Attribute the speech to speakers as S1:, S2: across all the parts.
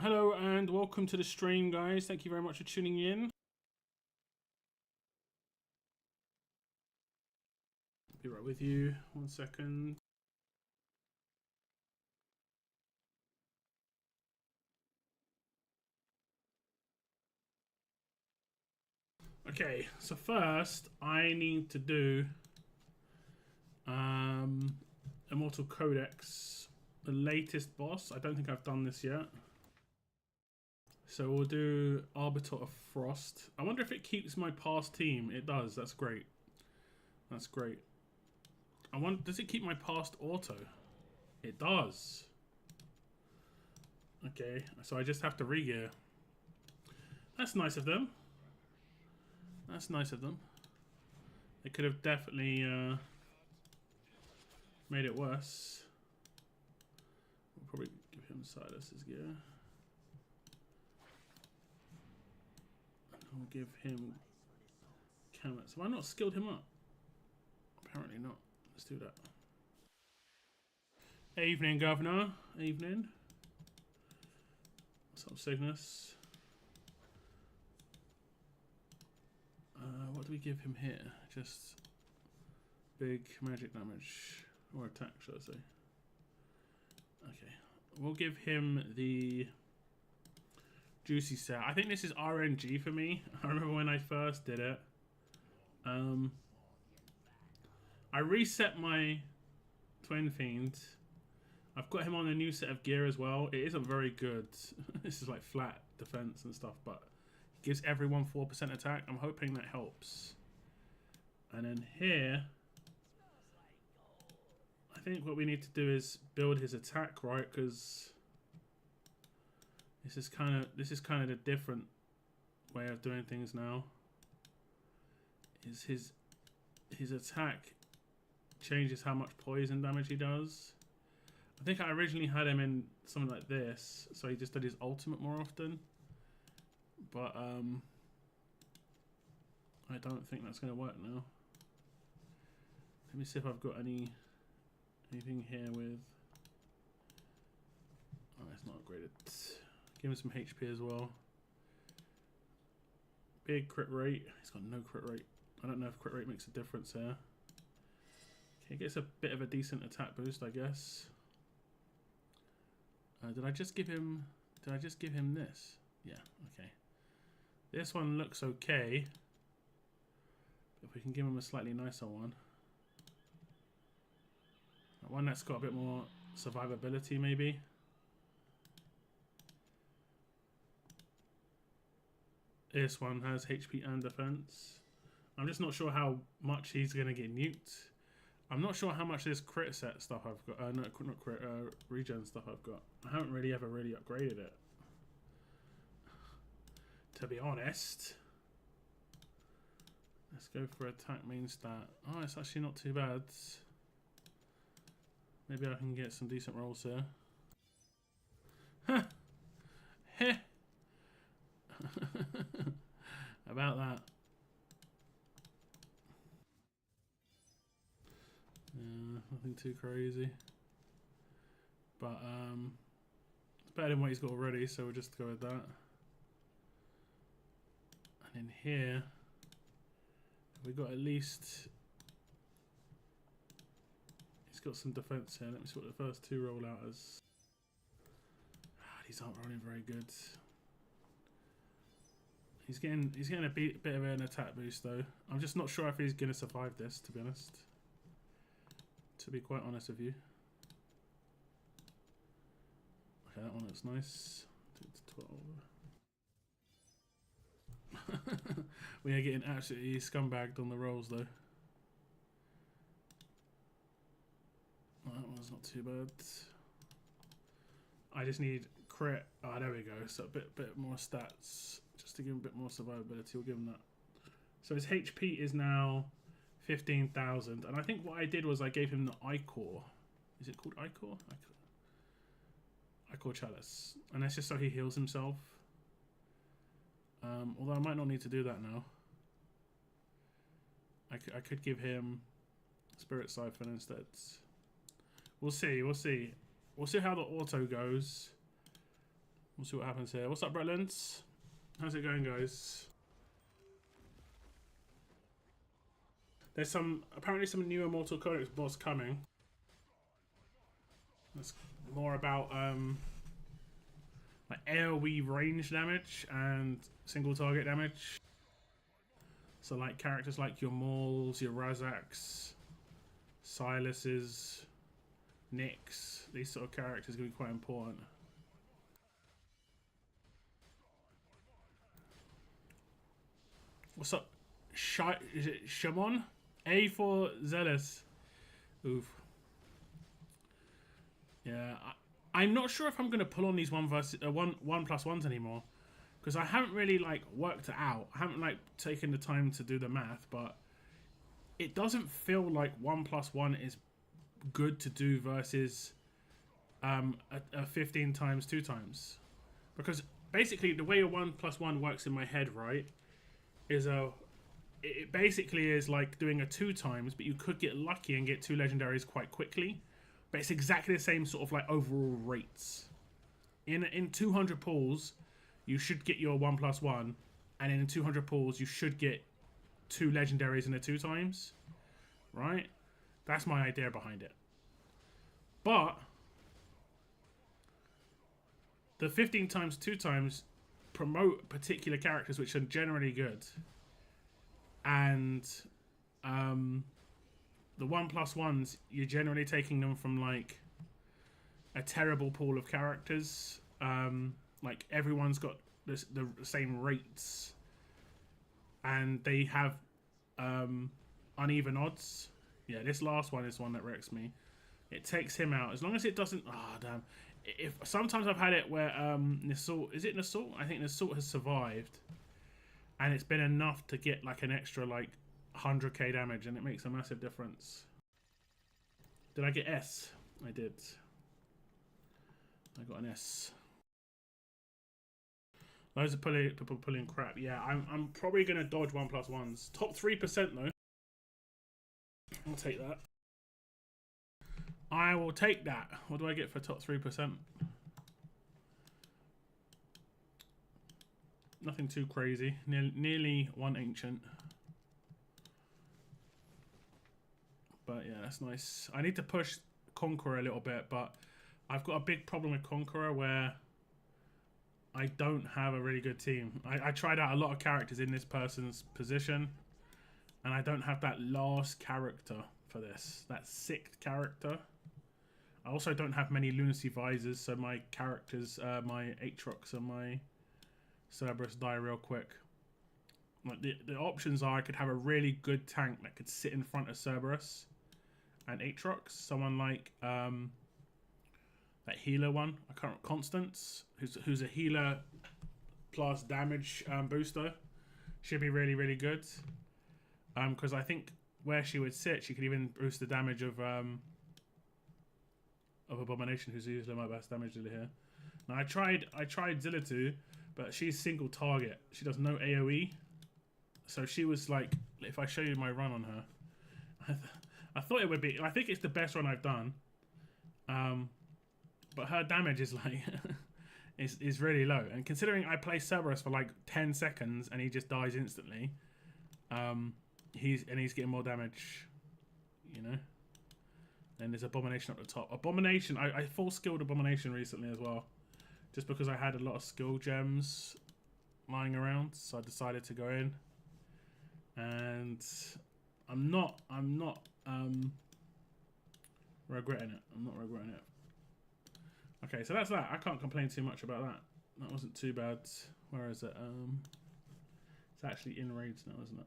S1: Hello and welcome to the stream, guys. Thank you very much for tuning in. Be right with you. 1 second. Okay, so first I need to do Immortal Codex, the latest boss. I don't think I've done this yet. So we'll do Arbiter of Frost. I wonder if it keeps my past team. It does. That's great. That's great. I wonder, does it keep my past auto? It does. Okay, so I just have to re-gear. That's nice of them. That's nice of them. They could have definitely made it worse. We'll probably give him Silas's gear. And we'll give him Kamets. Have I not skilled him up? Apparently not. Let's do that. Evening, Governor. Evening. What's up, Cygnus? What do we give him here? Just big magic damage. Or attack, should I say. Okay. We'll give him the Juicy set. I think this is RNG for me. I remember when I first did it. I reset my Twin Fiend. I've got him on a new set of gear as well. It isn't very good. This is like flat defense and stuff, but it gives everyone 4% attack. I'm hoping that helps. And then here, I think what we need to do is build his attack, right? Because this is kind of the different way of doing things now. Is his attack changes how much poison damage he does. I think I originally had him in something like this, so he just did his ultimate more often. But I don't think that's going to work now. Let me see if I've got anything here with. Oh, it's not upgraded. Give him some HP as well. Big crit rate. He's got no crit rate. I don't know if crit rate makes a difference here. Okay, gets a bit of a decent attack boost, I guess. Did I just give him this? Yeah, okay. This one looks okay. If we can give him a slightly nicer one. One that's got a bit more survivability, maybe. This one has HP and defense. I'm just not sure how much he's going to get nuked. I'm not sure how much this crit set stuff I've got. No, not crit, regen stuff I've got. I haven't really ever really upgraded it, to be honest. Let's go for attack main stat. Oh, it's actually not too bad. Maybe I can get some decent rolls here. Huh. Heh. About that. Yeah, nothing too crazy. But it's better than what he's got already, so we'll just go with that. And in here, we got at least. He's got some defense here. Let me see what the first two roll out as. These aren't rolling very good. He's getting a bit of an attack boost though. I'm just not sure if he's gonna survive this, to be honest. To be quite honest with you. Okay, that one looks nice. 12. We are getting absolutely scumbagged on the rolls though. That one's not too bad. I just need crit. Oh, there we go. So a bit more stats, just to give him a bit more survivability. We'll give him that. So his HP is now 15,000, and I think what I did was I gave him the Ichor. Is it called Ichor? Ichor Chalice, and that's just so he heals himself. Although I might not need to do that now. I could give him Spirit Siphon instead. We'll see. We'll see. We'll see how the auto goes. We'll see what happens here. What's up, Bretlands? How's it going, guys? There's apparently some new Immortal Codex boss coming. That's more about like AoE range damage and single target damage. So like characters like your Mauls, your Razaks, Silas's, Nyx, these sort of characters are going to be quite important. What's up? Is it Shamon? A for Zealous. Oof. Yeah, I'm not sure if I'm going to pull on these 1+1s anymore, because I haven't really like worked it out. I haven't like taken the time to do the math, but it doesn't feel like 1+1 is good to do versus a 15 times 2 times, because basically the way a 1+1 works in my head, right, is it basically is like doing a 2 times, but you could get lucky and get 2 legendaries quite quickly. But it's exactly the same sort of like overall rates. In 200 pulls, you should get your 1+1, and in 200 pulls, you should get 2 legendaries in a 2 times, right? That's my idea behind it. But the 15 times 2 times promote particular characters which are generally good, and the 1+1s, you're generally taking them from like a terrible pool of characters. Like everyone's got the same rates, and they have uneven odds. Yeah, this last one is one that wrecks me. It takes him out as long as it doesn't. Ah, damn. If sometimes I've had it where Nassault, is it Nassault? I think Nassault has survived, and it's been enough to get like an extra like 100k damage, and it makes a massive difference. Did I get S? I did. I got an S. Loads of people pulling crap. Yeah, I'm probably gonna dodge 1+1s. Top 3% though. I'll take that. I will take that. What do I get for top 3%? Nothing too crazy. Nearly 1 ancient. But yeah, that's nice. I need to push Conqueror a little bit, but I've got a big problem with Conqueror where I don't have a really good team. I tried out a lot of characters in this person's position, and I don't have that last character for this. That 6th character. I also don't have many Lunacy Visors, so my characters, my Aatrox and my Cerberus die real quick. Like the options are, I could have a really good tank that could sit in front of Cerberus and Aatrox. Someone like that healer one, I can't, Constance, who's a healer plus damage booster. Should be really, really good. Because I think where she would sit, she could even boost the damage of Abomination, who's usually my best damage dealer here. Now I tried Zillatu, but she's single target. She does no AoE. So she was like, if I show you my run on her, I thought it would be, I think it's the best run I've done. But her damage is like, is really low. And considering I play Cerberus for like 10 seconds and he just dies instantly, he's getting more damage, you know. Then there's Abomination up the top. Abomination, I full skilled Abomination recently as well, just because I had a lot of skill gems lying around, so I decided to go in. And I'm not regretting it. I'm not regretting it. Okay, so that's that. I can't complain too much about that. That wasn't too bad. Where is it? It's actually in raids now, isn't it?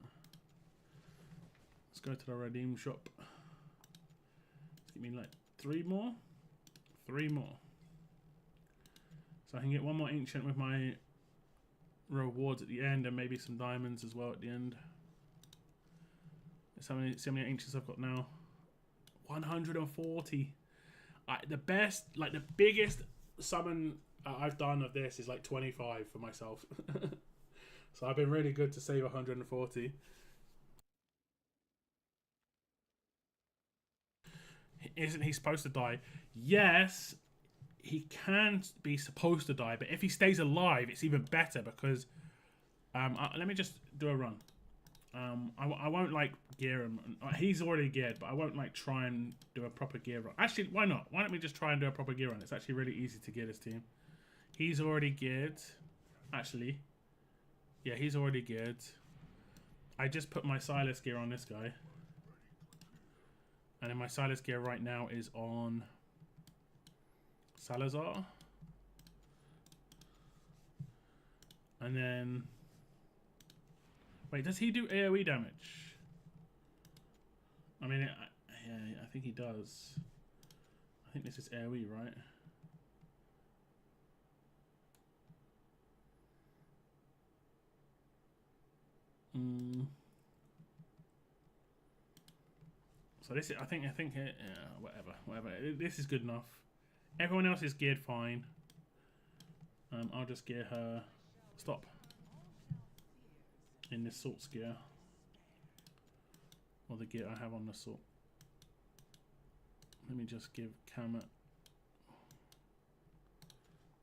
S1: Let's go to the redeem shop. Let's give me like 3 more. 3 more. So I can get 1 more ancient with my rewards at the end, and maybe some diamonds as well at the end. See how many ancients I've got now. 140. The best, like the biggest summon I've done of this is like 25 for myself. So I've been really good to save 140. Isn't he supposed to die? Yes, he can be supposed to die, but if he stays alive, it's even better because let me just do a run. I won't like gear him. He's already geared, but I won't like try and do a proper gear run. Actually, why not? Why don't we just try and do a proper gear run? It's actually really easy to gear this team. He's already geared. Actually, yeah, he's already geared. I just put my Silas gear on this guy. And then my Silas gear right now is on Salazar. And then... Wait, does he do AoE damage? I mean, yeah, I think he does. I think this is AoE, right? So this is, I think, yeah, whatever. This is good enough. Everyone else is geared fine. I'll just gear her. Stop. In this Salt's gear. Or the gear I have on the Salt. Let me just give Kamet.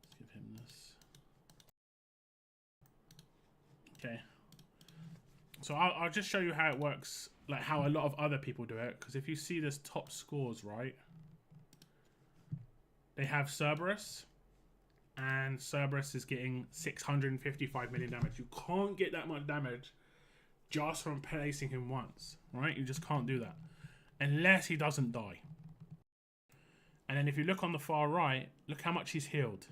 S1: Let's give him this. Okay. So I'll just show you how it works, like how a lot of other people do it. Because if you see this top scores, right? They have Cerberus. And Cerberus is getting 655 million damage. You can't get that much damage just from placing him once, right? You just can't do that. Unless he doesn't die. And then if you look on the far right, look how much he's healed.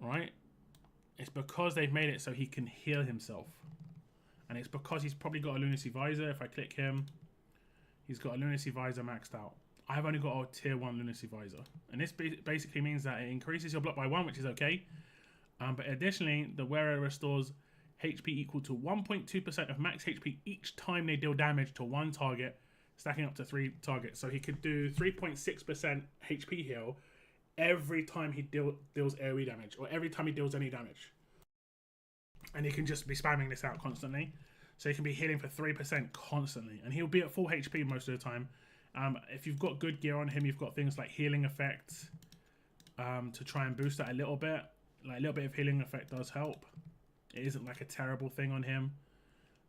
S1: Right? It's because they've made it so he can heal himself. And it's because he's probably got a Lunacy Visor. If I click him, he's got a Lunacy Visor maxed out. I've only got a tier 1 Lunacy Visor. And this basically means that it increases your block by 1, which is okay. But additionally, the wearer restores HP equal to 1.2% of max HP each time they deal damage to one target, stacking up to 3 targets. So he could do 3.6% HP heal every time he deals AoE damage, or every time he deals any damage. And he can just be spamming this out constantly. So he can be healing for 3% constantly. And he'll be at full HP most of the time. If you've got good gear on him, you've got things like healing effect to try and boost that a little bit. Like a little bit of healing effect does help. It isn't like a terrible thing on him.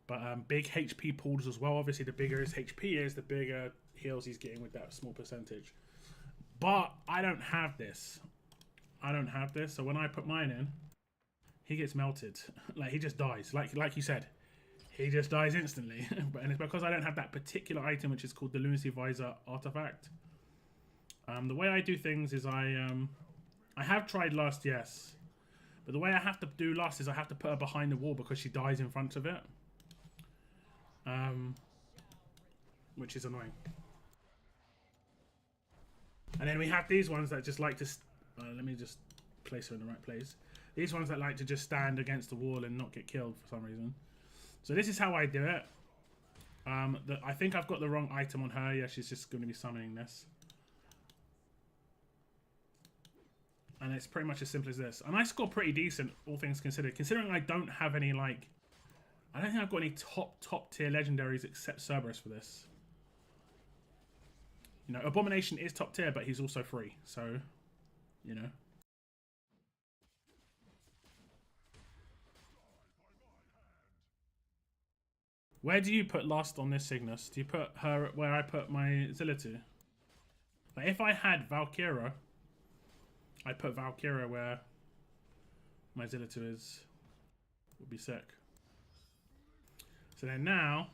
S1: But big HP pools as well. Obviously, the bigger his HP is, the bigger heals he's getting with that small percentage. But I don't have this. So when I put mine in, he gets melted. Like, he just dies. Like you said. He just dies instantly. And it's because I don't have that particular item, which is called the Lunacy Visor artifact. The way I do things is I have tried Lust, yes. But the way I have to do Lust is I have to put her behind the wall because she dies in front of it. Which is annoying. And then we have these ones that just like to... let me just place her in the right place. These ones that like to just stand against the wall and not get killed for some reason. So this is how I do it. I think I've got the wrong item on her. Yeah, she's just going to be summoning this. And it's pretty much as simple as this. And I score pretty decent, all things considered. Considering I don't have any, like... I don't think I've got any top tier legendaries except Cerberus for this. You know, Abomination is top tier, but he's also free. So, you know. Where do you put Lust on this Cygnus? Do you put her where I put my Zillitu? Like if I had Valkyra, I'd put Valkyra where my Zillitu is. Would be sick. So then now,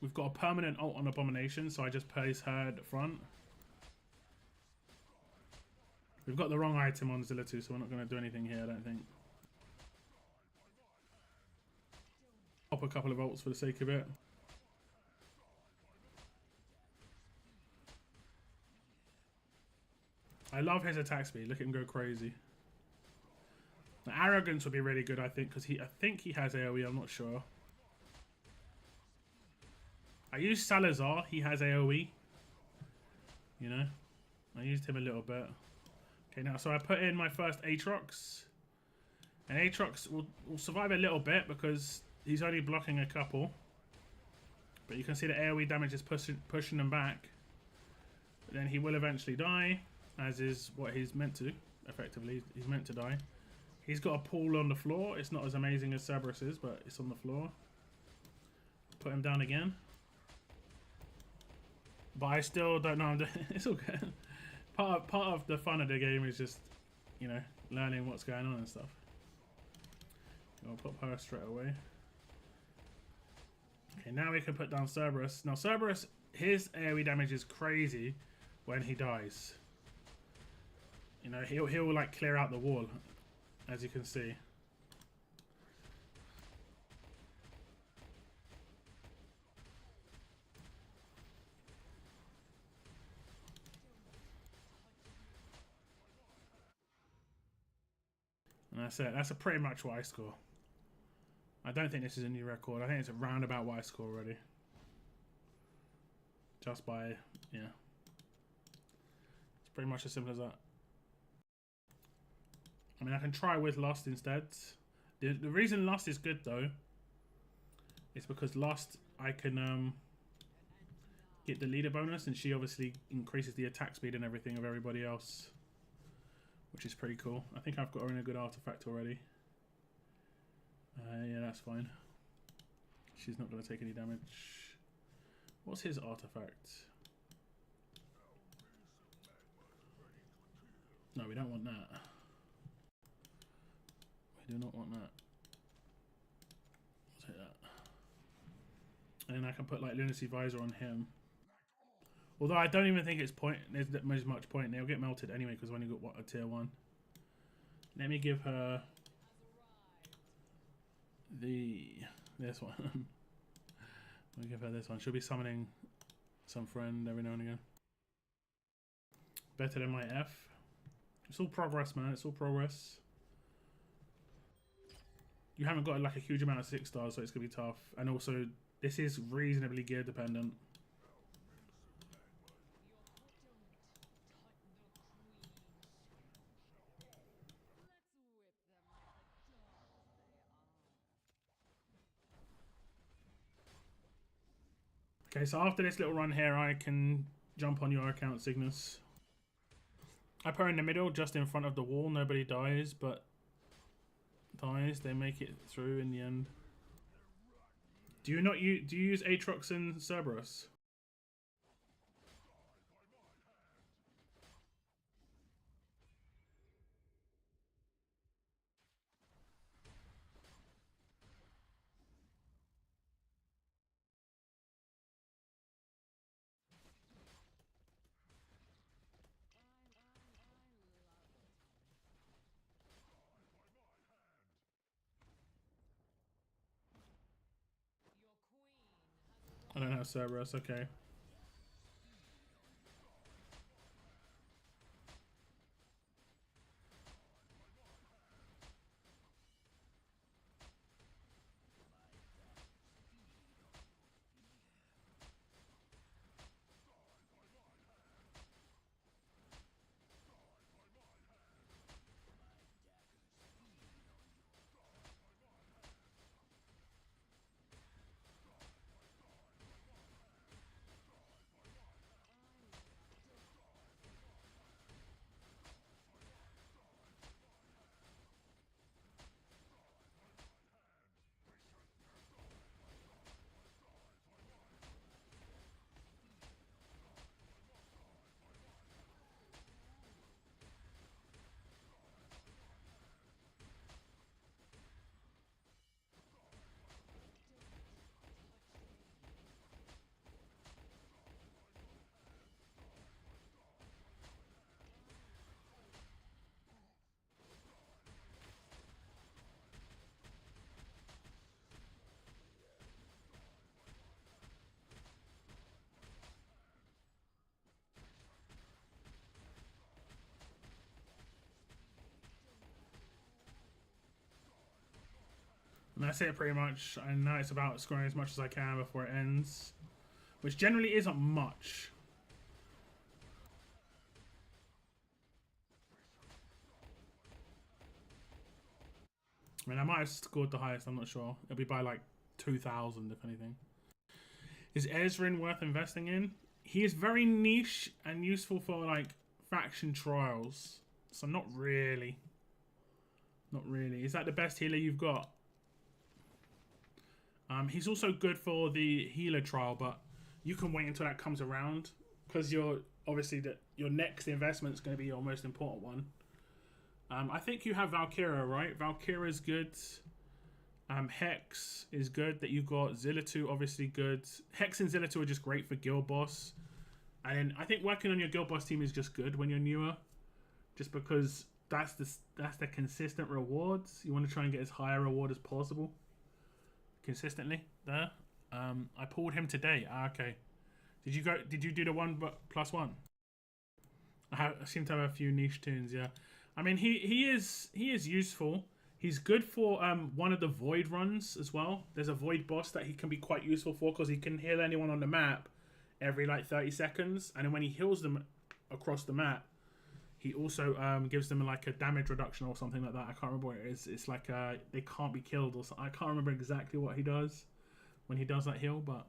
S1: we've got a permanent ult on Abomination, so I just place her at the front. We've got the wrong item on Zillitu, so we're not going to do anything here, I don't think. Pop a couple of ults for the sake of it. I love his attack speed. Look at him go crazy. The Arrogance would be really good, I think, because I think he has AoE. I'm not sure. I used Salazar. He has AoE. You know, I used him a little bit. Okay, now so I put in my first Aatrox, and Aatrox will survive a little bit because he's only blocking a couple. But you can see the AoE damage is pushing him back. But then he will eventually die. as is what he's meant to. Effectively, he's meant to die. He's got a pool on the floor. It's not as amazing as Cerberus's, but it's on the floor. Put him down again. But I still don't know. It's all good. Part of the fun of the game is just, you know, learning what's going on and stuff. I'll put her straight away. Okay, now we can put down Cerberus. Now Cerberus, his AoE damage is crazy when he dies. You know, he'll like clear out the wall, as you can see. And that's it. That's a pretty much what I score. I don't think this is a new record. I think it's around about what I score already. Just by, yeah. It's pretty much as simple as that. I mean, I can try with Lust instead. The reason Lust is good, though, is because Lust, I can get the leader bonus, and she obviously increases the attack speed and everything of everybody else, which is pretty cool. I think I've got her in a good artifact already. Yeah, that's fine. She's not going to take any damage. What's his artifact? No, we don't want that. We do not want that. I'll take that. And then I can put like Lunacy Visor on him. Although I don't even think there's much point. They'll get melted anyway because when you got a tier 1. Let me give her this one. I'll give her this one. She'll be summoning some friend every now and again. Better than my F. It's all progress, man. It's all progress. You haven't got like a huge amount of 6 stars, so it's gonna be tough. And also, this is reasonably gear dependent. Okay, so after this little run here, I can jump on your account, Cygnus. I put her in the middle, just in front of the wall. Nobody dies, but dies. They make it through in the end. Do you use Aatrox and Cerberus? I don't have Cerberus, okay. And that's it pretty much. I know it's about scoring as much as I can before it ends, which generally isn't much. I mean, I might have scored the highest, I'm not sure. It'll be by like 2,000 if anything. Is Ezrin worth investing in? He is very niche and useful for like faction trials, so not really. Not really. Is that the best healer you've got? He's also good for the healer trial, but you can wait until that comes around because you're obviously your next investment is going to be your most important one. I think you have Valkyria, right? Valkyria is good. Hex is good that you got. Zilla2 obviously good. Hex and Zilla2 are just great for guild boss. And then I think working on your guild boss team is just good when you're newer, just because that's the consistent rewards. You want to try and get as high a reward as possible consistently there. I pulled him today. Okay. Did you do the 1+1? I seem to have a few niche tunes, yeah. I mean he is useful. He's good for one of the void runs as well. There's a void boss that he can be quite useful for because he can heal anyone on the map every like 30 seconds, and then when he heals them across the map, he also gives them like a damage reduction or something like that. I can't remember what it is. It's like they can't be killed or something. I can't remember exactly what he does when he does that heal, but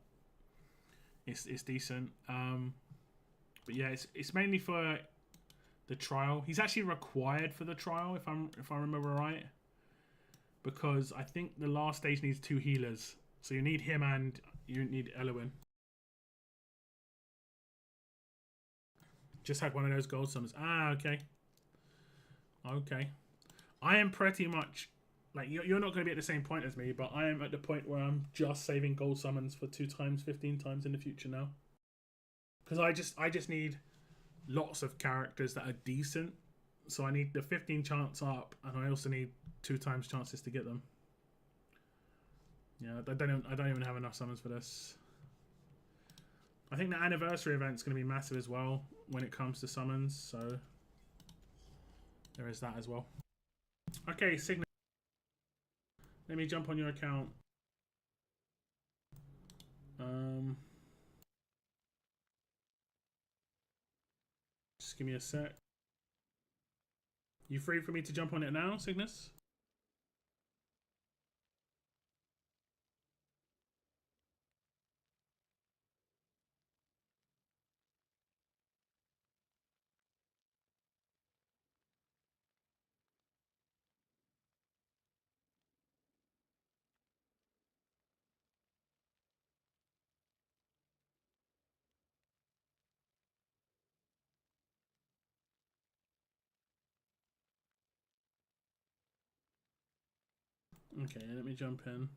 S1: it's decent. But yeah, it's mainly for the trial. He's actually required for the trial if I remember right, because I think the last stage needs 2 healers, so you need him and you need Elowin. Just had one of those gold summons. Ah, okay. Okay. I am pretty much... Like, you're not going to be at the same point as me, but I am at the point where I'm just saving gold summons for 2 times, 15 times in the future now. Because I just need lots of characters that are decent. So I need the 15 chance up, and I also need 2 times chances to get them. Yeah, I don't even have enough summons for this. I think the anniversary event's going to be massive as well when it comes to summons, so there is that as well. Okay, Signet. Let me jump on your account. Just give me a sec. You free for me to jump on it now, Cygnus? Okay, let me jump in.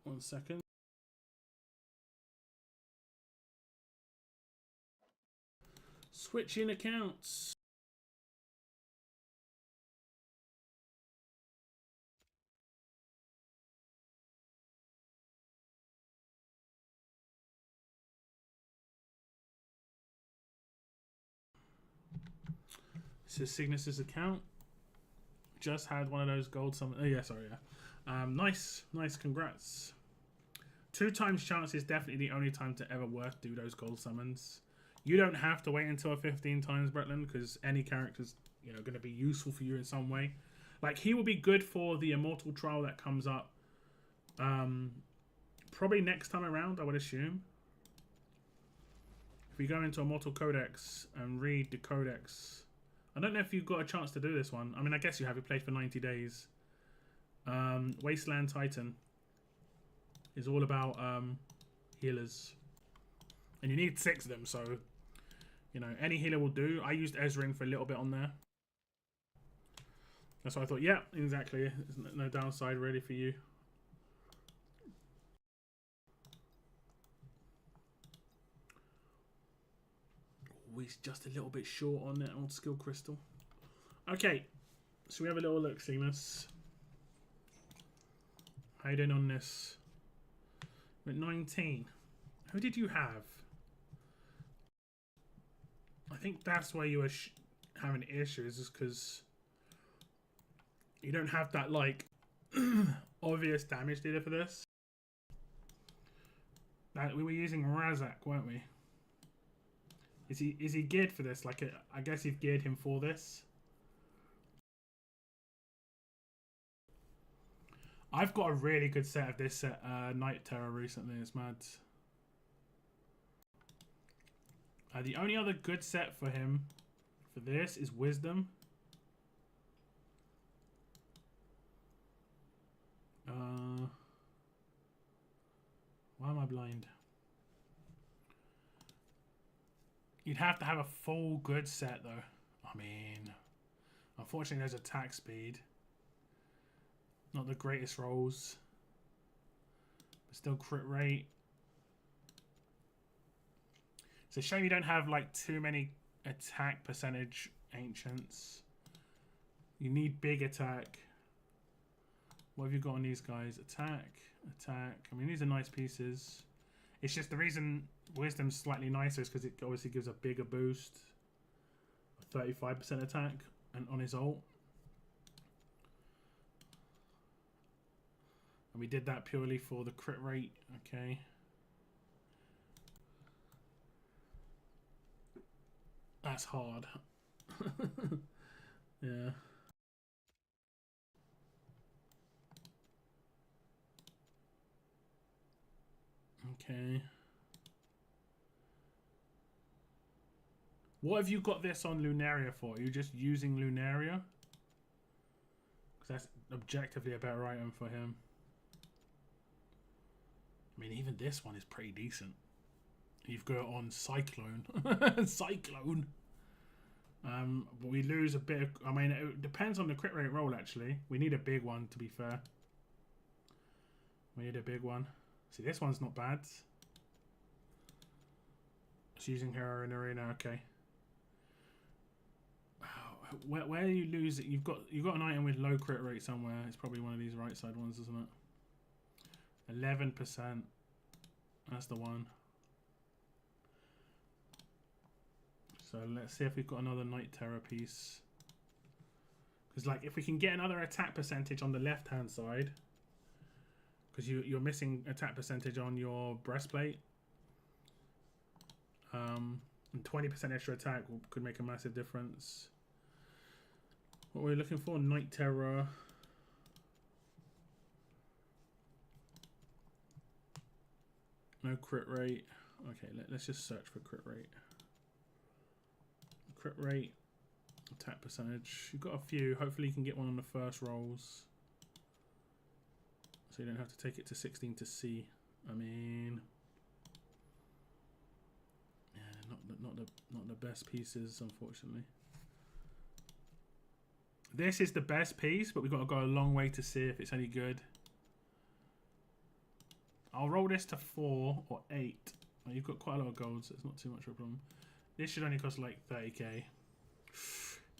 S1: One second. Switching accounts. This is Cygnus's account. Just had one of those gold summons. Oh yeah, sorry, yeah. Nice, congrats. 2 times chance is definitely the only time to ever worth do those gold summons. You don't have to wait until 15 times, Bretland, because any character's going to be useful for you in some way. Like, he will be good for the Immortal trial that comes up probably next time around, I would assume. If we go into Immortal Codex and read the Codex, I don't know if you've got a chance to do this one. I mean, I guess you have. You played for 90 days. Wasteland Titan is all about healers. And you need 6 of them, so, any healer will do. I used Ezrin for a little bit on there. That's why I thought, yeah, exactly. There's no downside really for you. Oh, he's just a little bit short on that old skill crystal. Okay, so we have a little look, Cygnus. How you doing on this? We're at 19. Who did you have? I think that's why you were having issues, is because you don't have that, like, obvious damage dealer for this. That we were using Razak, weren't we? Is he geared for this? Like, I guess you've geared him for this. I've got a really good set of this Night Terror recently. It's mad. The only other good set for him for this is Wisdom. Why am I blind? You'd have to have a full good set though. I mean, unfortunately there's attack speed. Not the greatest rolls. But still crit rate. It's a shame you don't have like too many attack percentage ancients. You need big attack. What have you got on these guys? Attack, attack. I mean, these are nice pieces. It's just the reason Wisdom's slightly nicer is because it obviously gives a bigger boost. 35% attack and on his ult. And we did that purely for the crit rate. Okay. That's hard. Yeah. Okay. What have you got this on Lunaria for? Are you just using Lunaria? Because that's objectively a better item for him. I mean, even this one is pretty decent. You've got it on Cyclone. Cyclone. But we lose a bit of... I mean, it depends on the crit rate roll, actually. We need a big one, to be fair. We need a big one. See, this one's not bad. It's using her in arena, okay. Where you lose it, you've got an item with low crit rate somewhere. It's probably one of these right side ones, isn't it? 11%. That's the one. So let's see if we've got another Night Terror piece. Because like if we can get another attack percentage on the left hand side, because you're missing attack percentage on your breastplate, and 20% extra attack could make a massive difference. What we're looking for, Night Terror. No crit rate. Okay, let's just search for crit rate. Crit rate, attack percentage. You've got a few. Hopefully you can get one on the first rolls, so you don't have to take it to 16 to see. I mean, yeah, not the best pieces, unfortunately. This is the best piece, but we've got to go a long way to see if it's any good. I'll roll this to 4 or 8. Oh, you've got quite a lot of gold, so it's not too much of a problem. This should only cost like 30k.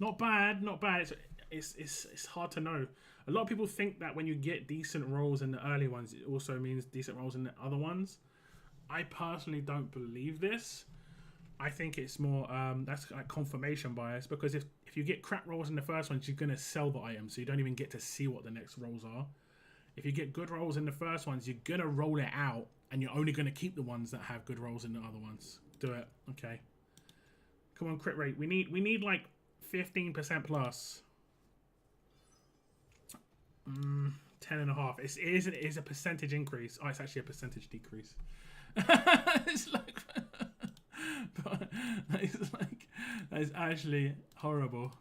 S1: Not bad, not bad. It's hard to know. A lot of people think that when you get decent rolls in the early ones, it also means decent rolls in the other ones. I personally don't believe this. I think it's more that's like confirmation bias, because if you get crap rolls in the first ones, you're gonna sell the item, so you don't even get to see what the next rolls are. If you get good rolls in the first ones, you're gonna roll it out, and you're only gonna keep the ones that have good rolls in the other ones. Do it, okay. Come on, crit rate. We need like 15% plus. 10.5. It is a percentage increase. Oh, it's actually a percentage decrease. It's like, but that is actually horrible.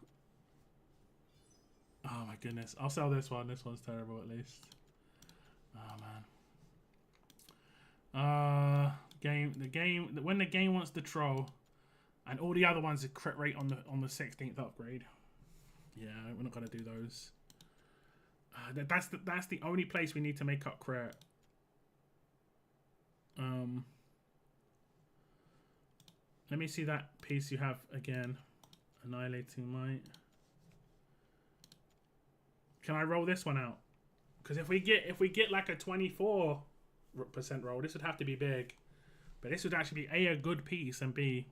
S1: Oh my goodness. I'll sell this one. This one's terrible at least. Oh man. When the game wants to troll, and all the other ones are crit rate on the 16th upgrade. Yeah, we're not gonna do those. That's the only place we need to make up crit. Let me see that piece you have again. Annihilating Might. Can I roll this one out? Because if we get like a 24% roll, this would have to be big. But this would actually be a good piece, and B,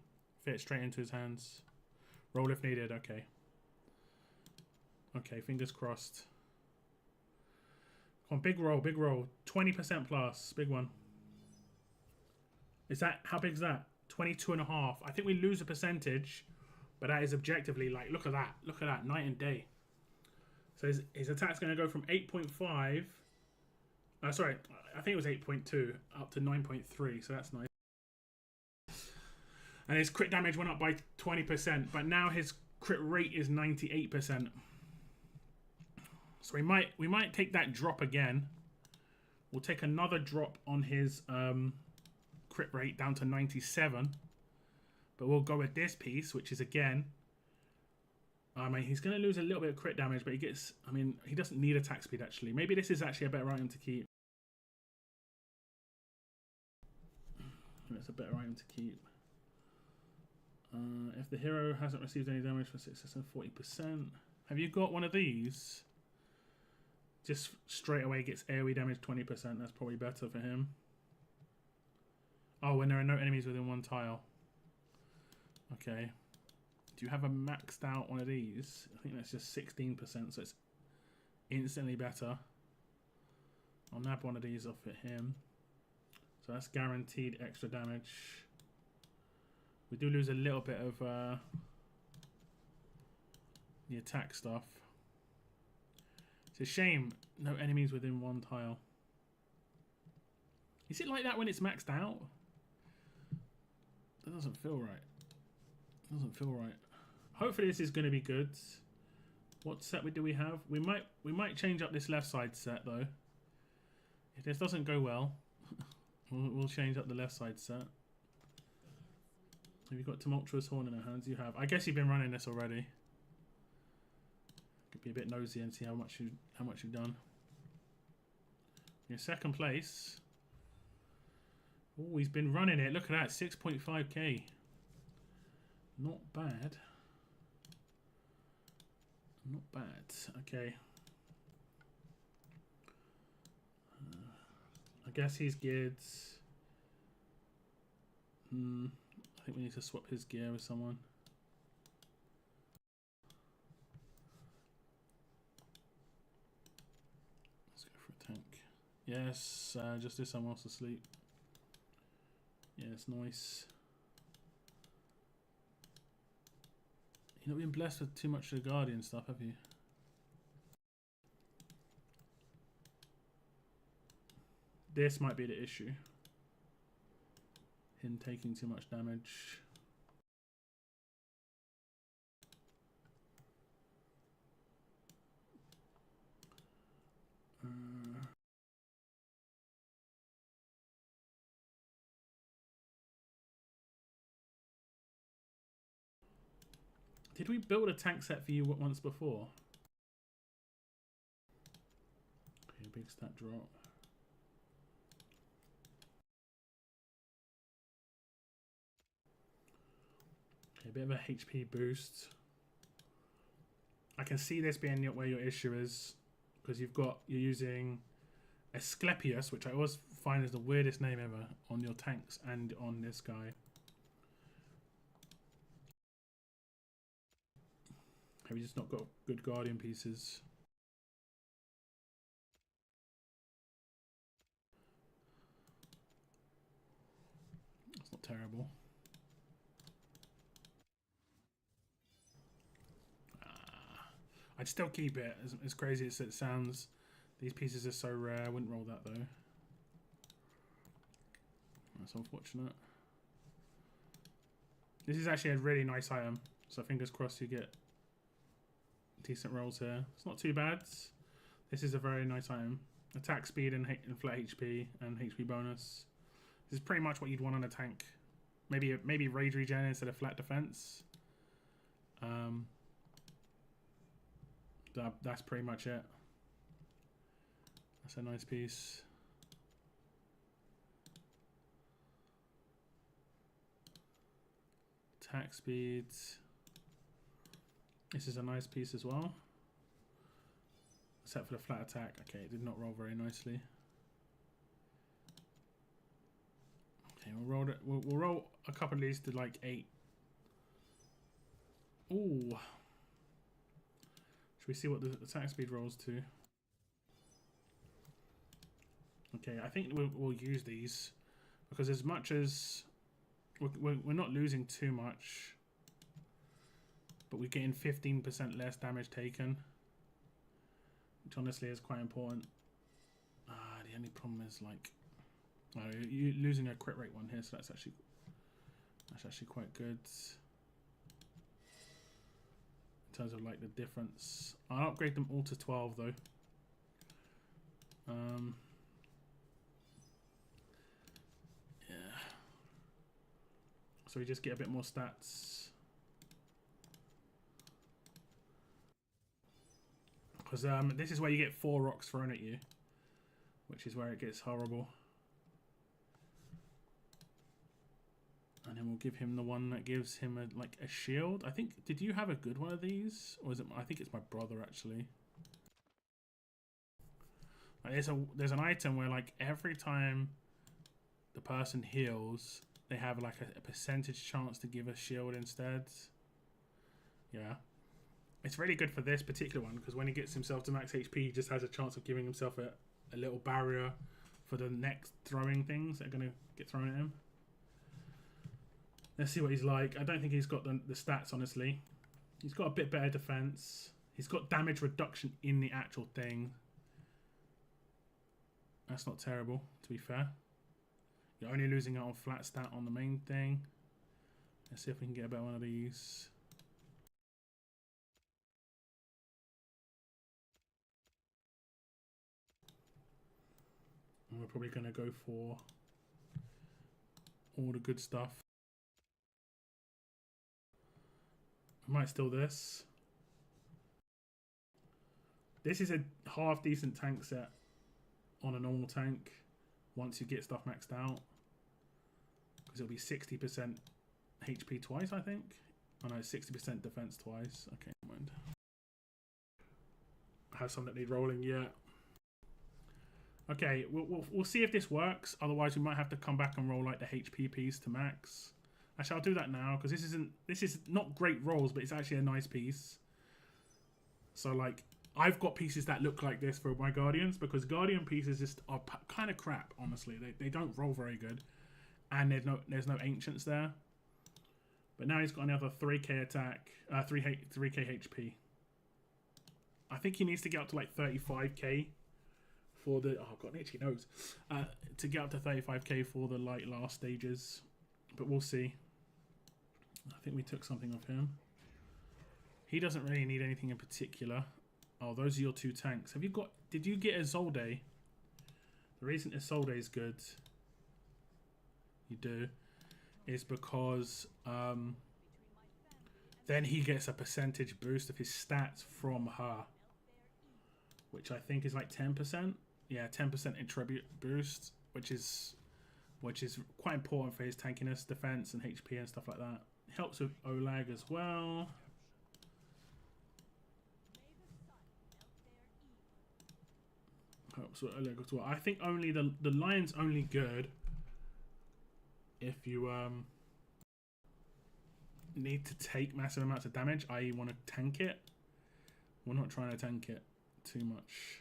S1: fit straight into his hands. Roll if needed. Okay. Okay, fingers crossed. Come on, big roll, big roll. 20% plus, big one. Is that, how big is that? 22.5. I think we lose a percentage, but that is objectively, like, look at that, night and day. So his attack's going to go from 8.5, sorry, I think it was 8.2 up to 9.3, so that's nice. And his crit damage went up by 20%, but now his crit rate is 98%. So we might take that drop again. We'll take another drop on his crit rate down to 97. But we'll go with this piece, which is again, I mean, he's going to lose a little bit of crit damage, but he gets, I mean, he doesn't need attack speed actually. Maybe this is actually a better item to keep. It's a better item to keep. If the hero hasn't received any damage for 40%. Have you got one of these? Just straight away gets AoE damage 20%. That's probably better for him. Oh, when there are no enemies within one tile. Okay. Do you have a maxed out one of these? I think that's just 16%, so it's instantly better. I'll nab one of these off at him. So that's guaranteed extra damage. We do lose a little bit of the attack stuff. It's a shame no enemies within one tile. Is it like that when it's maxed out? That doesn't feel right. Doesn't feel right. Hopefully this is going to be good. What set do we have? We might change up this left side set though. If this doesn't go well, we'll change up the left side set. Have you got Tumultuous Horn in our hands? You have. I guess you've been running this already. Could be a bit nosy and see how much you've done. Your second place. Oh, he's been running it. Look at that, 6.5k. Not bad. Not bad. Okay. I guess he's geared. I think we need to swap his gear with someone. Let's go for a tank. Yes, just do someone else asleep. Yeah, it's nice. You've not been blessed with too much of the Guardian stuff, have you? This might be the issue. Him taking too much damage. Did we build a tank set for you once before? Okay, big stat drop. Okay, a bit of a HP boost. I can see this being where your issue is, because you're using Asclepius, which I always find is the weirdest name ever, on your tanks and on this guy. Have you just not got good Guardian pieces? That's not terrible. I'd still keep it. As crazy as it sounds, these pieces are so rare. I wouldn't roll that though. That's unfortunate. This is actually a really nice item, so fingers crossed you get decent rolls here. It's not too bad. This is a very nice item. Attack speed and flat HP and HP bonus. This is pretty much what you'd want on a tank. Maybe rage regen instead of flat defense. That's pretty much it. That's a nice piece. Attack speeds. This is a nice piece as well. Except for the flat attack. Okay, it did not roll very nicely. Okay, we'll roll a couple of these to like 8. Ooh. Should we see what the attack speed rolls to? Okay, I think we'll use these Because as much as we're not losing too much, but we're getting 15% less damage taken, which honestly is quite important. The only problem is like, you're losing a crit rate one here, so that's actually quite good in terms of like the difference. I'll upgrade them all to 12 though. Yeah. So we just get a bit more stats. Because this is where you get 4 rocks thrown at you, which is where it gets horrible. And then we'll give him the one that gives him a shield. I think, did you have a good one of these? Or is it, I think it's my brother actually. There's an item where like every time the person heals, they have like a percentage chance to give a shield instead. Yeah. It's really good for this particular one because when he gets himself to max HP, he just has a chance of giving himself a little barrier for the next throwing things that are going to get thrown at him. Let's see what he's like. I don't think he's got the stats, honestly. He's got a bit better defense. He's got damage reduction in the actual thing. That's not terrible, to be fair. You're only losing out on flat stat on the main thing. Let's see if we can get a better one of these. And we're probably going to go for all the good stuff. I might steal this. This is a half decent tank set on a normal tank once you get stuff maxed out. Because it'll be 60% HP twice, I think. Oh no, 60% defense twice. Okay, never mind. I have some that need rolling, yeah. Okay, we'll see if this works. Otherwise, we might have to come back and roll like the HP piece to max. Actually, I'll do that now because this is not great rolls, but it's actually a nice piece. So like, I've got pieces that look like this for my Guardians because Guardian pieces just are kind of crap. Honestly, they don't roll very good, and there's no Ancients there. But now he's got another 3k attack, 3k HP. I think he needs to get up to like 35k for the oh god, itchy nose. To get up to 35k for the like last stages, but we'll see. I think we took something off him. He doesn't really need anything in particular. Oh, those are your 2 tanks. Have you got? Did you get Isolde? The reason Isolde is good, you do, is because then he gets a percentage boost of his stats from her, which I think is like 10%. Yeah, 10% attribute boost, which is quite important for his tankiness, defense, and HP and stuff like that. Helps with Olag as well. Helps with Olag as well. I think only the lion's only good if you need to take massive amounts of damage, i.e. want to tank it. We're not trying to tank it too much.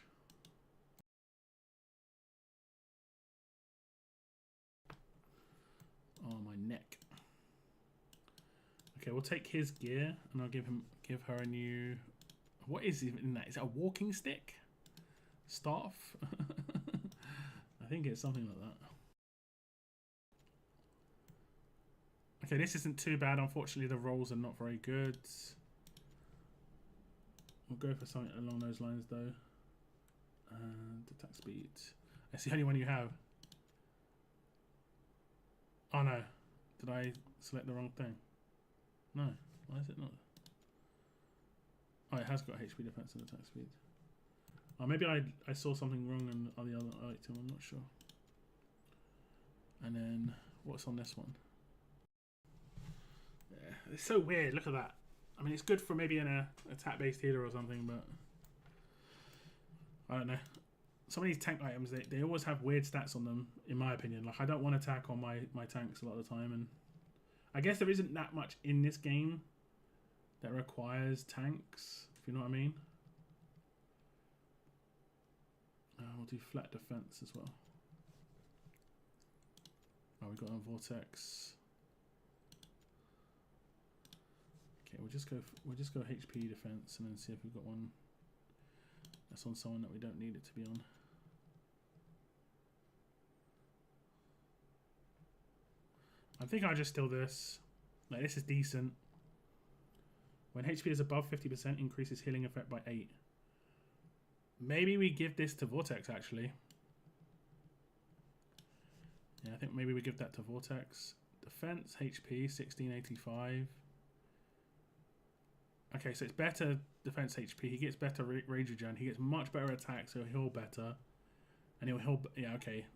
S1: Oh, my neck. Okay, we'll take his gear and I'll give her a new. What is even in that? Is that a walking stick? Staff? I think it's something like that. Okay, this isn't too bad. Unfortunately, the rolls are not very good. We'll go for something along those lines though. And attack speed. That's the only one you have. Oh no. Did I select the wrong thing? No. Why is it not? Oh, it has got HP defense and attack speed. Oh, maybe I saw something wrong on the other item. I'm not sure. And then what's on this one? Yeah, it's so weird. Look at that. I mean, it's good for maybe an attack-based healer or something, but I don't know. Some of these tank items, they always have weird stats on them, in my opinion. Like, I don't want to attack on my tanks a lot of the time, and I guess there isn't that much in this game that requires tanks, if you know what I mean. We'll do flat defense as well. Oh, we got a vortex. Okay, we'll just go HP defense and then see if we've got one that's on someone that we don't need it to be on. I think I'll just steal this. Like, this is decent. When HP is above 50%, increases healing effect by 8. Maybe we give this to Vortex, actually. Yeah, I think maybe we give that to Vortex. Defense, HP, 1685. Okay, so it's better defense HP. He gets better rage regen. He gets much better attack, so he'll heal better. And he'll heal... Yeah, okay.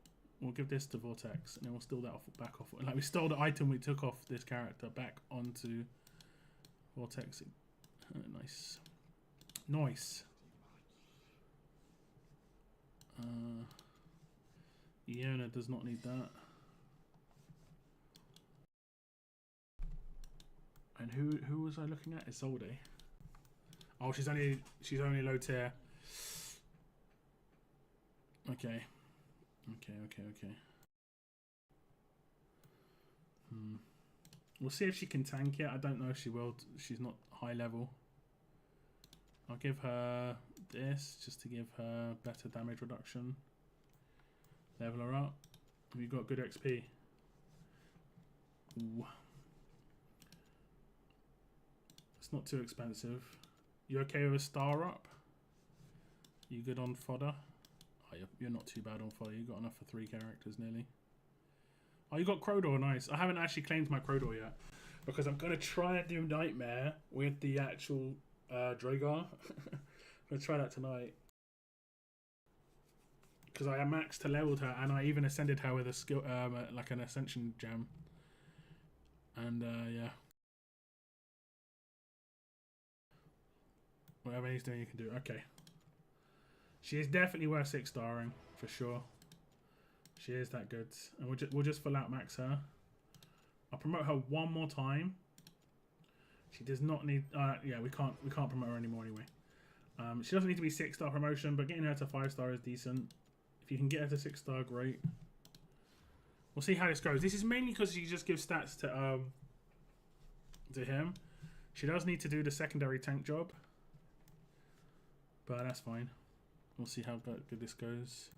S1: We'll give this to Vortex, and then we'll steal that back off. Like, we stole the item we took off this character back onto Vortex. Nice. Nice. Iona does not need that. And who was I looking at? Isolde. Oh, she's only low tier. Okay. Okay. We'll see if she can tank it. I don't know if she will. She's not high level. I'll give her this just to give her better damage reduction. Level her up. We've got good XP. Ooh. It's not too expensive. You okay with a star up? You good on fodder? Oh, you're not too bad on fodder. You got enough for 3 characters nearly. Oh, you got Crodor. Nice. I haven't actually claimed my Crodor yet because I'm going to try and do Nightmare with the actual Dragar. I'm going to try that tonight. Because I maxed to leveled her and I even ascended her with a skill, like an ascension gem. And yeah. Whatever he's doing, you can do. Okay. She is definitely worth 6-starring for sure. She is that good, and we'll just full out max her. I'll promote her one more time. She does not need. Yeah, we can't promote her anymore anyway. She doesn't need to be 6-star promotion, but getting her to 5-star is decent. If you can get her to 6-star, great. We'll see how this goes. This is mainly because she just gives stats to him. She does need to do the secondary tank job, but that's fine. We'll see how good this goes.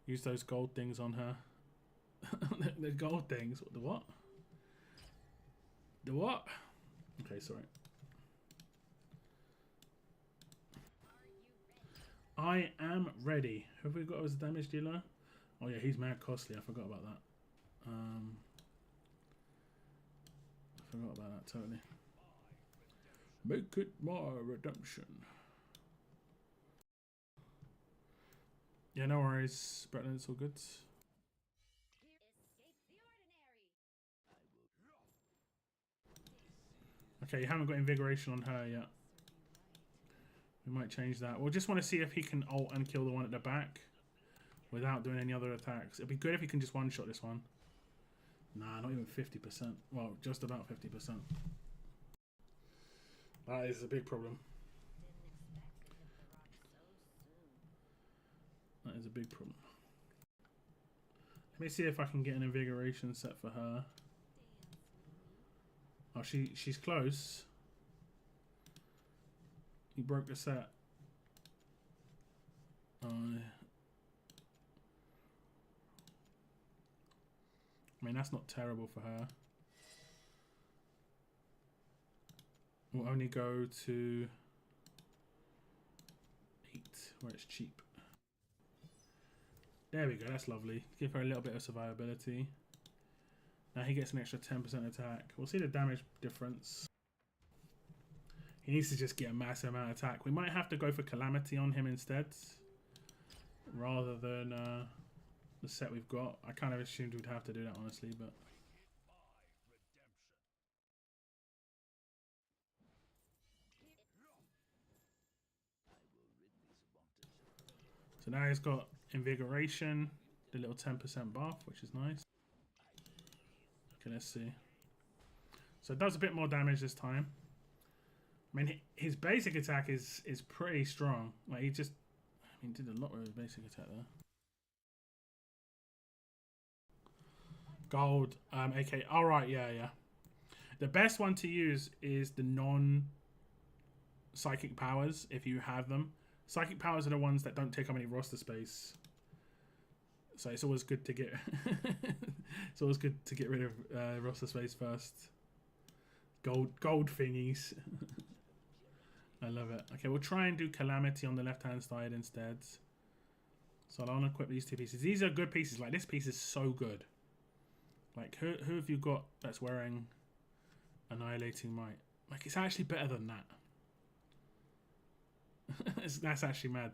S1: Use those gold things on her. The gold things. The what? The what? Okay, sorry. I am ready. Who have we got as a damage dealer? Oh yeah, he's mad costly. I forgot about that. I forgot about that totally. Make it my redemption. Yeah, no worries, Bretland, it's all good. Okay, you haven't got invigoration on her yet. We might change that. We'll just want to see if he can ult and kill the one at the back without doing any other attacks. It'd be good if he can just one-shot this one. Nah, not even 50%. Well, just about 50%. That is a big problem. That is a big problem. Let me see if I can get an invigoration set for her. Oh, she's close. He broke the set. I mean, that's not terrible for her. We'll only go to 8, where it's cheap. There we go, that's lovely. Give her a little bit of survivability. Now he gets an extra 10% attack. We'll see the damage difference. He needs to just get a massive amount of attack. We might have to go for Calamity on him instead, rather than the set we've got. I kind of assumed we'd have to do that, honestly, but... So now he's got Invigoration, the little 10% buff, which is nice. Okay, let's see. So it does a bit more damage this time. I mean, his basic attack is pretty strong. Like, he just... I mean, did a lot with his basic attack there. Gold. AK. All right. Yeah, yeah. The best one to use is the non-psychic powers if you have them. Psychic powers are the ones that don't take up any roster space. So it's always good to get. It's always good to get rid of roster space first. Gold thingies. I love it. Okay, we'll try and do Calamity on the left-hand side instead. So I'll unequip these two pieces. These are good pieces. Like, this piece is so good. Like, who have you got that's wearing Annihilating Might? Like, it's actually better than that. That's actually mad.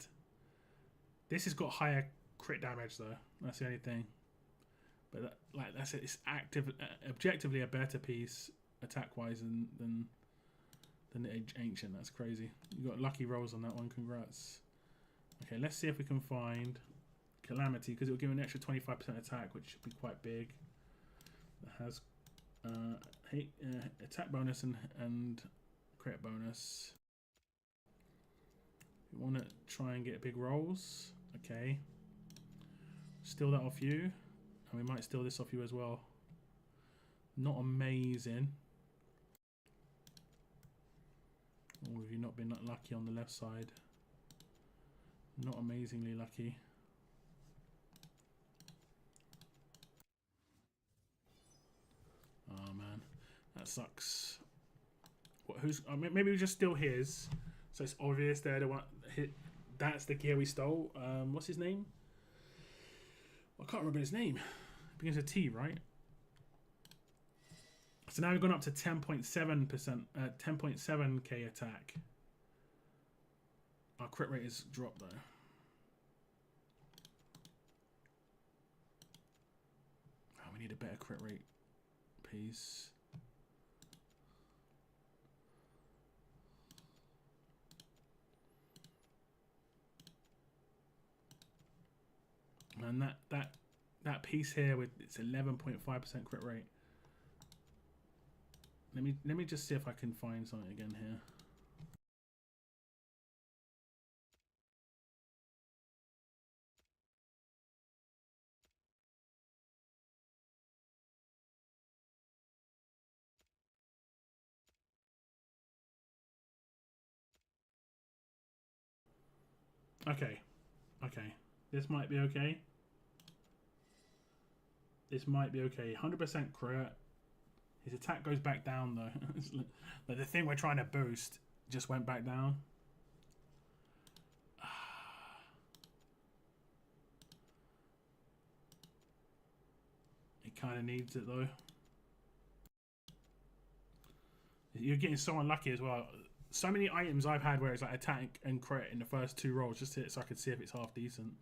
S1: This has got higher crit damage, though. That's the only thing. But, like, that's it. It's objectively a better piece, attack-wise, than the Ancient. That's crazy. You got lucky rolls on that one. Congrats. Okay, let's see if we can find Calamity, because it will give an extra 25% attack, which should be quite big. That has attack bonus and crit bonus. We want to try and get big rolls. Okay. Steal that off you. And we might steal this off you as well. Not amazing. Or have you not been lucky on the left side? Not amazingly lucky. Oh man, that sucks. What? Who's? Maybe we just steal his, so it's obvious they're the one. That's the gear we stole. What's his name? I can't remember his name. It begins with T, right? So now we've gone up to 10.7%, 10.7k attack. Our crit rate is dropped though. Oh, we need a better crit rate piece. And that piece here with its 11.5% crit rate. Let me just see if I can find something again here. Okay. Okay. This might be okay. This might be okay. 100% crit. His attack goes back down though. Like the thing we're trying to boost just went back down. It kind of needs it though. You're getting so unlucky as well. So many items I've had where it's like attack and crit in the first two rolls just to, so I could see if it's half decent.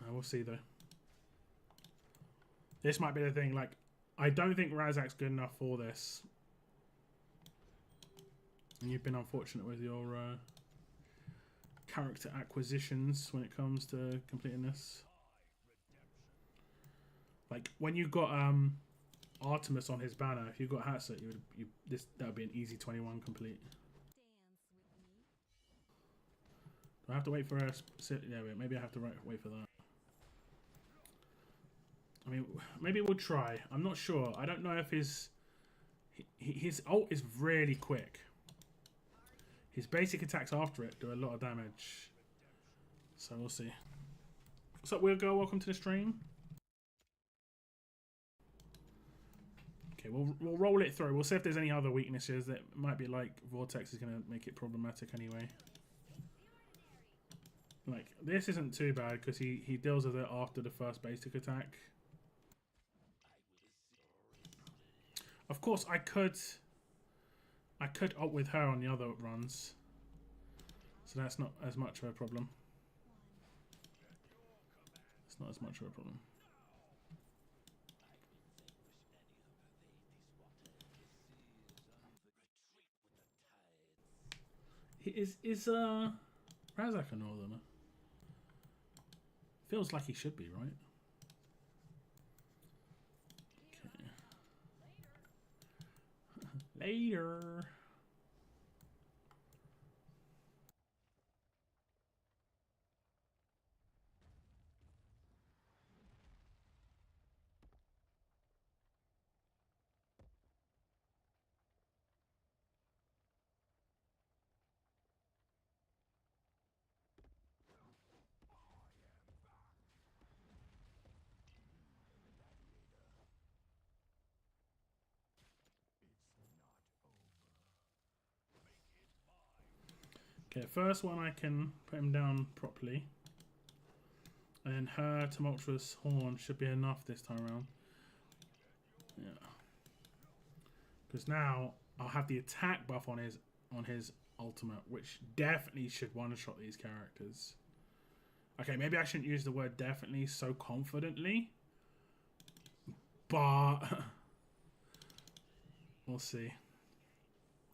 S1: We'll see though. This might be the thing. Like, I don't think Razak's good enough for this. And you've been unfortunate with your character acquisitions when it comes to completing this. Like when you got Artemis on his banner, if you got Hatset, that would be an easy 21 complete. Do I have to wait for a yeah, wait, maybe I have to wait for that. I mean, maybe we'll try. I'm not sure. I don't know if his ult is really quick. His basic attacks after it do a lot of damage. So we'll see. What's up, Weird Girl? Welcome to the stream. Okay, we'll roll it through. We'll see if there's any other weaknesses that might be like Vortex is going to make it problematic anyway. Like, this isn't too bad because he deals with it after the first basic attack. Of course, I could ult with her on the other runs, so that's not as much of a problem. It's not as much of a problem. Is Razak a northerner? Feels like he should be, right? Later. Okay, first one I can put him down properly. And then her tumultuous horn should be enough this time around. Yeah. Because now I'll have the attack buff on his ultimate, which definitely should one-shot these characters. Okay, maybe I shouldn't use the word definitely so confidently. But we'll see.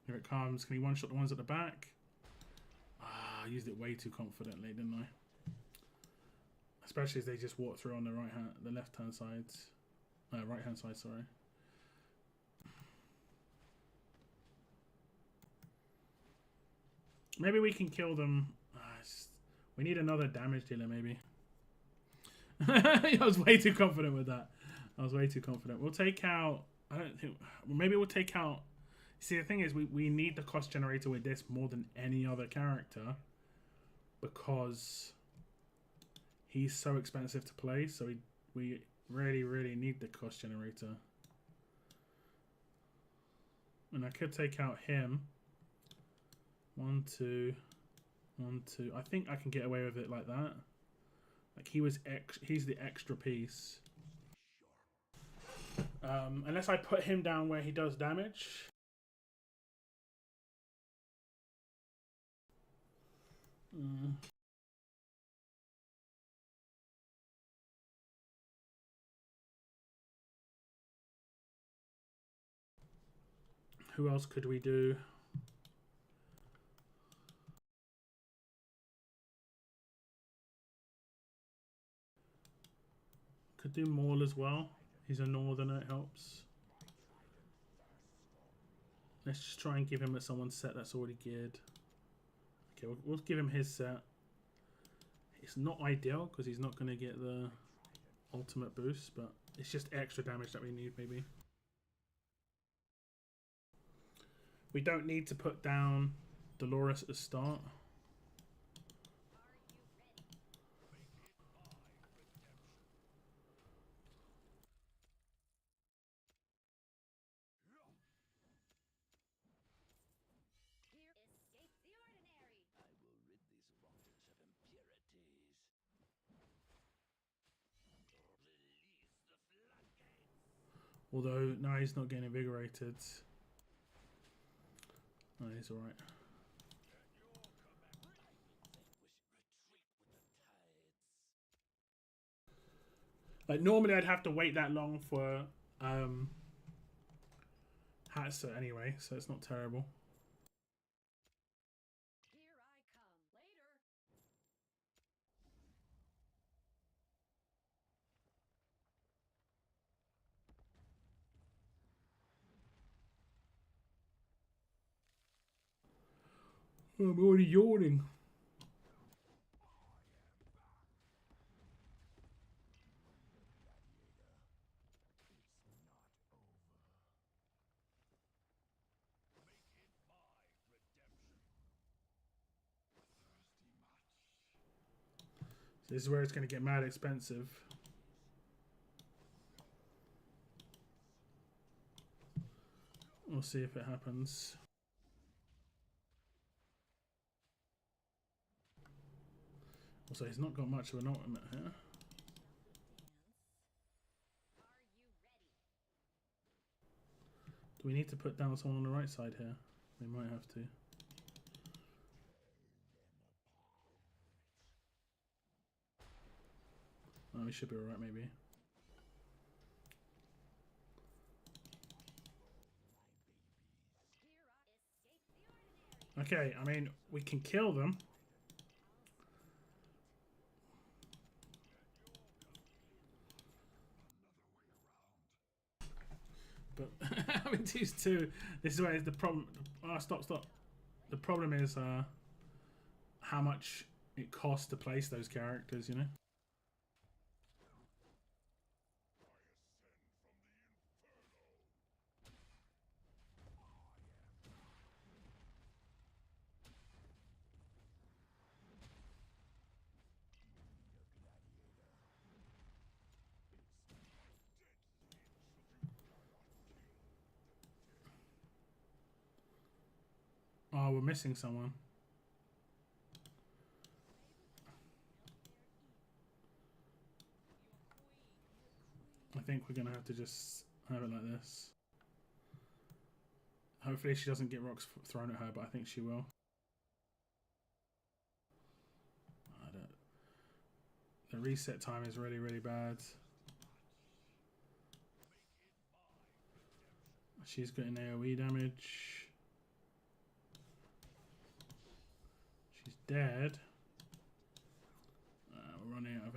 S1: Here it comes. Can he one-shot the ones at the back? Ah, I used it way too confidently, didn't I? Especially as they just walk through on the left-hand side. Right-hand side, sorry. Maybe we can kill them. We need another damage dealer, maybe. I was way too confident with that. I was way too confident. We'll take out... I don't think... Maybe we'll take out... See, the thing is, we need the cost generator with this more than any other character. Because he's so expensive to play. So we really, really need the cost generator. And I could take out him. 1, 2... 1, 2. I think I can get away with it like that. Like he's the extra piece. Unless I put him down where he does damage. Who else could we do? Could do Maul as well. He's a northerner, it helps. Let's just try and give him someone's set that's already geared. Okay, we'll give him his set. It's not ideal because he's not going to get the ultimate boost, but it's just extra damage that we need, maybe. We don't need to put down Dolores at the start. Although, no, he's not getting invigorated. No, he's alright. Like, normally I'd have to wait that long for Hatsa anyway, so it's not terrible. I'm already yawning. So this is where it's going to get mad expensive. We'll see if it happens. Also, he's not got much of an ultimate here. Do we need to put down someone on the right side here? We might have to. Oh, we should be alright, maybe. Okay, I mean, we can kill them. But having these two, this is where the problem. Oh, stop. The problem is how much it costs to place those characters, you know? Oh, we're missing someone. I think we're going to have to just have it like this. Hopefully she doesn't get rocks thrown at her, but I think she will. The reset time is really, really bad. She's getting AoE damage. She's dead. We're running out of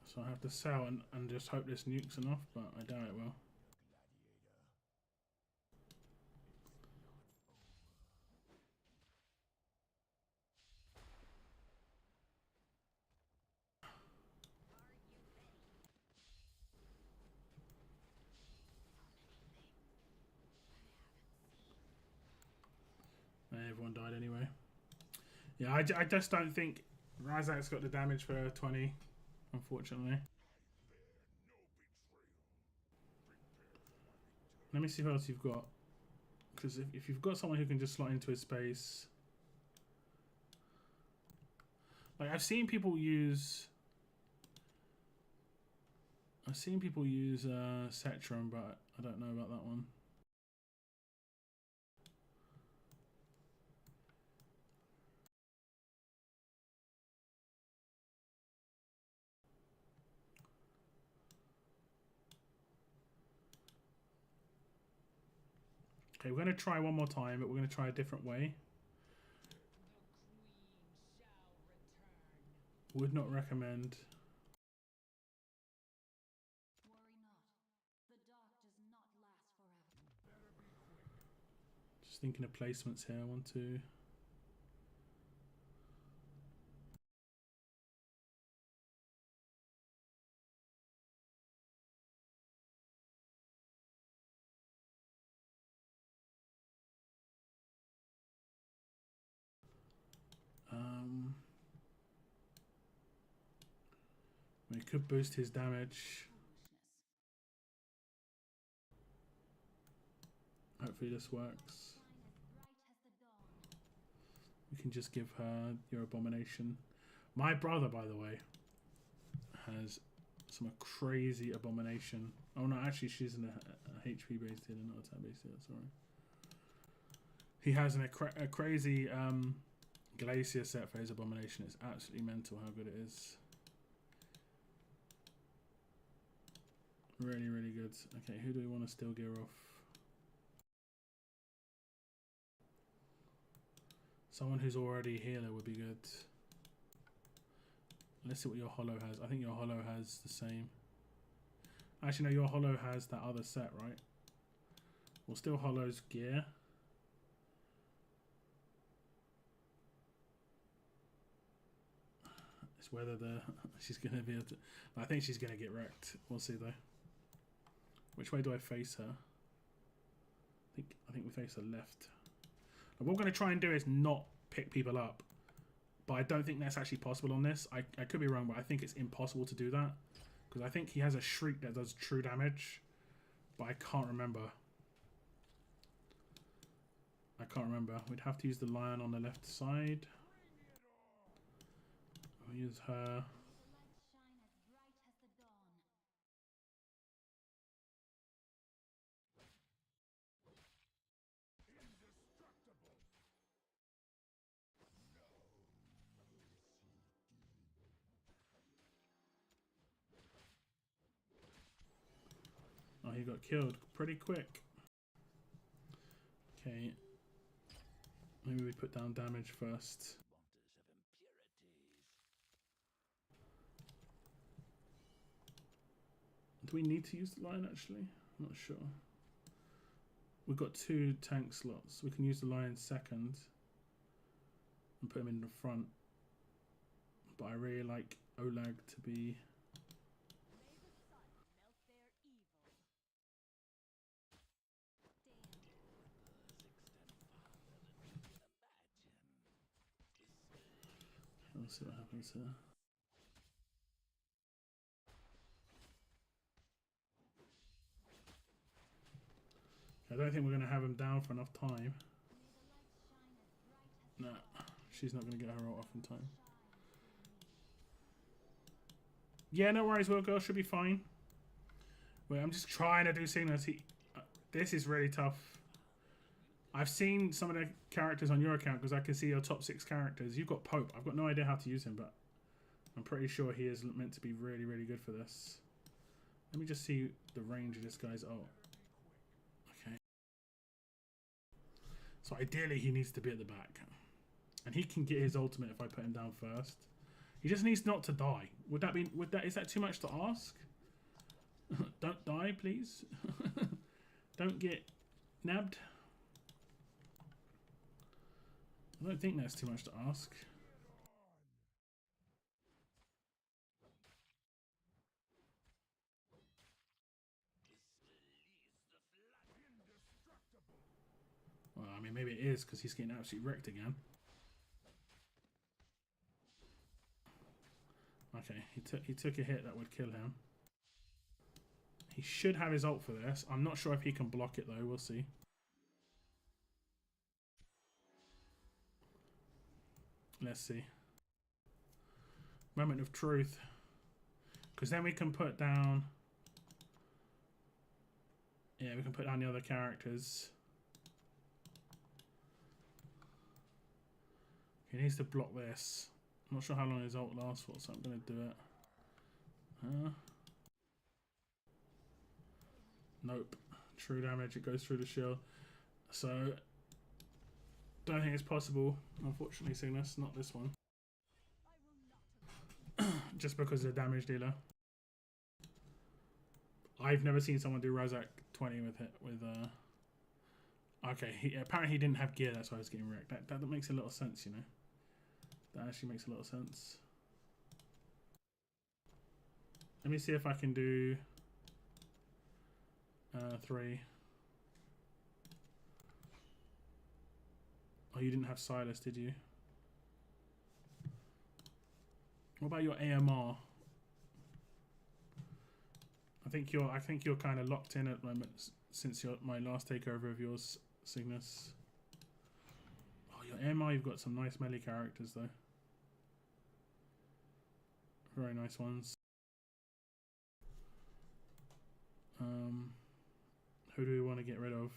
S1: So I have to sell and just hope this nuke's enough, but I doubt it will. Everyone died anyway. Yeah, I just don't think Razak's got the damage for 20, unfortunately. Let me see who else you've got. Because if you've got someone who can just slot into his space... Like, I've seen people use Cetron, but I don't know about that one. Okay, we're going to try one more time, but we're going to try a different way. Would not recommend.
S2: Worry not. The dark does not last forever.
S1: Just thinking of placements here. 1, 2. We could boost his damage. Hopefully this works. We can just give her your abomination. My brother, by the way, has some crazy abomination. Oh no, actually she's in a HP based healer, not attack based healer, sorry. He has a crazy glacier set for his abomination. It's absolutely mental how good it is. Really, really good. Okay, who do we want to steal gear off? Someone who's already a healer would be good. Let's see what your hollow has. I think your hollow has the same. Actually, no, your hollow has that other set, right? We'll steal hollow's gear. It's whether she's going to be able to... I think she's going to get wrecked. We'll see, though. Which way do I face her? I think we face her left. And what we're going to try and do is not pick people up. But I don't think that's actually possible on this. I could be wrong, but I think it's impossible to do that. Because I think he has a shriek that does true damage. But I can't remember. We'd have to use the lion on the left side. We'll use her. Oh, he got killed pretty quick. Okay. Maybe we put down damage first. Do we need to use the lion actually? I'm not sure. We've got 2 tank slots. We can use the lion second and put him in the front. But I really like Olag to be... Let's see what happens here. I don't think we're going to have him down for enough time. No, she's not going to get her ult off in time. Yeah, no worries, Will Girl should be fine. Wait, I'm just trying to do signals. This is really tough. I've seen some of the characters on your account because I can see your top 6 characters. You've got Pope. I've got no idea how to use him, but I'm pretty sure he is meant to be really, really good for this. Let me just see the range of this guy's ult. Okay. So ideally he needs to be at the back. And he can get his ultimate if I put him down first. He just needs not to die. Is that too much to ask? Don't die, please. Don't get nabbed. I don't think that's too much to ask. Well, I mean, maybe it is because he's getting absolutely wrecked again. Okay, he took a hit that would kill him. He should have his ult for this. I'm not sure if he can block it though. We'll see. Let's see. Moment of truth. Because then we can put down... Yeah, we can put down the other characters. He needs to block this. I'm not sure how long his ult lasts for, so I'm going to do it. Nope. True damage, it goes through the shield. So, don't think it's possible, unfortunately, Cygnus. Not this one. Just because of the damage dealer. I've never seen someone do Razak 20 with it. Okay, apparently he didn't have gear, that's why I was getting wrecked. That makes a little sense, you know. That actually makes a lot of sense. Let me see if I can do 3. Oh, you didn't have Silas, did you? What about your AMR? I think you're kind of locked in at the moment since my last takeover of yours, Cygnus. Oh, your AMR, you've got some nice melee characters though. Very nice ones. Who do we want to get rid of?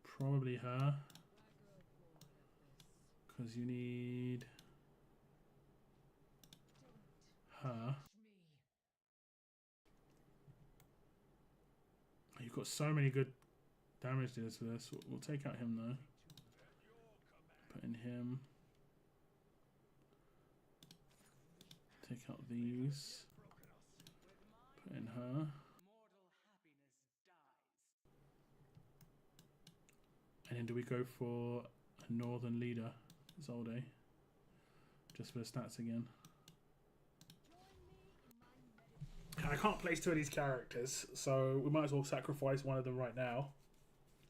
S1: Probably her. Because you need her. You've got so many good damage dealers for this. We'll take out him though. Put in him. Take out these. Put in her. And then do we go for a northern leader, Zolde? Just for the stats again. I can't place 2 of these characters, so we might as well sacrifice one of them right now.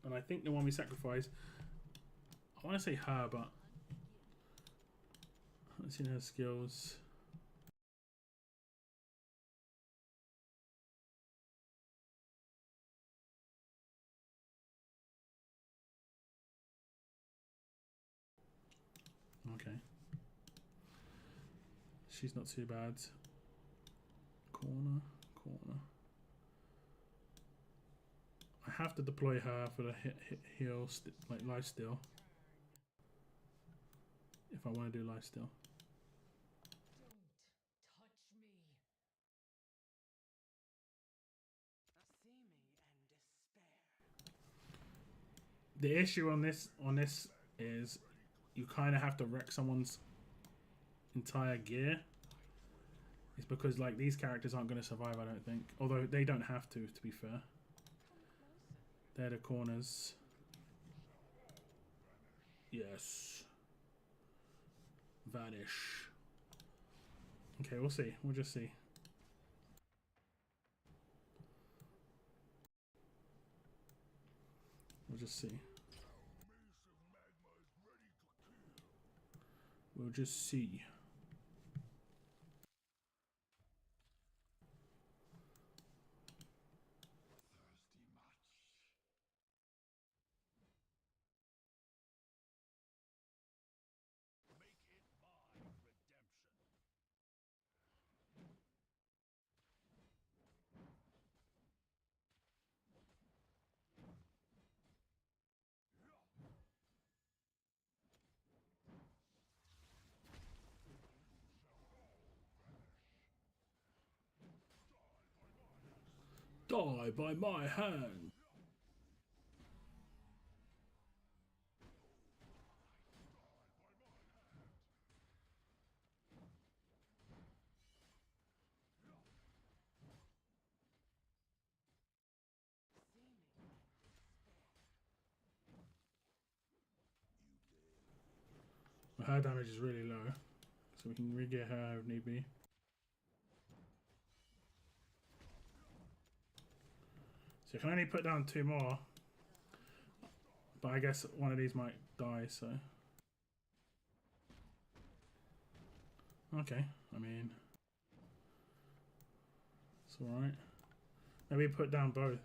S1: And I think the one we sacrifice, I want to say her, but let's see her skills. Okay. She's not too bad. Corner. I have to deploy her for the heal, like lifesteal. If I want to do lifesteal. The issue on this is you kind of have to wreck someone's entire gear. It's because like these characters aren't going to survive, I don't think. Although they don't have to be fair. They're the corners. Yes. Vanish. Okay, we'll see. We'll just see. We'll just see. We'll just see. Die by my hand. Her damage is really low, so we can re-get her if need be. So you can only put down 2 more, but I guess one of these might die, so... Okay, I mean... It's alright. Maybe put down both.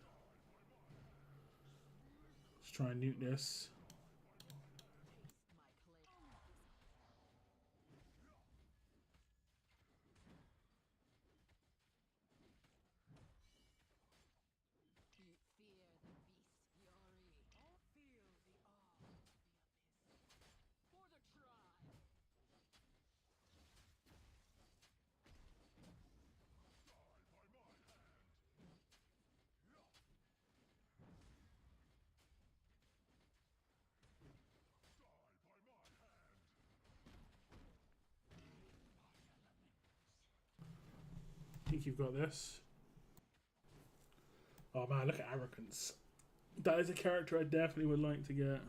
S1: Let's try and nuke this. I think you've got this. Oh man, look at Arrogance. That is a character I definitely would like to get.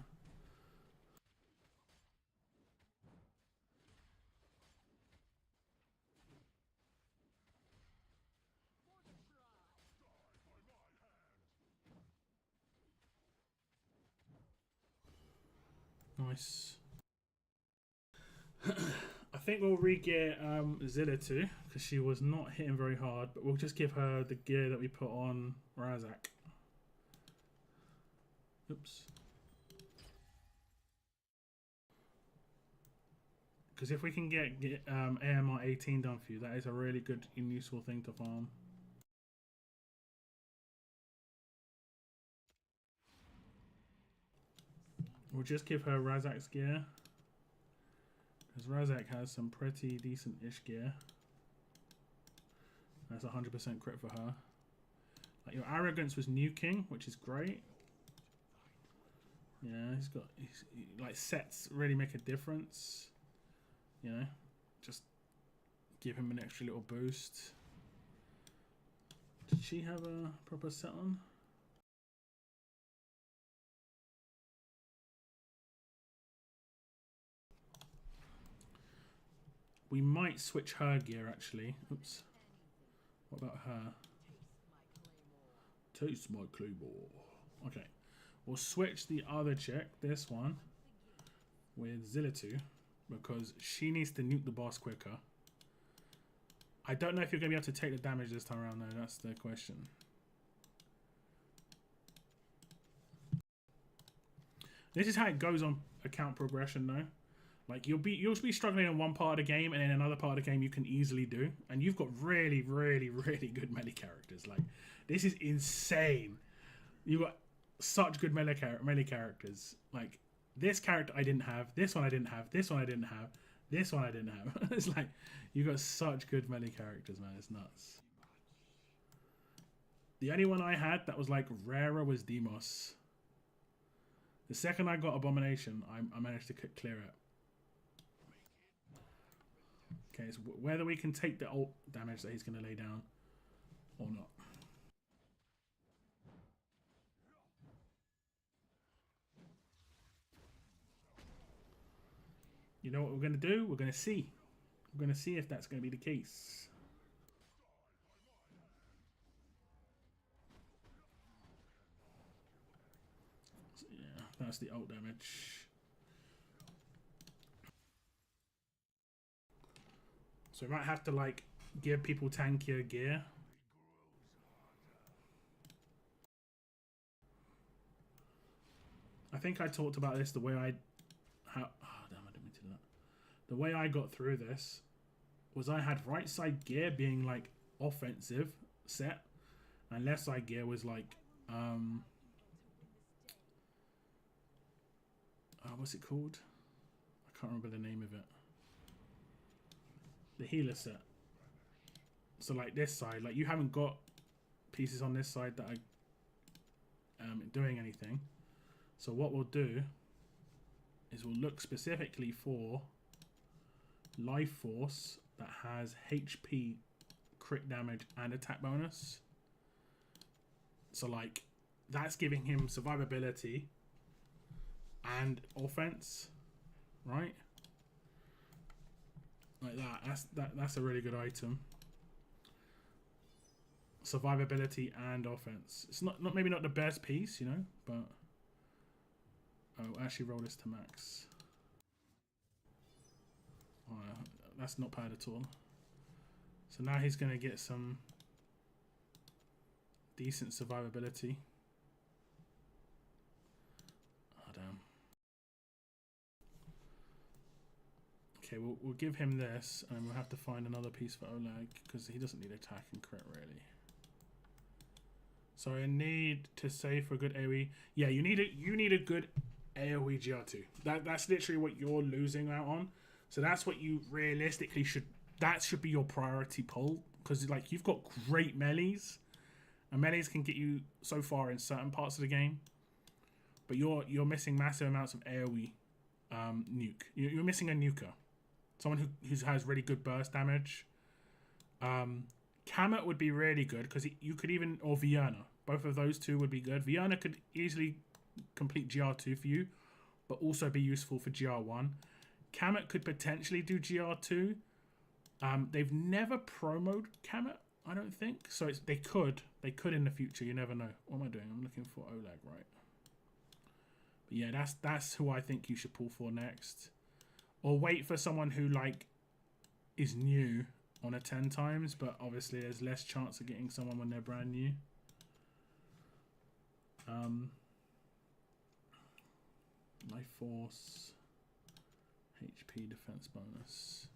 S1: Nice. I think we'll re-gear Zilla too, because she was not hitting very hard, but we'll just give her the gear that we put on Razak. Oops. Because if we can get AMR 18 done for you, that is a really good and useful thing to farm. We'll just give her Razak's gear. Because Razak has some pretty decent-ish gear. That's 100% crit for her. Like your Arrogance was nuking, which is great. Yeah, like sets really make a difference. You know, just give him an extra little boost. Did she have a proper set on? We might switch her gear actually. Oops. What about her? Taste my claymore. Okay. We'll switch the other chick, this one, with Zillatu, because she needs to nuke the boss quicker. I don't know if you're going to be able to take the damage this time around though, that's the question. This is how it goes on account progression though. Like you'll be struggling in one part of the game, and in another part of the game you can easily do. And you've got really, really, really good melee characters. Like this is insane. You've got such good melee characters. Like this character I didn't have, this one I didn't have, this one I didn't have, this one I didn't have. It's like you got such good melee characters, man. It's nuts. The only one I had that was like rarer was Demos. The second I got Abomination, I managed to clear it. Okay, so whether we can take the ult damage that he's going to lay down or not. You know what we're going to do? We're going to see. We're going to see if that's going to be the case. So, yeah, that's the ult damage. So we might have to like give people tankier gear. I think I talked about this the way I damn, I didn't mean to do that. The way I got through this was I had right side gear being like offensive set, and left side gear was like what's it called? I can't remember the name of it. The healer set. So like this side, like you haven't got pieces on this side that are doing anything. So what we'll do is we'll look specifically for life force that has HP, crit damage, and attack bonus. So like that's giving him survivability and offense, right? Like that's a really good item. Survivability and offense. It's not maybe not the best piece, you know, but actually roll this to max. Oh, that's not bad at all. So now he's going to get some decent survivability. Oh, damn. Okay, we'll give him this, and we'll have to find another piece for Oleg, because he doesn't need attack and crit, really. So I need to save for a good AoE. Yeah, you need a good AoE GR2. That's literally what you're losing out on. So that's what you realistically should... That should be your priority pull. Because like you've got great melees. And melees can get you so far in certain parts of the game. But you're missing massive amounts of AoE nuke. You're missing a nuker. Someone who has really good burst damage. Kamet would be really good. Because you could even... Or Vienna. Both of those two would be good. Vienna could easily complete GR2 for you. But also be useful for GR1. Kamet could potentially do GR2. They've never promoted Kamet, I don't think. So they could in the future. You never know. What am I doing? I'm looking for Oleg, right? But yeah, that's who I think you should pull for next. Or wait for someone who like is new on a 10 times, but obviously there's less chance of getting someone when they're brand new. Life force. HP defense bonus.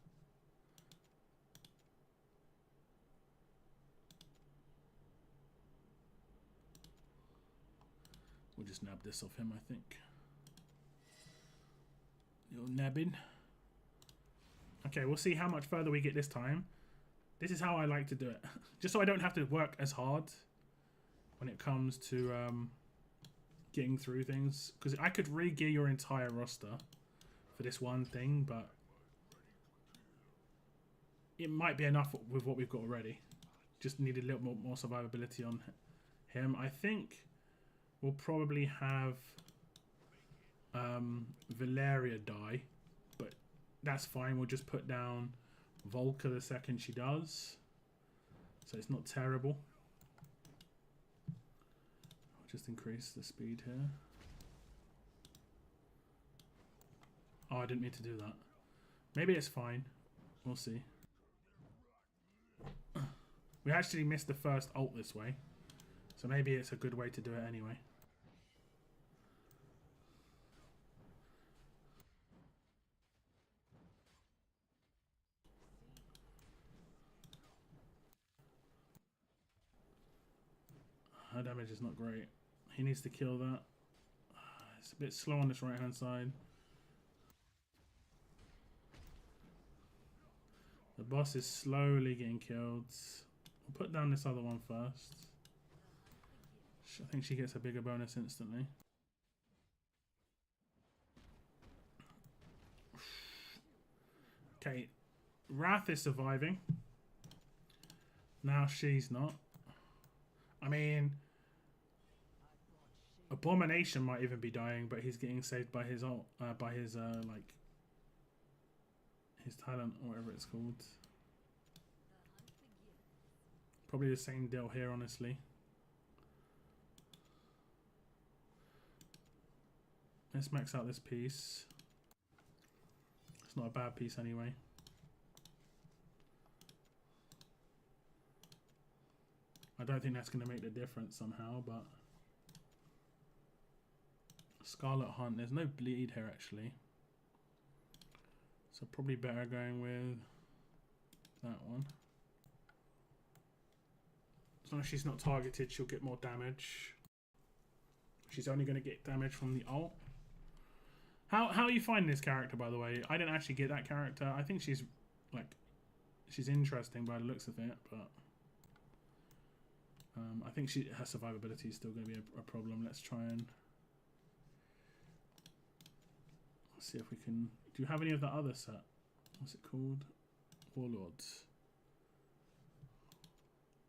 S1: We'll just nab this off him, I think. Little nabbing. Okay, we'll see how much further we get this time. This is how I like to do it. Just so I don't have to work as hard when it comes to getting through things. Because I could re-gear your entire roster for this one thing, but it might be enough with what we've got already. Just need a little more survivability on him. I think we'll probably have Valeria die, but that's fine. We'll just put down Volker the second she does, so it's not terrible. I'll just increase the speed here. Oh, I didn't mean to do that. Maybe it's fine. We'll see. We actually missed the first ult this way, so maybe it's a good way to do it anyway. Her damage is not great. He needs to kill that. It's a bit slow on this right hand side. The boss is slowly getting killed. We'll put down this other one first. I think she gets a bigger bonus instantly. Okay, Wrath is surviving. Now she's not. I mean, Abomination might even be dying, but he's getting saved by his ult, by his like his talent or whatever it's called. Probably the same deal here, honestly. Let's max out this piece. It's not a bad piece anyway. I don't think that's going to make the difference somehow, but Scarlet Hunt, there's no bleed here actually. So probably better going with that one. As long as she's not targeted, she'll get more damage. She's only going to get damage from the ult. How are you finding this character, by the way? I didn't actually get that character. I think she's she's interesting by the looks of it, but I think her survivability is still going to be a problem. Let's try and see if we can. Do you have any of the other set? What's it called? Warlords.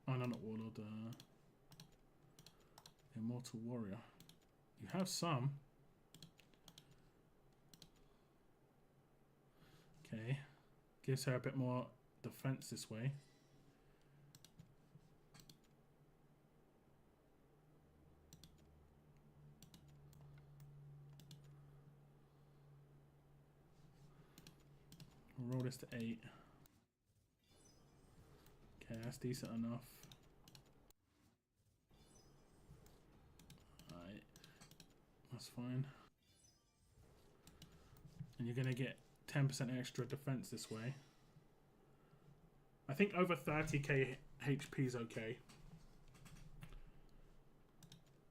S1: Oh no, not Warlord. Immortal Warrior. You have some. Okay. Gives her a bit more defense this way. We'll roll this to 8. Okay, that's decent enough. Alright. That's fine. And you're going to get 10% extra defense this way. I think over 30k HP is okay.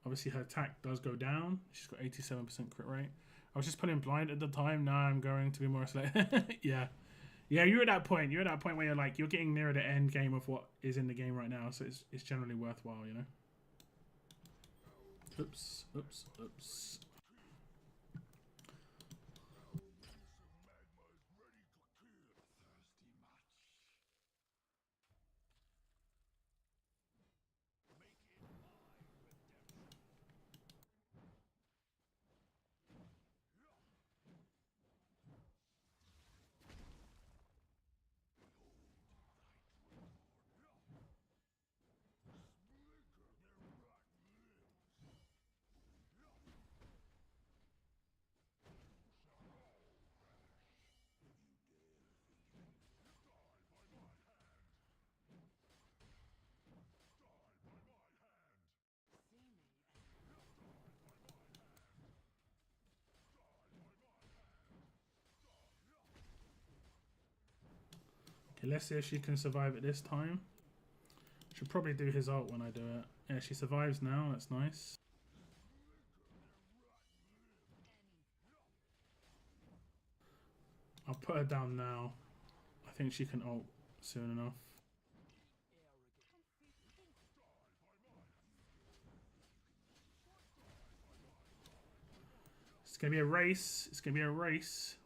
S1: Obviously her attack does go down. She's got 87% crit rate. I was just putting blind at the time. Now I'm going to be more yeah. Yeah, you're at that point. You're at that point where you're like, you're getting nearer the end game of what is in the game right now. So it's generally worthwhile, you know. Oops, oops, oops. Okay, let's see if she can survive it this time. Should probably do his ult when I do it. Yeah, she survives now. That's nice. I'll put her down now. I think she can ult soon enough. It's going to be a race. It's going to be a race.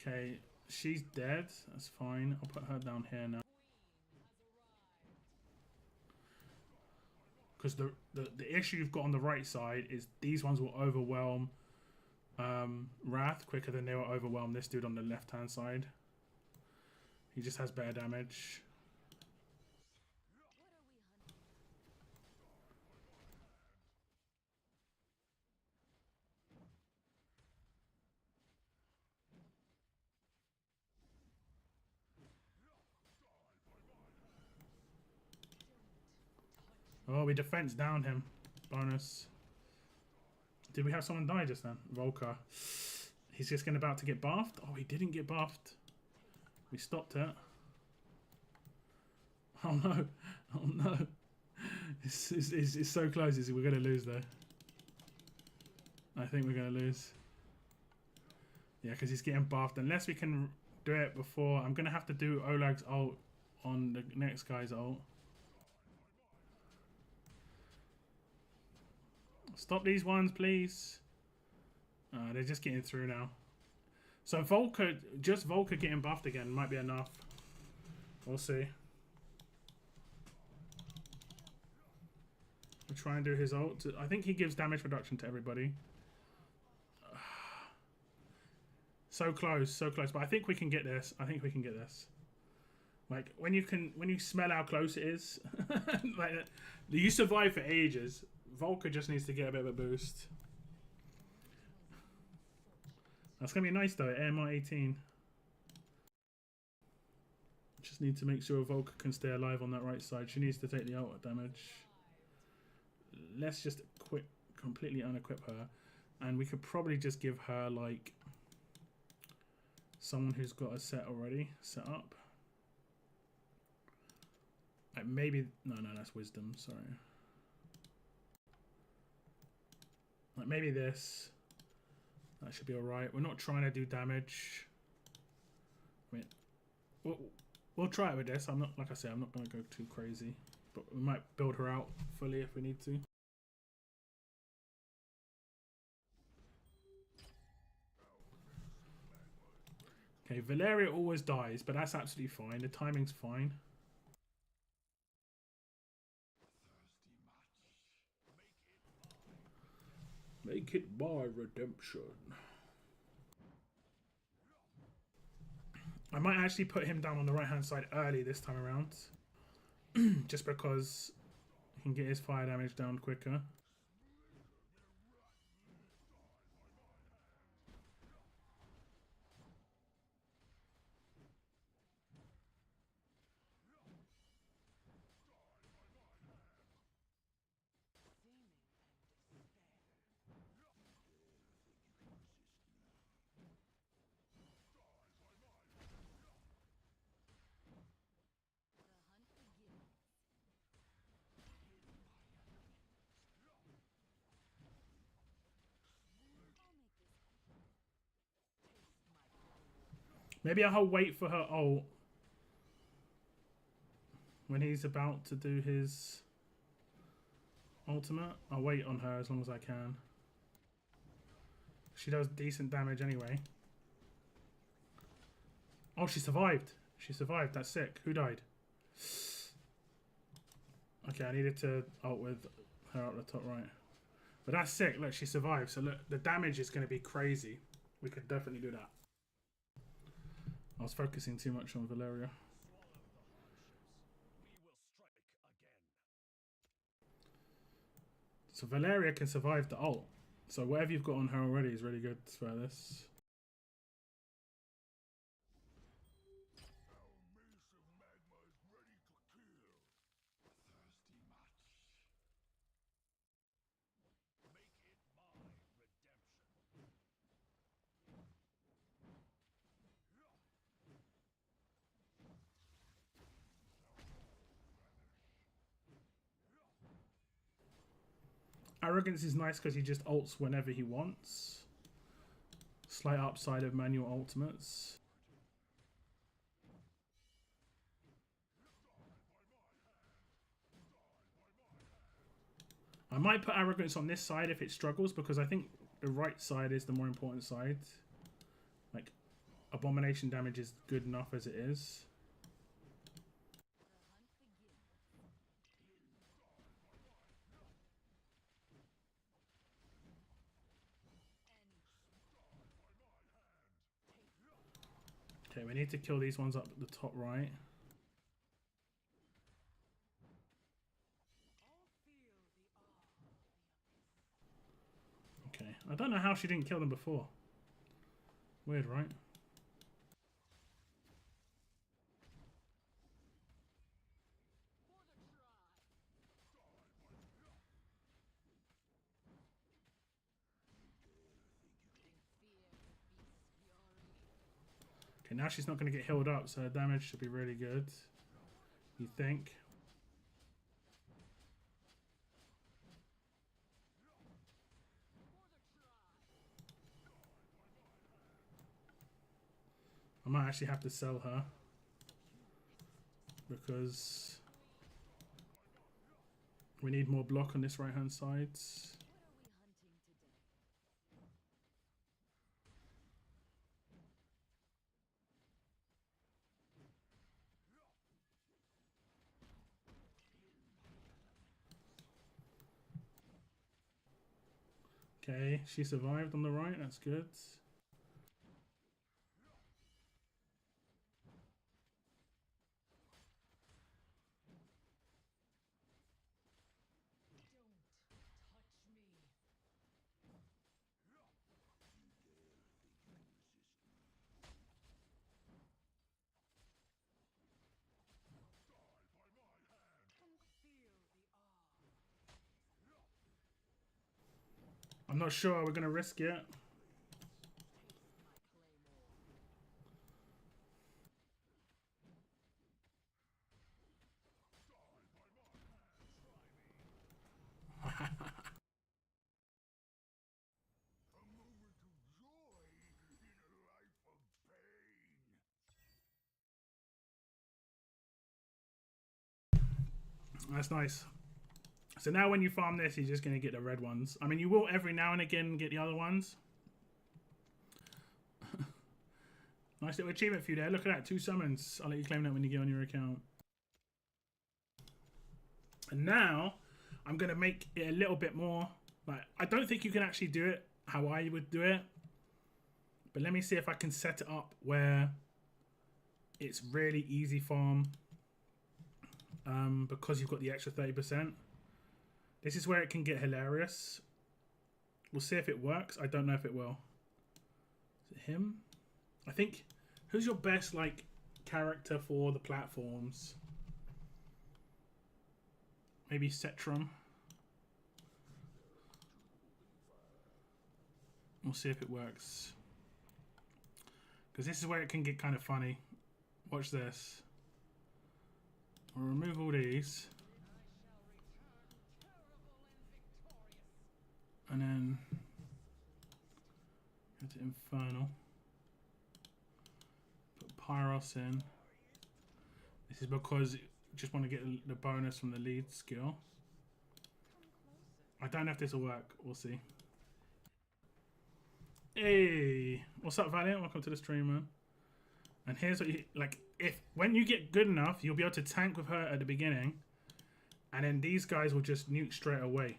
S1: Okay, she's dead. That's fine. I'll put her down here now. Because the issue you've got on the right side is these ones will overwhelm Wrath quicker than they will overwhelm this dude on the left hand side. He just has better damage. Oh, we defense downed him. Bonus. Did we have someone die just then? Volker. He's just about to get buffed. Oh, he didn't get buffed. We stopped it. Oh no. Oh no. It's so close. We're going to lose though. I think we're going to lose. Yeah, because he's getting buffed. Unless we can do it before. I'm going to have to do Olag's ult on the next guy's ult. Stop these ones, please. They're just getting through now. So Volker, just Volker getting buffed again might be enough. We'll see. We'll try and do his ult. I think he gives damage reduction to everybody. So close, so close. But I think we can get this. I think we can get this. Like when you smell how close it is, like you survive for ages. Volker just needs to get a bit of a boost. That's going to be nice though, AMR 18. Just need to make sure Volker can stay alive on that right side. She needs to take the ult damage. Let's just completely unequip her. And we could probably just give her like someone who's got a set already set up. Like maybe, no, that's wisdom, sorry. Like maybe this. That should be alright. We're not trying to do damage. I mean, we'll try it with this. I'm not, like I said, I'm not going to go too crazy. but we might build her out fully if we need to. Okay, Valeria always dies, but that's absolutely fine. The timing's fine. Make it my redemption. I might actually put him down on the right-hand side early this time around. Just because he can get his fire damage down quicker. Maybe I'll wait for her ult when he's about to do his ultimate. I'll wait on her as long as I can. She does decent damage anyway. Oh, she survived. She survived. That's sick. Who died? Okay, I needed to ult with her up the top right. But that's sick. Look, she survived. So look, the damage is going to be crazy. We could definitely do that. I was focusing too much on Valeria. So Valeria can survive the ult. So whatever you've got on her already is really good for this. Arrogance is nice because he just ults whenever he wants. Slight upside of manual ultimates. I might put Arrogance on this side if it struggles, because I think the right side is the more important side. Like, Abomination damage is good enough as it is. Okay, we need to kill these ones up at the top right. Okay, I don't know how she didn't kill them before. Weird, right? Okay, now she's not going to get healed up, so her damage should be really good. You think? I might actually have to sell her, because we need more block on this right hand side. Okay, she survived on the right, that's good. I'm not sure we're going to risk it. That's nice. So now when you farm this, you're just going to get the red ones. I mean, you will every now and again get the other ones. Nice little achievement for you there. Look at that. 2 summons. I'll let you claim that when you get on your account. And now I'm going to make it a little bit more. Like, I don't think you can actually do it how I would do it. But let me see if I can set it up where it's really easy farm. Because you've got the extra 30%. This is where it can get hilarious. We'll see if it works. I don't know if it will. Is it him? I think... Who's your best, like, character for the platforms? Maybe Cetrum. We'll see if it works. Because this is where it can get kind of funny. Watch this. We'll remove all these. And then go to Infernal. Put Pyros in. This is because you just want to get the bonus from the lead skill. I don't know if this will work. We'll see. Hey, what's up, Valiant? Welcome to the stream, man. And here's what you like. If when you get good enough, you'll be able to tank with her at the beginning, and then these guys will just nuke straight away.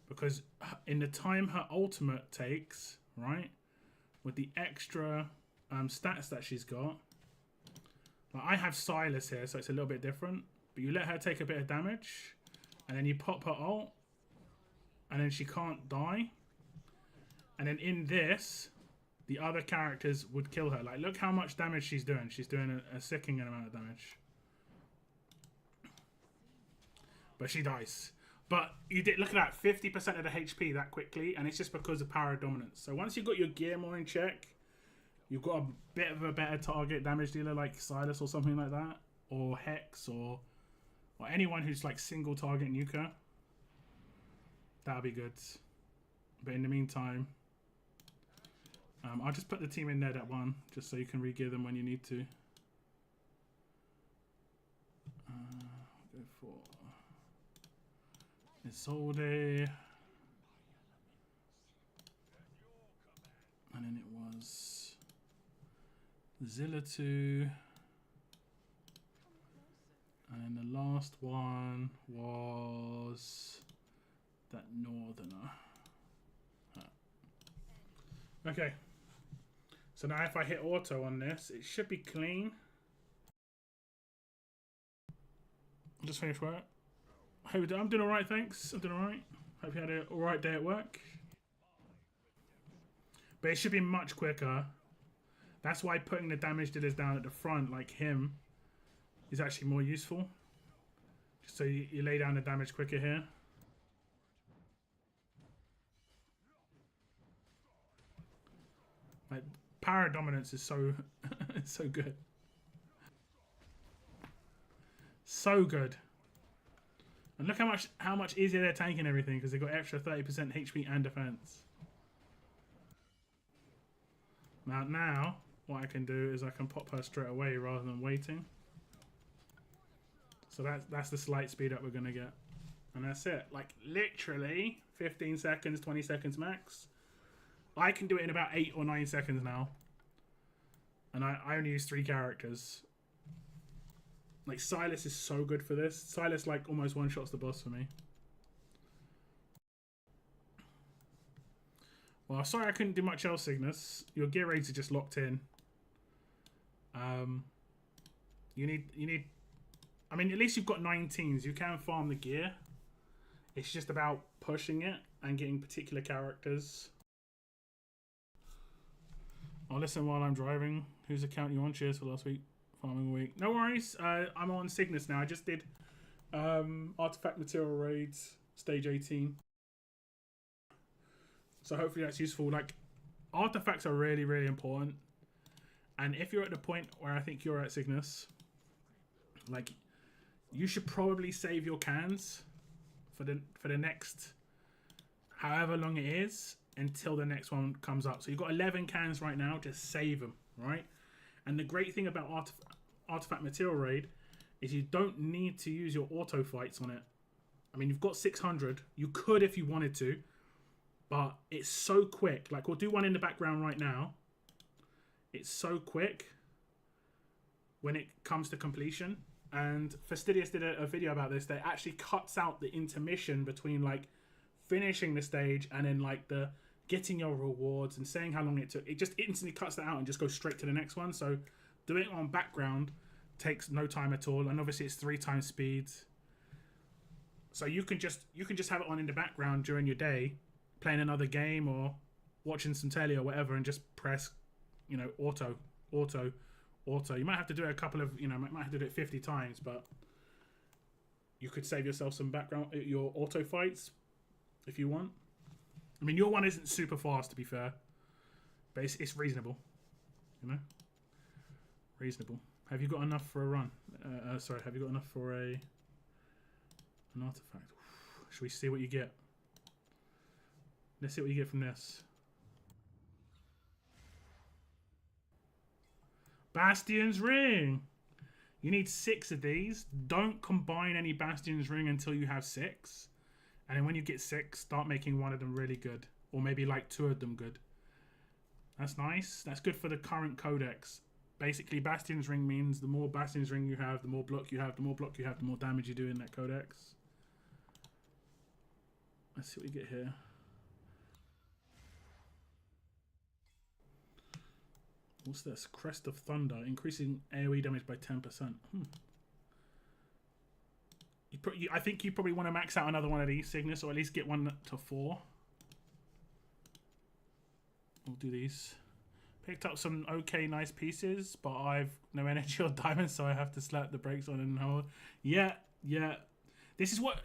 S1: Because in the time her ultimate takes, right, with the extra stats that she's got, like I have Silas here, so it's a little bit different. But you let her take a bit of damage, and then you pop her ult, and then she can't die. And then in this, the other characters would kill her. Like, look how much damage she's doing. She's doing a sickening amount of damage. But she dies. But you did look at that, 50% of the HP that quickly, and it's just because of power dominance. So once you've got your gear more in check, you've got a bit of a better target damage dealer like Silas or something like that, or Hex, or anyone who's like single target nuker. That'll be good. But in the meantime, I'll just put the team in there that one, just so you can re-gear them when you need to. Go for Isolde. And then it was Zilla2. And then the last one was that Northerner. Okay. So now if I hit auto on this, it should be clean. I'll just finish work. How we doing? I'm doing alright, thanks. I'm doing alright. Hope you had an alright day at work. But it should be much quicker. That's why putting the damage dealers down at the front, like him, is actually more useful. Just so you lay down the damage quicker here. Like, power dominance is so so good. So good. And look how much easier they're tanking everything because they've got extra 30% HP and defense. Now what I can do is I can pop her straight away rather than waiting. So that's the slight speed up we're gonna get. And that's it. Like literally 15 seconds, 20 seconds max. I can do it in about 8 or 9 seconds now. And I only use 3 characters. Like, Silas is so good for this. Silas, like, almost one-shots the boss for me. Well, sorry I couldn't do much else, Cygnus. Your gear raids are just locked in. You need... I mean, at least you've got 19s. You can farm the gear. It's just about pushing it and getting particular characters. I'll listen while I'm driving. Whose account you on? Cheers for last week. Farming week. No worries. I'm on Cygnus now. I just did Artifact Material Raids, Stage 18. So hopefully that's useful. Like, artifacts are really, really important. And if you're at the point where I think you're at, Cygnus, like, you should probably save your cans for the next however long it is until the next one comes up. So you've got 11 cans right now. Just save them, right? And the great thing about Artifact Material Raid is you don't need to use your auto fights on it. I mean, you've got 600. You could if you wanted to, but it's so quick. Like, we'll do one in the background right now. It's so quick when it comes to completion. And Fastidious did a video about this that actually cuts out the intermission between like finishing the stage and then like the getting your rewards and saying how long it took. It just instantly cuts that out and just goes straight to the next one. So doing it on background takes no time at all, and obviously it's 3 times speed. So you can just have it on in the background during your day, playing another game or watching some telly or whatever, and just press, you know, auto. You might have to do it a couple of, you know, might have to do it 50 times, but you could save yourself some background, your auto fights, if you want. I mean, your one isn't super fast, to be fair, but it's reasonable, you know, reasonable. Have you got enough for a run? Sorry, have you got enough for an artifact? Should we see what you get? Let's see what you get from this. Bastion's Ring. You need 6 of these. Don't combine any Bastion's Ring until you have 6. And then when you get 6, start making one of them really good. Or maybe like 2 of them good. That's nice. That's good for the current codex. Basically, Bastion's Ring means the more Bastion's Ring you have, the more block you have, the more block you have, the more damage you do in that codex. Let's see what we get here. What's this? Crest of Thunder, increasing AoE damage by 10%. I think you probably want to max out another one of these, Cygnus, or at least get one to 4. We'll do these. Picked up some okay, nice pieces, but I've no energy or diamonds, so I have to slap the brakes on and hold. Yeah. This is what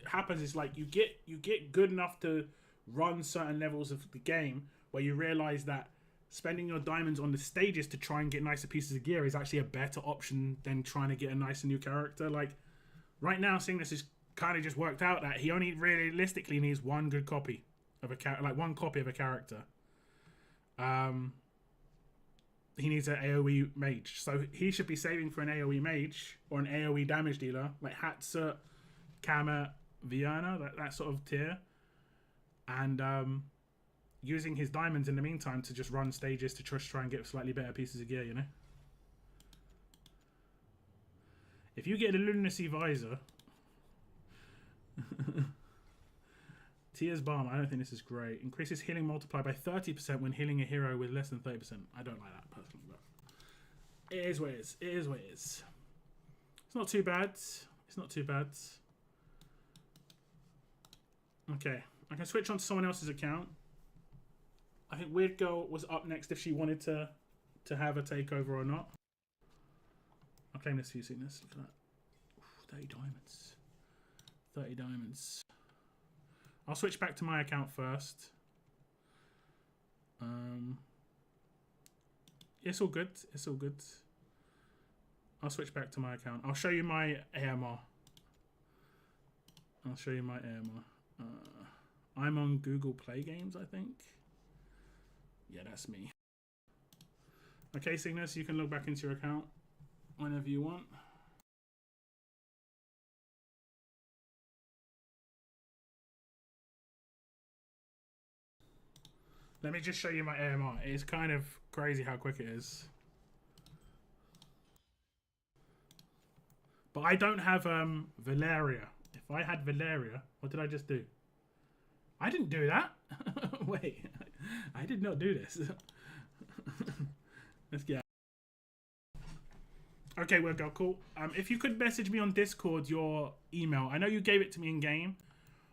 S1: happens. Is like you get good enough to run certain levels of the game where you realize that spending your diamonds on the stages to try and get nicer pieces of gear is actually a better option than trying to get a nicer new character. Like right now, seeing this is kind of just worked out that he only realistically needs one good copy of a one copy of a character. He needs an AoE mage, so he should be saving for an AoE mage or an AoE damage dealer like Hatsut, Kama, Viana, that sort of tier, and using his diamonds in the meantime to just run stages to try and get slightly better pieces of gear, you know. If you get a lunacy visor, Tia's Balm, I don't think this is great. Increases healing multiply by 30% when healing a hero with less than 30%. I don't like that personally, but it is what it is. It is what it is. It's not too bad. It's not too bad. Okay, I can switch on to someone else's account. I think Weird Girl was up next if she wanted to have a takeover or not. I'll claim this for you, Cygnus. Look at that. Ooh, 30 diamonds. 30 diamonds. I'll switch back to my account first. It's all good. It's all good. I'll switch back to my account. I'll show you my AMR. I'll show you my AMR. I'm on Google Play Games, I think. Yeah, that's me. Okay, Cygnus, you can log back into your account whenever you want. Let me just show you my AMR. It's kind of crazy how quick it is. But I don't have Valeria. If I had Valeria, what did I just do? I didn't do that. Wait, I did not do this. Let's get out. Okay, Weird Girl, cool. If you could message me on Discord your email. I know you gave it to me in game,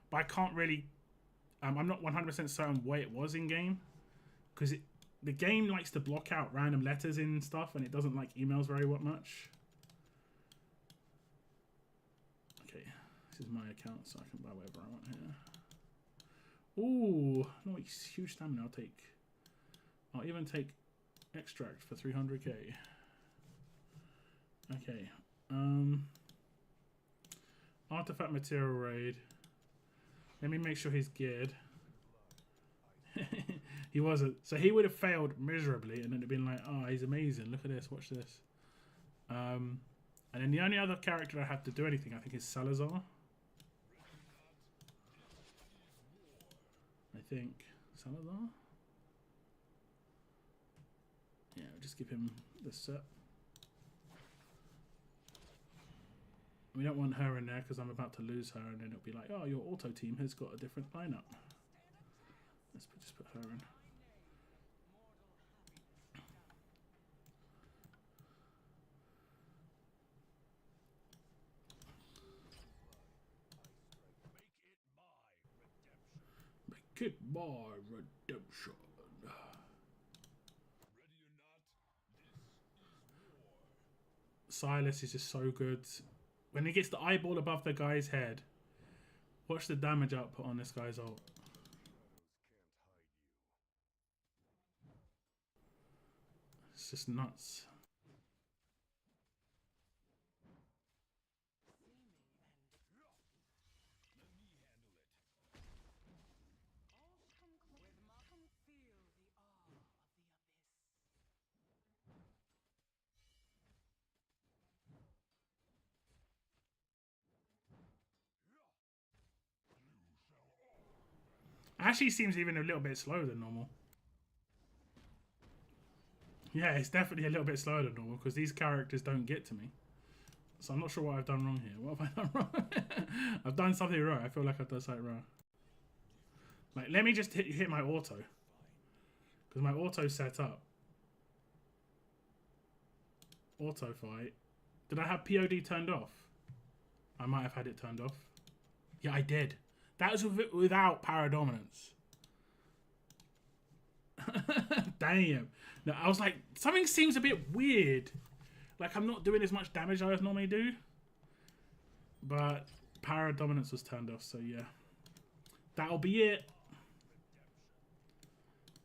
S1: but I can't really. I'm not 100% certain where it was in game, because the game likes to block out random letters and stuff, and it doesn't like emails very much. Okay, this is my account, so I can buy whatever I want here. Ooh, no, huge stamina. I'll even take extract for 300k. Okay. Artifact material raid. Let me make sure he's geared. He wasn't. So he would have failed miserably and then it'd been like, oh, he's amazing. Look at this. Watch this. And And then the only other character I have to do anything, I think, is Salazar. I think. Salazar? Yeah, I'll just give him the set. We don't want her in there because I'm about to lose her, and then it'll be like, oh, your auto team has got a different lineup. Let's just put her in. Make it my redemption. Silas is just so good. When he gets the eyeball above the guy's head, watch the damage output on this guy's ult. It's just nuts. Actually seems even a little bit slower than normal. Yeah, it's definitely a little bit slower than normal because these characters don't get to me. So I'm not sure what I've done wrong here. What have I done wrong? I've done something wrong. I feel like I've done something wrong. Like, let me just hit my auto. Because my auto's set up. Auto fight. Did I have POD turned off? I might have had it turned off. Yeah, I did. That was without paradominance. Damn. No, I was like, something seems a bit weird. Like, I'm not doing as much damage as I normally do. But paradominance was turned off, so yeah. That'll be it.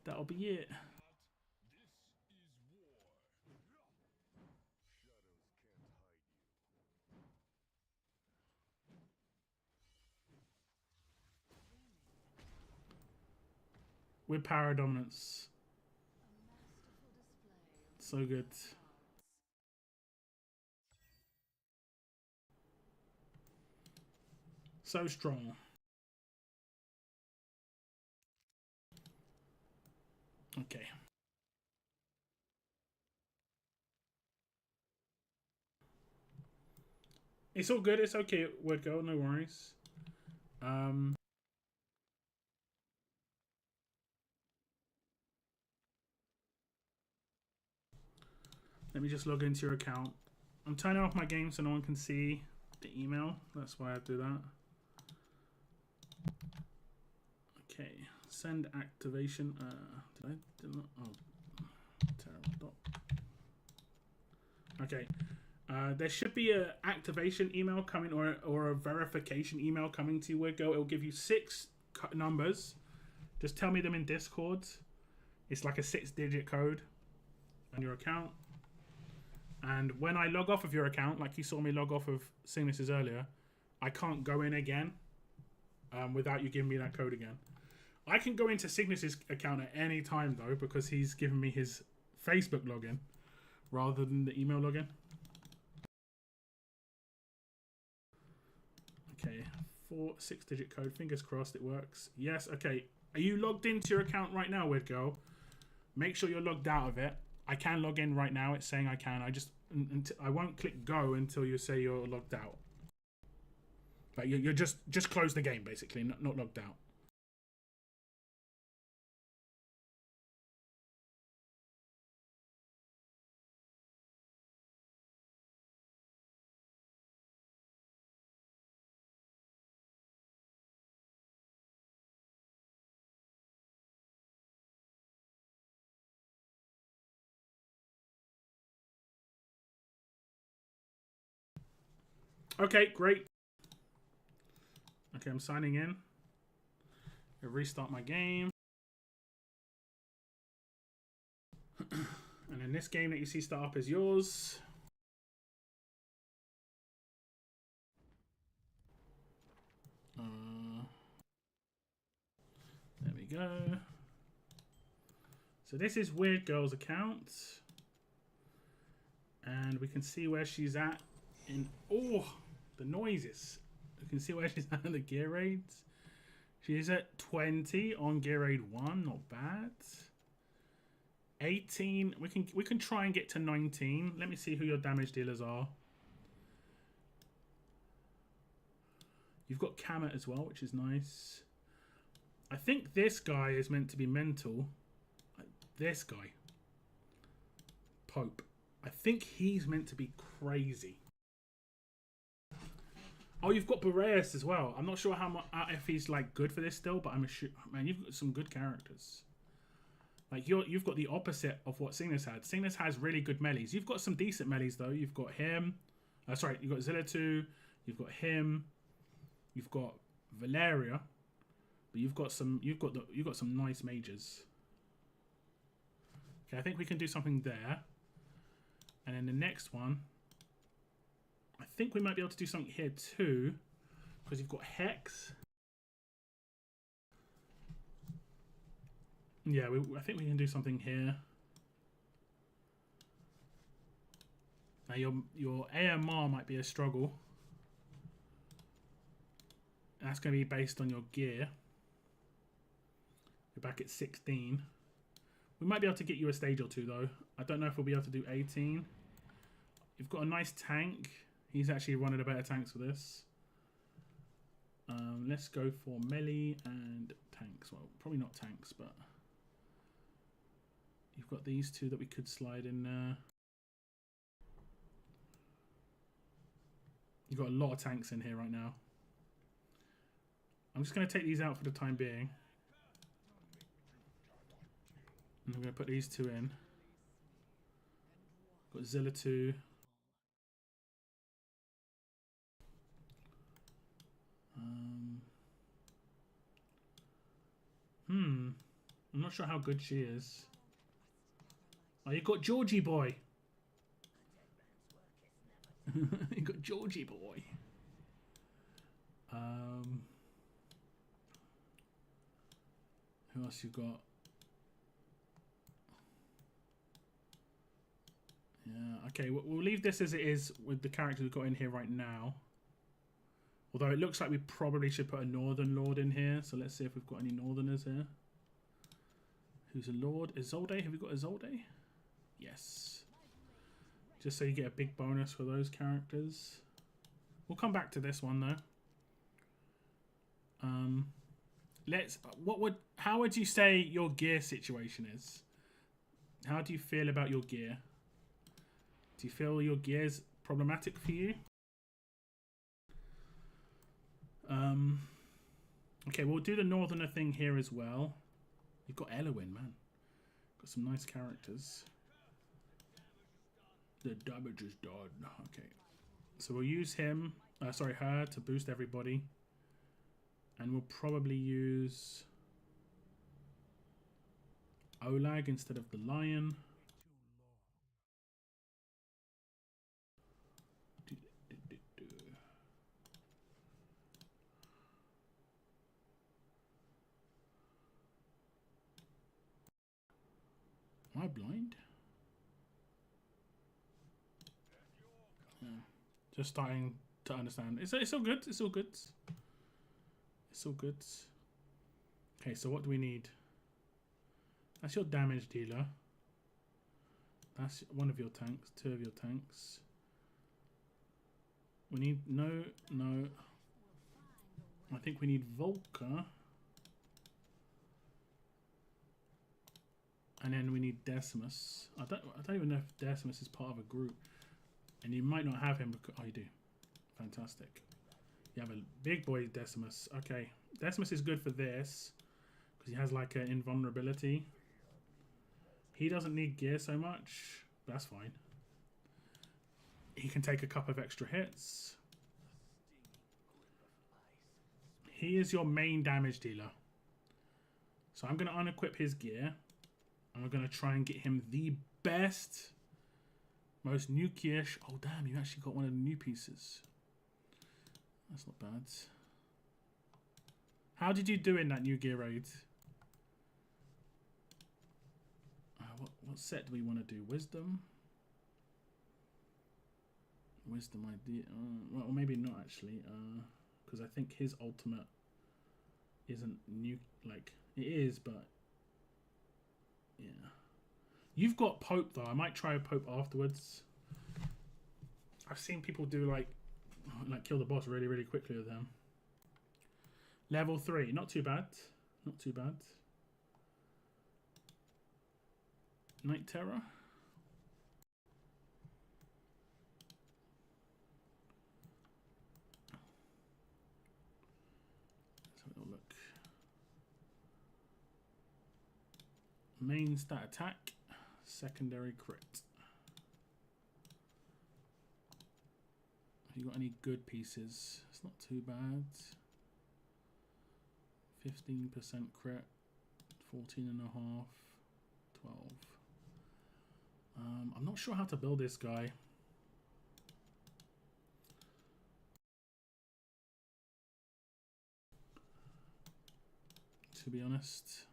S1: That'll be it. With paradominance. So good. So strong. Okay. It's all good. It's okay, Word Girl. No worries. Let me just log into your account. I'm turning off my game so no one can see the email. That's why I do that. Okay. Send activation. Did not. Oh, terrible. Okay. There should be an activation email coming or a verification email coming to you, Wiggo. It'll give you 6 numbers. Just tell me them in Discord. It's like a 6-digit code on your account. And when I log off of your account, like you saw me log off of Cygnus's earlier, I can't go in again without you giving me that code again. I can go into Cygnus's account at any time, though, because he's given me his Facebook login rather than the email login. Okay, 6-digit code. Fingers crossed it works. Yes, okay. Are you logged into your account right now, Weird Girl? Make sure you're logged out of it. I can log in right now. It's saying I can. I won't click go until you say you're logged out. Like you're just close the game basically, not logged out. Okay, great. Okay, I'm signing in. I'll restart my game. And then this game that you see start up is yours. There we go. So this is Weird Girl's account. And we can see where she's at in... Oh, the noises. You can see where she's at in the gear raids. She's at 20 on gear raid 1. Not bad. 18. We can try and get to 19. Let me see who your damage dealers are. You've got Kamet as well, which is nice. I think this guy is meant to be mental. This guy. Pope. I think he's meant to be crazy. Oh, you've got Boreas as well. I'm not sure how much if he's like good for this still, but I'm sure. Man, you've got some good characters. Like you've got the opposite of what Cygnus had. Cygnus has really good melees. You've got some decent melees though. You've got him. Sorry, you've got Zilla2. You've got him. You've got Valeria, but you've got some nice mages. Okay, I think we can do something there. And then the next one, I think we might be able to do something here too, because you've got Hex. Yeah, I think we can do something here. Now your AMR might be a struggle. That's going to be based on your gear. You're back at 16. We might be able to get you a stage or two, though. I don't know if we'll be able to do 18. You've got a nice tank. He's actually one of the better tanks for this. Let's go for melee and tanks. Well, probably not tanks, but... You've got these two that we could slide in there. You've got a lot of tanks in here right now. I'm just going to take these out for the time being. And I'm going to put these two in. Got Zilla 2. I'm not sure how good she is. Oh, you got Georgie boy. You got Georgie boy. Who else you got? Yeah, okay, we'll leave this as it is with the characters we've got in here right now. Although it looks like we probably should put a Northern Lord in here. So let's see if we've got any Northerners here. Who's a Lord? Isolde? Have we got Isolde? Yes. Just so you get a big bonus for those characters. We'll come back to this one though. How would you say your gear situation is? How do you feel about your gear? Do you feel your gear's problematic for you? Okay, we'll do the Northerner thing here as well. You've got Elowin, man. Got some nice characters. The damage is done. Okay. So we'll use him, her, to boost everybody. And we'll probably use Olag instead of the Lion. Am I blind? Yeah. Just starting to understand. It's all good. It's all good. It's all good. Okay, so what do we need? That's your damage dealer. That's one of your tanks. Two of your tanks. We need... No. I think we need Volker. And then we need Decimus. I don't even know if Decimus is part of a group. And you might not have him because... Oh, you do. Fantastic. You have a big boy Decimus. Okay. Decimus is good for this. Because he has like an invulnerability. He doesn't need gear so much. But that's fine. He can take a couple of extra hits. He is your main damage dealer. So I'm going to unequip his gear. And we're going to try and get him the best, most nuke-ish. Oh, damn, you actually got one of the new pieces. That's not bad. How did you do in that new gear raid? What set do we want to do? Wisdom? Wisdom idea. Well, maybe not actually. Because I think his ultimate isn't new. Like, it is, but yeah. You've got Pope though. I might try a Pope afterwards. I've seen people do like kill the boss really, really quickly with them. Level 3, not too bad. Not too bad. Night Terror. Let's have a little look. Main stat attack, secondary crit. Have you got any good pieces? It's not too bad. 15% crit, 14.5, 12. I'm not sure how to build this guy. To be honest.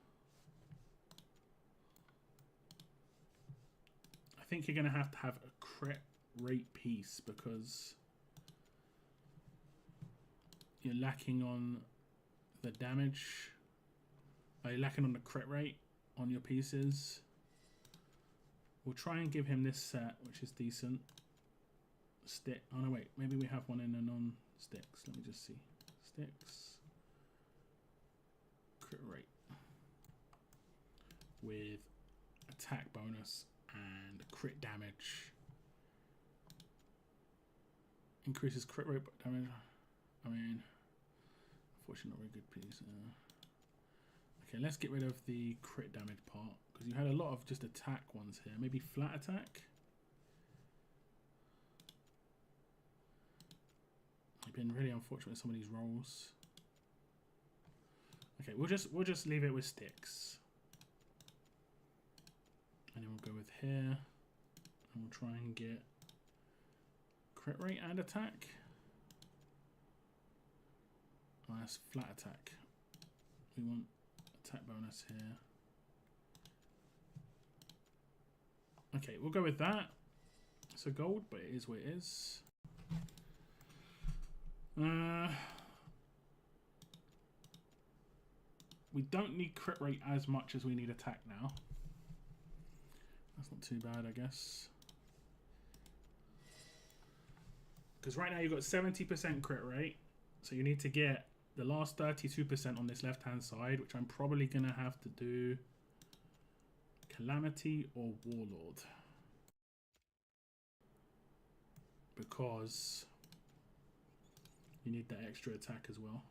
S1: I think you're going to have a crit rate piece because you're lacking on the damage. You're lacking on the crit rate on your pieces. We'll try and give him this set, which is decent. Stick. Oh no, wait. Maybe we have one in the non-sticks. Let me just see. Sticks. Crit rate. With attack bonus and crit damage. Increases crit rate damage. I mean, unfortunately, not very good piece. Okay, let's get rid of the crit damage part because you had a lot of just attack ones here. Maybe flat attack. I've been really unfortunate with some of these rolls. Okay, we'll just leave it with sticks, and then we'll go with here, and we'll try and get crit rate and attack. Oh, that's flat attack. We want attack bonus here. Okay, we'll go with that. It's a gold, but it is what it is. We don't need crit rate as much as we need attack now. That's not too bad, I guess. Because right now you've got 70% crit rate. So you need to get the last 32% on this left-hand side, which I'm probably going to have to do Calamity or Warlord. Because you need that extra attack as well.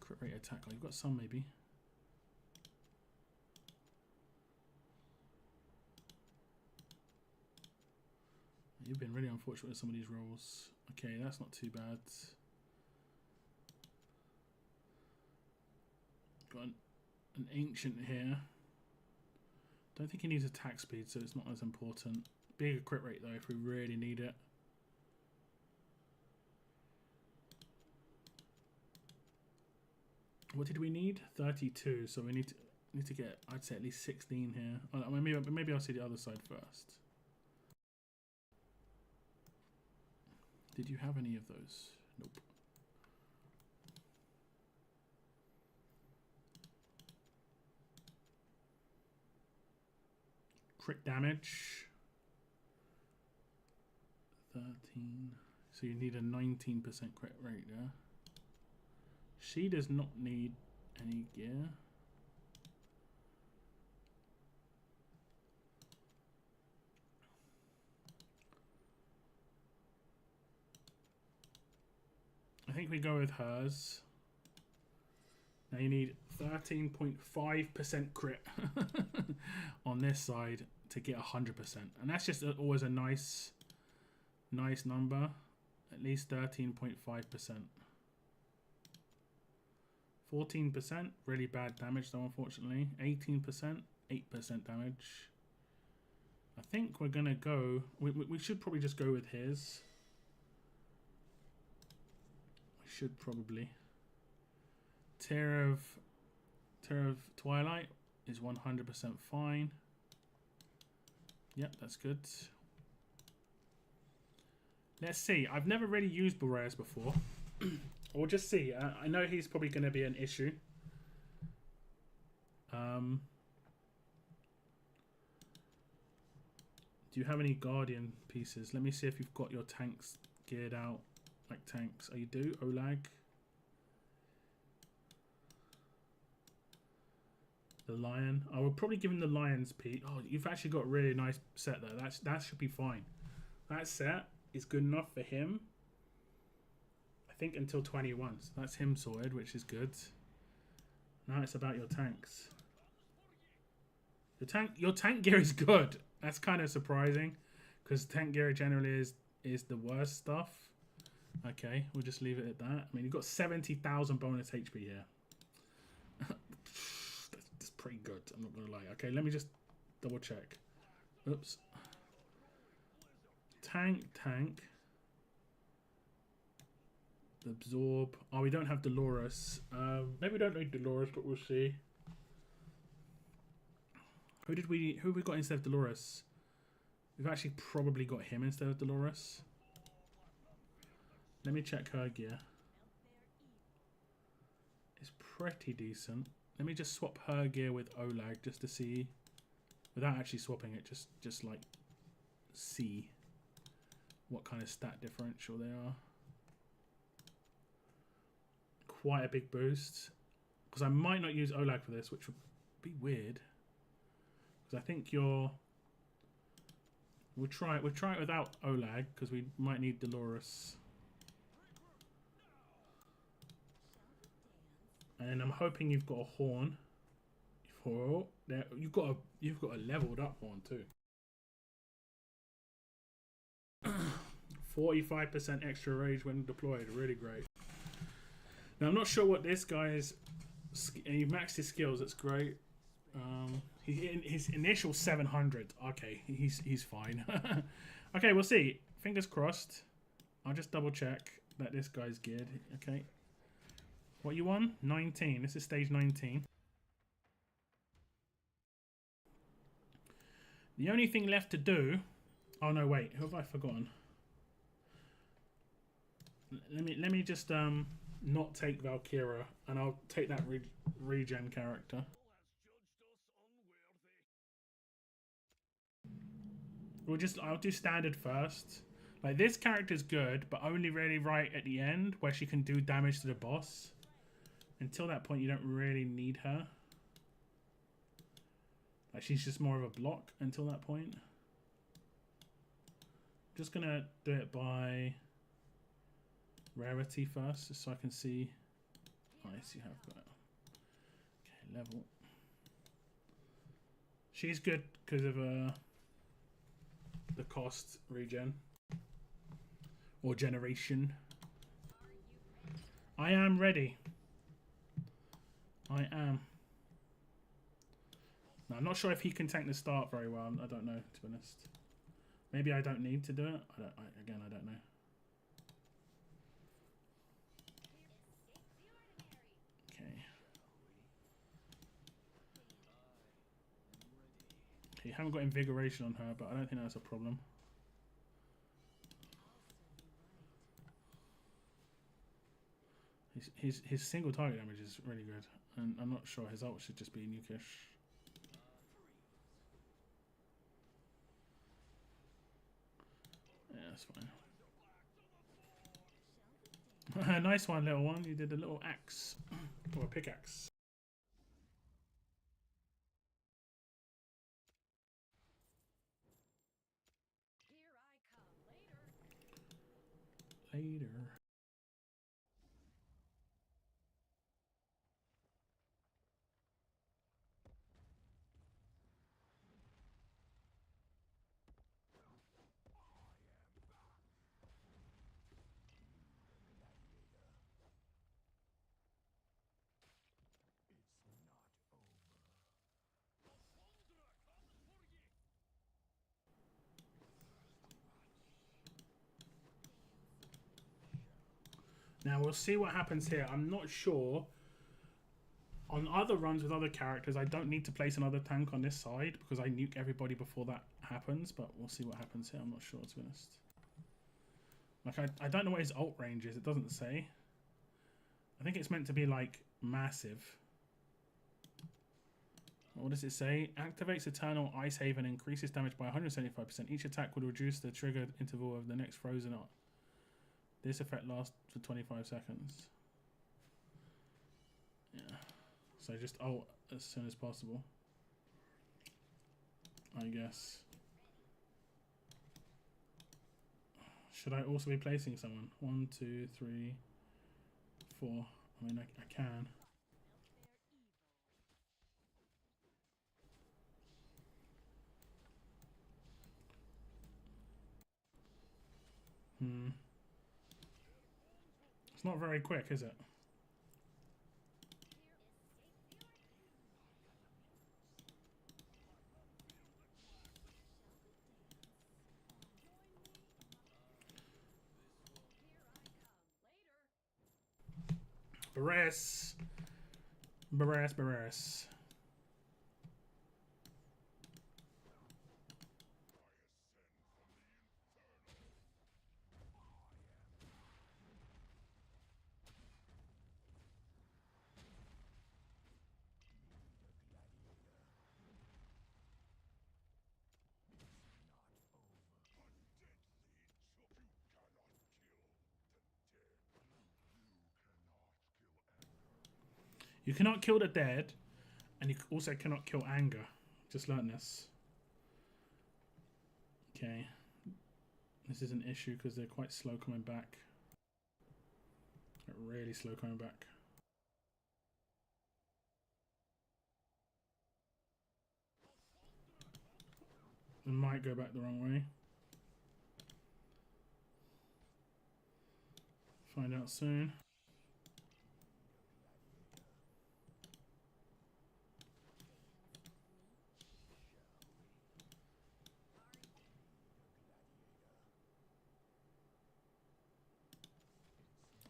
S1: Crit rate attack. Oh, you've got some maybe. You've been really unfortunate with some of these rolls. Okay, that's not too bad. Got an ancient here. Don't think he needs attack speed, so it's not as important. Bigger crit rate though, if we really need it. What did we need? 32. So we need to get, I'd say, at least 16 here. Oh, maybe I'll see the other side first. Did you have any of those? Nope. Crit damage. 13. So you need a 19% crit rate there. She does not need any gear. I think we go with hers. Now you need 13.5% crit on this side to get 100%. And that's just always a nice number. At least 13.5%. 14%, really bad damage though, unfortunately. 18%, 8% damage. I think we're gonna go, we should probably just go with his. We should probably. Tear of Twilight is 100% fine. Yep, that's good. Let's see. I've never really used Boreas before. We'll just see. I know he's probably going to be an issue. Do you have any Guardian pieces? Let me see if you've got your tanks geared out like tanks. Oh, you do? Olag. The Lion. I will probably give him the Lion's piece. Oh, you've actually got a really nice set there. That should be fine. That set is good enough for him. I think until 21. So that's him sorted, which is good. Now it's about your tanks. Your tank gear is good. That's kind of surprising, because tank gear generally is the worst stuff. Okay, we'll just leave it at that. I mean, you've got 70,000 bonus HP here. that's pretty good. I'm not gonna lie. Okay, let me just double check. Oops. Tank. Absorb. Oh, we don't have Dolores. Maybe we don't need Dolores, but we'll see. Who have we got instead of Dolores? We've actually probably got him instead of Dolores. Let me check her gear. It's pretty decent. Let me just swap her gear with Olag just to see, without actually swapping it, just like see what kind of stat differential they are. Quite a big boost, because I might not use Olag for this, which would be weird. Because I think we'll try it without Olag, because we might need Dolores. And I'm hoping you've got a horn. You've got a leveled up horn too. 45% extra rage when deployed. Really great. Now I'm not sure what this guy's. He maxed his skills. That's great. His initial 700. Okay, he's fine. Okay, we'll see. Fingers crossed. I'll just double check that this guy's geared. Okay. What you won? 19. This is stage 19. The only thing left to do. Oh no, wait. Who have I forgotten? Let me just not take Valkyra, and I'll take that regen character. I'll do standard first. Like, this character's good, but only really right at the end where she can do damage to the boss. Until that point, you don't really need her. Like, she's just more of a block until that point. Just gonna do it by rarity first, just so I can see. Nice, you have got. Okay, level. She's good because of the cost regen or generation. I am ready. I am. Now, I'm not sure if he can tank the start very well. I don't know, to be honest. Maybe I don't need to do it. Again, I don't know. Okay. You haven't got invigoration on her, but I don't think that's a problem. His single target damage is really good, and I'm not sure his ult should just be nukish. Yeah, that's fine. Nice one, little one. You did a little axe or a pickaxe.
S2: Here I come later.
S1: Later. Now we'll see what happens here. I'm not sure. On other runs with other characters, I don't need to place another tank on this side because I nuke everybody before that happens. But we'll see what happens here. I'm not sure, to be honest. Like, I don't know what his ult range is. It doesn't say. I think it's meant to be, like, massive. What does it say? Activates Eternal Ice Haven and increases damage by 175%. Each attack would reduce the trigger interval of the next frozen art. This effect lasts for 25 seconds. Yeah. So just ult as soon as possible, I guess. Should I also be placing someone? 1, 2, 3, 4. I mean, I can. It's not very quick, is it? Barres. Barres, Barres. You cannot kill the dead, and you also cannot kill anger. Just learn this. Okay. This is an issue because they're quite slow coming back. They're really slow coming back. It might go back the wrong way. Find out soon.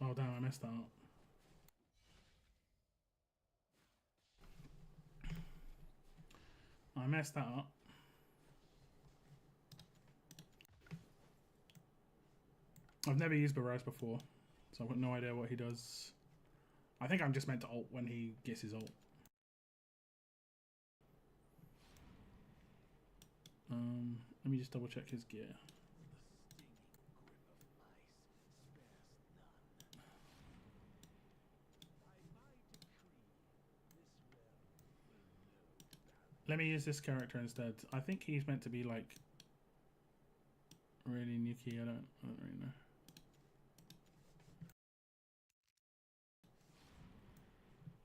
S1: Oh damn, I messed that up. I messed that up. I've never used Barrage before, so I've got no idea what he does. I think I'm just meant to ult when he gets his ult. Let me just double check his gear. Let me use this character instead. I think he's meant to be like really nukey. I don't really know.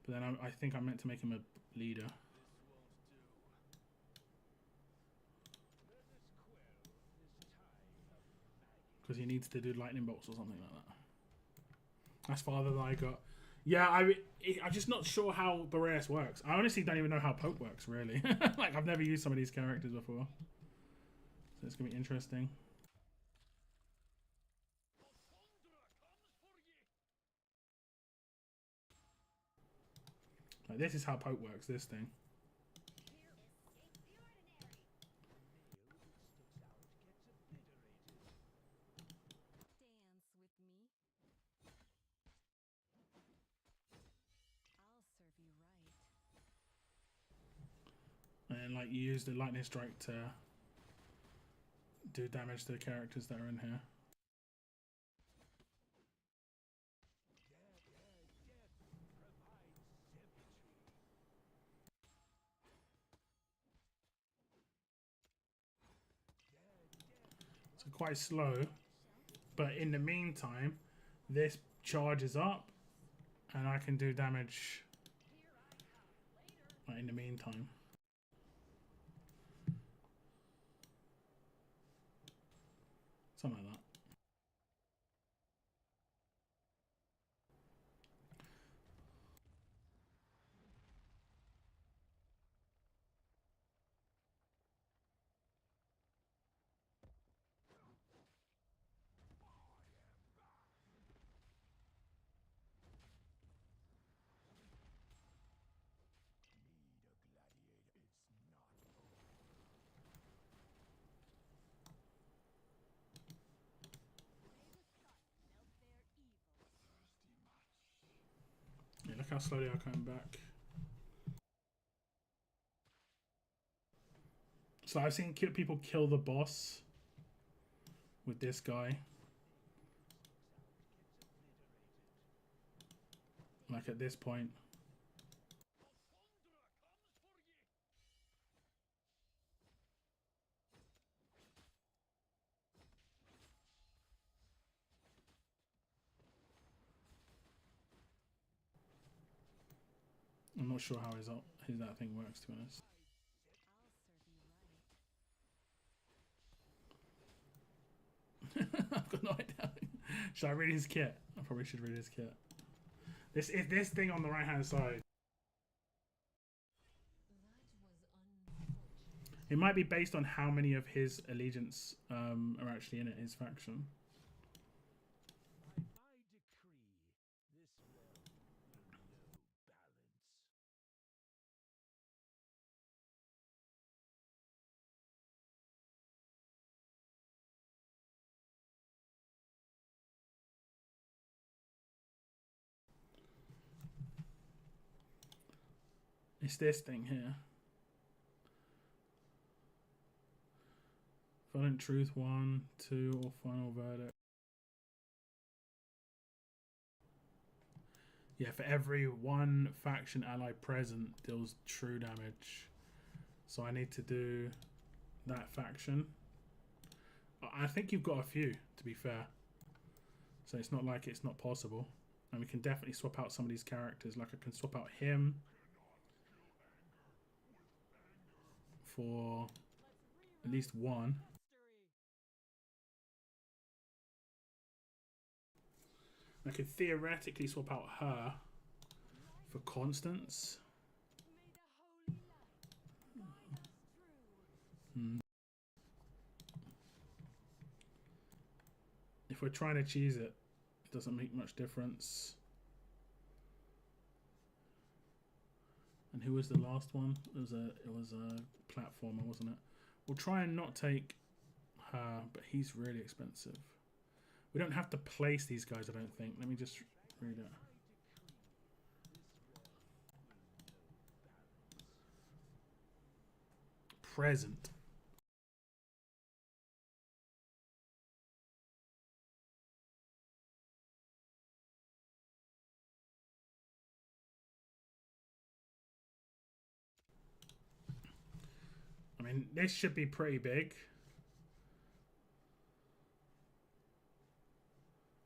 S1: But then I think I'm meant to make him a leader. Because he needs to do lightning bolts or something like that. That's farther than I got. Yeah, I'm just not sure how Barrios works. I honestly don't even know how Poke works, really. Like, I've never used some of these characters before. So it's going to be interesting. Like, this is how Poke works, this thing. And like you use the lightning strike to do damage to the characters that are in here. So quite slow, but in the meantime, this charges up, and I can do damage like, in the meantime. Something like that. how slow they are coming back. So I've seen people kill the boss with this guy. Like at this point. I'm not sure how his that thing works, to be honest. I've got no idea. Should I read his kit? I probably should read his kit. This is this thing on the right hand side. It might be based on how many of his allegiance are actually in it, his faction. It's this thing here. Violent Truth 1, 2, or Final Verdict. Yeah, for every one faction ally present deals true damage. So I need to do that faction. I think you've got a few, to be fair. So it's not like it's not possible. And we can definitely swap out some of these characters. Like I can swap out him for at least one. I could theoretically swap out her for Constance. If we're trying to cheese it, it doesn't make much difference. And who was the last one? It was a platformer, wasn't it? We'll try and not take her, but he's really expensive. We don't have to place these guys, I don't think. Let me just read it. Present. I mean, this should be pretty big.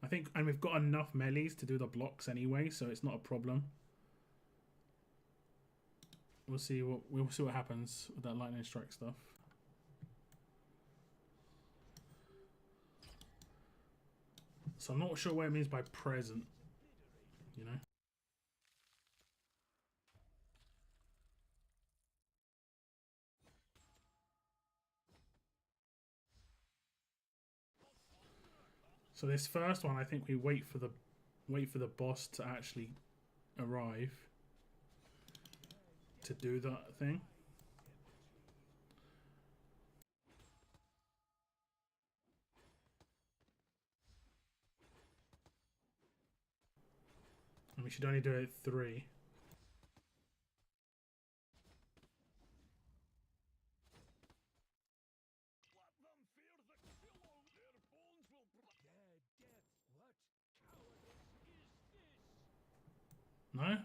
S1: I think, and we've got enough melees to do the blocks anyway, so it's not a problem. We'll see what happens with that lightning strike stuff. So I'm not sure what it means by present, you know. So this first one, I think we wait for the boss to actually arrive to do that thing. And we should only do it 3. No?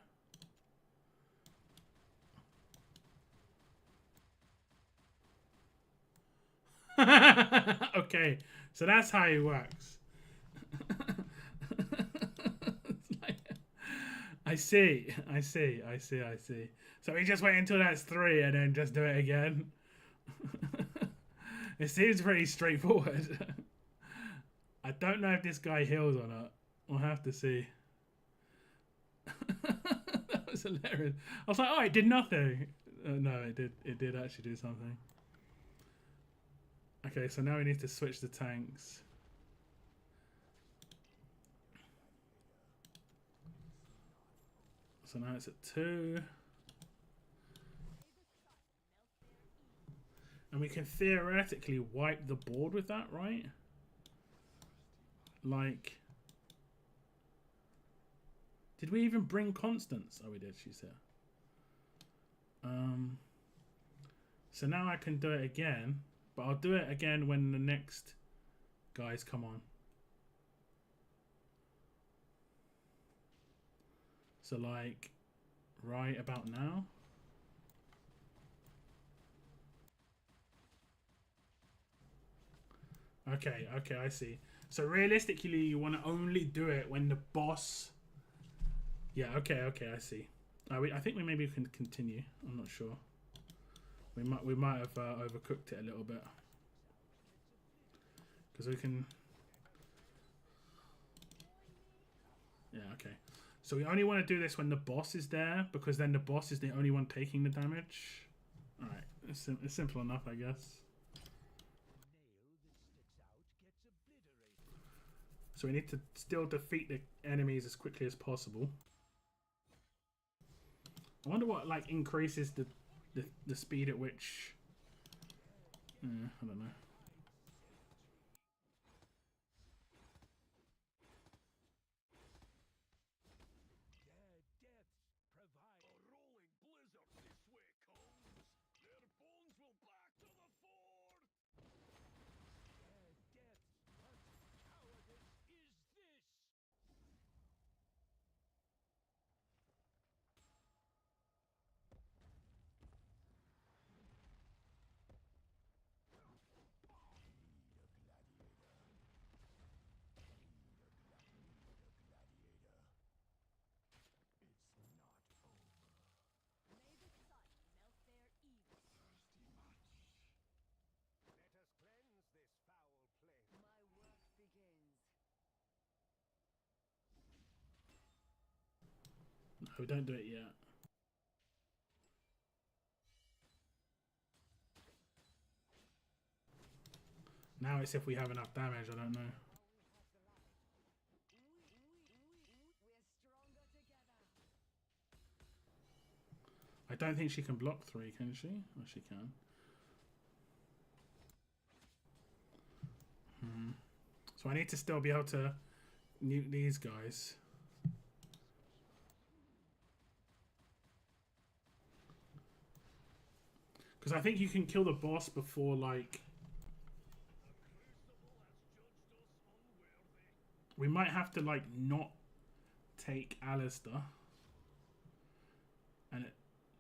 S1: Okay, so that's how it works. I see. So we just wait until that's 3 and then just do it again. It seems pretty straightforward. I don't know if this guy heals or not. We'll have to see. That was hilarious. I was like, oh, it did nothing. No, it did. It did actually do something. Okay, so now we need to switch the tanks. So now it's at 2. And we can theoretically wipe the board with that, right? Like, Did we even bring Constance? Oh, we did. She's here. So now I can do it again, but I'll do it again when the next guys come on. So like right about now. Okay, okay, I see. So realistically, you want to only do it when the boss. Yeah, okay, okay, I see. I think we maybe can continue. I'm not sure. We might have overcooked it a little bit because we can. Yeah, okay. So we only want to do this when the boss is there because then the boss is the only one taking the damage. All right, it's simple enough, I guess. So we need to still defeat the enemies as quickly as possible. I wonder what like increases the speed at which. I don't know. No, don't do it yet. Now it's if we have enough damage, I don't know. I don't think she can block 3, can she? Oh, she can. So I need to still be able to nuke these guys. Because I think you can kill the boss before, like... We might have to, like, not take Alistair. And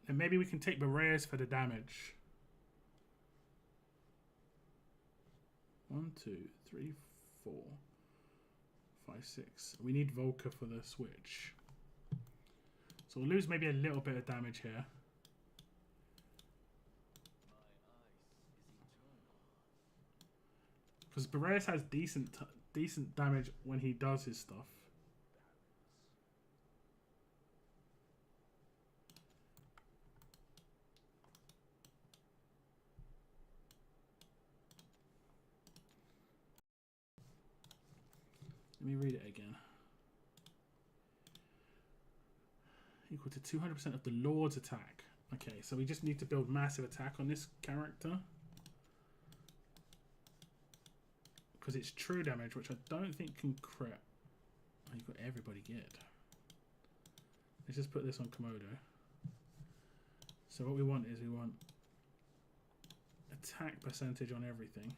S1: maybe we can take Bereas for the damage. 1, 2, 3, 4, 5, 6. We need Volker for the switch. So we'll lose maybe a little bit of damage here. Because Bereas has decent damage when he does his stuff. Let me read it again. Equal to 200% of the Lord's attack. Okay, so we just need to build massive attack on this character. Because it's true damage, which I don't think can crit. Oh, you've got everybody good. Let's just put this on Komodo. So what we want is we want attack percentage on everything.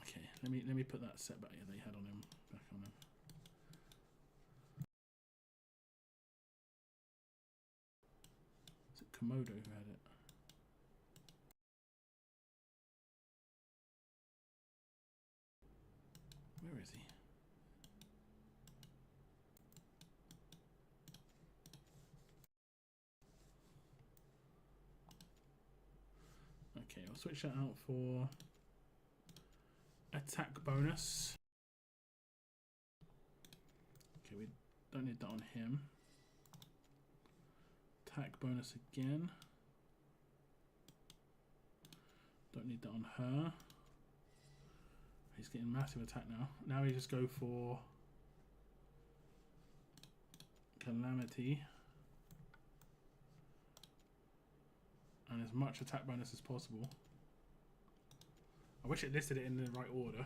S1: Okay, let me put that set back that you had on him back on him. Is it Komodo who had it? Where is he? Okay, I'll switch that out for attack bonus. Okay, we don't need that on him. Attack bonus again. Don't need that on her. He's getting massive attack now. Now we just go for Calamity. And as much attack bonus as possible. I wish it listed it in the right order.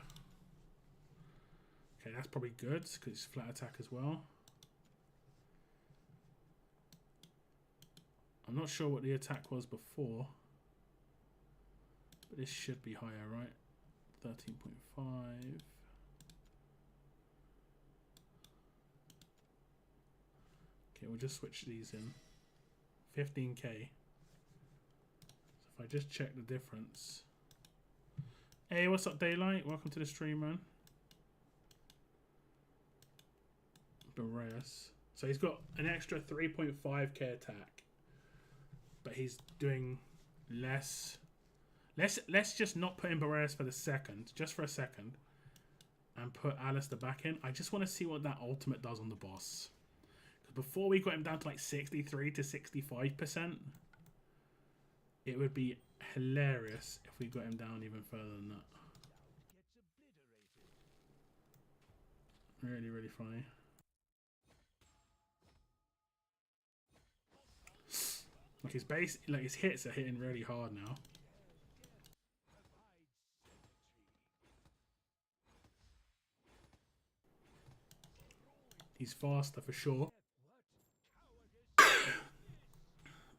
S1: Okay, that's probably good because it's flat attack as well. I'm not sure what the attack was before. But this should be higher, right? 13.5. Okay, we'll just switch these in. 15k. So if I just check the difference. Hey, what's up, Daylight? Welcome to the stream, man. Boreas. So he's got an extra 3.5k attack. But he's doing less. Let's just not put in Boreas for the second. Just for a second. And put Alistair back in. I just want to see what that ultimate does on the boss. Before we got him down to like 63 to 65%, it would be hilarious if we got him down even further than that. Really, really funny. Like his base, like his hits are hitting really hard now. He's faster for sure.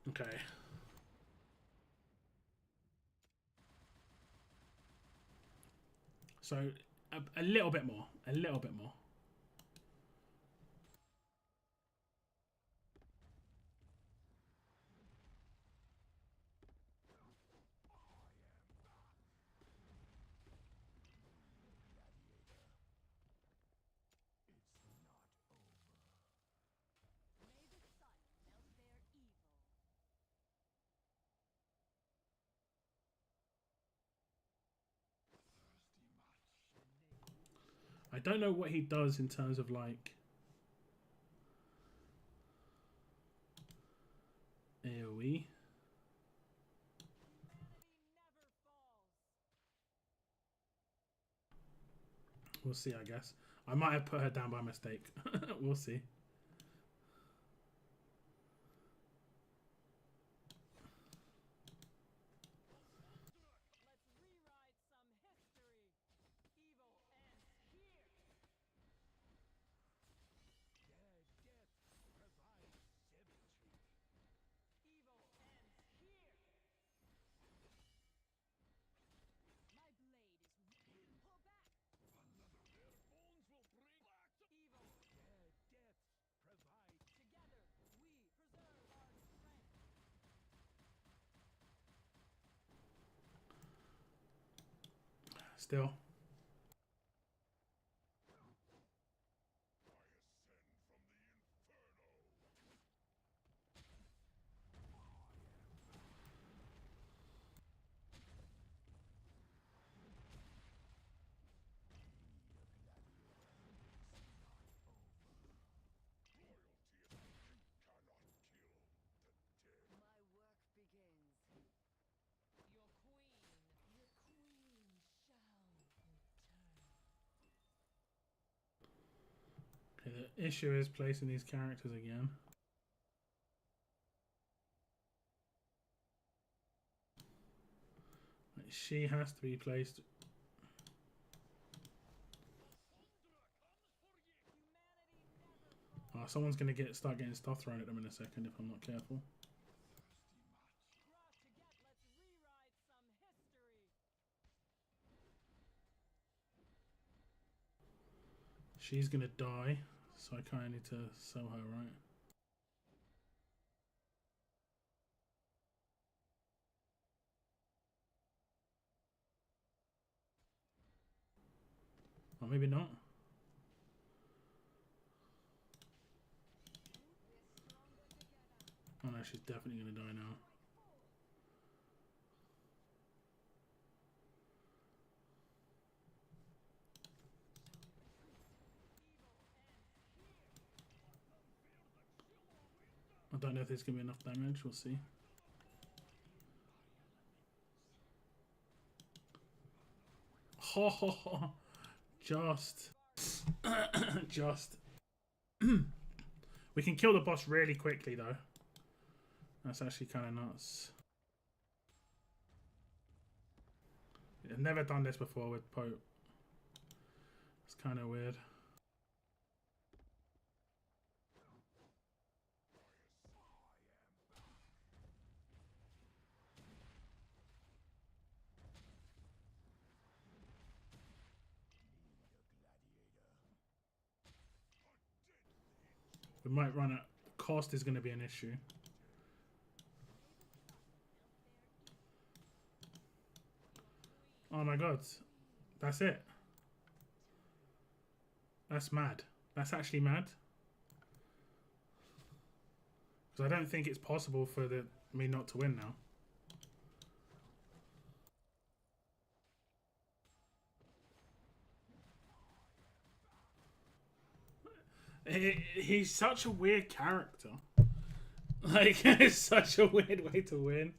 S1: Okay. So a little bit more. A little bit more. I don't know what he does in terms of like AoE. We'll see, I guess. I might have put her down by mistake. We'll see. Still. Okay, the issue is placing these characters again. Like, she has to be placed. Oh, someone's gonna start getting stuff thrown at them in a second if I'm not careful. She's gonna die, so I kind of need to sell her, right? Or maybe not. Oh no, she's definitely gonna die now. I don't know if there's gonna be enough damage, we'll see. Ho ho ho! Just. Just. We can kill the boss really quickly though. That's actually kind of nuts. I've never done this before with Pope. It's kind of weird. We might run out. Cost is going to be an issue. Oh my god. That's it. That's mad. That's actually mad. Because I don't think it's possible for me not to win now. He's such a weird character. Like, it's such a weird way to win.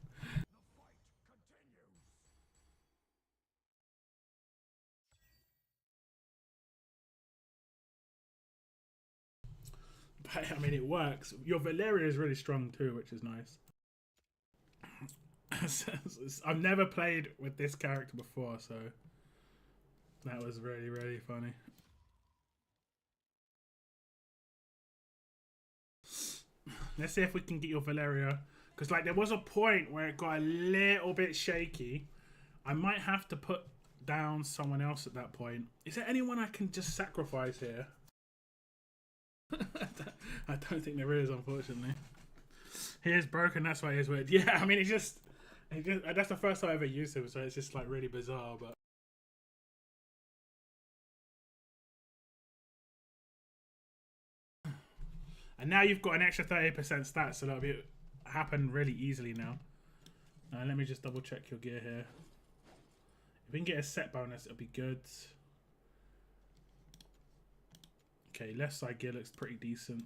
S1: But, I mean, it works. Your Valeria is really strong too, which is nice. I've never played with this character before, so that was really, really funny. Let's see if we can get your Valeria. Because, like, there was a point where it got a little bit shaky. I might have to put down someone else at that point. Is there anyone I can just sacrifice here? I don't think there is, unfortunately. He is broken, that's why he is weird. Yeah, I mean, it's just that's the first time I ever used him, so it's just, like, really bizarre, but... And now you've got an extra 30% stats, so that'll happen really easily now. Let me just double check your gear here. If we can get a set bonus, it'll be good. Okay, left side gear looks pretty decent.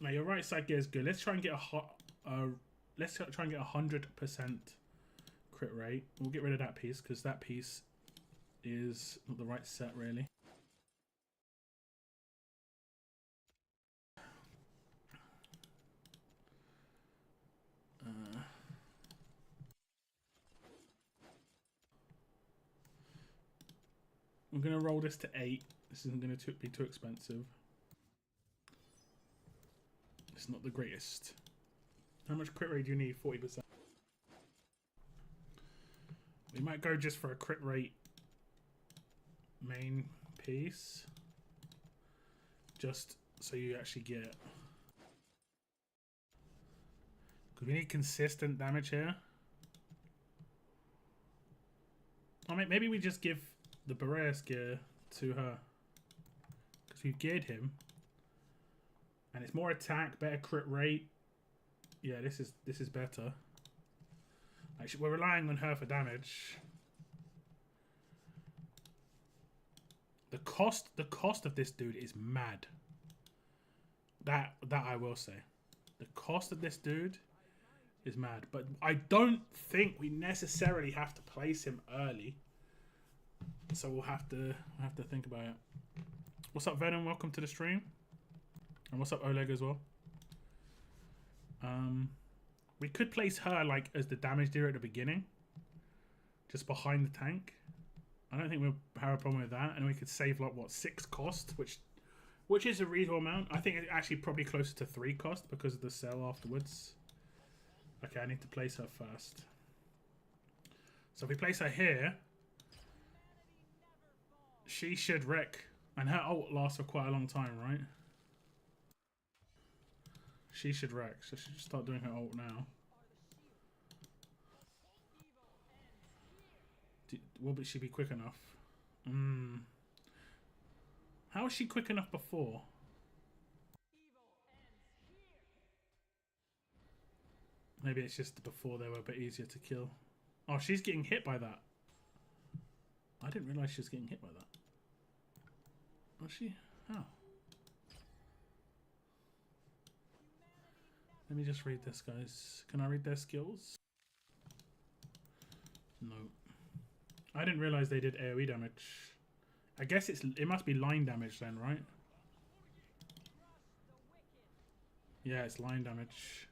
S1: Now your right side gear is good. Let's try and get let's try and get 100% crit rate. We'll get rid of that piece because that piece is not the right set really. I'm going to roll this to 8. This isn't going to be too expensive. It's not the greatest. How much crit rate do you need? 40%. We might go just for a crit rate main piece. Just so you actually get it. Because we need consistent damage here. I mean, maybe we just give the Boreas gear to her. Because we've geared him. And it's more attack, better crit rate. Yeah, this is better. Actually, we're relying on her for damage. The cost of this dude is mad. That I will say. The cost of this dude is mad. But I don't think we necessarily have to place him early. So we'll have to think about it. What's up, Venom? Welcome to the stream. And what's up, Oleg, as well? We could place her like as the damage dealer at the beginning, just behind the tank. I don't think we'll have a problem with that, and we could save like what 6 cost, which is a reasonable amount. I think it's actually probably closer to 3 cost because of the sell afterwards. Okay, I need to place her first. So if we place her here, she should wreck, and her ult lasts for quite a long time, right? She should wreck, so she should start doing her ult now. Will she be quick enough? How was she quick enough before? Maybe it's just before they were a bit easier to kill. Oh, she's getting hit by that. I didn't realise she was getting hit by that. Was she? How? Let me just read this, guys. Can I read their skills? No. I didn't realise they did AoE damage. I guess it must be line damage then, right? Yeah, it's line damage.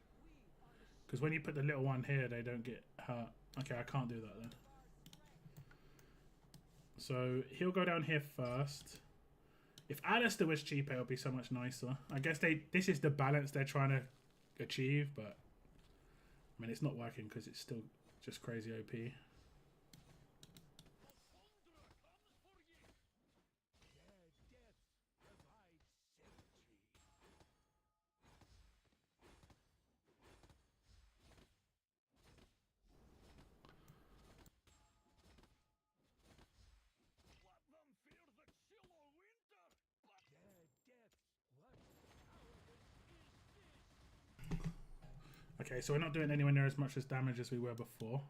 S1: Because when you put the little one here, they don't get hurt. Okay, I can't do that then. So he'll go down here first. If Alistair was cheaper, it would be so much nicer. I guess this is the balance they're trying to achieve, but I mean, it's not working because it's still just crazy OP. Okay, so we're not doing anywhere near as much as damage as we were before.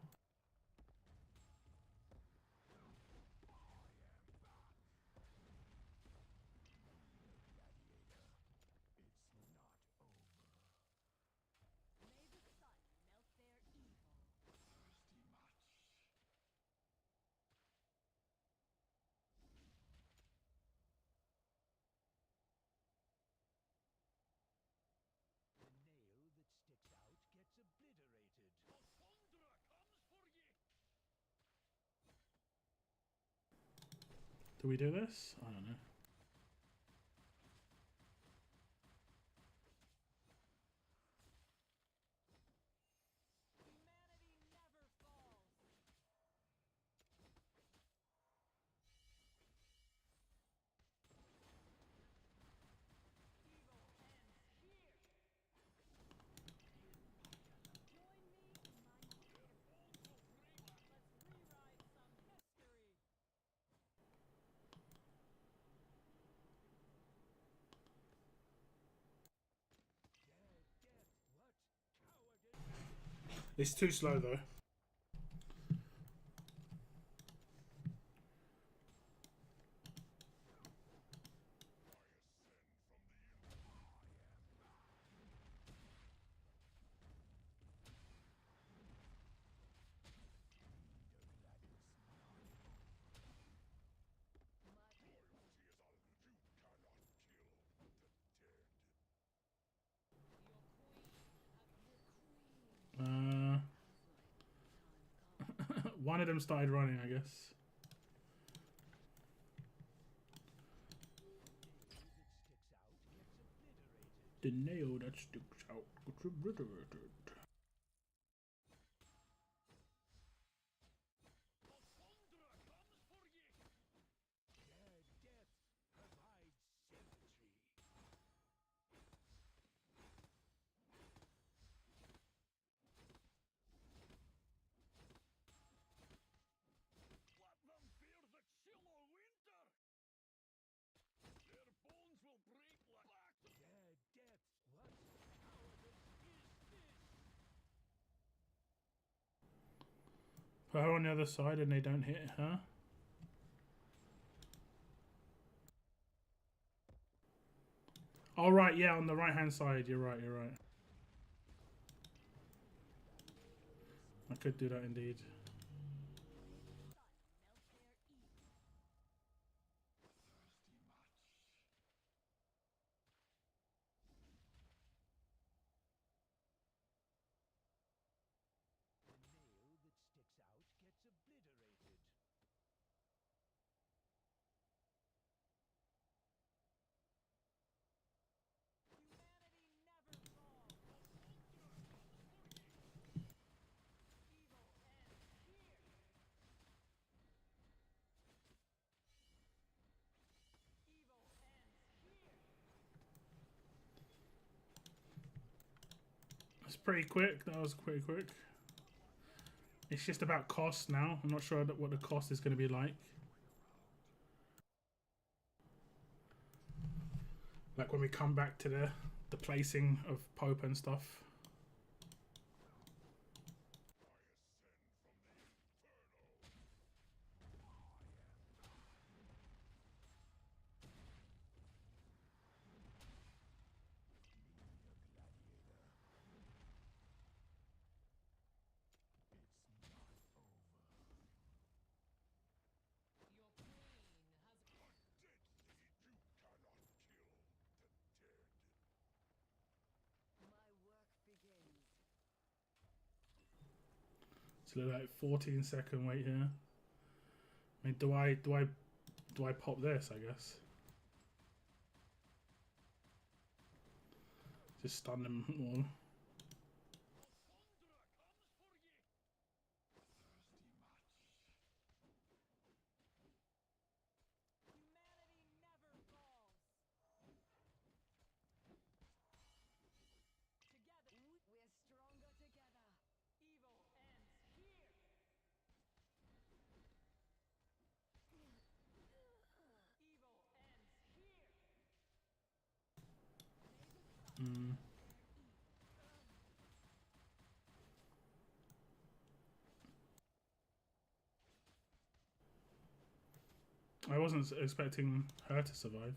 S1: Do we do this? I don't know. It's too slow though. One of them started running, I guess. The nail that sticks out gets obliterated. Put her on the other side and they don't hit her. Oh right, yeah, on the right hand side. You're right, you're right. I could do that indeed. It's pretty quick. That was pretty quick. It's just about cost now. I'm not sure what the cost is going to be like. Like when we come back to the placing of Pope and stuff. So like 14-second wait here. I mean, do I pop this? I guess. Just stun them all. I wasn't expecting her to survive.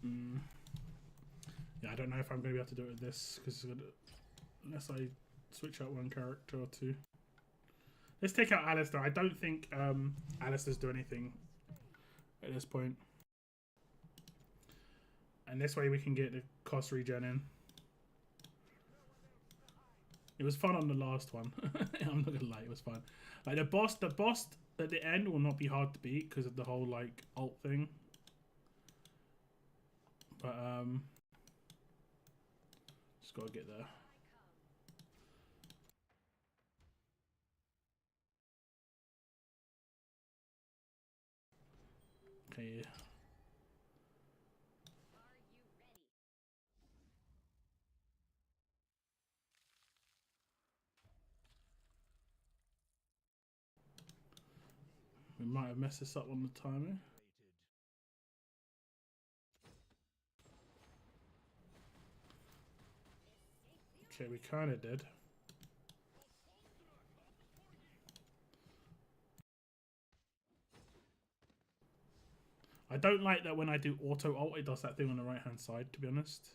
S1: Yeah, I don't know if I'm going to be able to do it with this because unless I switch out one character or two. Let's take out Alistair. I don't think Alistair's do anything at this point. And this way we can get the cost regen in. It was fun on the last one. I'm not gonna lie, it was fun. Like the boss at the end will not be hard to beat because of the whole like ult thing. But just gotta get there. Okay. We might have messed this up on the timing. Okay, we kind of did. I don't like that when I do auto ult, it does that thing on the right hand side, to be honest.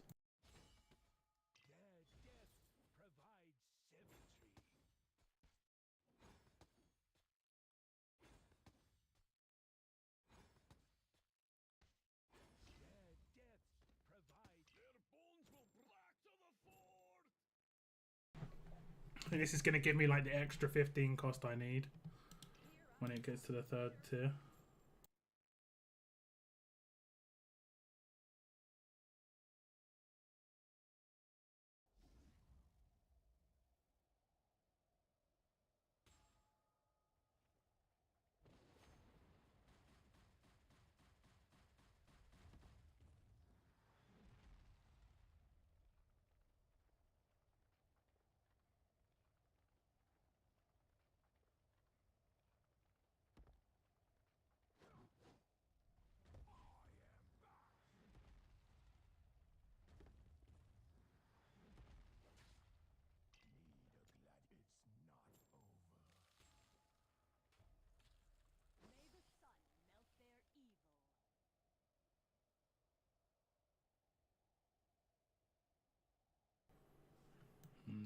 S1: I think this is going to give me like the extra 15 cost I need when it gets to the third tier.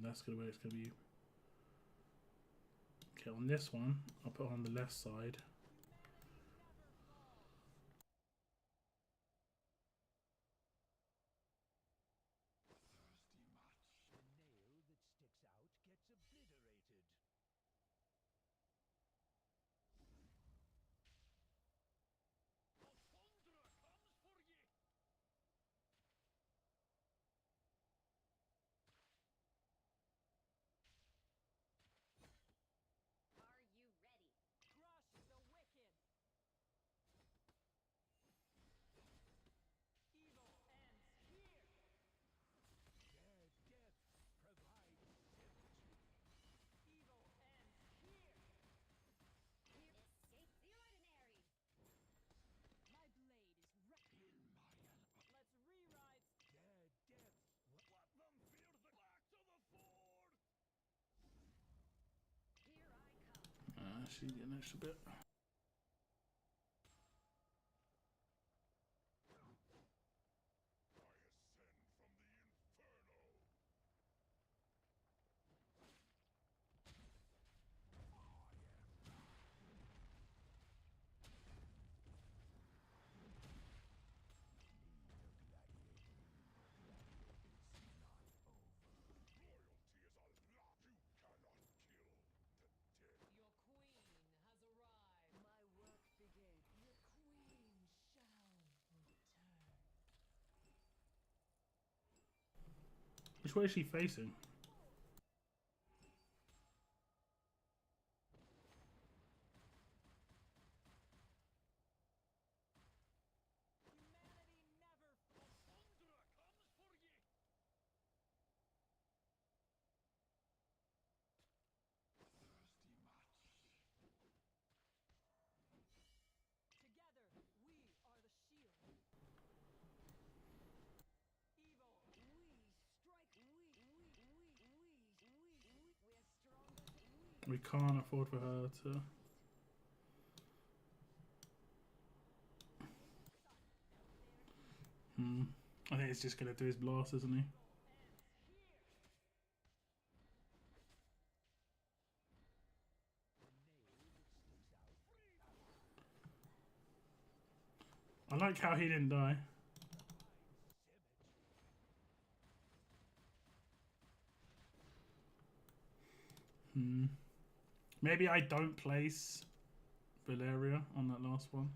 S1: That's gonna where it's gonna be. Okay, on this one, I'll put it on the left side. Actually, get an extra bit. Which way is she facing? We can't afford for her to... I think he's just going to do his blast, isn't he? I like how he didn't die. Maybe I don't place Valeria on that last one.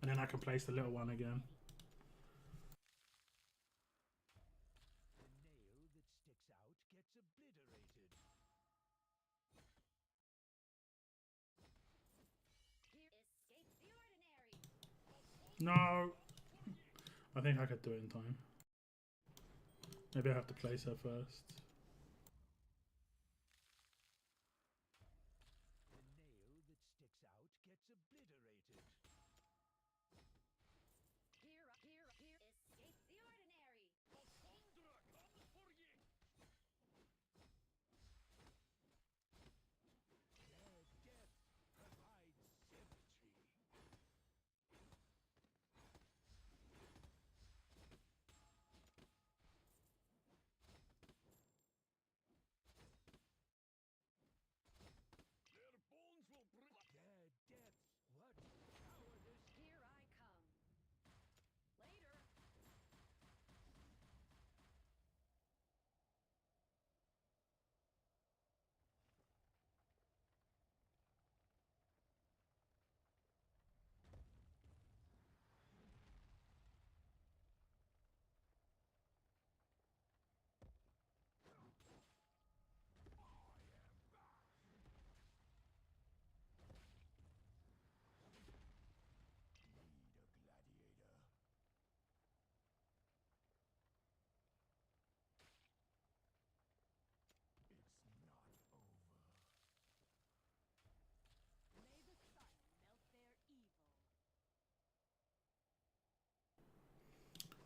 S1: And then I can place the little one again. No! I think I could do it in time. Maybe I have to place her first.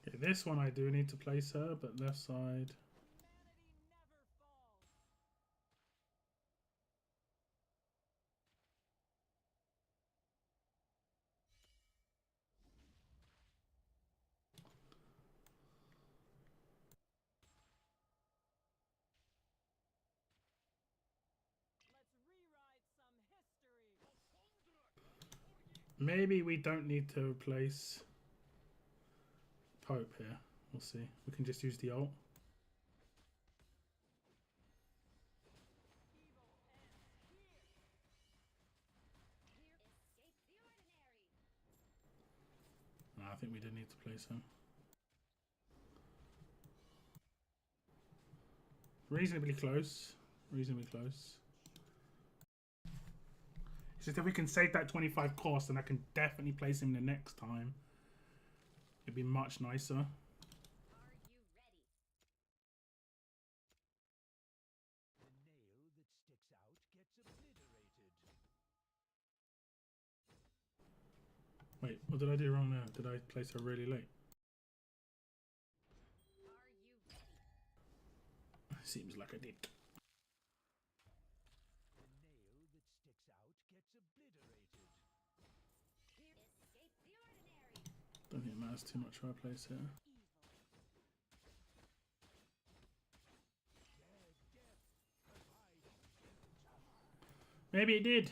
S1: Okay, this one I do need to place her, but left side. Maybe we don't need to replace Pope here. We'll see. We can just use the ult. No, I think we did need to place him. Reasonably close. Reasonably close. It's just if we can save that 25 cost, then I can definitely place him the next time. It'd be much nicer. Wait, what did I do wrong there? Did I place her really late? Seems like I did. Don't think it matters too much where I place here. Maybe it did.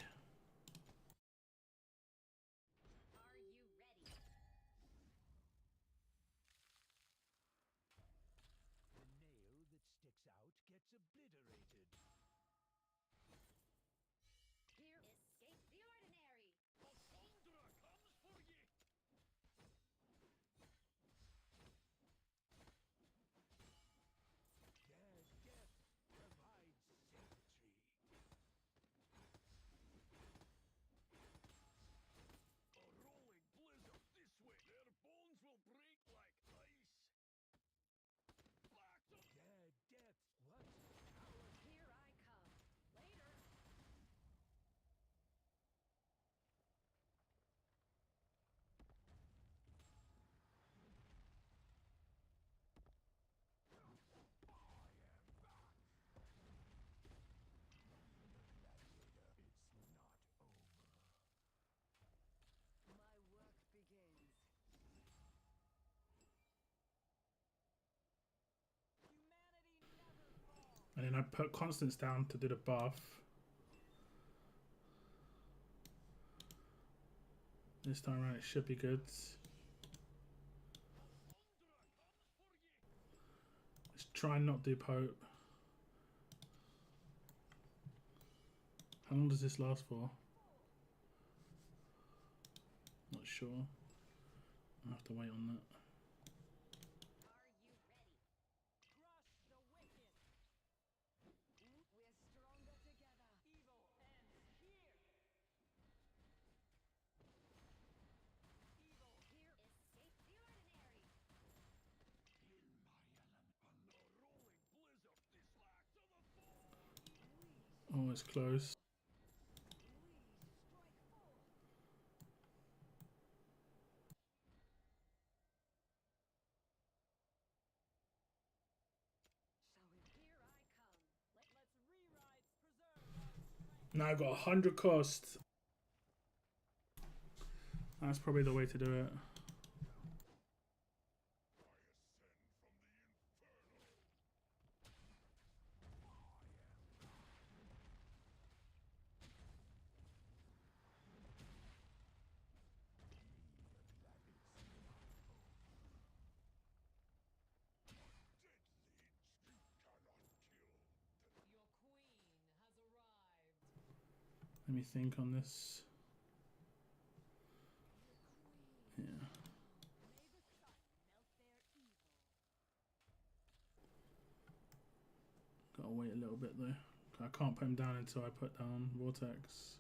S1: And then I put Constance down to do the buff. This time around it should be good. Let's try and not do Pope. How long does this last for? Not sure. I'll have to wait on that. Oh, it's close. Now I've got 100 cost. That's probably the way to do it. Let me think on this. Yeah. Gotta wait a little bit though. I can't put him down until I put down Vortex.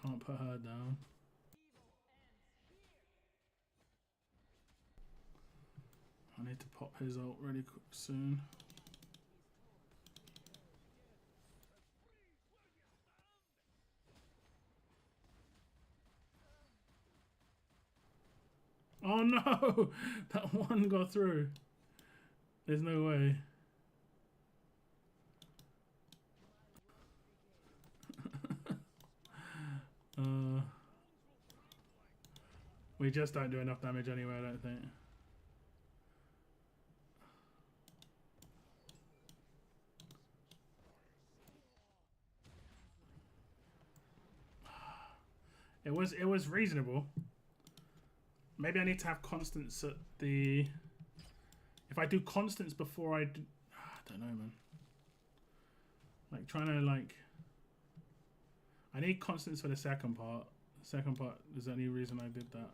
S1: Can't put her down. I need to pop his ult really soon. Oh no! That one got through. There's no way. We just don't do enough damage anyway, I don't think. It was reasonable. Maybe I need to have Constance at the... If I do Constance before I do... I don't know, man. Like, trying to, like... I need Constance for the second part. The second part is the only reason I did that.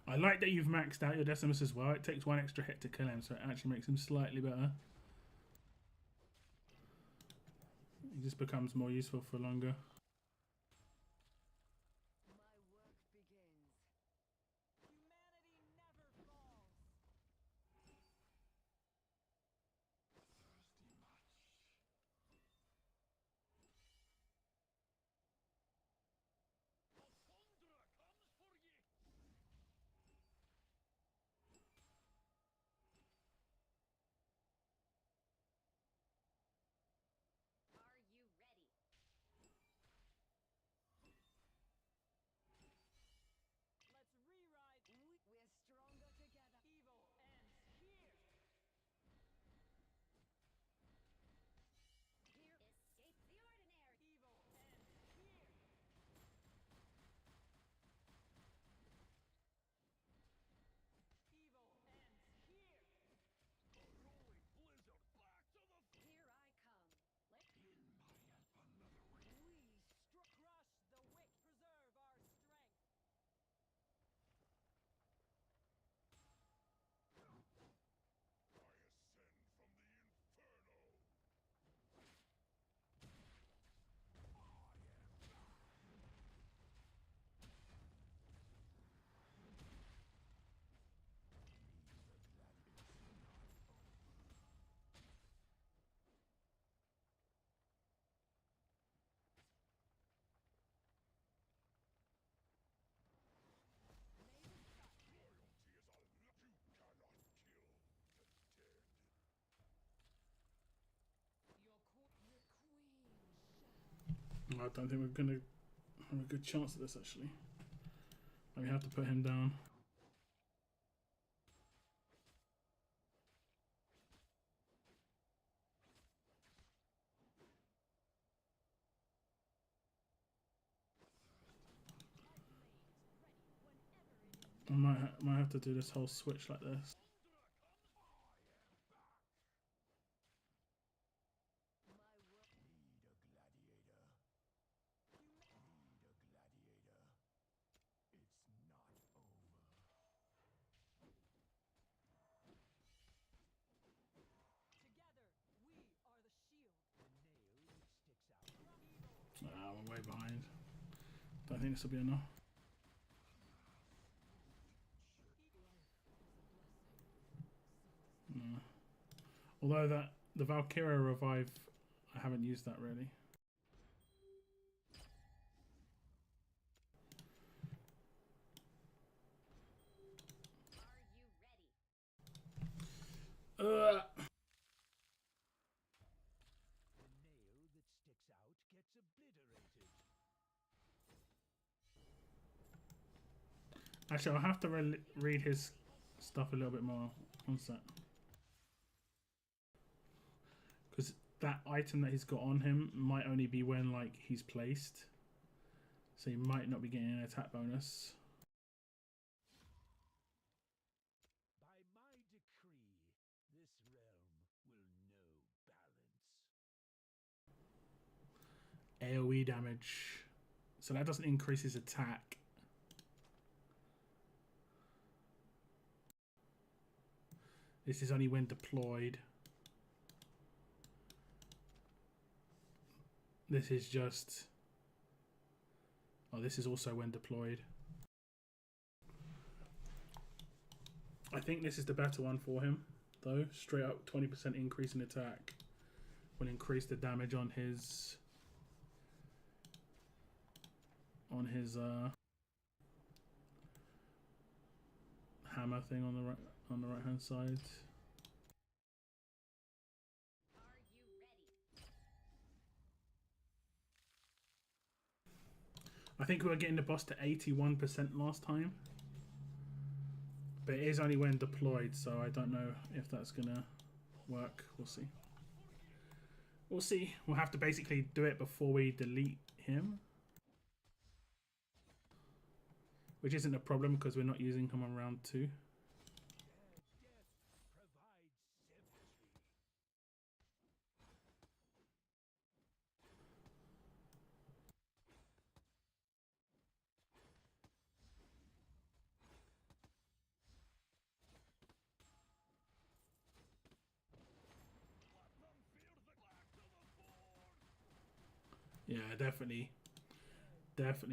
S1: I like that you've maxed out your Decimus as well. It takes one extra hit to kill him, so it actually makes him slightly better. He just becomes more useful for longer. I don't think we're gonna have a good chance at this actually. We have to put him down. I might have to do this whole switch like this. I'm way behind. Don't think this will be enough. No. Although the Valkyria revive, I haven't used that really.
S3: The nail that sticks out gets obliterated.
S1: Actually, I'll have to read his stuff a little bit more. One sec. Because that item that he's got on him might only be when like he's placed. So he might not be getting an attack bonus.
S3: By my decree, this realm will know balance.
S1: AoE damage. So that doesn't increase his attack. This is only when deployed. This is just... Oh, this is also when deployed. I think this is the better one for him, though. Straight up 20% increase in attack will increase the damage on his... hammer thing on the right hand side. I think we were getting the boss to 81% last time, but it is only when deployed, so I don't know if that's gonna work. We'll see. We'll see. We'll have to basically do it before we delete him, which isn't a problem because we're not using him on round 2. Yeah, definitely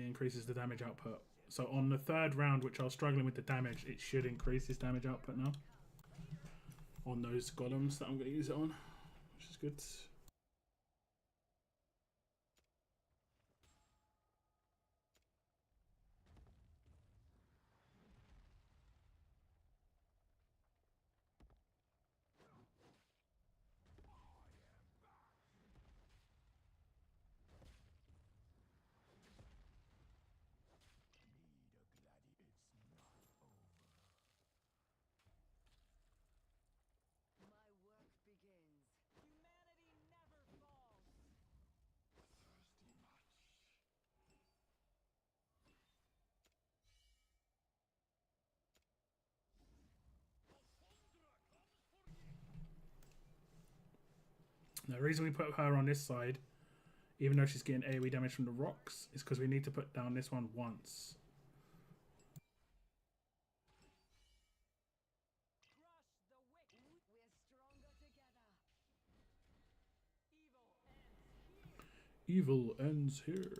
S1: increases the damage output. So on the 3rd round, which I was struggling with the damage, it should increase his damage output now. On those golems that I'm going to use it on, which is good. The reason we put her on this side, even though she's getting AoE damage from the rocks, is because we need to put down this one once. Evil ends here.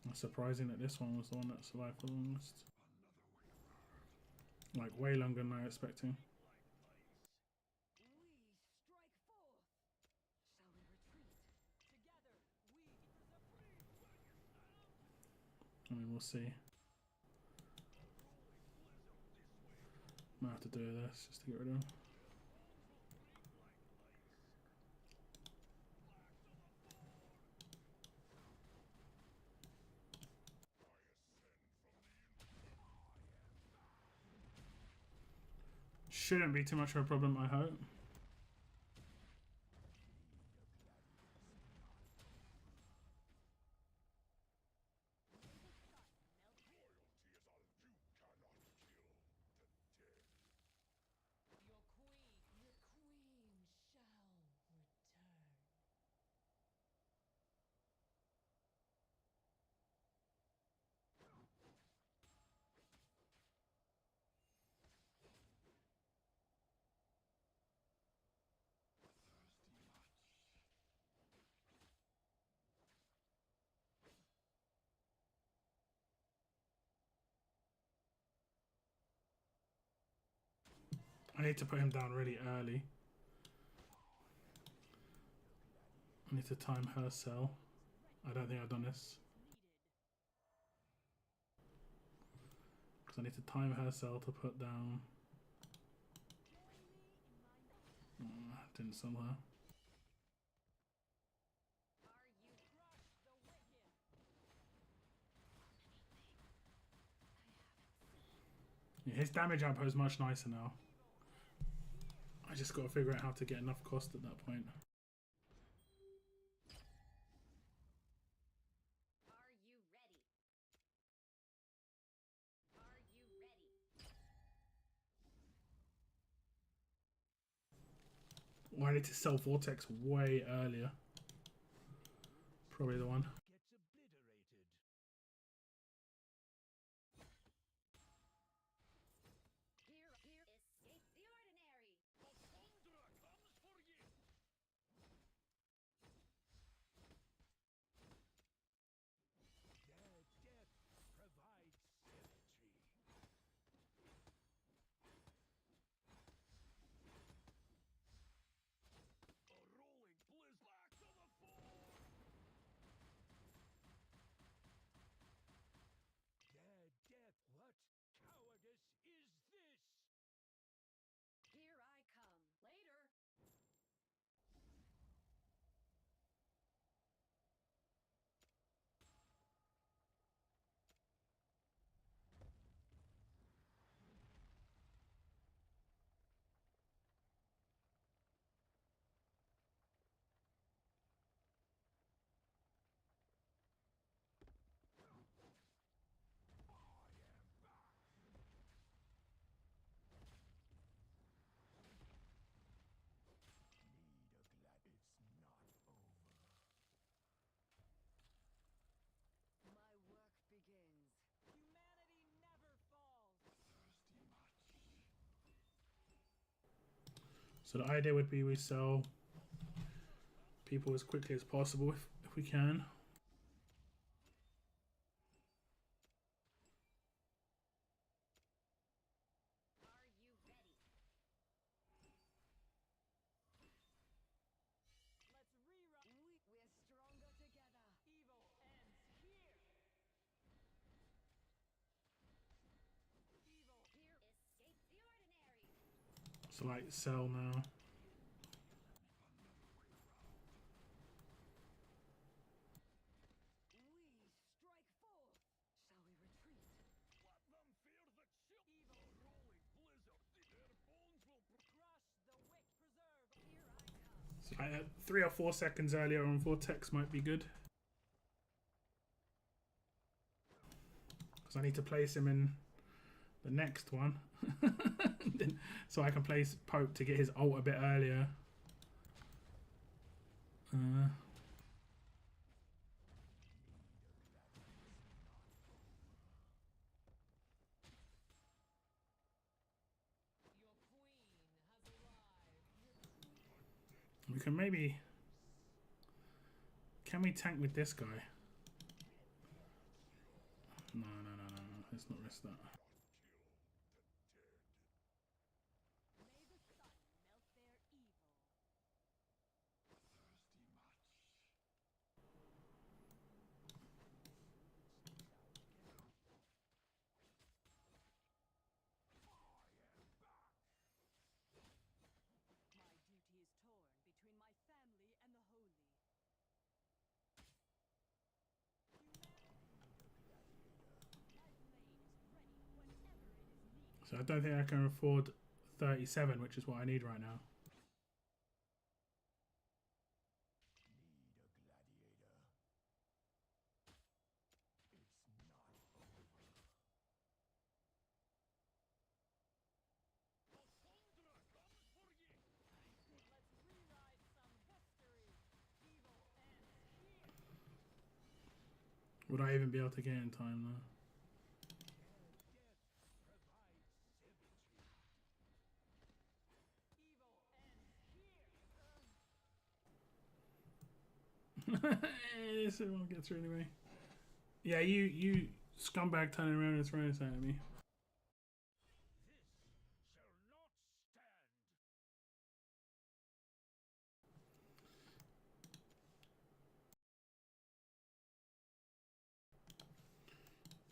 S1: It's surprising that this one was the one that survived for the longest. Like way longer than I was expecting. I mean, we'll see. Might have to do this just to get rid of him. Shouldn't be too much of a problem, I hope.
S2: Your queen shall return.
S1: I need to put him down really early. I need to time her cell. I don't think I've done this. Because I need to time her cell to put down... didn't sell her. Yeah, his damage output is much nicer now. I just got to figure out how to get enough cost at that point.
S2: Are you ready? Are you ready?
S1: Well, I need to sell Vortex way earlier. Probably the one.
S3: Gets obliterated.
S2: Here, escape the ordinary.
S3: Cassandra comes for you. Their death provides symmetry. A rolling blizzard back to the fore. Their death, what cowardice is this?
S2: Here I come. Later. My work begins. Humanity never falls.
S1: So the idea would be we sell people as quickly as possible if we can.
S2: Are you ready? Let's rewrite. We're stronger together. Evil ends here. Evil here. Escape the ordinary.
S1: So like sell now.
S2: We strike forth. Shall we retreat?
S3: Let them fear the chill. Evil. A rolling blizzard. Their bones will
S2: Crush the wick. Preserve. Here I come.
S1: So like 3 or 4 seconds earlier on Vortex might be good. Because I need to place him in the next one. So I can place Pope to get his ult a bit earlier.
S2: Your queen has arrived.
S1: We can maybe... Can we tank with this guy? No. Let's not risk that.
S2: May the sun melt their evil.
S1: So I don't think I can afford 37, which is what I need right now.
S2: Let's rewrite some history. Evil ends here.
S1: Would I even be able to get in time though?
S2: Evil ends here.
S1: This won't get through anyway. Yeah, you scumbag turning around and throwing this at me.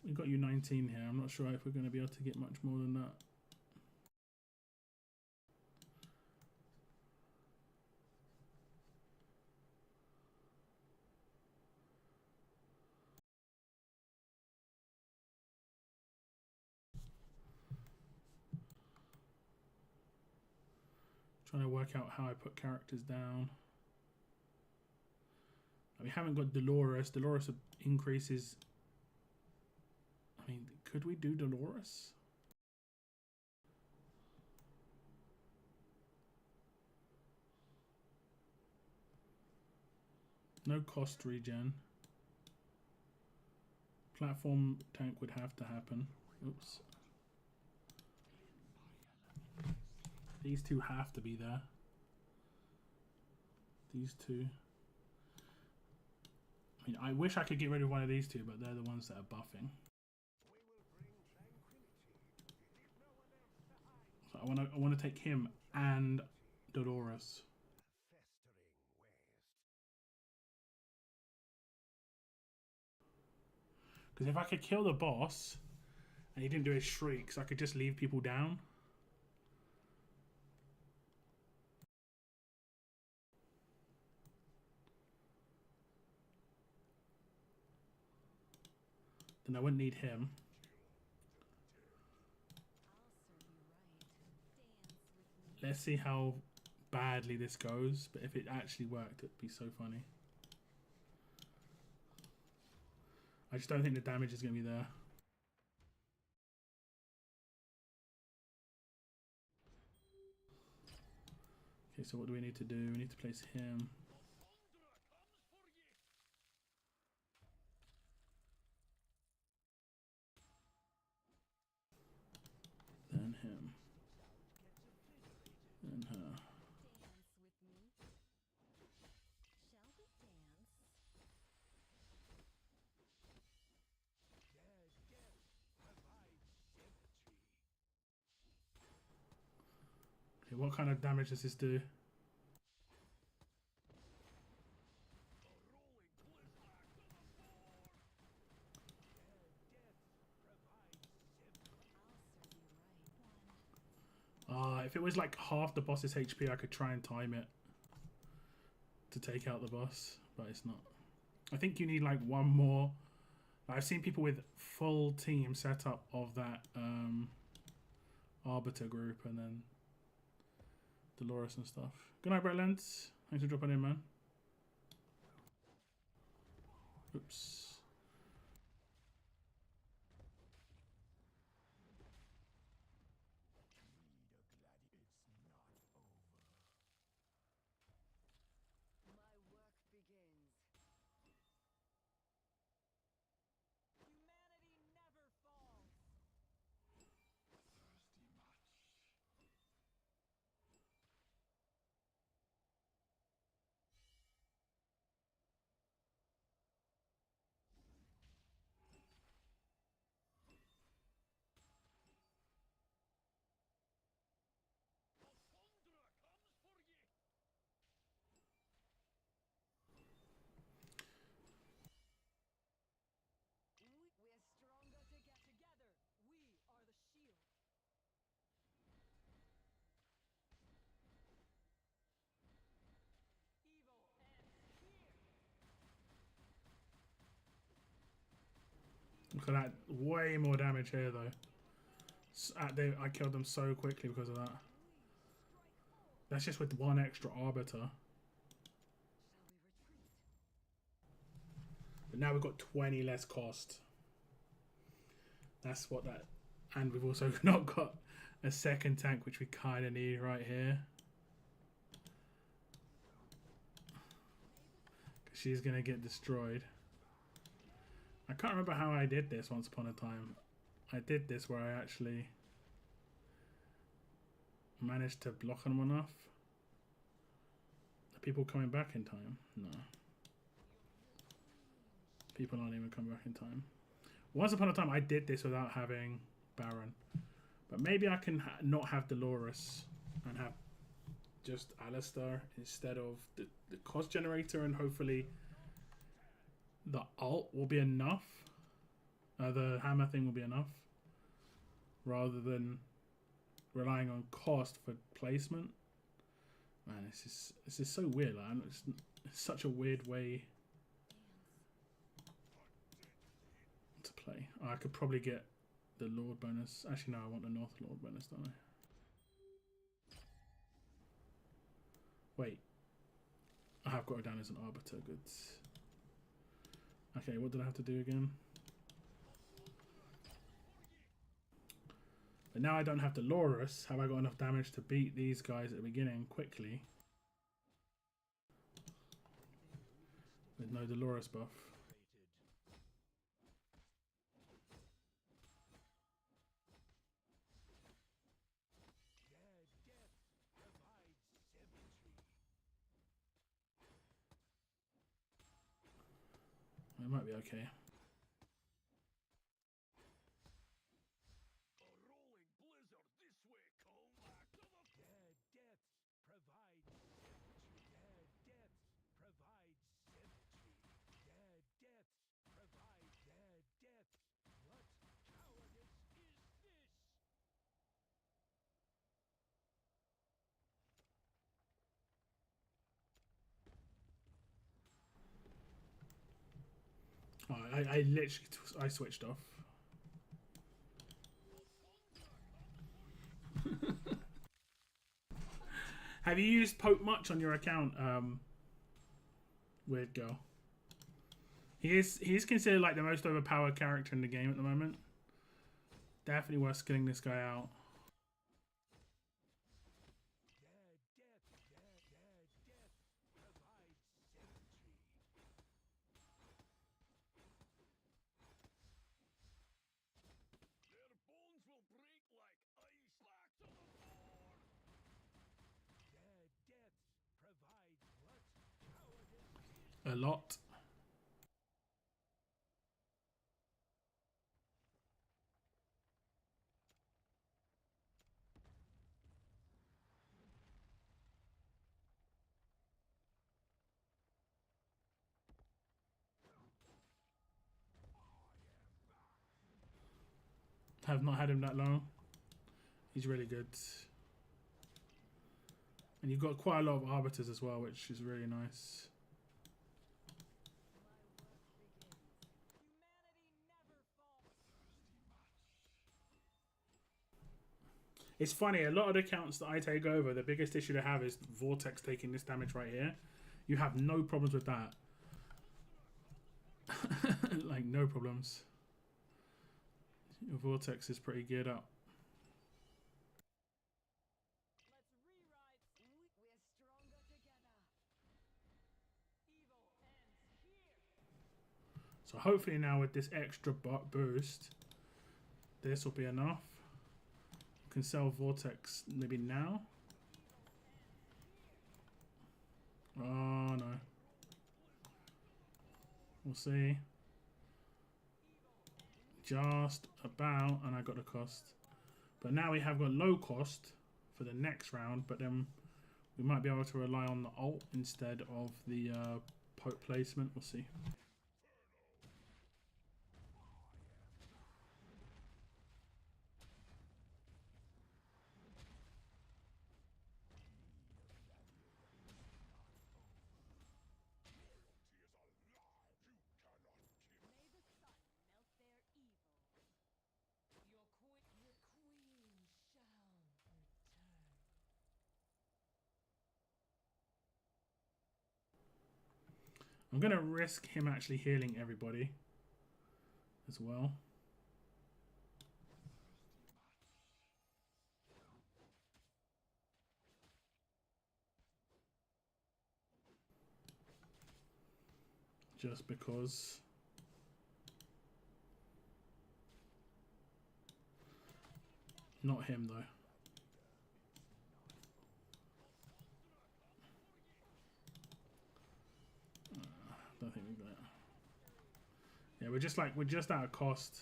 S1: We've got you 19 here. I'm not sure if we're going to be able to get much more than that. Trying to work out how I put characters down. We haven't got Dolores. Dolores increases. I mean, could we do Dolores? No cost regen. Platform tank would have to happen. Oops. These two have to be there. These two. I mean, I wish I could get rid of one of these two, but they're the ones that are buffing. So I want to take him and Dolores. Because if I could kill the boss and he didn't do his shrieks, I could just leave people down. Then I wouldn't need him. Let's see how badly this goes, but if it actually worked, it'd be so funny. I just don't think the damage is going to be there. Okay, so what do we need to do? We need to place him. Then him. Then her.
S2: Dance with me. Shall we dance?
S1: Okay, what kind of damage does this do? If it was like half the boss's HP, I could try and time it to take out the boss, but it's not. I think you need like one more. I've seen people with full team setup of that Arbiter group and then Dolores and stuff. Good night, Brett Lentz. Thanks for dropping in, man. Oops. Look at that. Way more damage here, though. I killed them so quickly because of that. That's just with one extra arbiter. But now we've got 20 less cost. That's what that... And we've also not got a second tank, which we kind of need right here. Because she's going to get destroyed. I can't remember how I did this once upon a time. I did this where I actually managed to block them enough. Are people coming back in time? No. People aren't even coming back in time. Once upon a time, I did this without having Baron. But maybe I can not have Dolores and have just Alistair instead of the cost generator, and hopefully the ult will be enough. The hammer thing will be enough. Rather than relying on cost for placement. Man, this is so weird. Like, it's such a weird way to play. Oh, I could probably get the Lord bonus. Actually, no, I want the North Lord bonus, don't I? Wait. I have got it down as an Arbiter. Good. Okay, what did I have to do again? But now I don't have Dolores. Have I got enough damage to beat these guys at the beginning quickly? With no Dolores buff. It might be okay. Oh, I literally I switched off. Have you used Pope much on your account, Weird Girl? He is considered like the most overpowered character in the game at the moment. Definitely worth skilling this guy out. A lot. Have not had him that long. He's really good. And you've got quite a lot of arbiters as well, which is really nice. It's funny, a lot of the accounts that I take over, the biggest issue they have is Vortex taking this damage right here. You have no problems with that. Like, no problems. Your Vortex is pretty geared up. So hopefully now with this extra boost, this will be enough. Can sell Vortex maybe now. Oh no. We'll see. Just about, and I got the cost. But now we have got low cost for the next round, but then we might be able to rely on the ult instead of the Pope placement. We'll see. I'm going to risk him actually healing everybody as well. Just because. Not him though. Don't think we've got it. Yeah, we're just out of cost.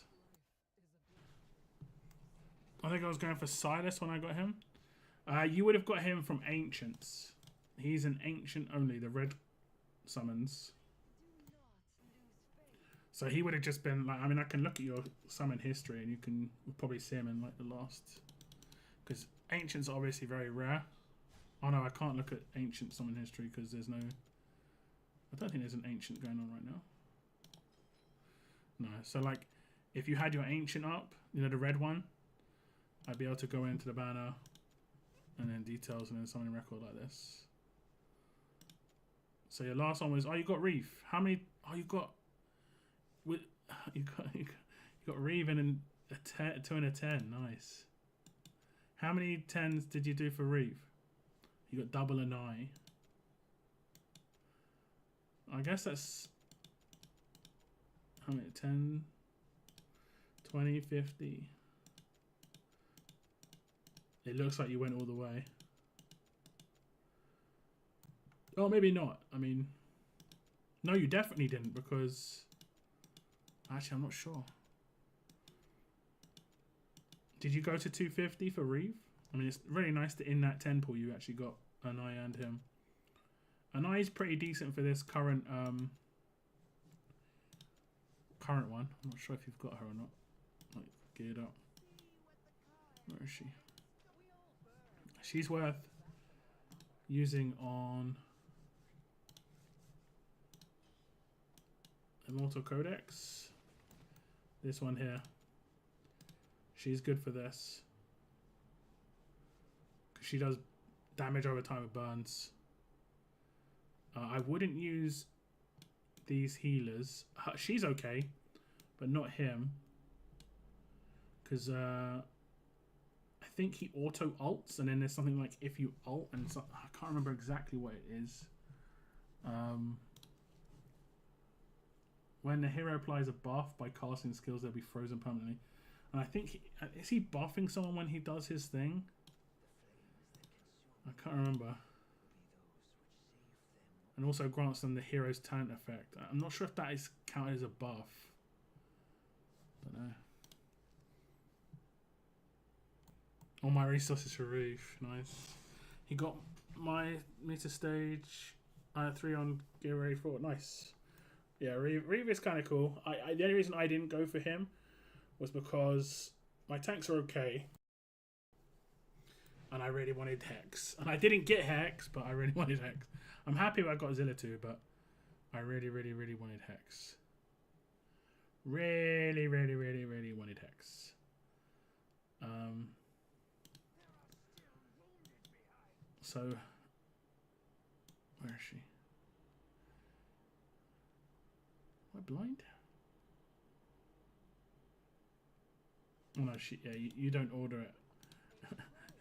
S1: I think I was going for Silas when I got him. You would have got him from Ancients. He's an Ancient only, the red summons. So he would have just been like, I mean, I can look at your summon history and you can probably see him in like the last. Because Ancient's are obviously very rare. Oh no, I can't look at Ancient summon history because there's no... I don't think there's an Ancient going on right now. No, so like, if you had your Ancient up, you know, the red one, I'd be able to go into the banner and then details and then summoning record like this. So your last one was, oh, you got Reef. How many? Oh, you got Reeve and a 2 and a 10. Nice. How many 10s did you do for Reeve? You got double and I. I guess that's how many? 10, 20, 50. It looks like you went all the way. Oh, maybe not. I mean, no, you definitely didn't because... Actually, I'm not sure. Did you go to 250 for Reeve? I mean, it's really nice that in that 10 pool you actually got an I and him. An I is pretty decent for this current one. I'm not sure if you've got her or not. Like, geared up. Where is she? She's worth using on Immortal Codex. This one here. She's good for this. Because she does damage over time with burns. I wouldn't use these healers. She's okay, but not him. Because I think he auto ults, and then there's something like if you ult, and so, I can't remember exactly what it is. When the hero applies a buff by casting skills, they'll be frozen permanently. And I think is he buffing someone when he does his thing? I can't remember. And also grants them the hero's talent effect. I'm not sure if that is counted as a buff. Don't know. All my resources for Reef. Nice. He got my meter stage 3 on Gear Ready 4. Nice. Yeah, Reeve is kind of cool. The only reason I didn't go for him was because my tanks are okay. And I really wanted Hex. And I didn't get Hex, but I really wanted Hex. I'm happy I got Zilla too, but I really, really, really wanted Hex. Really, really, really, really wanted Hex. So, where is she? Am I blind? Oh no, yeah, you don't order it.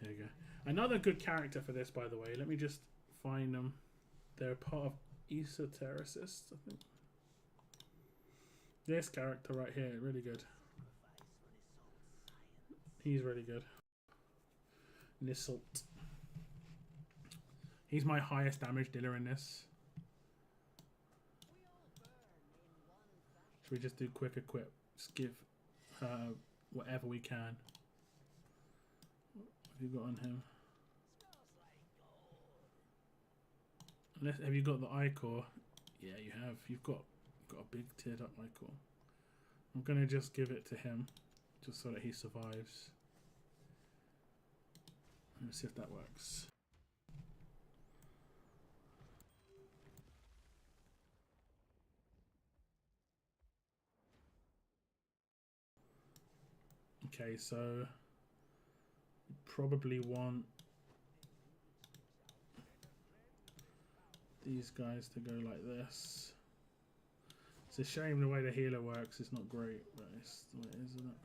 S1: There you go. Another good character for this, by the way. Let me just find them. They're part of Esotericists, I think. This character right here, really good. He's really good. Nissalt. He's my highest damage dealer in this. Should we just do quick equip? Just give her whatever we can. What have you got on him? Have you got the I-core? Yeah, you have. You've got a big tiered up I-core. I'm gonna just give it to him, just so that he survives. Let's see if that works. Okay, so you probably want these guys to go like this. It's a shame the way the healer works. It's not great, but it's the way it is, isn't it?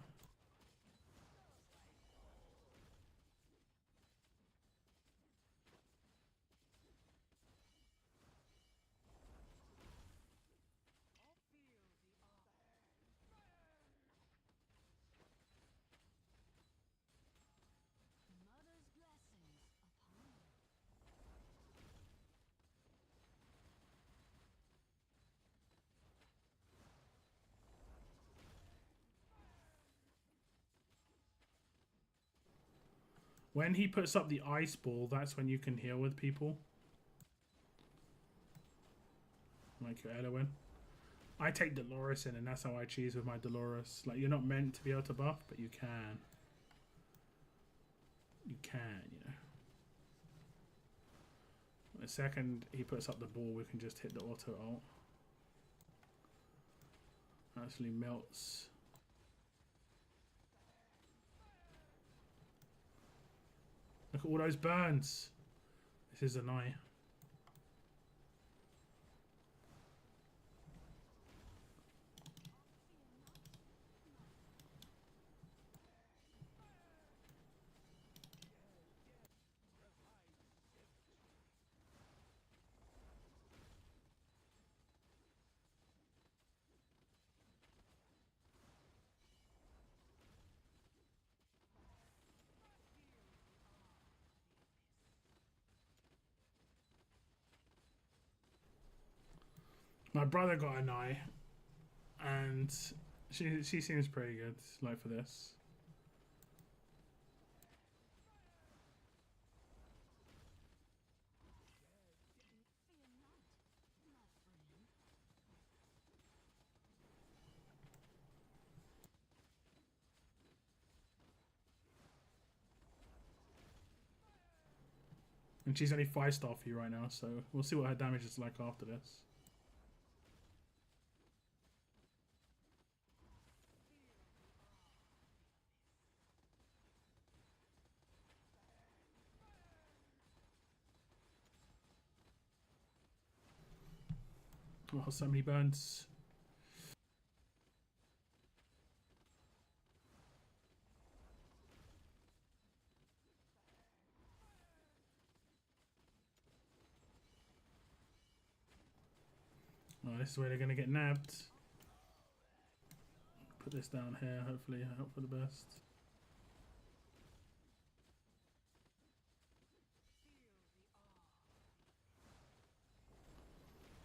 S2: Mother's blessings upon you.
S1: When he puts up the ice ball, that's when you can heal with people. Like your Elowin. I take Dolores in, and that's how I cheese with my Dolores. Like, you're not meant to be able to buff, but you can. You can, you know. The second he puts up the ball, we can just hit the auto ult. Actually melts. Look at all those burns. This is an eye. My brother got an eye, and she seems pretty good. Like for this.
S2: Fear not, my friend.
S1: And she's only 5-star for you right now, so we'll see what her damage is like after this. Oh, so many burns. Oh, this is where they're going to get nabbed. Put this down here, hopefully. I hope for the best.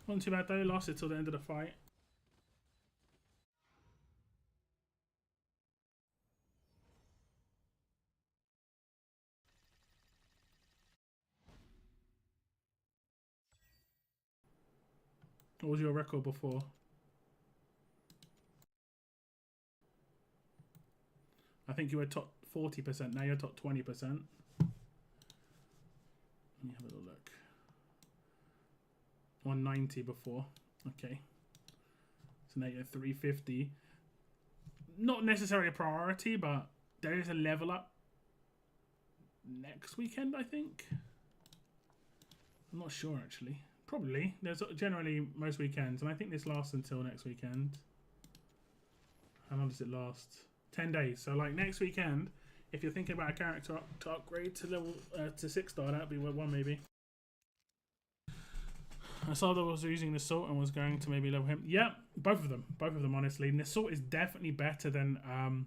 S1: Not too bad though, lost it till the end of the fight. What was your record before? I think you were top 40%, now you're top 20%. Let me have a little look. 190 before. Okay. So now you're 350. Not necessarily a priority, but there is a level up next weekend, I think. I'm not sure actually. Probably. There's generally most weekends, and I think this lasts until next weekend. How long does it last? 10 days. So like next weekend, if you're thinking about a character to upgrade to level to 6-star, that'd be one maybe. I saw that was using the Salt and was going to maybe level him. Yeah, both of them honestly. And the Salt is definitely better than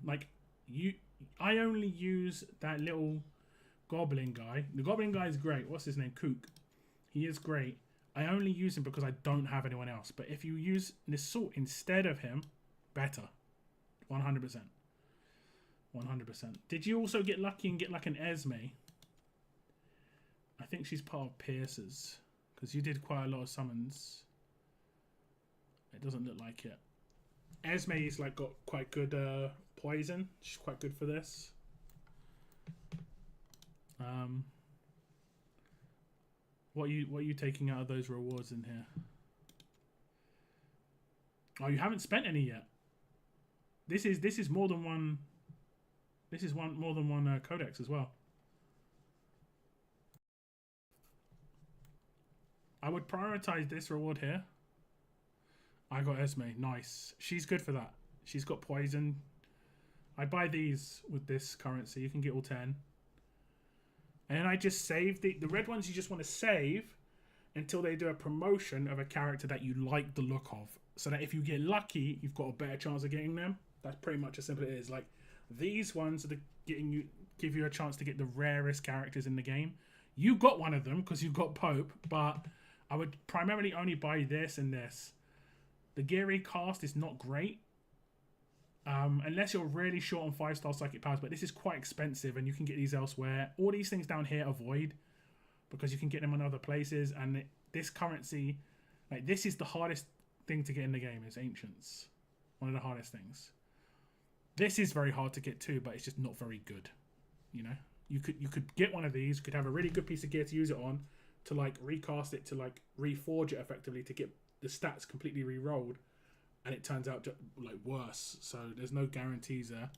S1: like you. I only use that little goblin guy. The goblin guy is great. What's his name? Kook. He is great. I only use him because I don't have anyone else. But if you use Nisort instead of him, better. 100%. 100%. Did you also get lucky and get like an Esme? I think she's part of Pierce's. Because you did quite a lot of summons. It doesn't look like it. Esme's like got quite good poison. She's quite good for this. What are you taking out of those rewards in here? Oh, you haven't spent any yet. This is more than one. This is more than one codex as well. I would prioritize this reward here. I got Esme. Nice. She's good for that. She's got poison. I buy these with this currency. You can get all 10. And then I just save the red ones. You just want to save until they do a promotion of a character that you like the look of. So that if you get lucky, you've got a better chance of getting them. That's pretty much as simple as it is. Like, these ones are give you a chance to get the rarest characters in the game. You got one of them because you got Pope, but I would primarily only buy this and this. The Geary cast is not great. Unless you're really short on 5-star psychic powers, but this is quite expensive and you can get these elsewhere. All these things down here avoid because you can get them in other places, and this currency, like, this is the hardest thing to get in the game, is Ancients. One of the hardest things. This is very hard to get too, but it's just not very good. You know, you could get one of these, could have a really good piece of gear to use it on, to like recast it, to like reforge it effectively, to get the stats completely re-rolled, and it turns out like worse. So there's no guarantees there.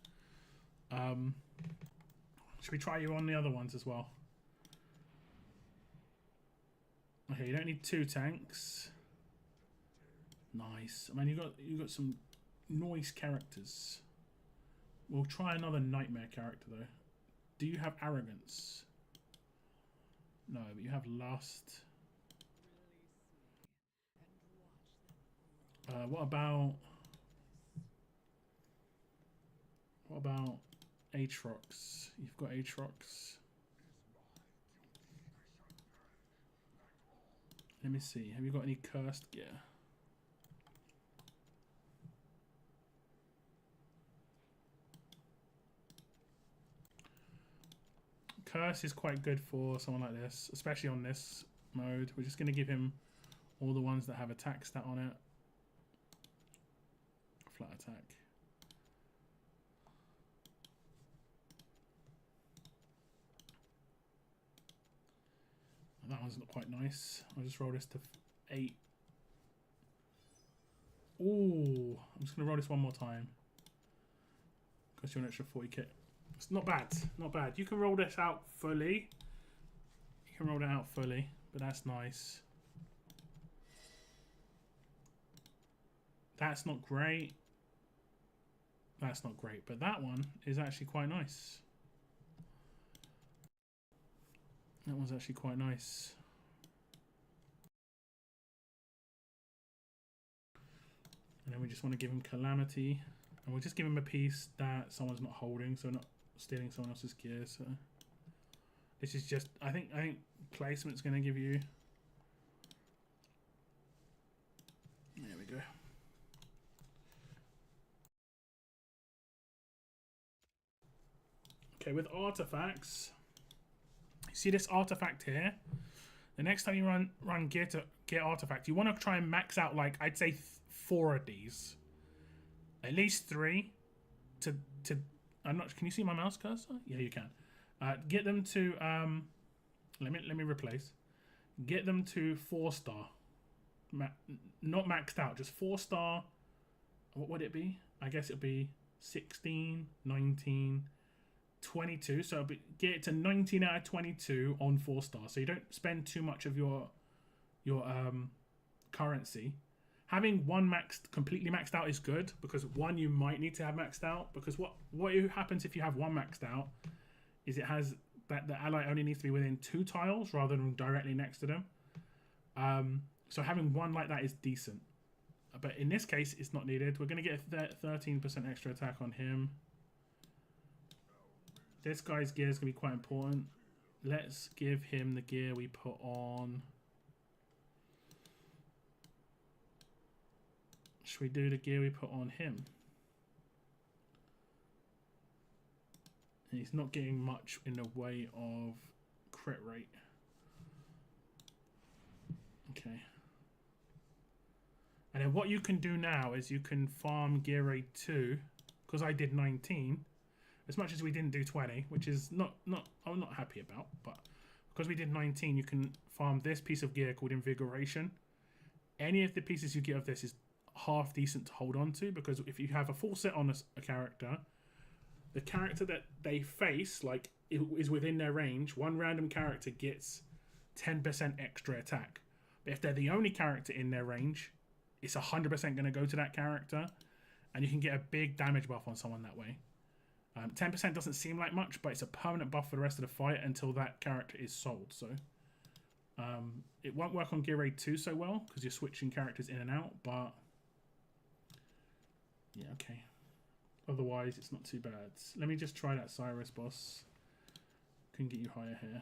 S1: Should we try you on the other ones as well? Okay, you don't need 2 tanks. Nice. I mean, you got some noise characters. We'll try another nightmare character though. Do you have arrogance? No, but you have lust. What about Aatrox? You've got Aatrox. Let me see. Have you got any cursed gear? Curse is quite good for someone like this, especially on this mode. We're just going to give him all the ones that have attack stat on it. Flat attack. That one's not quite nice. I'll just roll this to 8. Ooh, I'm just going to roll this one more time. Cost you an extra 40 kit. It's not bad, not bad. You can roll this out fully. You can roll it out fully, but that's nice. That's not great. That's not great, but that one is actually quite nice. That one's actually quite nice. And then we just want to give him Calamity. And we'll just give him a piece that someone's not holding, so not stealing someone else's gear. So this is just, I think placement's going to give you. There we go. Okay, with artifacts, you see this artifact here. The next time you run gear to get artifact, you want to try and max out, like, I'd say 4 of these, at least 3. I'm not. Can you see my mouse cursor? Yeah, you can. Get them to let me replace. Get them to 4-star. Not maxed out, just 4-star. What would it be? I guess it'd be 16, 19, 22. So get it to 19 out of 22 on 4-star. So you don't spend too much of your currency. Having one completely maxed out is good, because one you might need to have maxed out, because what happens if you have one maxed out is it has that the ally only needs to be within 2 tiles rather than directly next to them. So having one like that is decent, but in this case it's not needed. We're going to get a 13% extra attack on him. This guy's gear is going to be quite important. Let's give him the gear we put on. Should we do the gear we put on him? And he's not getting much in the way of crit rate. Okay. And then what you can do now is you can farm gear rate 2, because I did 19. As much as we didn't do 20, which is I'm not happy about, but because we did 19, you can farm this piece of gear called Invigoration. Any of the pieces you get of this is half decent to hold on to, because if you have a full set on a character, the character that they face, like, is within their range, one random character gets 10% extra attack. But if they're the only character in their range, it's 100% going to go to that character, and you can get a big damage buff on someone that way. 10% doesn't seem like much, but it's a permanent buff for the rest of the fight until that character is sold. So it won't work on Gear Raid 2 so well because you're switching characters in and out, but yeah, okay. Otherwise, it's not too bad. Let me just try that Cyrus boss. Can get you higher here.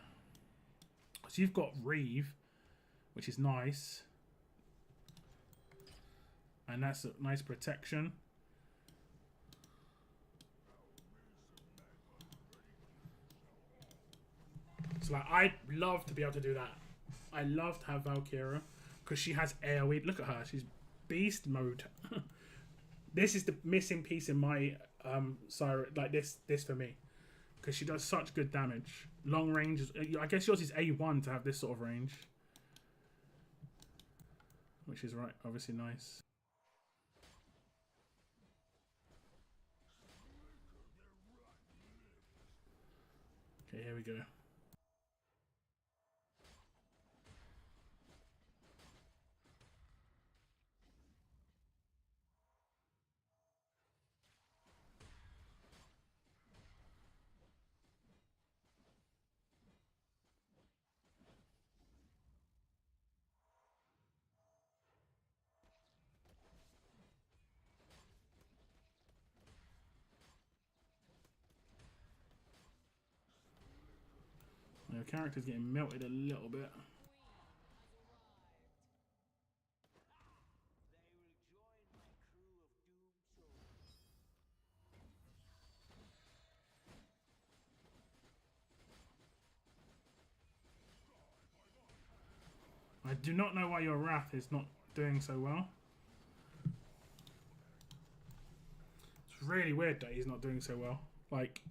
S1: So you've got Reeve, which is nice. And that's a nice protection. So like, I'd love to be able to do that. I love to have Valkyria because she has AoE. Look at her. She's beast mode. This is the missing piece in my Cyrus, like this for me, because she does such good damage. Long range. I guess yours is A1 to have this sort of range, which is right, obviously nice. Okay, here we go. The character's getting melted a little bit. I do not know why your Wrath is not doing so well. It's really weird that he's not doing so well. Like,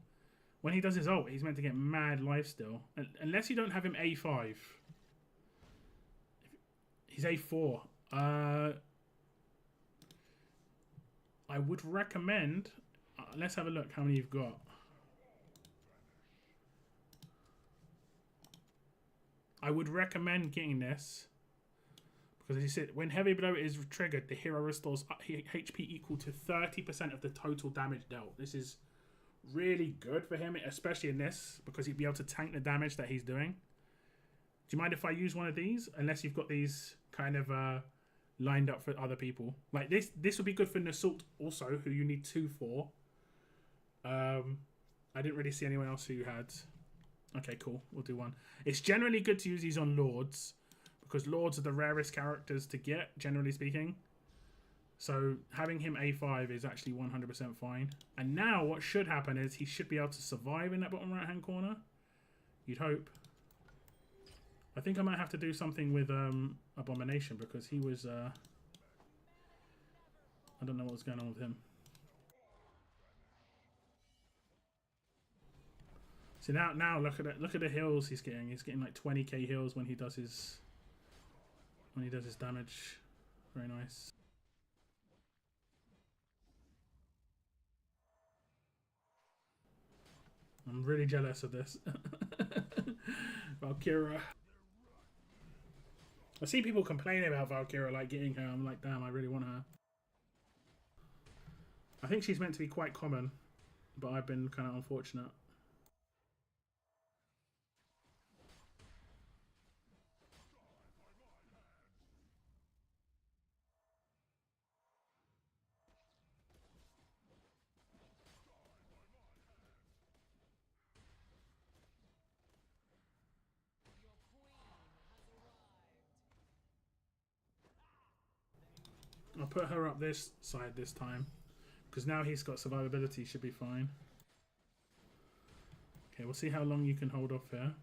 S1: when he does his ult, he's meant to get mad life still. Unless you don't have him A5. He's A4. I would recommend... let's have a look how many you've got. I would recommend getting this. Because as you said, when Heavy Blow is triggered, the hero restores HP equal to 30% of the total damage dealt. This is really good for him, especially in this, because he'd be able to tank the damage that he's doing. Do you mind if I use one of these? Unless you've got these kind of lined up for other people. Like this would be good for Nassault also, who you need 2 for. I didn't really see anyone else who had. Okay, cool. We'll do one. It's generally good to use these on Lords, because Lords are the rarest characters to get, generally speaking. So having him A5 is actually 100% fine. And now what should happen is he should be able to survive in that bottom right-hand corner. You'd hope. I think I might have to do something with Abomination, because he was... I don't know what was going on with him. So now look at the heals he's getting. He's getting like 20k heals when he does his damage. Very nice. I'm really jealous of this. Valkyria. I've seen people complaining about Valkyria, like getting her. I'm like, damn, I really want her. I think she's meant to be quite common, but I've been kind of unfortunate. I'll put her up this side this time, because now he's got survivability, should be fine. Okay, we'll see how long you can hold off here.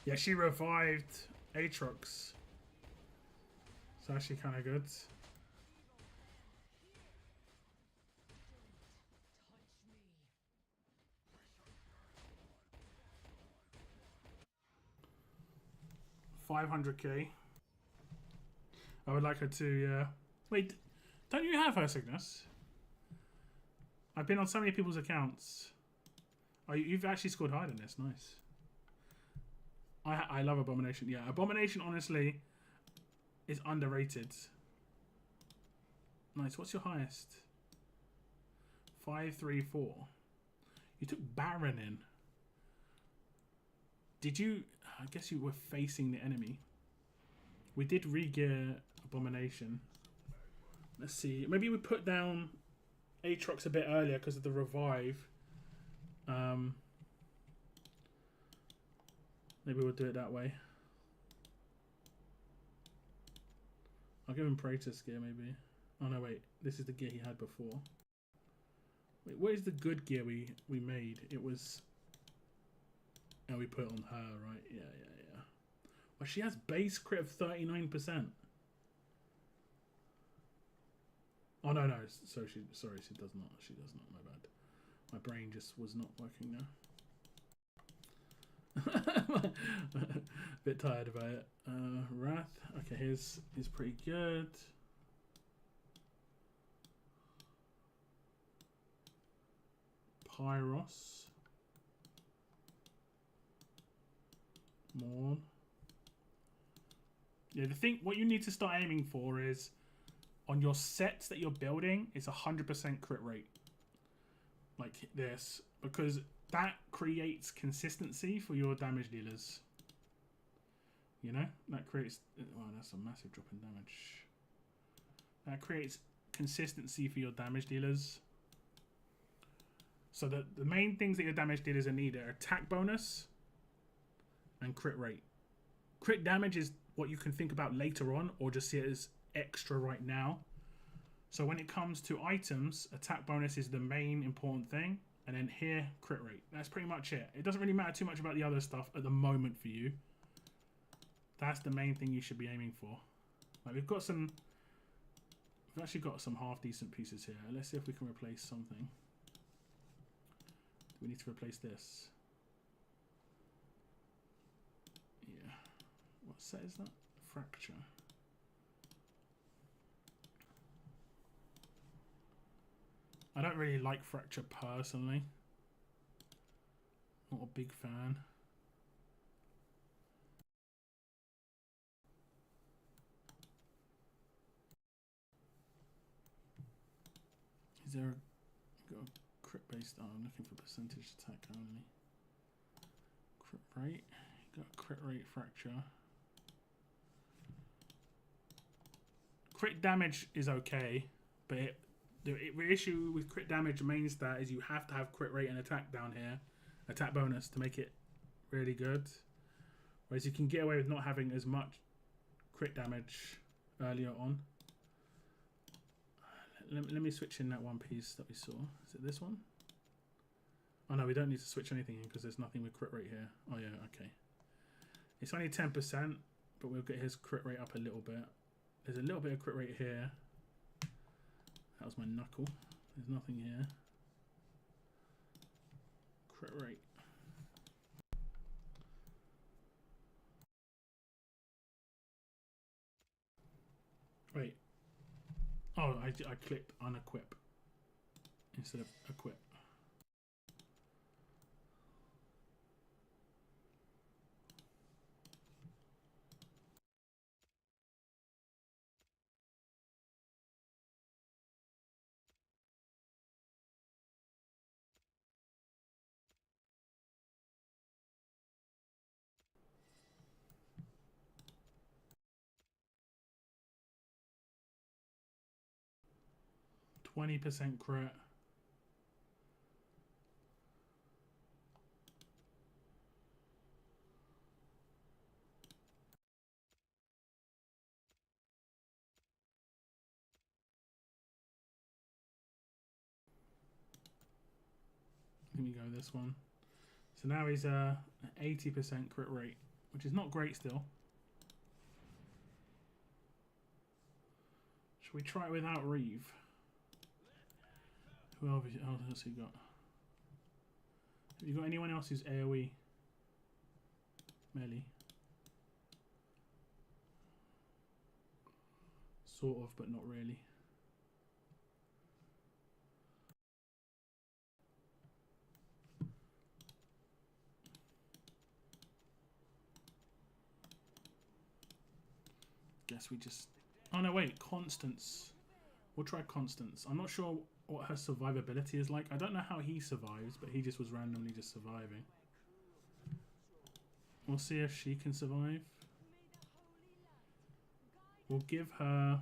S1: Yeah, she revived Aatrox. It's actually kind of good. $500k. I would like her to, yeah. Wait, don't you have her Cygnus? I've been on so many people's accounts. Oh, you've actually scored higher than this. Nice. I love Abomination. Yeah, Abomination, honestly, is underrated. Nice. What's your highest? 534. You took Baron in. Did you... I guess you were facing the enemy. We did re-gear Abomination. Let's see. Maybe we put down Aatrox a bit earlier because of the revive. Maybe we'll do it that way. I'll give him Praetus gear maybe. Oh no, wait. This is the gear he had before. Wait, what is the good gear we made? It was... Oh, we put it on her, right? Yeah. Well, she has base crit of 39%. Oh no. Sorry, she does not. She does not. My bad. My brain just was not working now. Bit tired about it. Wrath. Okay, his is pretty good. Pyros. Morn. Yeah, what you need to start aiming for is on your sets that you're building, it's 100% crit rate. Like this. Because that creates consistency for your damage dealers. You know? That creates... Oh, that's a massive drop in damage. That creates consistency for your damage dealers. So the main things that your damage dealers need are attack bonus and crit rate. Crit damage is what you can think about later on or just see it as extra right now. So when it comes to items, attack bonus is the main important thing. And then here, crit rate. That's pretty much it. It doesn't really matter too much about the other stuff at the moment for you. That's the main thing you should be aiming for. Like we've actually got some half decent pieces here. Let's see if we can replace something. We need to replace this. Yeah. What set is that? Fracture. I don't really like Fracture personally. Not a big fan. Is there got a crit based? Oh, I'm looking for percentage attack only. Crit rate. Got a crit rate Fracture. Crit damage is okay, but the issue with crit damage main stat is you have to have crit rate and attack down here, attack bonus to make it really good. Whereas you can get away with not having as much crit damage earlier on. Let me switch in that one piece that we saw. Is it this one? Oh no, we don't need to switch anything in because there's nothing with crit rate here. Oh yeah, okay. It's only 10%, but we'll get his crit rate up a little bit. There's a little bit of crit rate here. That was my knuckle. There's nothing here. Crit rate. Wait. Oh, I clicked unequip instead of equip. %20 crit. Let me go this one. So now he's an 80% crit rate which is not great still. Should we try it without Reeve? Who else has he got? Have you got anyone else who's AoE? Melee. Sort of, but not really. Guess we just... Oh no, wait. Constance. We'll try Constance. I'm not sure what her survivability is like. I don't know how he survives, but he just was randomly just surviving. We'll see if she can survive. We'll give her...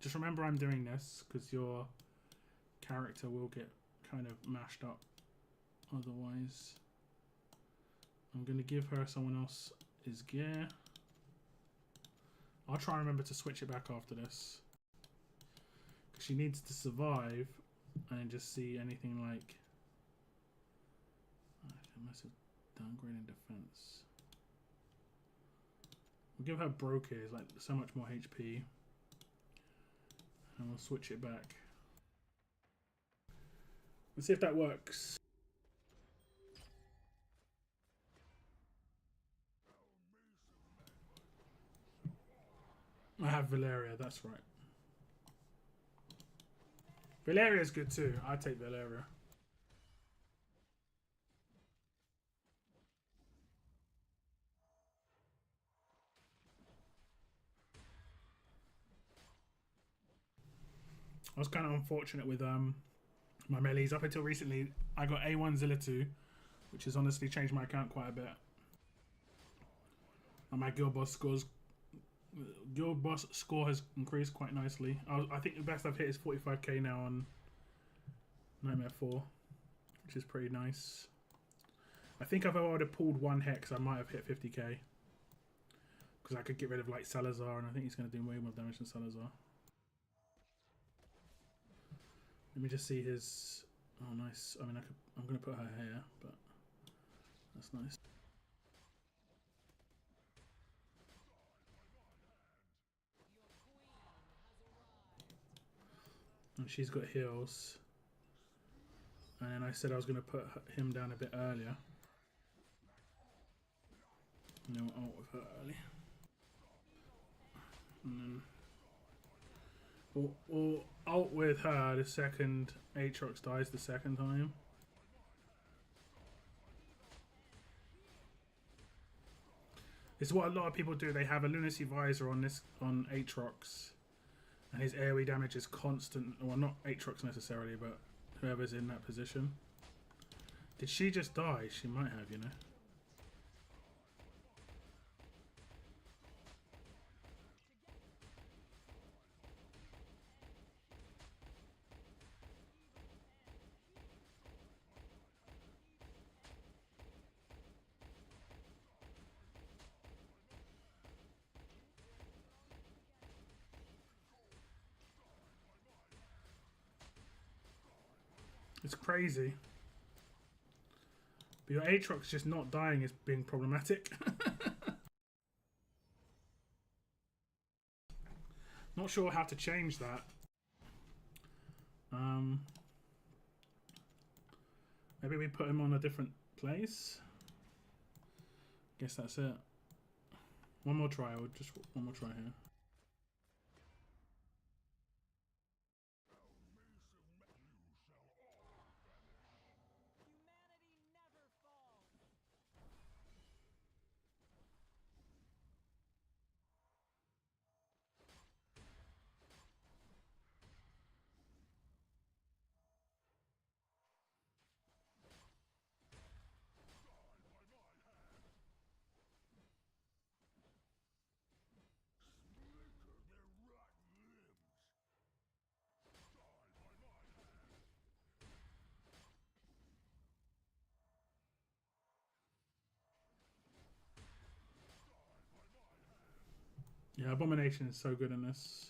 S1: Just remember I'm doing this, because your character will get kind of mashed up otherwise. I'm going to give her someone else's gear. I'll try and remember to switch it back after this. Because she needs to survive and just see anything like... Massive downgrade in defense. We'll give her Brokers, like so much more HP. And we'll switch it back. Let's see if that works. I have Valeria, that's right. Valeria's good too. I take Valeria. I was kind of unfortunate with my melees. Up until recently, I got A1 Zilla 2, which has honestly changed my account quite a bit. And my guild boss score has increased quite nicely. I think the best I've hit is 45k now on Nightmare 4, which is pretty nice. I think if I would have pulled one hex, I might have hit 50k. Because I could get rid of like Salazar, and I think he's going to do way more damage than Salazar. Let me just see his... Oh, nice. I mean, I'm going to put her here, but that's nice. And she's got heals. And I said I was going to put him down a bit earlier. And then we'll ult with her early. And then... We'll ult with her the second Aatrox dies the second time. It's what a lot of people do. They have a Lunacy Visor on Aatrox, and his AoE damage is constant. Well, not Aatrox necessarily, but whoever's in that position. Did she just die? She might have, you know. It's crazy. But your Aatrox just not dying is being problematic. Not sure how to change that. Maybe we put him on a different place. Guess that's it. One more try, or just one more try here. Yeah, Abomination is so good in this.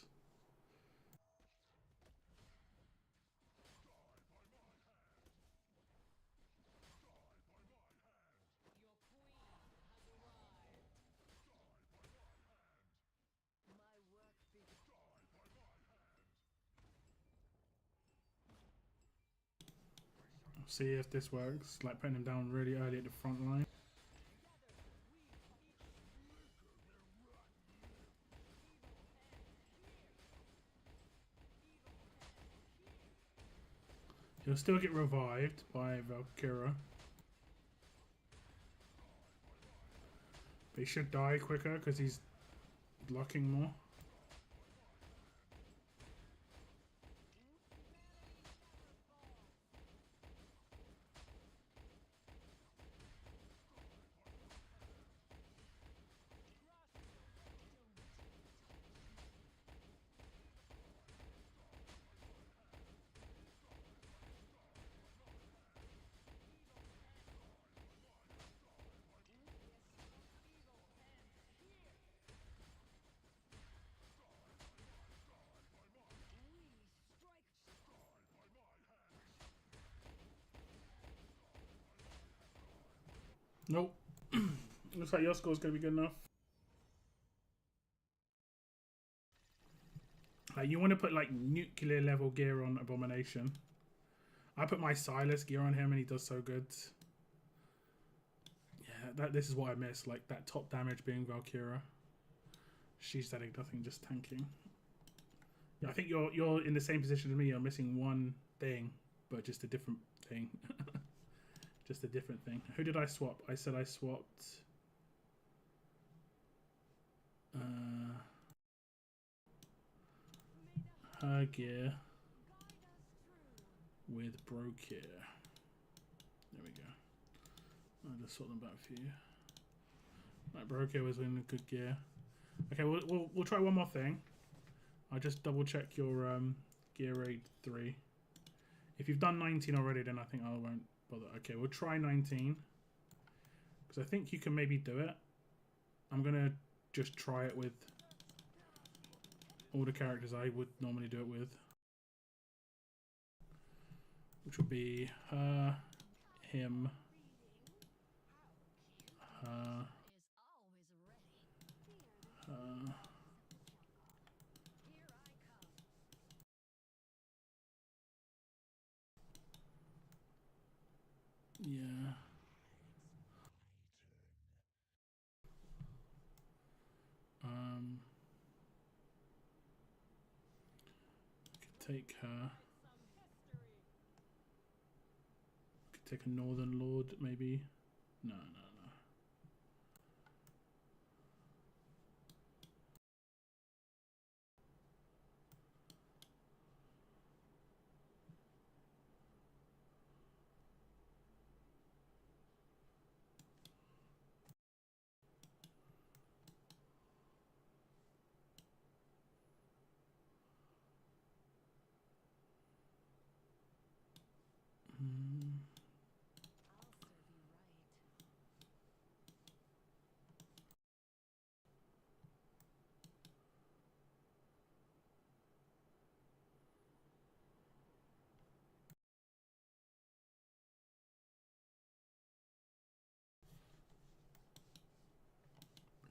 S1: See if this works. Like putting him down really early at the front line. He'll still get revived by Valkyra. But he should die quicker because he's blocking more. Nope. Looks like your score's going to be good enough. Like you want to put like nuclear level gear on Abomination. I put my Silas gear on him and he does so good. Yeah, this is what I miss. Like that top damage being Valkyra. She's adding nothing, just tanking. Yeah, I think you're in the same position as me. You're missing one thing, but just a different thing. Just a different thing. Who did I swap? I said I swapped her gear with Bro gear. There we go. I'll just sort them back for you. Right, Bro gear was in good gear. Okay, we'll try one more thing. I'll just double check your gear rate 3. If you've done 19 already, then I think I won't bother. Okay, we'll try 19 because I think you can maybe do it. I'm gonna just try it with all the characters I would normally do it with, which would be her, him, her, her. Yeah. Could take her. Could take a Northern Lord, maybe. No.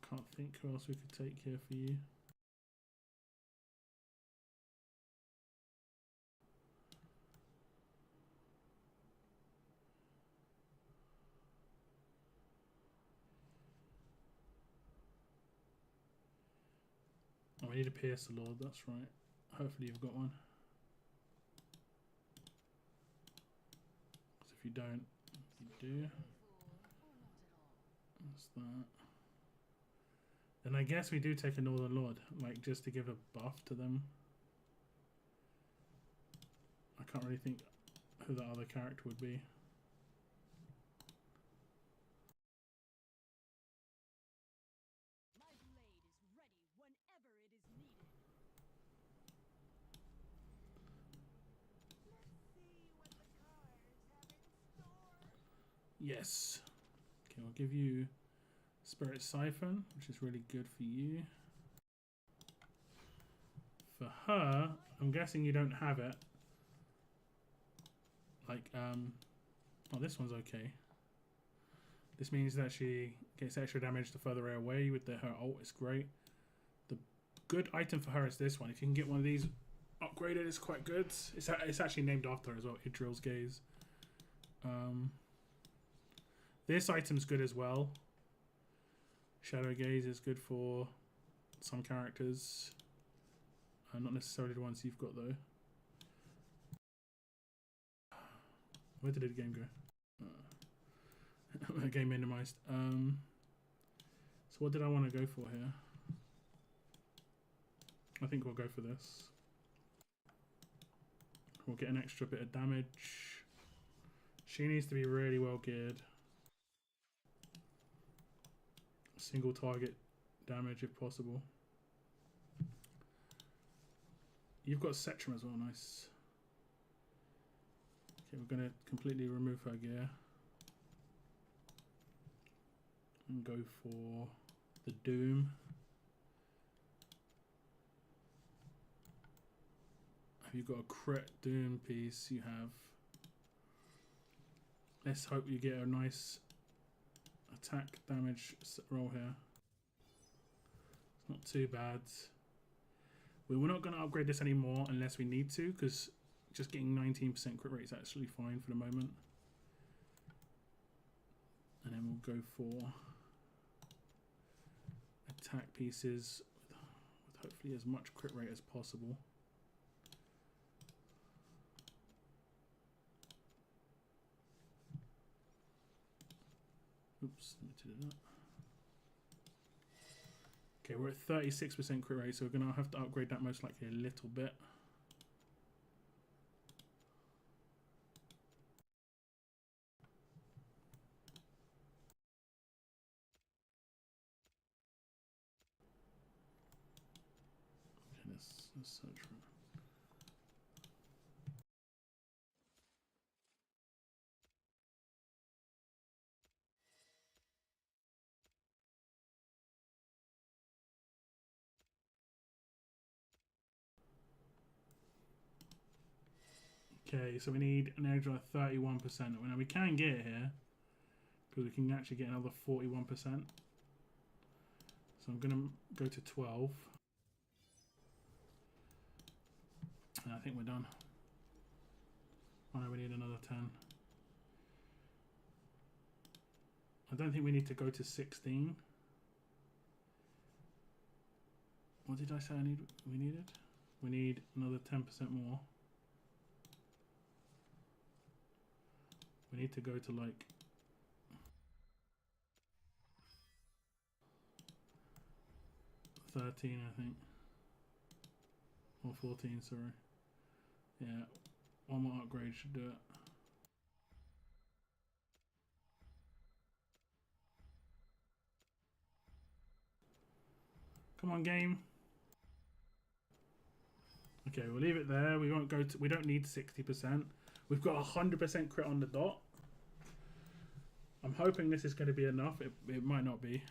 S1: Can't think who else we could take here for you. Oh, we need a Pierce the Lord, that's right. Hopefully you've got one. Because if you don't, you do. That's that. Then I guess we do take a Northern Lord, like just to give a buff to them. I can't really think who that other character would be.
S2: My blade is ready whenever it is needed. Let's see what the cards have in store.
S1: Yes. Okay, I'll give you Spirit Siphon, which is really good for you. For her, I'm guessing you don't have it. Like, oh, this one's okay. This means that she gets extra damage the further away with her ult. It's great. The good item for her is this one. If you can get one of these upgraded, it's quite good. It's actually named after her as well, Idril's Gaze. This item's good as well. Shadow Gaze is good for some characters. Not necessarily the ones you've got though. Where did the game go? Game minimized. So what did I want to go for here? I think we'll go for this. We'll get an extra bit of damage. She needs to be really well geared. Single target damage if possible. You've got Spectrum as well, nice. Okay, we're going to completely remove her gear. And go for the Doom. Have you got a crit Doom piece? You have. Let's hope you get a nice attack damage roll here. It's not too bad. We're not going to upgrade this anymore unless we need to, because just getting 19% crit rate is actually fine for the moment. And then we'll go for attack pieces with hopefully as much crit rate as possible. Oops, let me do that. Okay, we're at 36% crit rate, so we're going to have to upgrade that most likely a little bit. Okay, let's search for it. Okay, so we need an extra 31%. Now we can get it here because we can actually get another 41%. So I'm going to go to 12. And I think we're done. Oh no, we need another 10. I don't think we need to go to 16. What did I say we needed? We need another 10% more. We need to go to like 13, I think. Or 14, sorry. Yeah, one more upgrade should do it. Come on, game. Okay, we'll leave it there. We won't go to. We don't need 60%. We've got 100% crit on the dot. I'm hoping this is going to be enough. It might not be.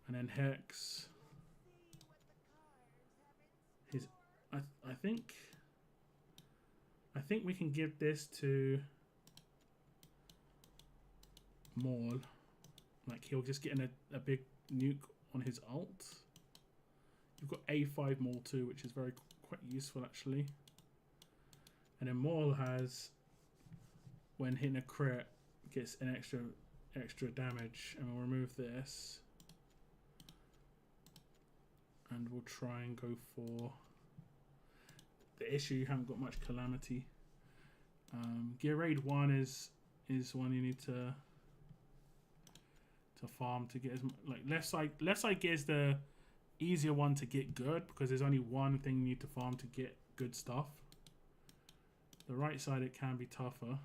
S1: And then Hex. His. I think we can give this to Maul. Like he'll just get in a big nuke on his ult. You've got A5 Maul too, which is quite useful actually. And then Maul has, when hitting a crit, gets an extra damage, and we'll remove this. And we'll try and go for the issue. You haven't got much Calamity. Gear Raid 1 is one you need to farm to get as like left side gear is the easier one to get good because there's only one thing you need to farm to get good stuff. The right side it can be tougher.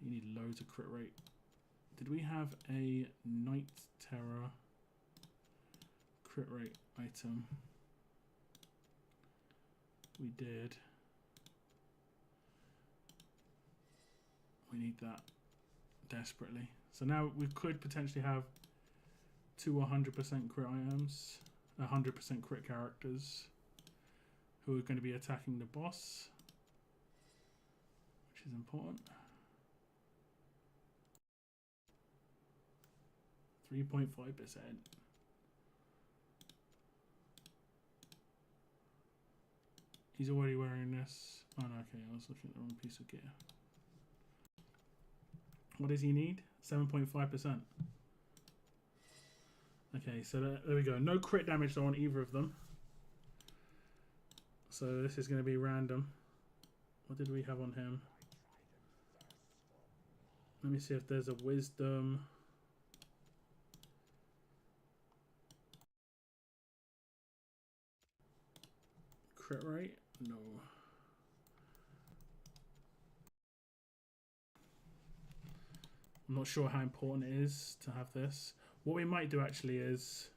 S1: You need loads of crit rate. Did we have a Night Terror crit rate item? We did. We need that desperately. So now we could potentially have two 100% crit items, 100% crit characters who are going to be attacking the boss, which is important. 3.5%. He's already wearing this. Oh no, okay, I was looking at the wrong piece of gear. What does he need? 7.5%. Okay, so there we go. No crit damage though on either of them. So this is going to be random. What did we have on him? Let me see if there's a wisdom. Crit rate? No. I'm not sure how important it is to have this. What we might do actually is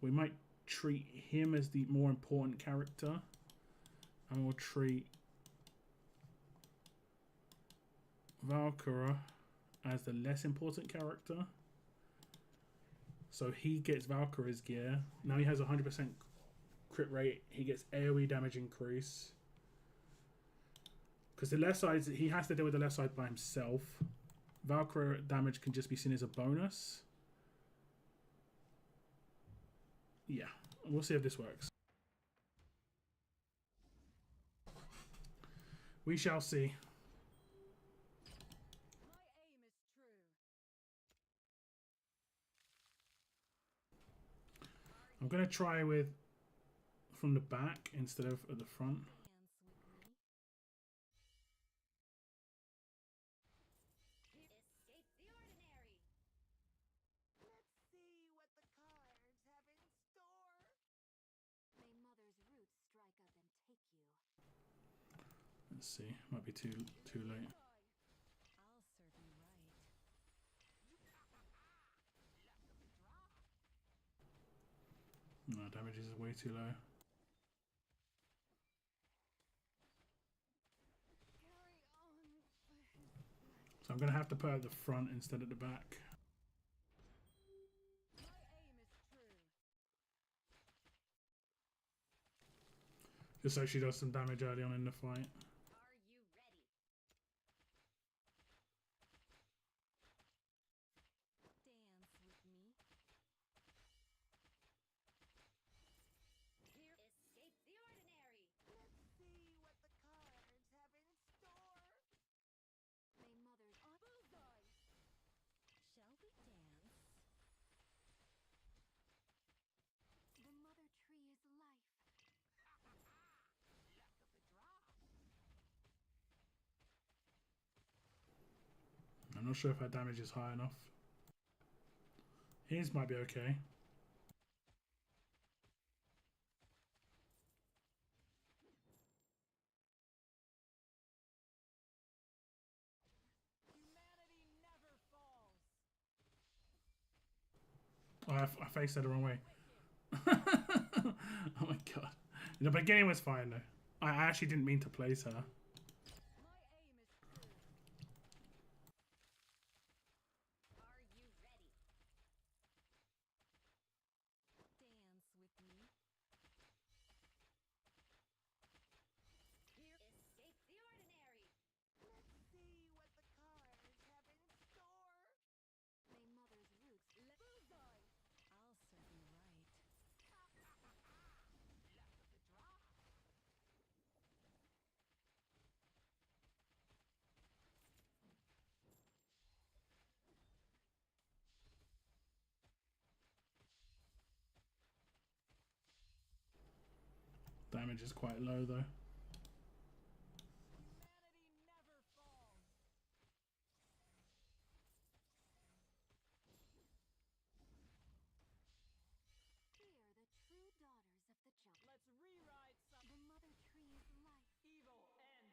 S1: we might treat him as the more important character, and we'll treat Valkyra as the less important character. So he gets Valkyra's gear. Now he has 100% crit rate. He gets AoE damage increase. Because the left side, he has to deal with the left side by himself. Valkyra damage can just be seen as a bonus. Yeah, we'll see if this works. We shall see.
S2: My aim is true.
S1: I'm going to try with from the back instead of at the front.
S2: Dance with me. Escape the ordinary. Let's see what the cards have in store. May Mother's roots strike up and take you.
S1: Let's see, might be too late.
S2: I'll serve you right.
S1: No, damage is way too low.
S2: Carry on.
S1: So I'm going to have to put it at the front instead of the back.
S2: My aim is true.
S1: Just so she does some damage early on in the fight.
S2: Are you ready? Dance with me. Here, escape the ordinary. Let's see what the cards have in store. May Mother's bullseye. Shall we dance? The mother tree is life.
S1: I'm not sure if her damage is high enough. His might be okay.
S2: Humanity never falls.
S1: Oh, I faced that the wrong way. Oh my god. The beginning was fine though. I actually didn't mean to place her.
S2: My aim is true. Are you ready? Dance with me. Here, escape the ordinary. Let's see what the cards have in store. May Mother's roots bullseye. I'll serve you right.
S1: Damage is quite low though.
S2: Humanity never falls. We are the true daughters of the jungle. Let's rewrite some. The mother tree is life. Evil ends.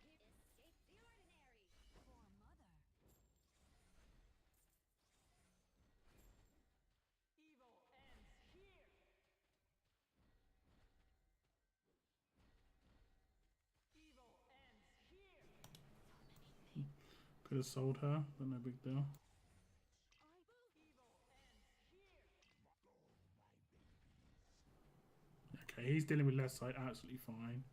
S2: Escape the ordinary. For mother. Evil ends here. Evil ends here.
S1: Could have sold her, but no big deal.
S2: Evil ends here.
S1: Okay, he's dealing with left side absolutely fine.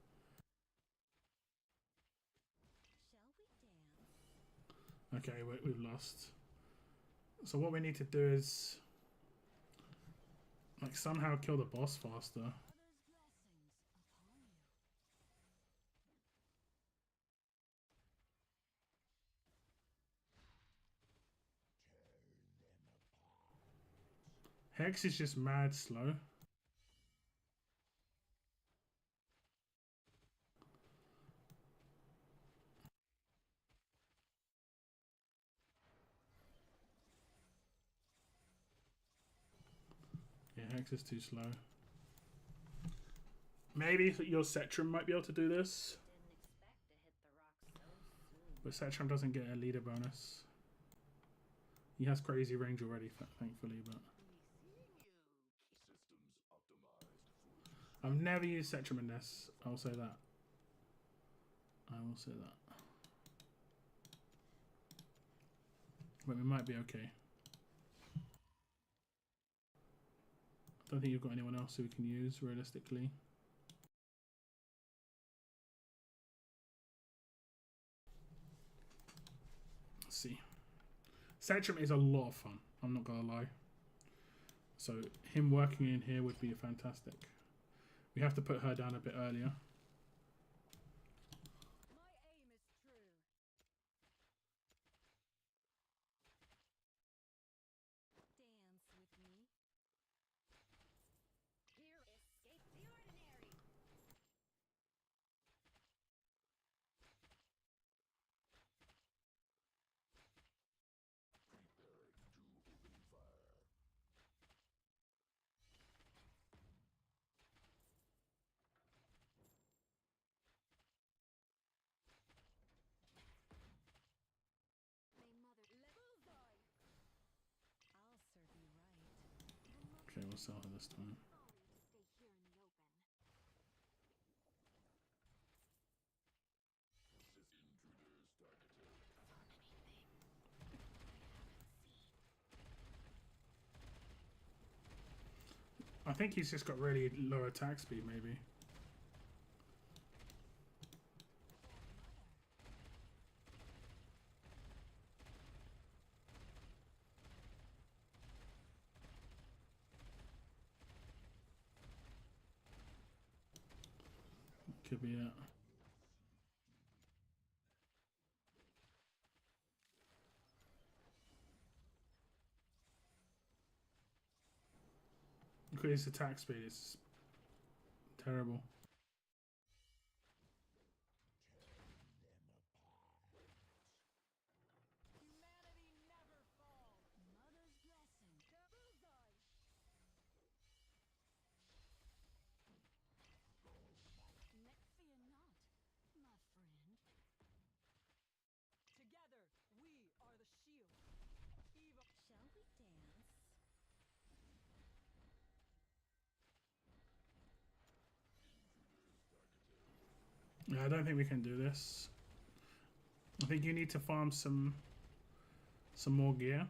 S2: Shall we dance?
S1: Okay, we've lost. So what we need to do is like somehow kill the boss faster.
S2: Mother's blessings upon you.
S1: Hex is just mad slow. Yeah, Hex is too slow. Maybe your Setram might be able to do this.
S2: Didn't expect to hit the rock so soon.
S1: But Setram doesn't get a leader bonus. He has crazy range already, thankfully, but...
S3: Systems optimized.
S1: I've never used Setram in this. I'll say that. I will say that. But we might be okay. I don't think you've got anyone else who we can use, realistically. Let's see. Setram is a lot of fun, I'm not gonna lie. So him working in here would be fantastic. We have to put her down a bit earlier.
S2: My aim is true. Dance with me. Here, escape the ordinary.
S3: Preparing to open fire.
S2: May mother bullseye. I'll serve you right.
S1: Okay, we'll sell her this time.
S2: Folly to stay here in the open.
S3: Intruders targeted.
S1: I think he's just got really low attack speed, maybe. Could be it. Look at his attack speed, it's terrible.
S2: Humanity never falls. Mother's blessing. Bullseye. Fear not, my friend.
S4: Together, we are the shield. Evil.
S2: Shall we dance?
S1: Yeah, I don't think we can do this. I think you need to farm some more gear.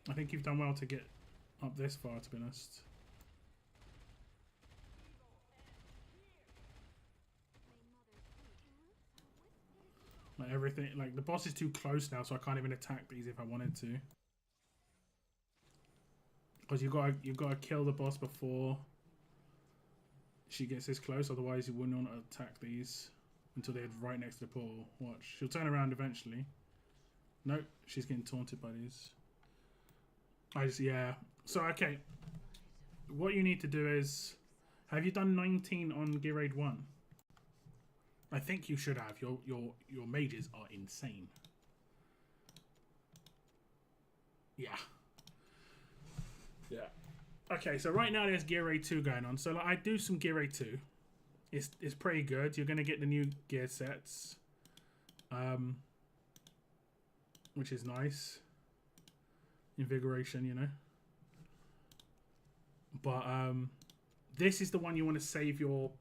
S1: I think you've done well to get up this far, to be honest. Like everything, like the boss is too close now, so I can't even attack these if I wanted to. Because you gotta kill the boss before she gets this close, otherwise you wouldn't want to attack these until they're right next to the portal. Watch, she'll turn around eventually. Nope, she's getting taunted by these. Yeah. So okay, what you need to do is, have you done 19 on Gear Raid 1? I think you should have. Your mages are insane. Yeah. Yeah. Okay, so right now there's Gear Raid 2 going on. So like, I do some Gear Raid 2. It's pretty good. You're gonna get the new gear sets, which is nice. Invigoration, you know. But this is the one you want to save your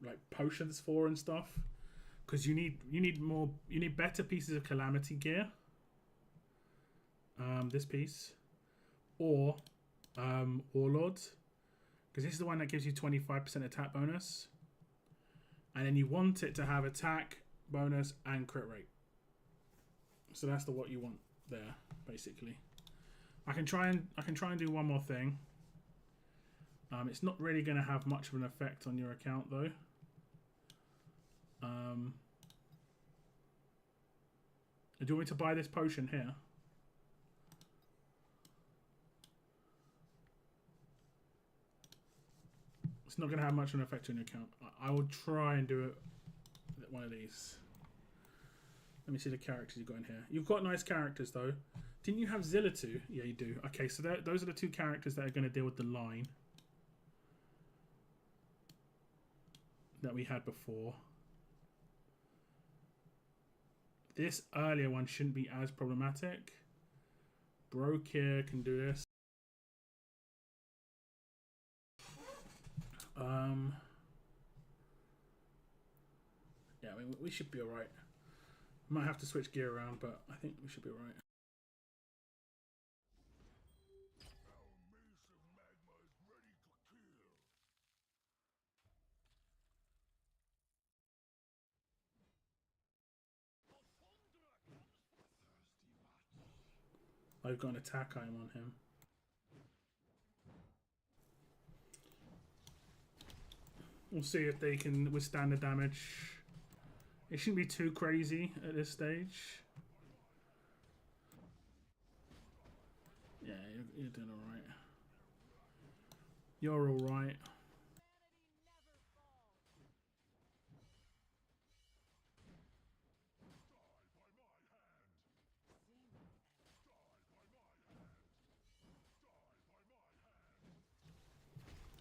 S1: like potions for and stuff, because you need better pieces of calamity gear. This piece, or warlord, because this is the one that gives you 25% attack bonus, and then you want it to have attack bonus and crit rate. So that's the what you want there, basically. I can try and do one more thing. It's not really going to have much of an effect on your account though. Do you want me to buy this potion here? It's not going to have much of an effect on your account. I will try and do it with one of these. Let me see the characters you've got in here. You've got nice characters though. Didn't you have Zilla too? Yeah, you do. Okay, so those are the two characters that are going to deal with the line that we had before. This earlier one shouldn't be as problematic. Brokir can do this. Yeah, I mean, we should be alright. Might have to switch gear around, but I think we should be alright. I've got an attack item on him. We'll see if they can withstand the damage. It shouldn't be too crazy at this stage. Yeah, you're doing alright. You're alright.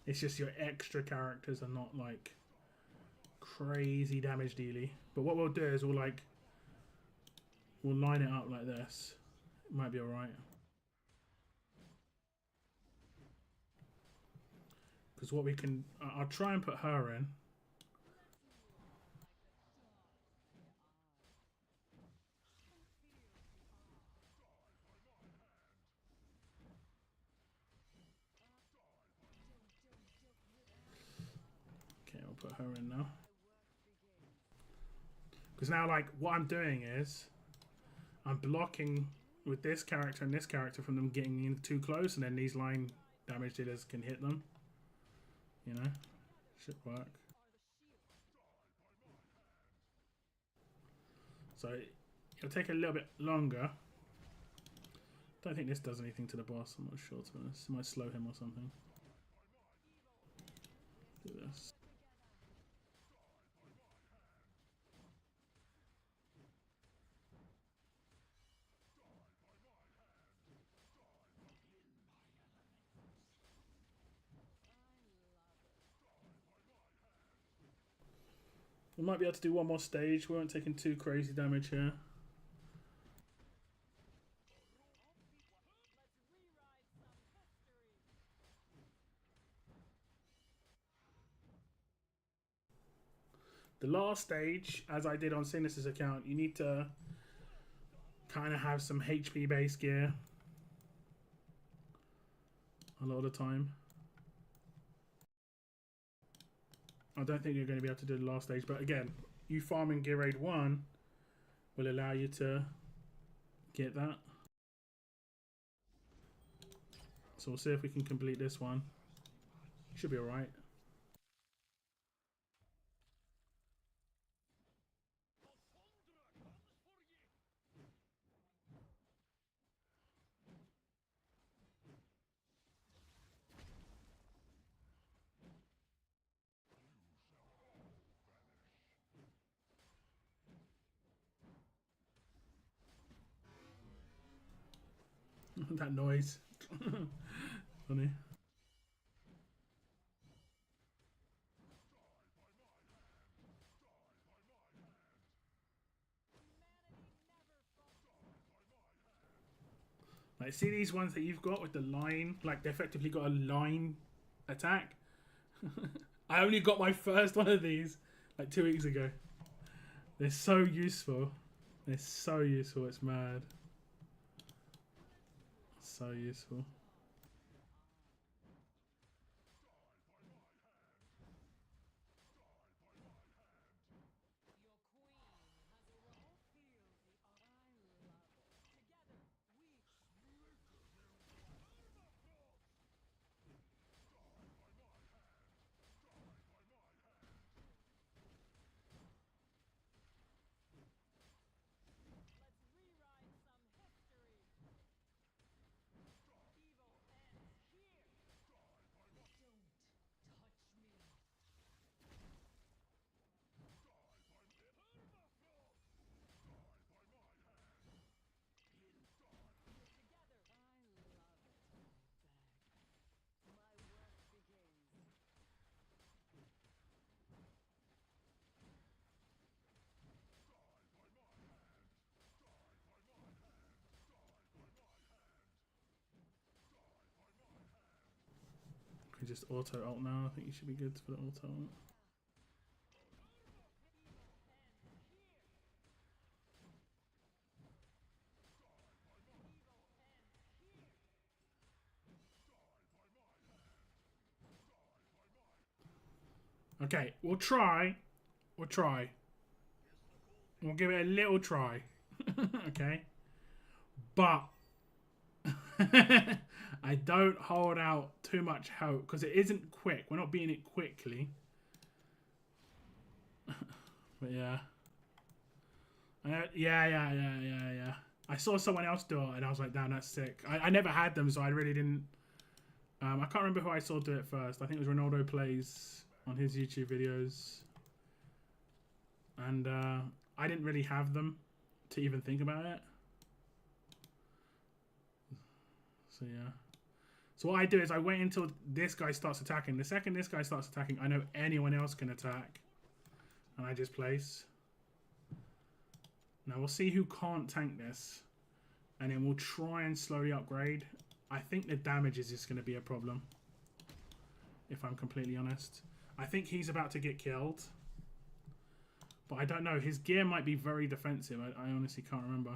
S1: It's just your extra characters are not like crazy damage dealy. But what we'll do is we'll line it up like this. It might be alright. Because what we can, I'll try and put her in. Okay, I'll put her in now. Because now, like, what I'm doing is I'm blocking with this character and this character from them getting in too close, and then these line damage dealers can hit them. You know, should work. So it'll take a little bit longer. Don't think this does anything to the boss. I'm not sure, to be honest. It might slow him or something. Do this. We might be able to do one more stage. We weren't taking too crazy damage here. The last stage, as I did on Sinus's account, you need to kind of have some HP based gear a lot of the time. I don't think you're going to be able to do the last stage, but again, you farming gear raid 1 will allow you to get that. So we'll see if we can complete this one. Should be alright. That noise. Funny. Like, see these ones that you've got with the line? Like, they effectively got a line attack. I only got my first one of these like 2 weeks ago. They're so useful. They're so useful, it's mad. So useful. just auto alt now. I think you should be good for the auto alt. Okay, we'll try. We'll try. We'll give it a little try. Okay. But I don't hold out too much hope because it isn't quick. We're not beating it quickly. But yeah. Yeah. I saw someone else do it and I was like, damn, that's sick. I never had them, so I really didn't. I can't remember who I saw do it first. I think it was Ronaldo Plays on his YouTube videos. And I didn't really have them to even think about it. So yeah. So what I do is I wait until this guy starts attacking. The second this guy starts attacking, I know anyone else can attack. And I just place. Now we'll see who can't tank this. And then we'll try and slowly upgrade. I think the damage is just going to be a problem. If I'm completely honest. I think he's about to get killed. But I don't know. His gear might be very defensive. I honestly can't remember.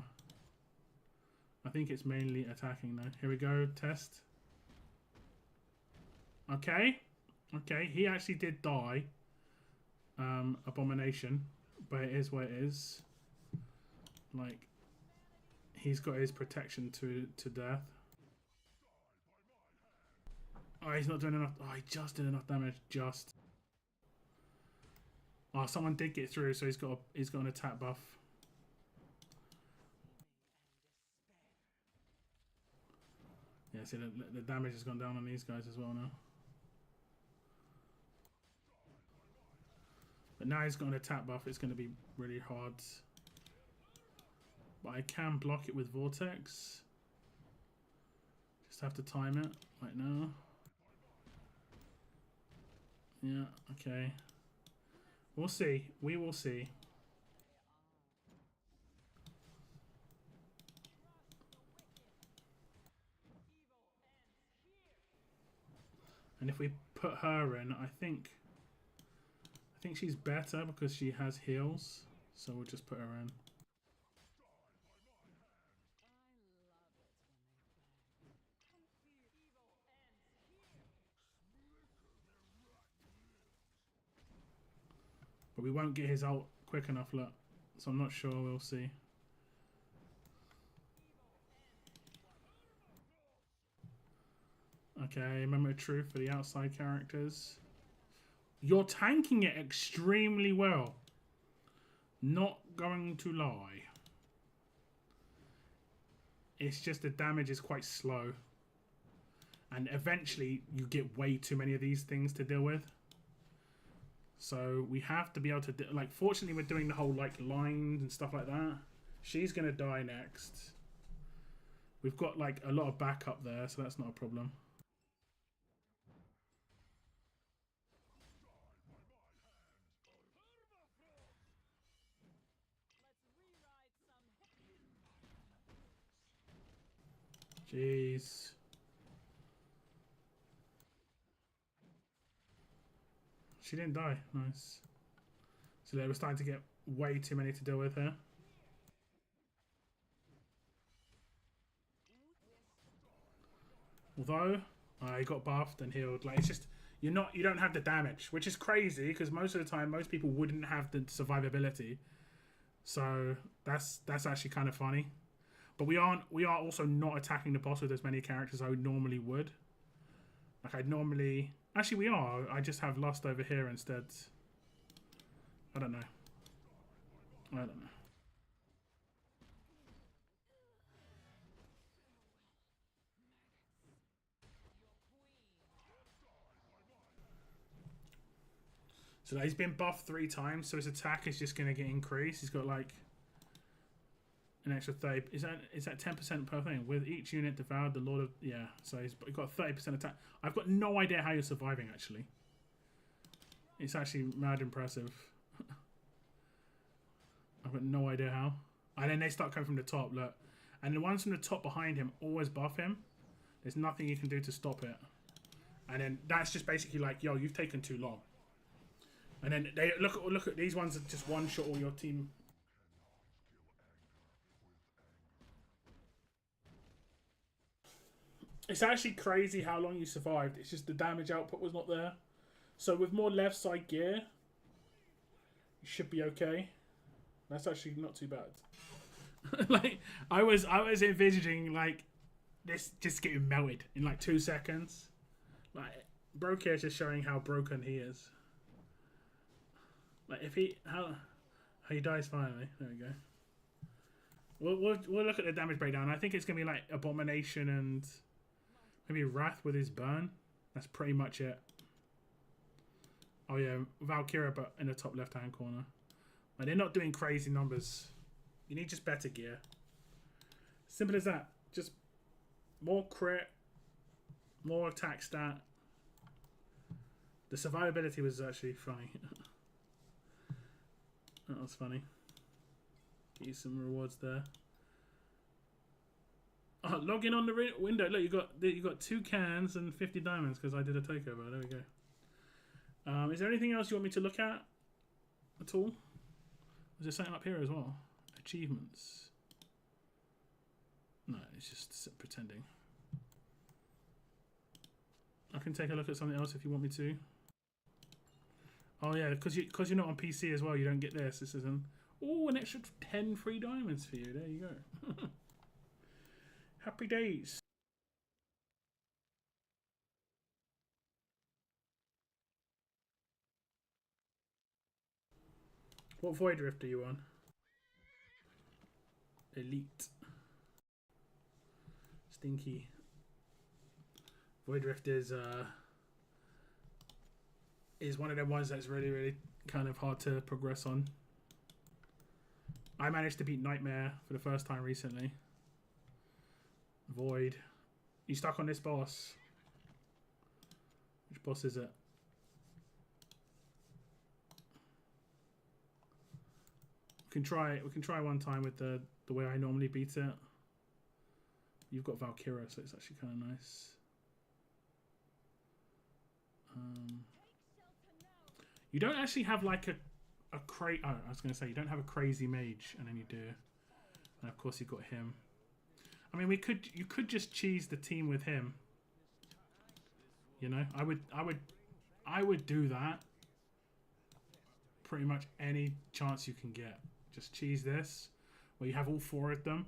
S1: I think it's mainly attacking though. Here we go. Test. Okay. Okay. He actually did die. Abomination. But it is what it is. Like, he's got his protection to death. Oh, he's not doing enough. Oh, he just did enough damage. Just. Oh, someone did get through, so he's got an attack buff. Yeah, see, the damage has gone down on these guys as well now. But now he's got an attack buff. It's going to be really hard. But I can block it with Vortex. Just have to time it right now. Yeah, okay. We'll see. We will see. And if we put her in, I think she's better because she has heals. So we'll just put her in. But we won't get his ult quick enough, look. So I'm not sure, we'll see. Okay, Moment of Truth for the outside characters. You're tanking it extremely well. Not going to lie. It's just the damage is quite slow. And eventually you get way too many of these things to deal with. So we have to be able to do, like, fortunately we're doing the whole like lines and stuff like that. She's gonna die next. We've got like a lot of backup there, so that's not a problem. Jeez. She didn't die. Nice. So they were starting to get way too many to deal with here. Although I got buffed and healed, like, it's just you don't have the damage, which is crazy because most of the time most people wouldn't have the survivability. So that's actually kind of funny. But we are also not attacking the boss with as many characters as I normally would. Like I'd normally. Actually, we are. I just have Lust over here instead. I don't know. I don't know. So he's been buffed 3 times, so his attack is just going to get increased. He's got like an extra 30. Is that 10% per thing? With each unit devoured, the Lord of... Yeah, so he's got 30% attack. I've got no idea how you're surviving, actually. It's actually mad impressive. I've got no idea how. And then they start coming from the top, look. And the ones from the top behind him always buff him. There's nothing you can do to stop it. And then that's just basically like, yo, you've taken too long. And then they look at these ones that just one shot all your team. It's actually crazy how long you survived. It's just the damage output was not there. So with more left side gear, you should be okay. That's actually not too bad. Like I was envisaging like this just getting melted in like 2 seconds. Like Brocare is just showing how broken he is. Like if how he dies finally. There we go. We'll look at the damage breakdown. I think it's gonna be like Abomination and maybe Wrath with his burn. That's pretty much it. Oh yeah, Valkyria, but in the top left hand corner. Like, they're not doing crazy numbers. You need just better gear. Simple as that. Just more crit, more attack stat. The survivability was actually funny. That was funny. Get you some rewards there. Oh, log in on the window. Look, you got 2 cans and 50 diamonds because I did a takeover. There we go. Is there anything else you want me to look at all? Is there something up here as well? Achievements. No, it's just pretending. I can take a look at something else if you want me to. Oh yeah, because you're not on PC as well, you don't get this. This is an an extra 10 free diamonds for you. There you go. Happy days. What Void Rift are you on? Elite. Stinky. Void Rift is one of them ones that's really kind of hard to progress on. I managed to beat Nightmare for the first time recently. Void. You stuck on this boss? Which boss is it? We can try one time with the way I normally beat it. You've got Valkyria, so it's actually kind of nice. You don't actually have like a crazy. Oh, I was going to say you don't have a crazy mage, and then you do, and of course you've got him. I mean, you could just cheese the team with him. You know, I would do that. Pretty much any chance you can get, just cheese this, where you have all 4 of them,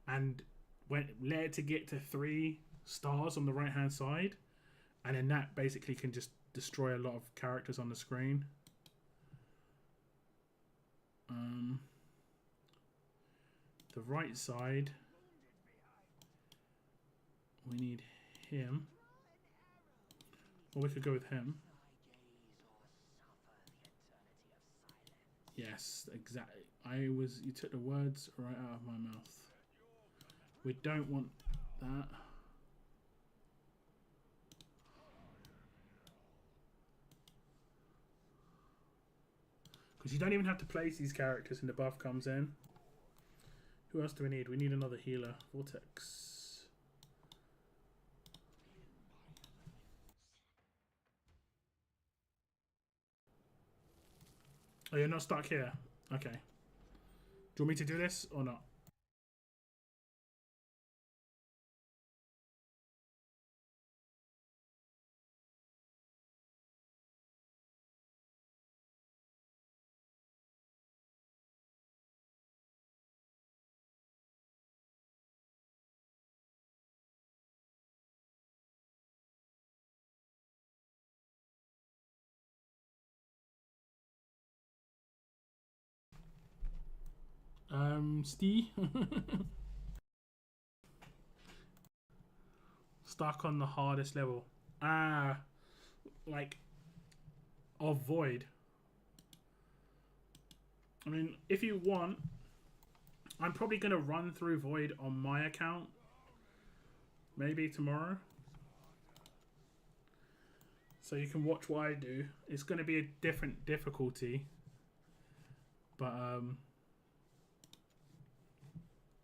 S1: and let it to get to 3 stars on the right hand side, and then that basically can just destroy a lot of characters on the screen. The right side, we need him. Or we could go with him. Yes, exactly. You took the words right out of my mouth. We don't want that. Because you don't even have to place these characters and the buff comes in. Who else do we need? We need another healer. Vortex. Oh, you're not stuck here? Okay. Do you want me to do this or not? Steve? Stuck on the hardest level. Like, of Void. I mean, if you want, I'm probably going to run through Void on my account. Maybe tomorrow. So you can watch what I do. It's going to be a different difficulty. But,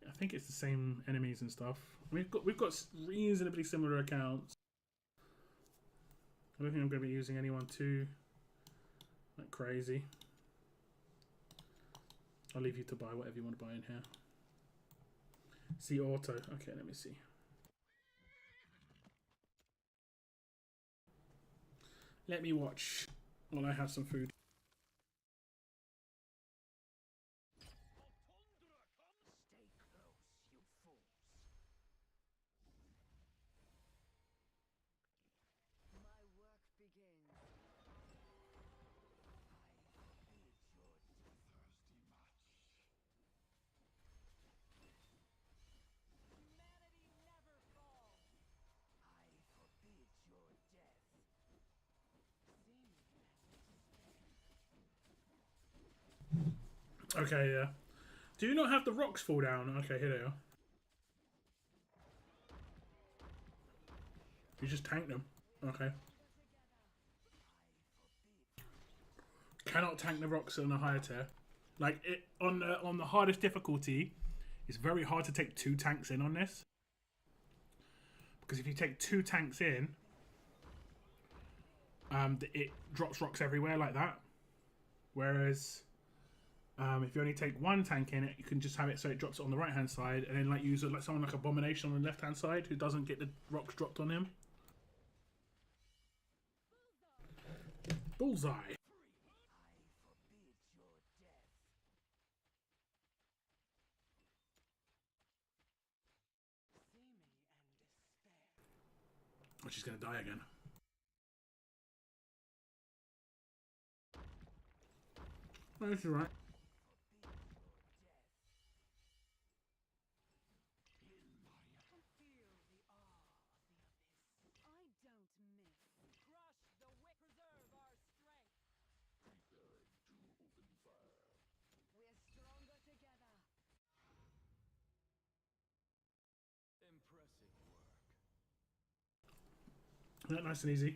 S1: I think it's the same enemies and stuff. We've got reasonably similar accounts. I don't think I'm going to be using anyone too like crazy. I'll leave you to buy whatever you want to buy in here. See auto. Okay, let me see. Let me watch while I have some food.
S4: My work begins. Humanity never falls.
S1: Okay, yeah. Do you not have the rocks fall down? Okay, here they are. You just tank them. Okay. Cannot tank the rocks on a higher tier. Like it on the hardest difficulty, it's very hard to take 2 tanks in on this. Because if you take 2 tanks in, it drops rocks everywhere like that. Whereas if you only take 1 tank in it, you can just have it so it drops it on the right hand side, and then like use it like someone like Abomination on the left hand side who doesn't get the rocks dropped on him. Bullseye. Oh, she's gonna die again. No, she's right.
S4: Feel the awe of the abyss. I don't miss. Crush the wick. Preserve our strength. We're stronger together.
S3: Impressive work.
S1: Isn't that nice and easy?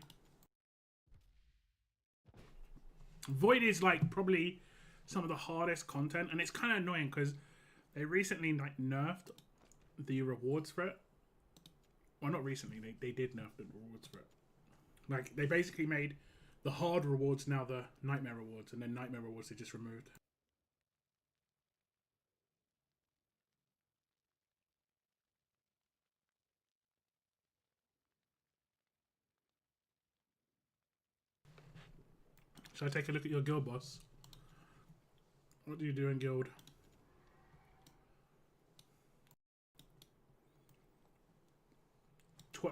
S1: Void is like probably some of the hardest content, and it's kind of annoying because they recently like nerfed the rewards for it. Well, not recently. They did nerf the rewards for it. Like they basically made the hard rewards now the nightmare rewards, and then nightmare rewards they just removed. Should I take a look at your guild, boss? What do you do in guild?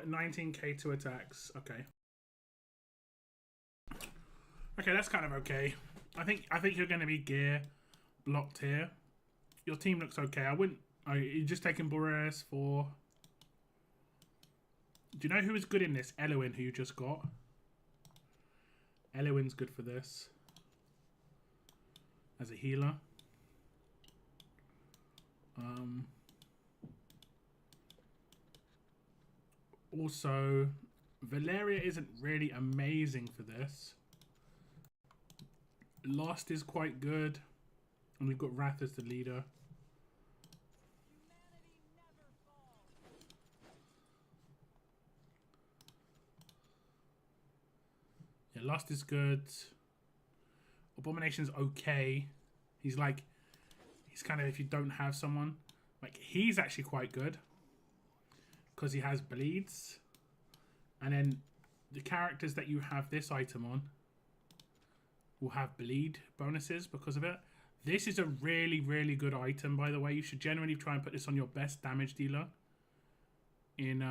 S1: 19k to attacks. Okay. Okay, that's kind of okay. I think you're going to be gear blocked here. Your team looks okay. I wouldn't. You're just taking Boreas for. Do you know who is good in this? Elowin, who you just got. Elowin's good for this as a healer. Also, Valeria isn't really amazing for this. Lost is quite good, and we've got Wrath as the leader.
S4: Humanity never falls.
S1: Yeah, Lost is good. Abomination's okay. He's kind of if you don't have someone. Like, he's actually quite good. Because he has bleeds. And then the characters that you have this item on will have bleed bonuses because of it. This is a really, really good item, by the way. You should generally try and put this on your best damage dealer in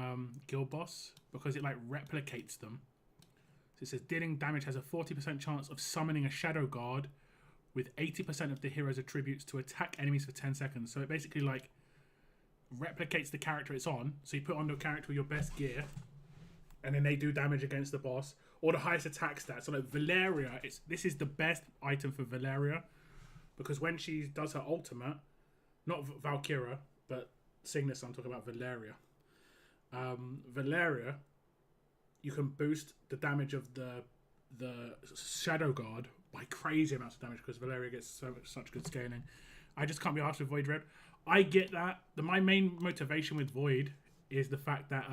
S1: Guild Boss, because it like replicates them. So it says dealing damage has a 40% chance of summoning a Shadow Guard with 80% of the hero's attributes to attack enemies for 10 seconds. So it basically like replicates the character it's on. So you put on the character with your best gear, and then they do damage against the boss, or the highest attack stat. So like Valeria, this is the best item for Valeria, because when she does her ultimate, not Valkyra, but Cygnus, I'm talking about Valeria. Valeria, you can boost the damage of the Shadow Guard by crazy amounts of damage, because Valeria gets such good scaling. I just can't be asked with Void Rep. I get that. My main motivation with Void is the fact that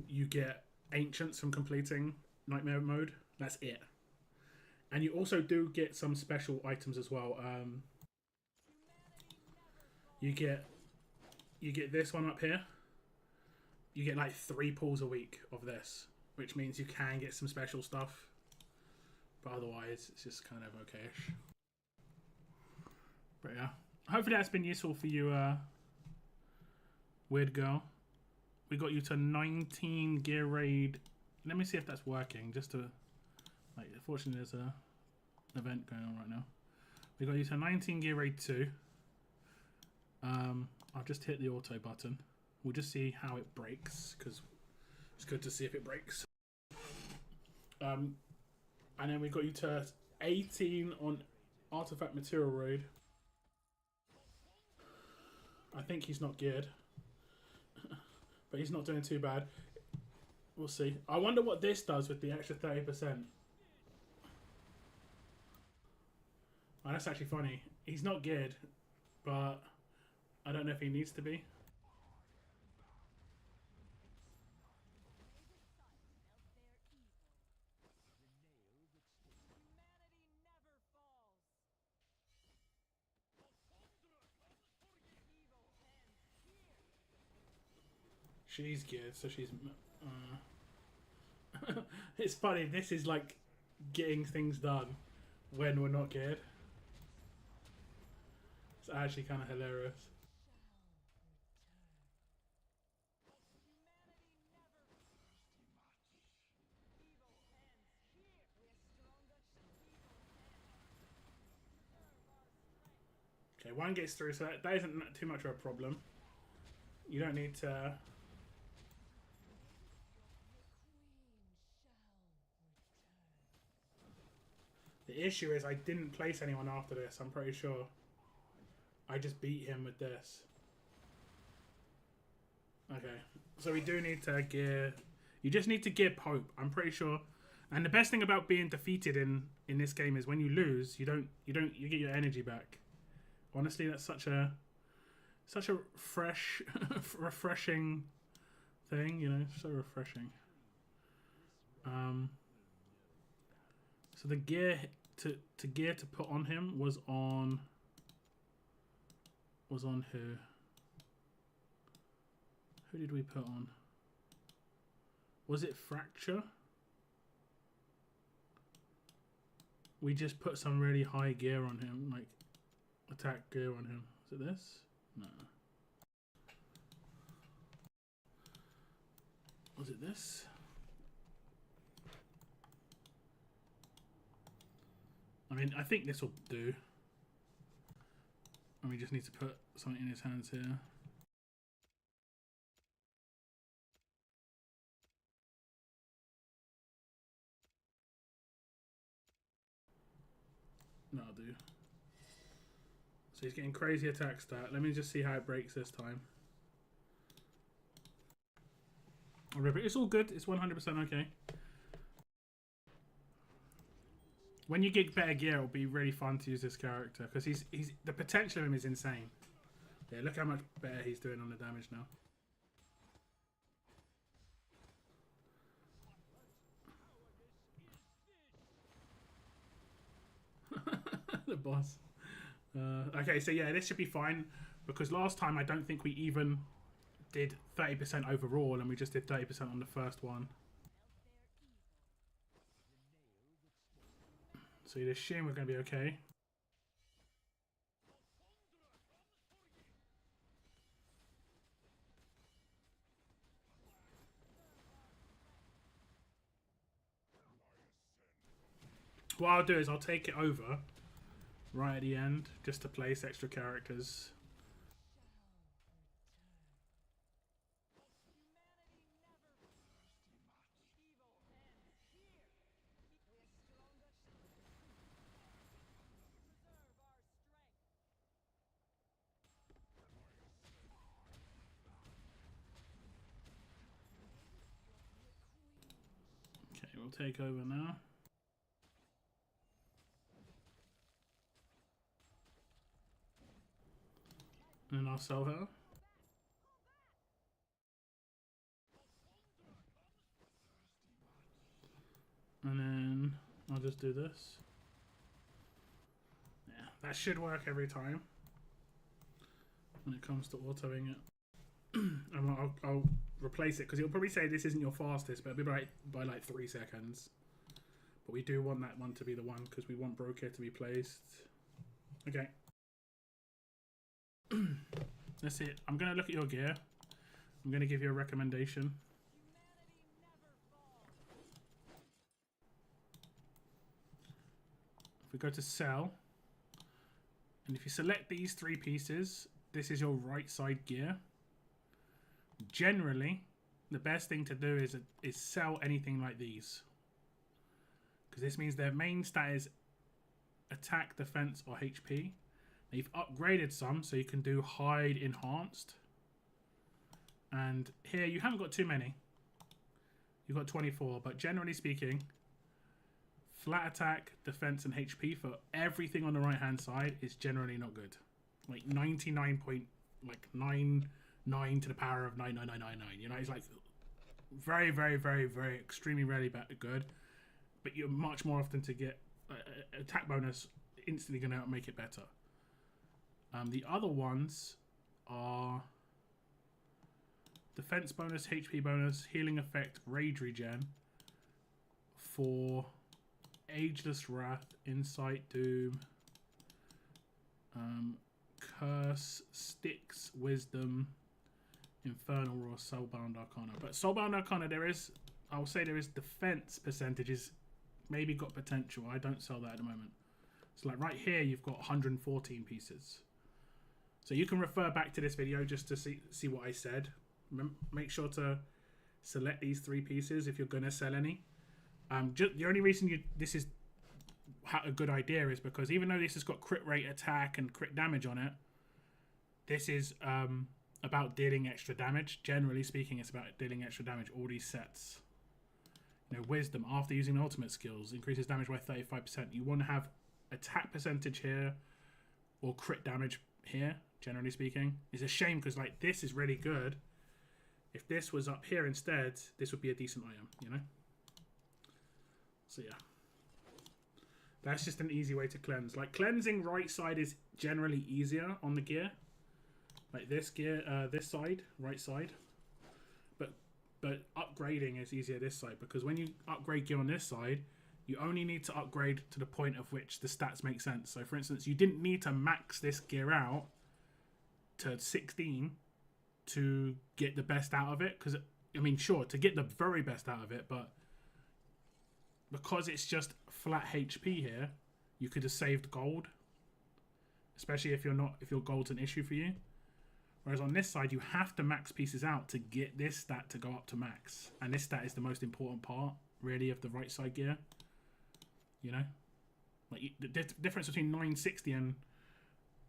S1: you get ancients from completing nightmare mode. That's it. And you also do get some special items as well. You get this one up here. You get like 3 pulls a week of this, which means you can get some special stuff. But otherwise, it's just kind of okay-ish. But yeah, hopefully that's been useful for you, weird girl. We got you to 19 gear raid. Let me see if that's working. Just to, like, unfortunately there's a event going on right now. We got you to 19 gear raid 2. I'll just hit the auto button. We'll just see how it breaks, because it's good to see if it breaks. And then we got you to 18 on artifact material raid. I think he's not geared, but he's not doing too bad. We'll see. I wonder what this does with the extra 30%. Oh, that's actually funny. He's not geared, but I don't know if he needs to be. She's geared, so she's... It's funny, this is like getting things done when we're not geared. It's actually kind of hilarious. Okay, one gets through, so that isn't too much of a problem. You don't need to... The issue is I didn't place anyone after this, I'm pretty sure. I just beat him with this. Okay, so we do need to gear... You just need to gear Pope, I'm pretty sure. And the best thing about being defeated in this game is when you lose, you get your energy back. Honestly, that's such a fresh, refreshing thing, you know, so refreshing. So the gear to put on him was on who? Who did we put on? Was it Fracture? We just put some really high gear on him, like attack gear on him. Is it this? No. Was it this? I mean, I think this will do. And we just need to put something in his hands here. That'll do. So he's getting crazy attack stat. Let me just see how it breaks this time. I'll rip it. It's all good. It's 100% okay. When you get better gear, it'll be really fun to use this character because he's the potential of him is insane. Yeah, look how much better he's doing on the damage now. The boss. Okay, so yeah, this should be fine because last time I don't think we even did 30% overall and we just did 30% on the first one. So you'd assume we're going to be okay. What I'll do is I'll take it over right at the end just to place extra characters. Okay, we'll take over now. And I'll sell her. just do this. Yeah, that should work every time when it comes to autoing it. And I'll replace it because it'll probably say this isn't your fastest, but it'll be by like 3 seconds. But we do want that one to be the one because we want broker to be placed. Okay. Let's see it. I'm going to look at your gear. I'm going to give you a recommendation. If we go to sell, and if you select these 3 pieces, this is your right side gear. Generally, the best thing to do is sell anything like these. Because this means their main stat is attack, defense, or HP. Now you've upgraded some, so you can do hide enhanced. And here you haven't got too many. You've got 24, but generally speaking, flat attack, defense, and HP for everything on the right hand side is generally not good. Like 99.99 to the power of 99999. You know, it's like very, very, very, very extremely rarely good. But you're much more often to get attack bonus instantly going to make it better. The other ones are defense bonus, HP bonus, healing effect, rage regen for Ageless Wrath, Insight, Doom, Curse, Styx, Wisdom, Infernal Roar, Soulbound Arcana. But Soulbound Arcana, I will say there is defense percentages, maybe got potential. I don't sell that at the moment. So like right here, you've got 114 pieces. So you can refer back to this video just to see what I said. Make sure to select these 3 pieces if you're going to sell any. The only reason this is a good idea is because even though this has got crit rate, attack, and crit damage on it, this is about dealing extra damage. Generally speaking, it's about dealing extra damage. All these sets. You know, Wisdom, after using ultimate skills, increases damage by 35%. You want to have attack percentage here or crit damage here, generally speaking. It's a shame because like this is really good. If this was up here instead, this would be a decent item, you know? So yeah. That's just an easy way to cleanse. Like cleansing right side is generally easier on the gear. Like this gear, this side, right side. But upgrading is easier this side because when you upgrade gear on this side, you only need to upgrade to the point of which the stats make sense. So for instance, you didn't need to max this gear out to 16 to get the best out of it. Because, I mean, sure, to get the very best out of it, but because it's just flat HP here, you could have saved gold. Especially if your gold's an issue for you. Whereas on this side, you have to max pieces out to get this stat to go up to max. And this stat is the most important part, really, of the right side gear. You know? Like the difference between 960 and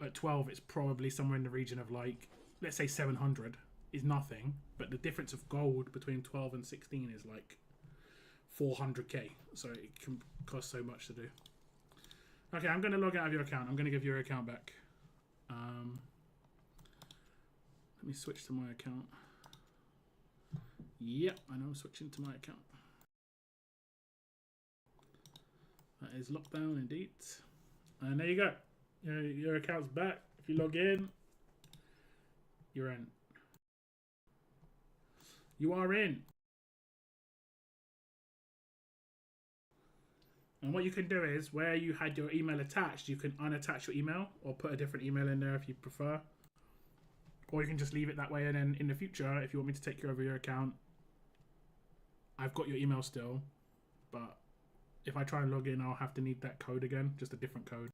S1: at 12, it's probably somewhere in the region of like, let's say 700 is nothing. But the difference of gold between 12 and 16 is like 400k. So it can cost so much to do. Okay, I'm going to log out of your account. I'm going to give your account back. Let me switch to my account. Yep, I know I'm switching to my account. That is lockdown indeed. And there you go. Your account's back. If you log in, you're in. You are in. And what you can do is, where you had your email attached, you can unattach your email or put a different email in there if you prefer. Or you can just leave it that way, and then in the future, if you want me to take over your account, I've got your email still, but if I try and log in, I'll have to need that code again, just a different code.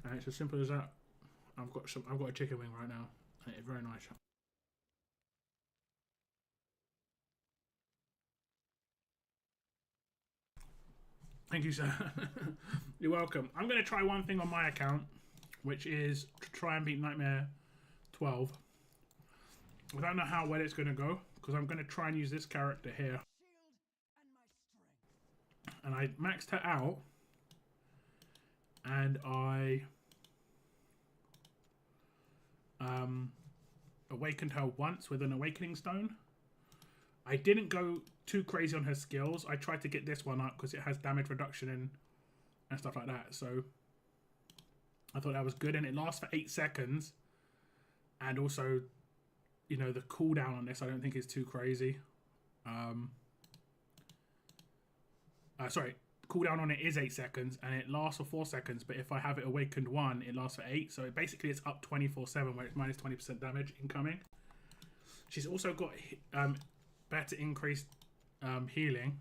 S1: And it's as simple as that. I've got a chicken wing right now. It's very nice. Thank you, sir. You're welcome. I'm going to try one thing on my account, which is to try and beat Nightmare 12. I don't know how well it's going to go, because I'm going to try and use this character here. And I maxed her out, and I awakened her once with an Awakening Stone. I didn't go too crazy on her skills. I tried to get this one up because it has damage reduction and stuff like that. So I thought that was good, and it lasts for 8 seconds. And also, you know, the cooldown on this I don't think is too crazy. Sorry, cooldown on it is 8 seconds, and it lasts for 4 seconds. But if I have it awakened 1, it lasts for 8. So basically, it's up 24/7, where it's minus 20% damage incoming. She's also got better increased healing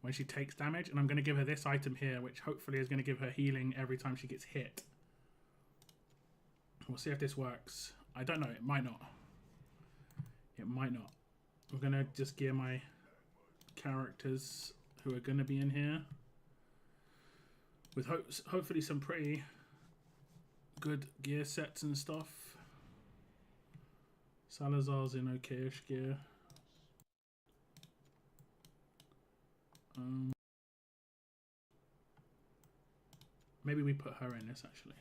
S1: when she takes damage, and I'm going to give her this item here, which hopefully is going to give her healing every time she gets hit. We'll see if this works. I don't know. It might not. It might not. We're going to just gear my characters who are going to be in here with hopefully some pretty good gear sets and stuff. Salazar's in okay-ish gear. Maybe we put her in this actually,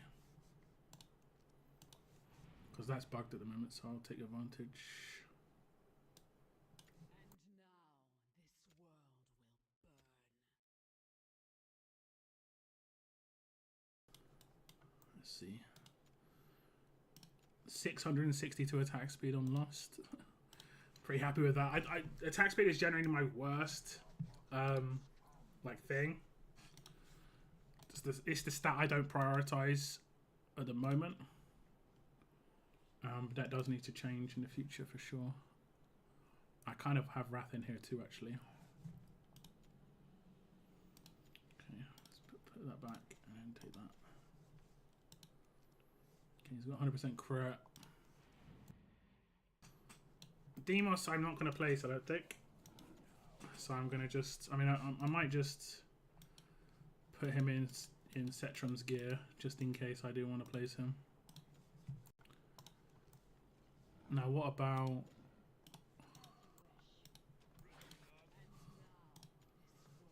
S1: because that's bugged at the moment, so I'll take advantage.
S4: And now this world will burn.
S1: Let's see. 662 attack speed on Lust. Pretty happy with that. Attack speed is generally my worst like thing. It's the stat I don't prioritize at the moment. But that does need to change in the future for sure. I kind of have Wrath in here too, actually. Okay, let's put that back and then take that. Okay, he's got 100% crit. Demos I'm not going to place, I don't think. So I'm going to just... I mean, I might just put him in Cetrum's gear, just in case I do want to place him. Now, what about...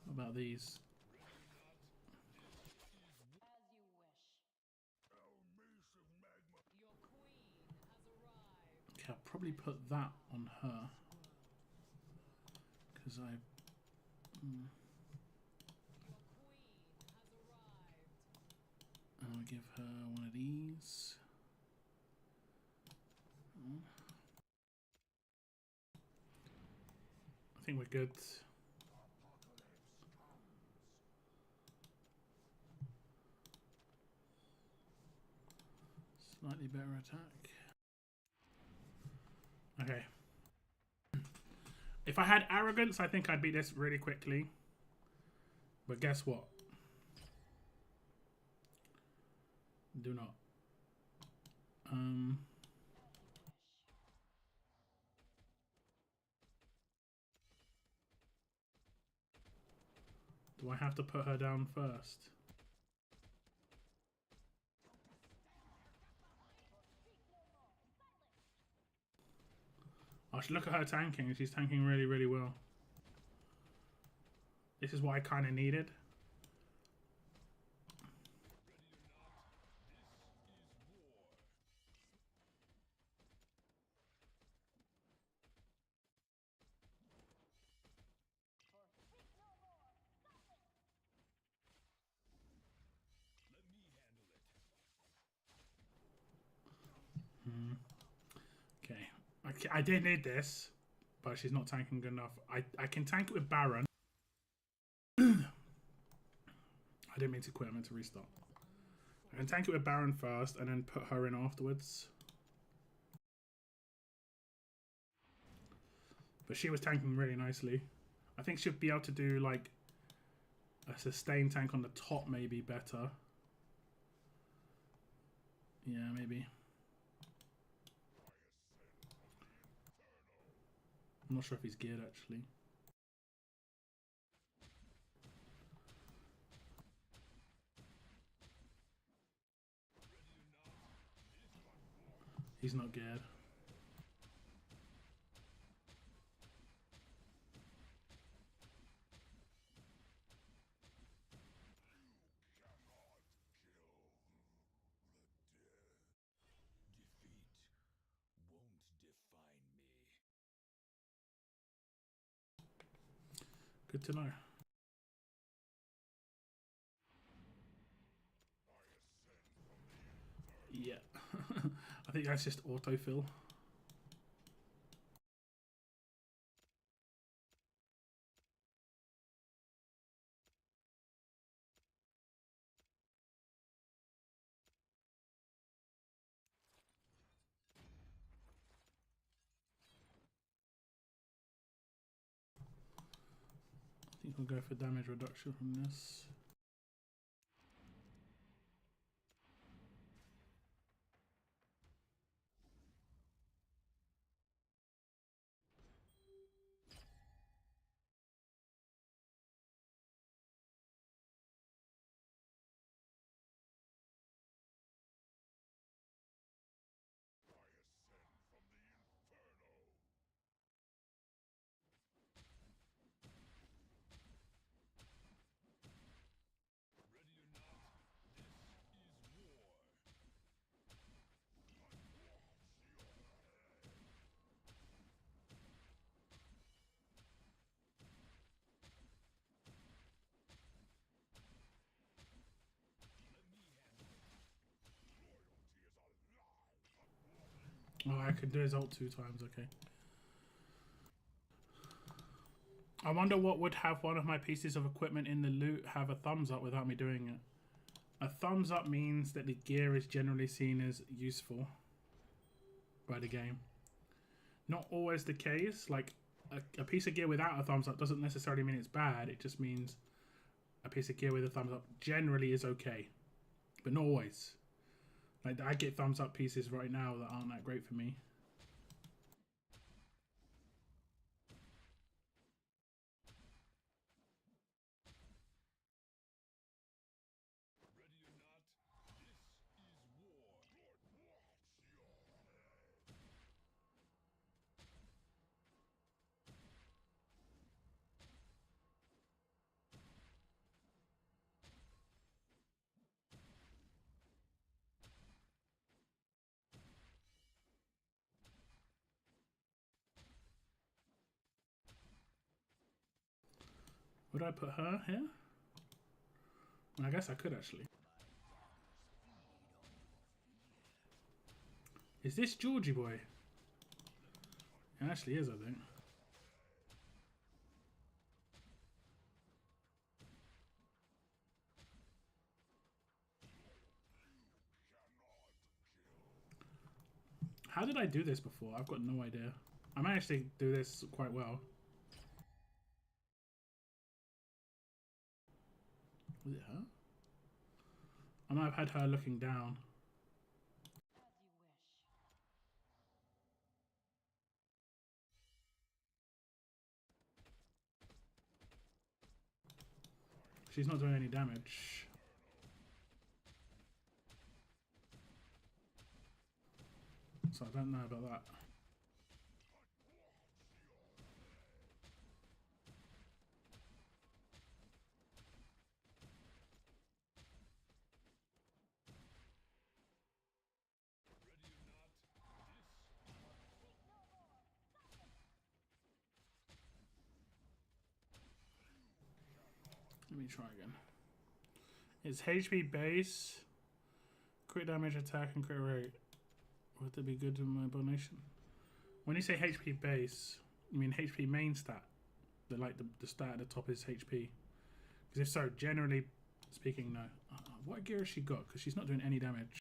S1: What about these?
S4: As you wish. Your queen has arrived.
S1: Okay, I'll probably put that on her. Because I...
S4: Your queen has arrived.
S1: And I'll give her one of these. I think we're good. Slightly better attack. Okay. If I had arrogance, I think I'd beat this really quickly. But guess what? Do not. Do I have to put her down first? I should look at her tanking. She's tanking really, really well. This is what I kind of needed. Okay, I did need this, but she's not tanking good enough. I can tank it with Baron. I didn't mean to quit, I meant to restart. I can tank it with Baron first and then put her in afterwards. But she was tanking really nicely. I think she'll be able to do like a sustained tank on the top maybe better. Yeah, maybe. I'm not sure if he's geared actually. He's not geared. Good to know. Yeah. I think that's just autofill. I think we'll go for damage reduction from this. Oh, I could do his ult 2 times, okay. I wonder what would have one of my pieces of equipment in the loot have a thumbs up without me doing it. A thumbs up means that the gear is generally seen as useful by the game. Not always the case. Like, a piece of gear without a thumbs up doesn't necessarily mean it's bad. It just means a piece of gear with a thumbs up generally is okay. But not always. Like, I get thumbs up pieces right now that aren't that great for me. Would I put her here? Well, I guess I could actually. Is this Georgie boy? It actually is, I think. How did I do this before? I've got no idea. I might actually do this quite well. Was it her? I might have had her looking down. She's not doing any damage. So I don't know about that. Let me try again. It's HP base, crit damage, attack, and crit rate. Would that be good in my abomination? When you say HP base, you mean HP main stat? The stat at the top is HP. Because if so, generally speaking, no. What gear has she got? Because she's not doing any damage.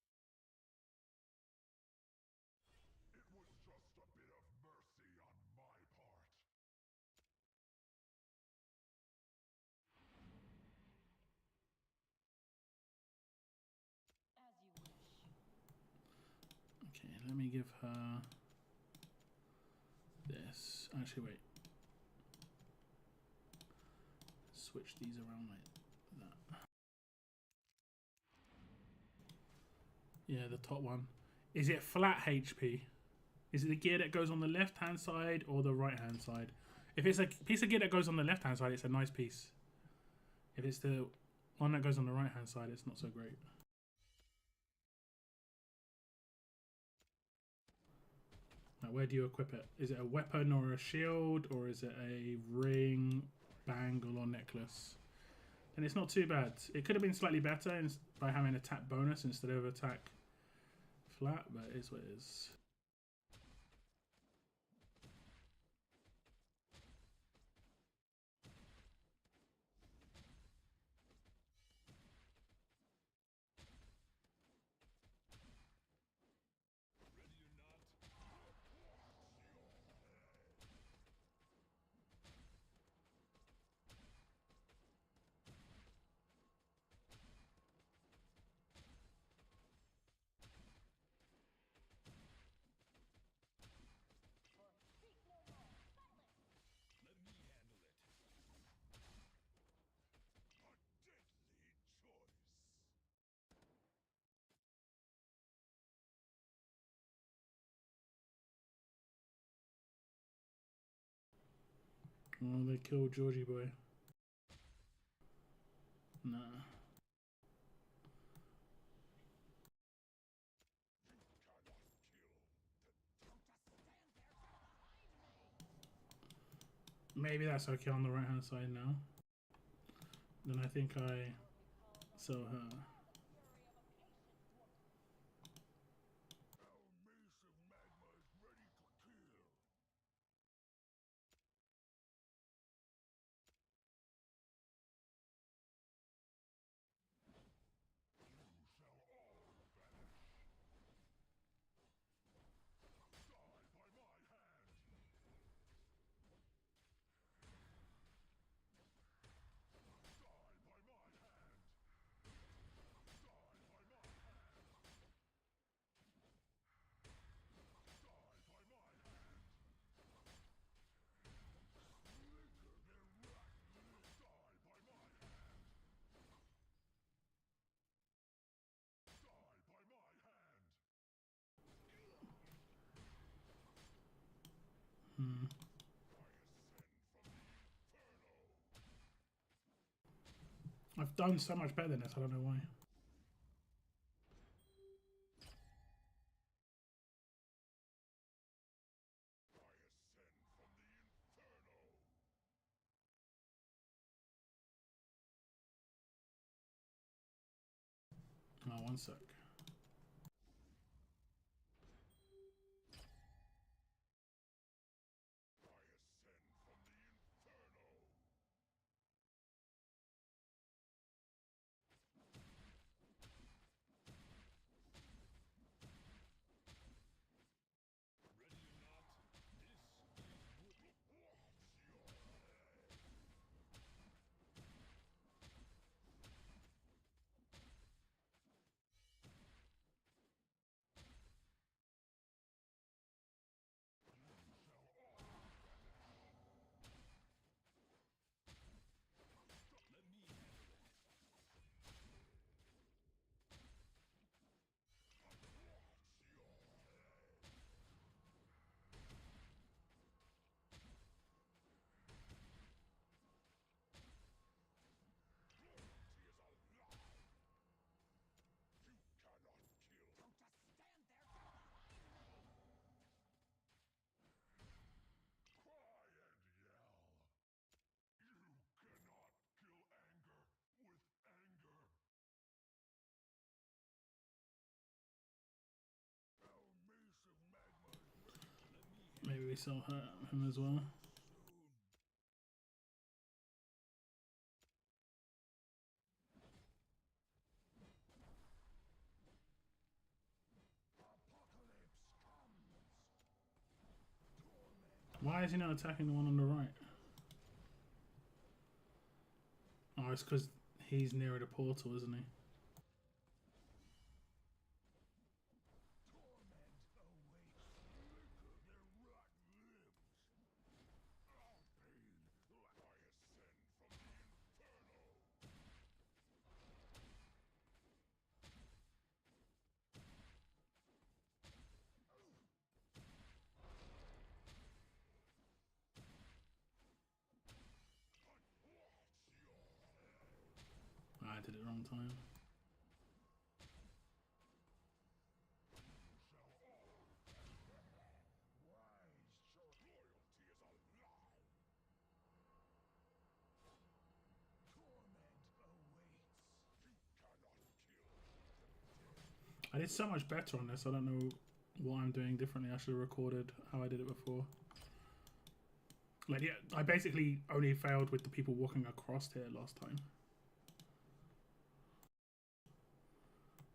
S1: Okay, let me give her this. Actually, wait. Switch these around like that. Yeah, the top one. Is it flat HP? Is it the gear that goes on the left-hand side or the right-hand side? If it's a piece of gear that goes on the left-hand side, it's a nice piece. If it's the one that goes on the right-hand side, it's not so great. Like, where do you equip it? Is it a weapon or a shield, or is it a ring? bangle or necklace, then it's not too bad. It could have been slightly better by having attack bonus instead of attack flat, but it is what it is. Oh, they killed Georgie boy. Nah. Maybe that's okay on the right hand side now. Then I think I saw her. I've done so much better than this, I don't know why. Oh, one sec. Maybe we saw him as well. Why is he not attacking the one on the right? Oh, it's because he's nearer the portal, isn't he? I did it wrong time. I did so much better on this. I don't know what I'm doing differently. I should have recorded how I did it before. Like, yeah, I basically only failed with the people walking across here last time.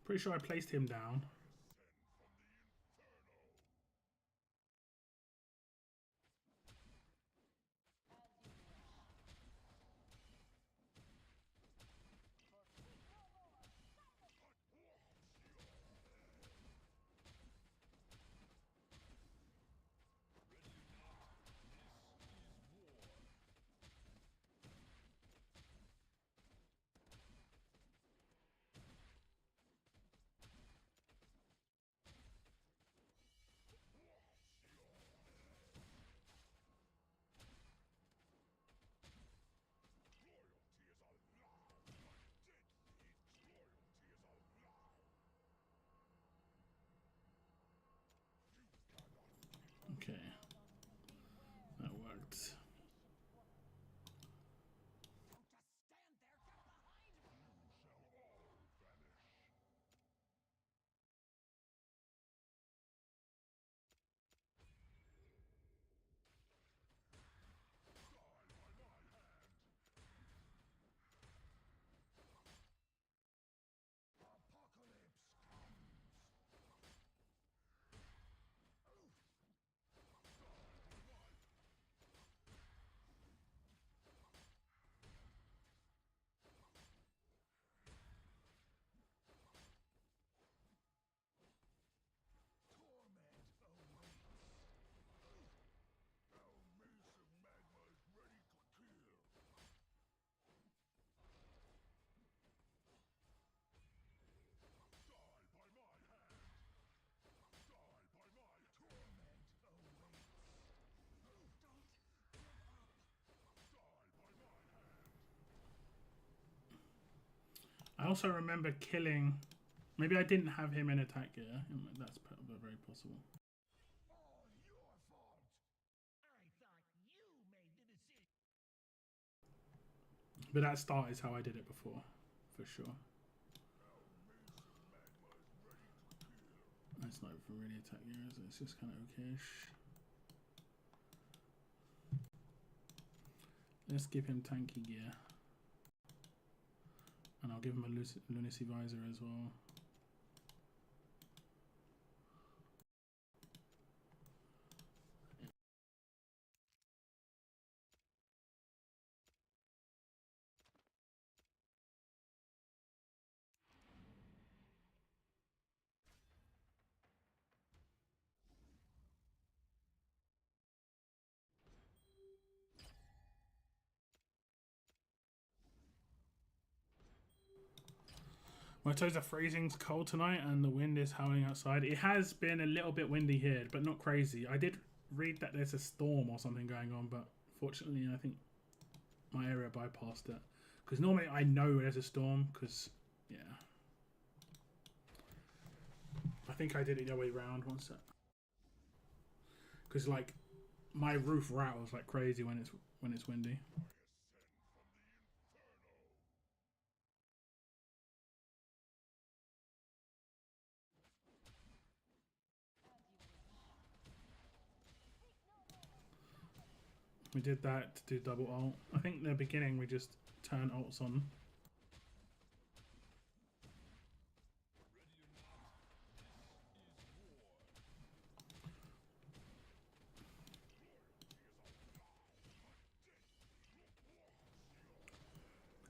S1: Pretty sure I placed him down. Okay, that worked. I also remember killing. Maybe I didn't have him in attack gear. That's very possible.
S3: All your fault. I thought you made the decision.
S1: But that start is how I did it before, for sure. That's not even really attack gear, is it? It's just kind of okayish. Let's give him tanky gear. And I'll give him a lunacy visor as well. My toes are freezing cold tonight and the wind is howling outside. It has been a little bit windy here, but not crazy. I did read that there's a storm or something going on, but fortunately I think my area bypassed it. Because normally I know there's a storm, because, yeah. I think I did it the other way around once. Because, like, my roof rattles like crazy when it's windy. We did that to do double ult. I think in the beginning we just turn ults on.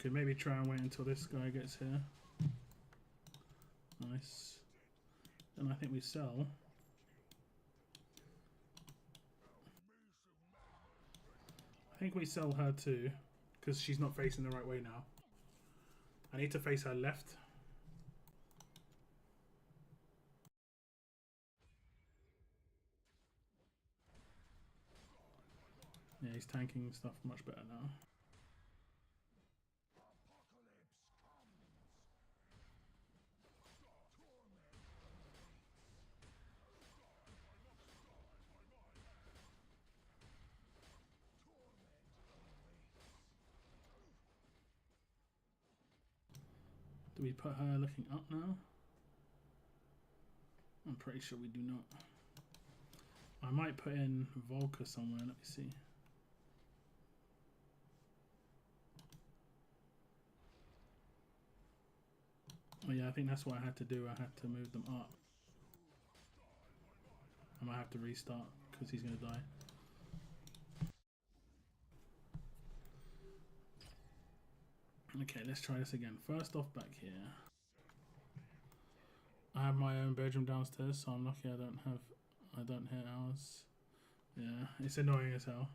S1: Could maybe try and wait until this guy gets here. Nice. Then I think we sell. I think we sell her too, because she's not facing the right way now. I need to face her left. Yeah, he's tanking stuff much better now. Do we put her looking up now? I'm pretty sure we do not. I might put in Volca somewhere. Let me see. Oh yeah, I think that's what I had to do. I had to move them up. I might have to restart because he's going to die. Okay, let's try this again. First off, back here. I have my own bedroom downstairs, so I'm lucky I don't hear ours. Yeah, it's annoying as hell.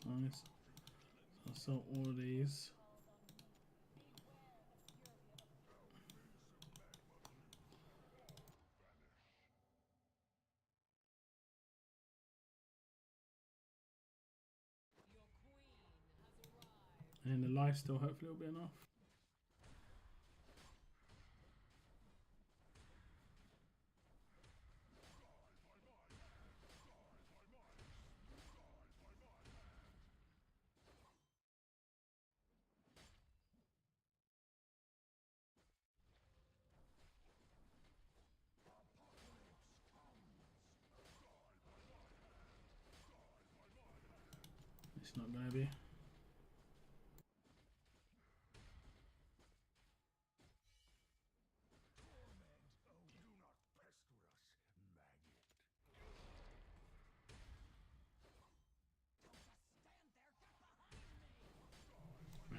S1: Nice. So I'll sell all of these. And the life still hopefully will be enough. It's not gonna be.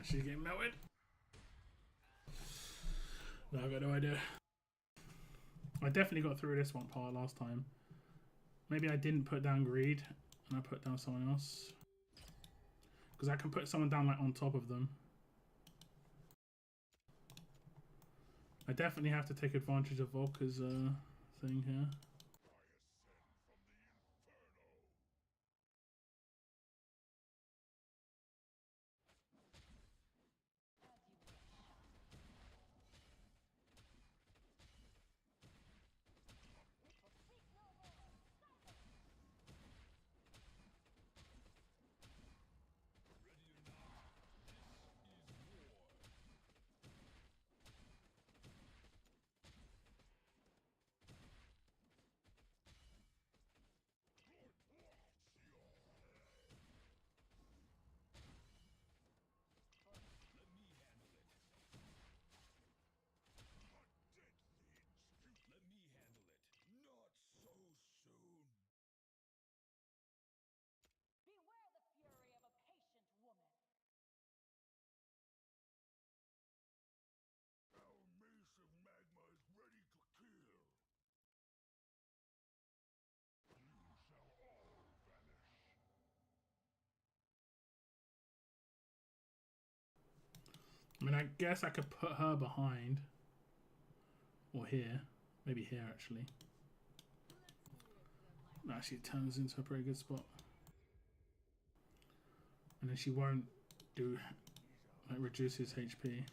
S1: She's getting melted. No, I've got no idea. I definitely got through this one part last time. Maybe I didn't put down greed and I put down someone else. Because I can put someone down like on top of them. I definitely have to take advantage of Volca's thing here.
S4: Beware the fury of a patient woman.
S3: Our mace of magma is ready to kill. You shall all vanish.
S1: I mean, I guess I could put her behind. Or here. Maybe here, actually. Actually, it turns into a pretty good spot. And then she won't do, like, reduce his HP.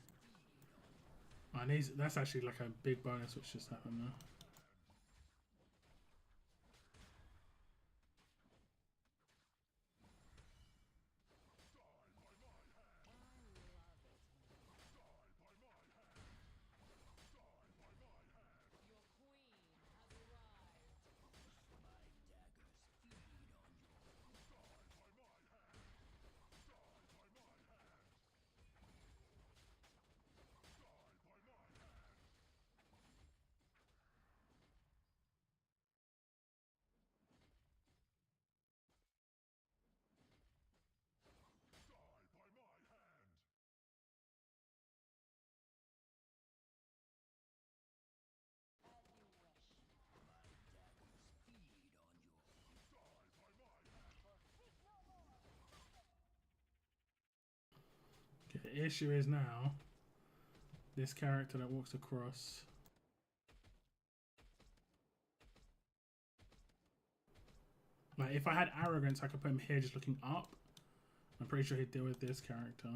S1: And that's actually like a big bonus which just happened there. The issue is now this character that walks across. Like if I had arrogance, I could put him here just looking up. I'm pretty sure he'd deal with this character.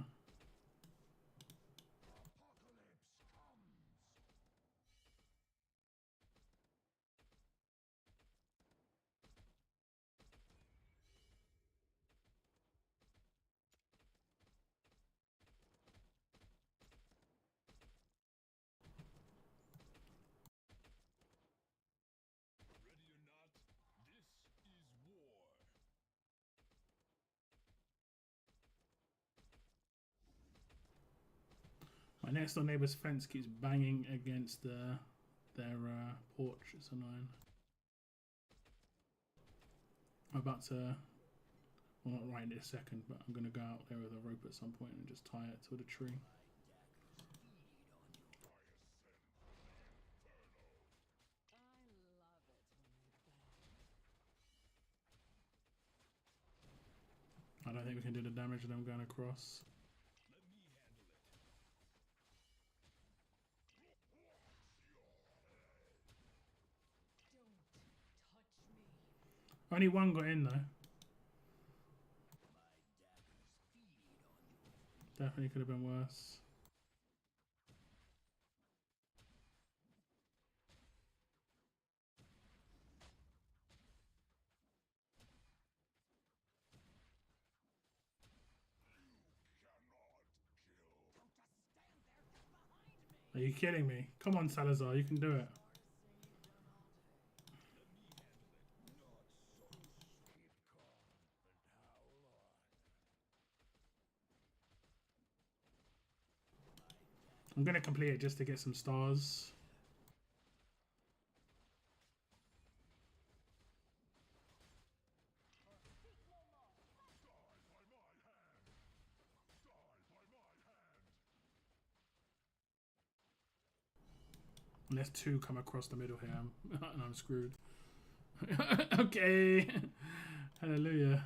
S1: My next door neighbour's fence keeps banging against their porch. It's annoying. I'm about to, well, not right this second, but I'm going to go out there with a rope at some point and just tie it to the tree. I don't think we can do the damage of them going across. Only one got in though. Definitely could have been worse. Are you kidding me? Come on, Salazar, you can do it. I'm going to complete it just to get some stars. Unless two come across the middle here and I'm screwed. Okay. Hallelujah.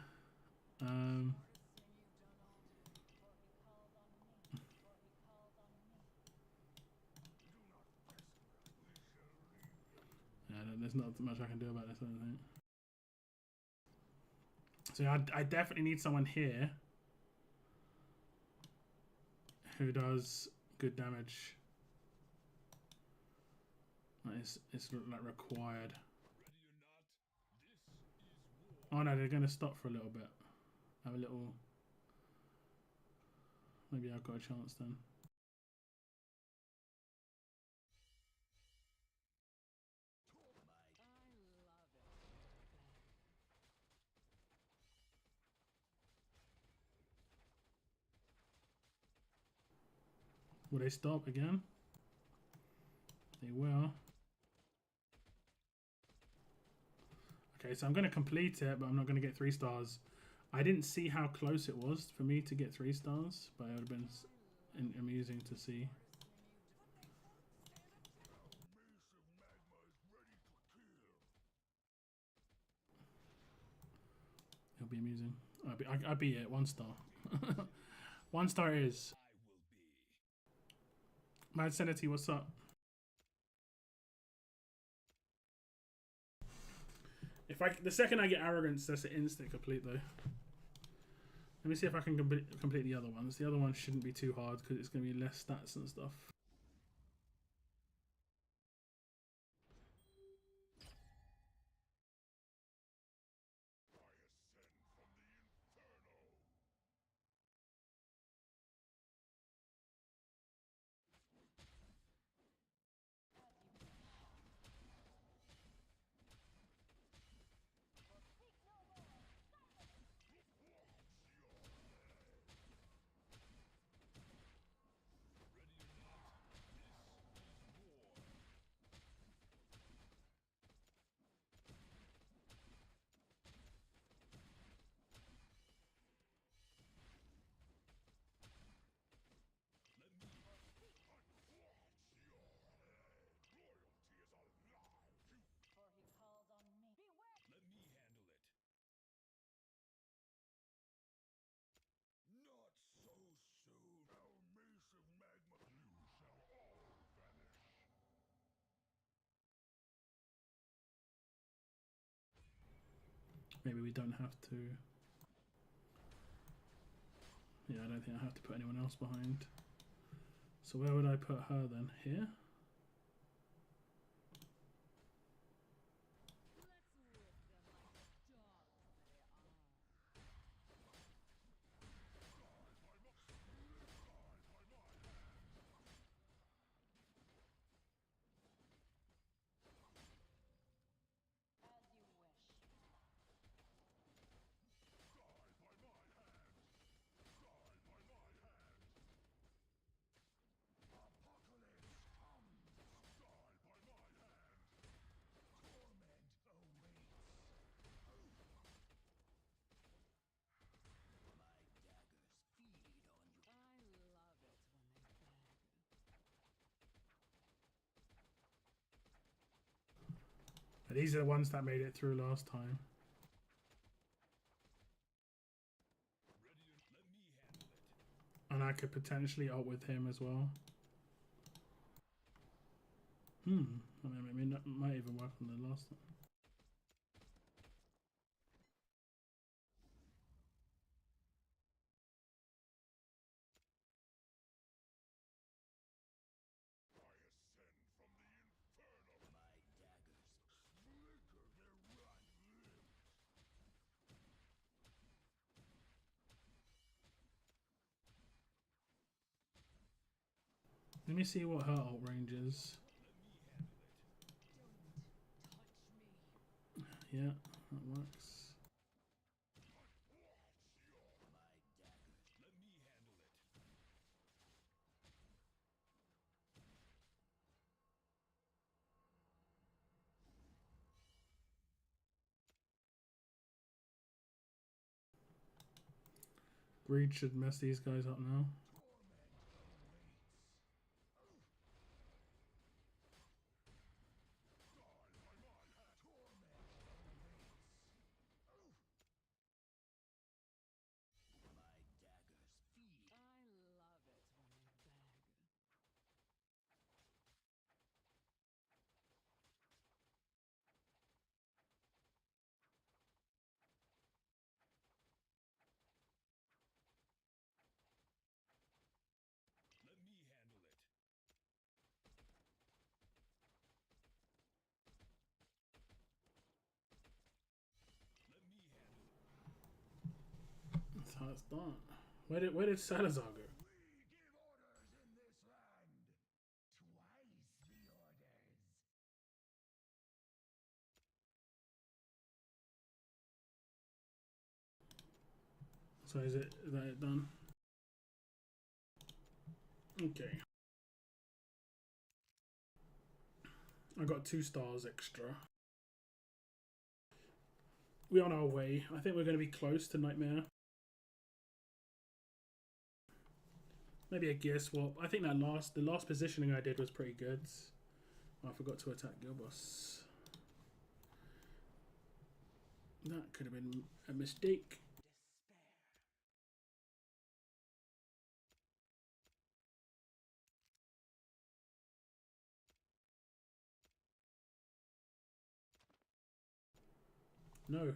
S1: Yeah, there's not much I can do about this, I don't think. So I definitely need someone here who does good damage. It's like required. Oh no, they're going to stop for a little bit. Have a little... Maybe I've got a chance then. Will they stop again? They will. Okay, so I'm going to complete it, but I'm not going to get 3 stars. I didn't see how close it was for me to get 3 stars, but it would have been amusing to see. It'll be amusing. I beat it, 1 star. 1 star it is. Mad Sanity, what's up? The second I get arrogance, that's an instant complete though. Let me see if I can complete the other ones. The other ones shouldn't be too hard because it's going to be less stats and stuff. Maybe we don't have to. Yeah, I don't think I have to put anyone else behind. So where would I put her then? Here? These are the ones that made it through last time. And I could potentially ult with him as well. I mean, maybe that might even work on the last one. Let me see what her ult range is. Yeah, that works. Greed should mess these guys up now. That's how it's done. Where did Salazar go? So is that it done? Okay. I got 2 stars extra. We're on our way. I think we're going to be close to Nightmare. Maybe a gear swap. I think that the last positioning I did was pretty good. Oh, I forgot to attack Gilboss. That could have been a mistake. No.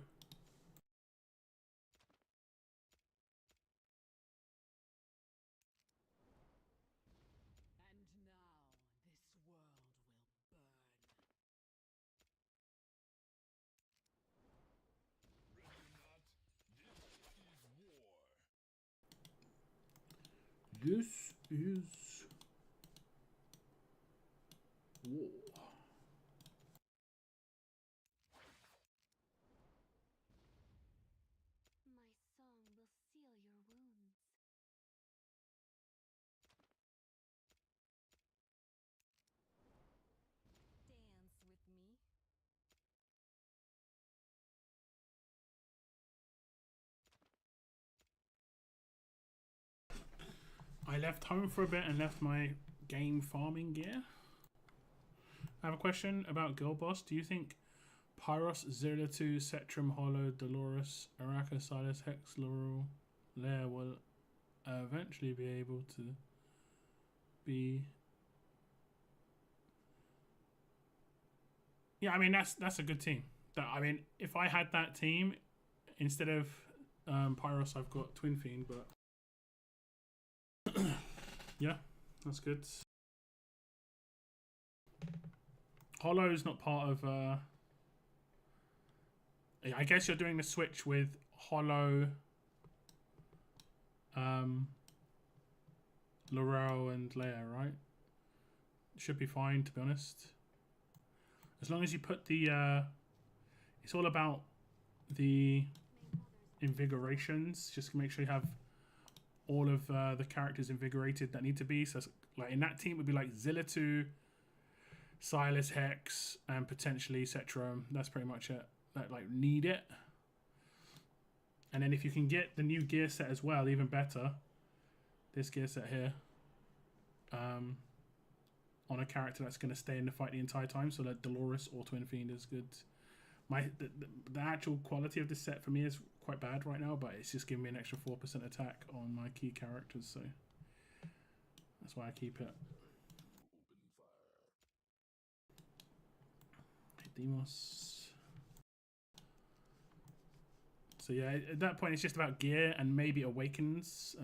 S1: This is war.
S2: My song will seal your wounds. Dance with me.
S1: I left home for a bit and left my game farming gear. I have a question about Gilboss. Do you think Pyros, Zerlatu, Cetrum, Hollow, Dolores, Araka, Silas, Hex, Laurel, Lair will eventually be able to be... Yeah, I mean, that's a good team. I mean, if I had that team, instead of Pyros, I've got Twin Fiend, but yeah, that's good. Hollow's not part of. I guess you're doing the switch with Hollow, Laurel, and Leia, right? Should be fine, to be honest. As long as you put the. It's all about the invigorations. Just make sure you have all of the characters invigorated that need to be. So, like in that team, it would be like Zilla2, Silas, Hex, and potentially Cetrum. That's pretty much it. That like need it. And then if you can get the new gear set as well, even better. This gear set here. On a character that's going to stay in the fight the entire time, so that Dolores or Twin Fiend is good. The actual quality of this set for me is quite bad right now, but it's just giving me an extra 4% attack on my key characters, so that's why I keep it. Demos. So yeah, at that point it's just about gear and maybe awakenings.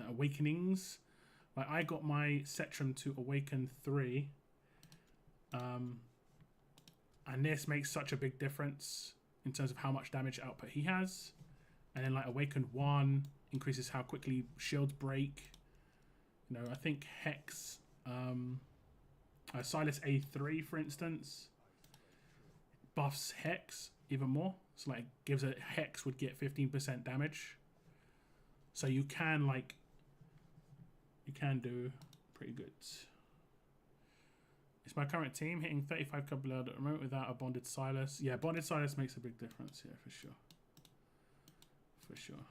S1: Like I got my Cetrum to awaken 3. And this makes such a big difference in terms of how much damage output he has. And then like Awakened 1 increases how quickly shields break. You know, I think Hex, Silas A3 for instance, buffs Hex even more. So like gives a Hex would get 15% damage. So you can do pretty good. It's my current team hitting 35 couple at the moment without a bonded Silas. Yeah, bonded Silas makes a big difference. Yeah, for sure. For sure.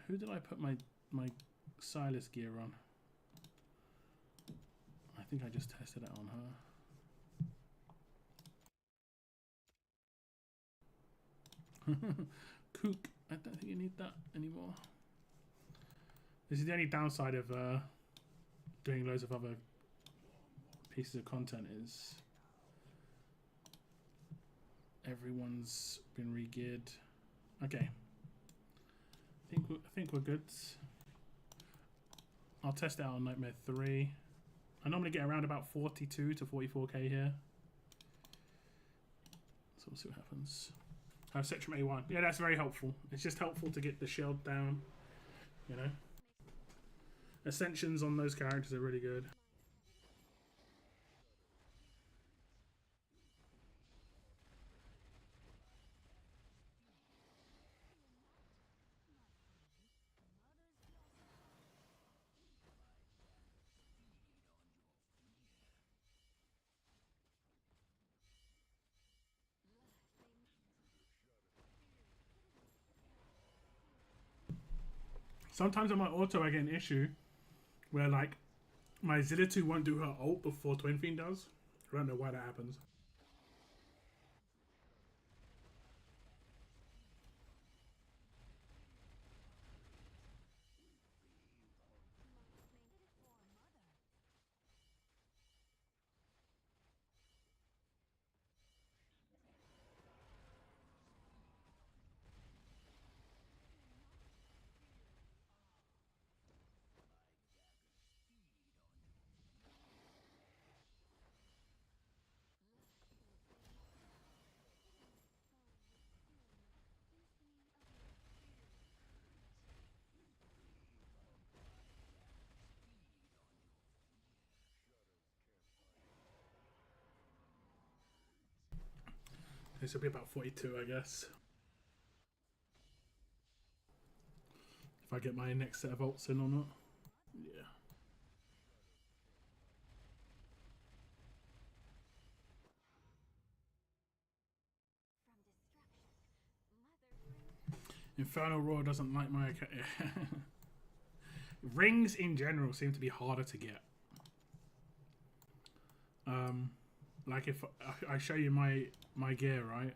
S1: Who did I put my Silas gear on? I think I just tested it on her. Kook. I don't think you need that anymore. This is the only downside of doing loads of other pieces of content is everyone's been re-geared. Okay. I think we're good. I'll test it out on Nightmare 3. I normally get around about 42 to 44k here. So we'll see what happens. I have Cetrum A1. Yeah, that's very helpful. It's just helpful to get the shield down, you know. Ascensions on those characters are really good. Sometimes on my auto I get an issue where like my Zilla2 won't do her ult before Twin Fiend does. I don't know why that happens. This will be about 42, I guess. If I get my next set of ults in or not. Yeah. Infernal Roar doesn't like my account. Rings in general seem to be harder to get. Like if I show you my gear, right?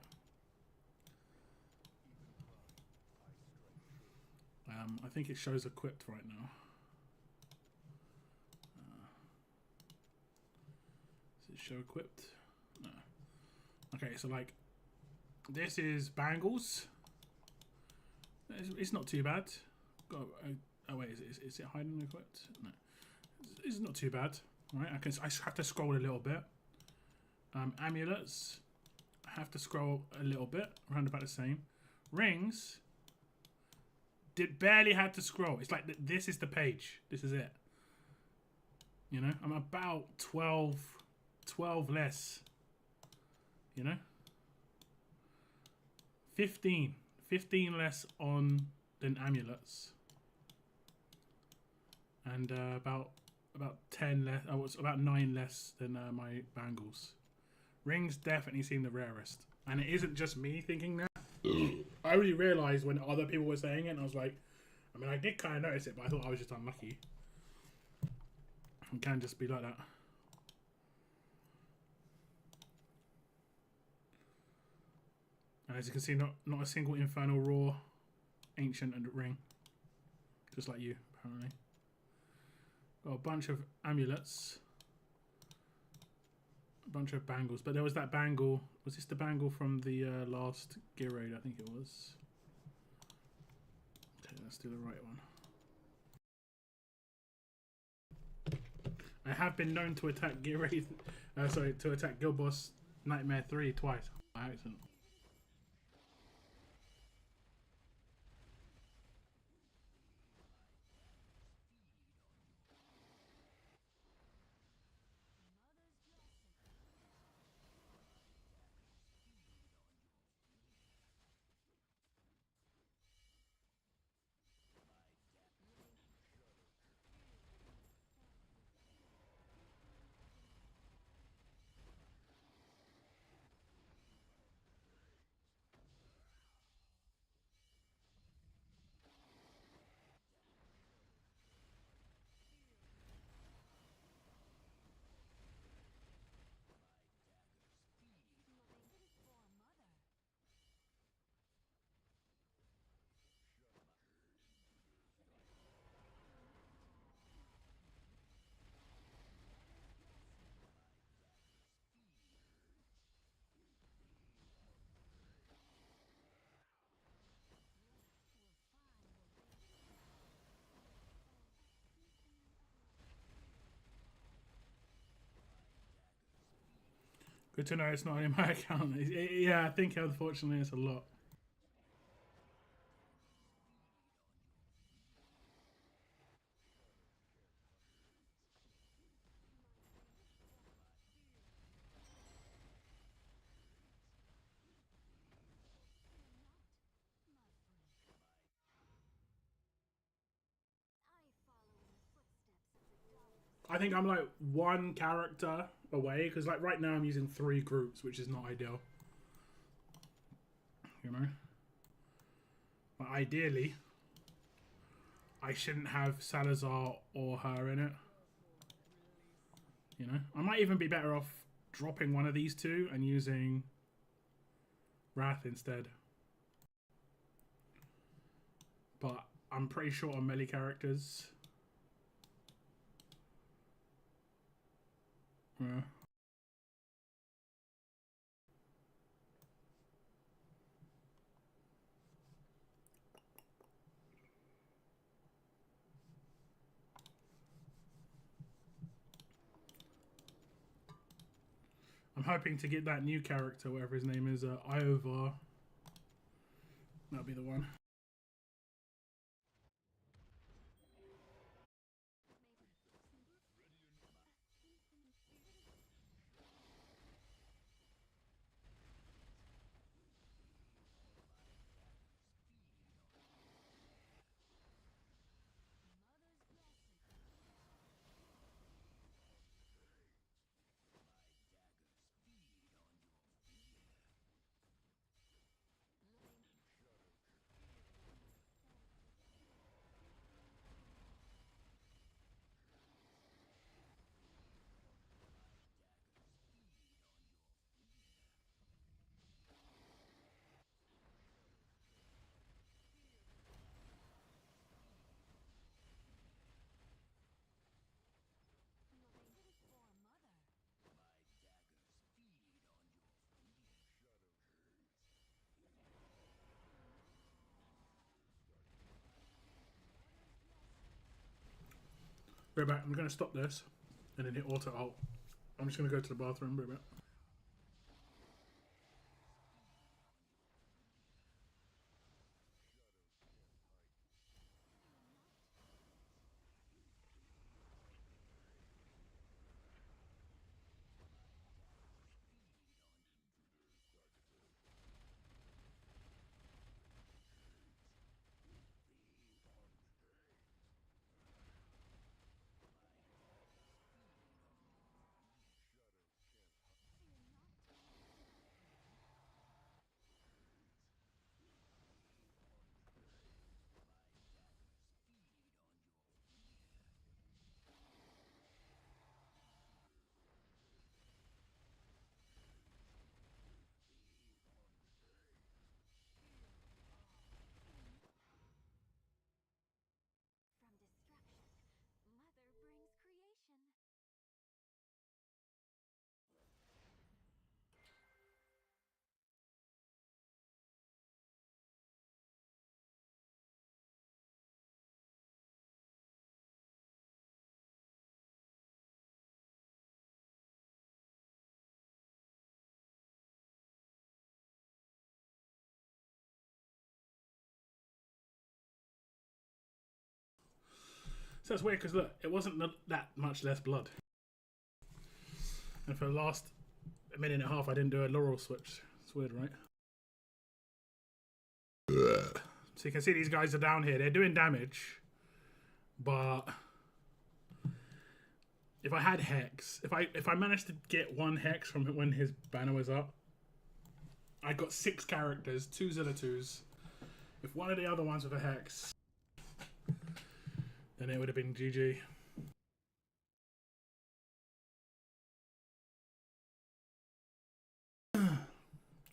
S1: I think it shows equipped right now. Does it show equipped? No. Okay, so like this is bangles. It's not too bad. Oh wait, is it hiding equipped? No, it's not too bad. Right, I have to scroll a little bit. Amulets, I have to scroll a little bit, around about the same. Rings, barely had to scroll. It's like this is the page. This is it. You know, I'm about 12 less. You know, 15 less on than amulets, and about 10 less. Oh, it's about 9 less than my bangles. Rings definitely seem the rarest, and it isn't just me thinking that. I only realised when other people were saying it, and I was like, I mean, I did kind of notice it, but I thought I was just unlucky. It can just be like that. And as you can see, not a single Infernal Raw, Ancient, and Ring. Just like you, apparently. Got a bunch of amulets. A bunch of bangles. But there was that bangle. Was this the bangle from the last gear raid? I think it was. Okay, let's do the right one. I have been known to attack gear raid. To attack Guild Boss Nightmare 3 twice by accident. Good to know it's not in my account. Yeah, I think unfortunately it's a lot. I think I'm like one character away because like right now I'm using 3 groups, which is not ideal. You know, but ideally, I shouldn't have Salazar or her in it. You know, I might even be better off dropping one of these two and using Wrath instead. But I'm pretty short on melee characters. Yeah. I'm hoping to get that new character, whatever his name is, Iovar. That'll be the one. Right back. I'm going to stop this and then hit auto alt. I'm just going to go to the bathroom. Right back.
S2: From destruction, Mother brings creation.
S1: So that's weird because look, it wasn't that much less blood. And for the last minute and a half, I didn't do a laurel switch. It's weird, right? So you can see these guys are down here. They're doing damage, but if I had hex, if I managed to get one hex from when his banner was up, I got 6 characters, 2 Zilla2s. If one of the other ones with a hex, then it would have been GG.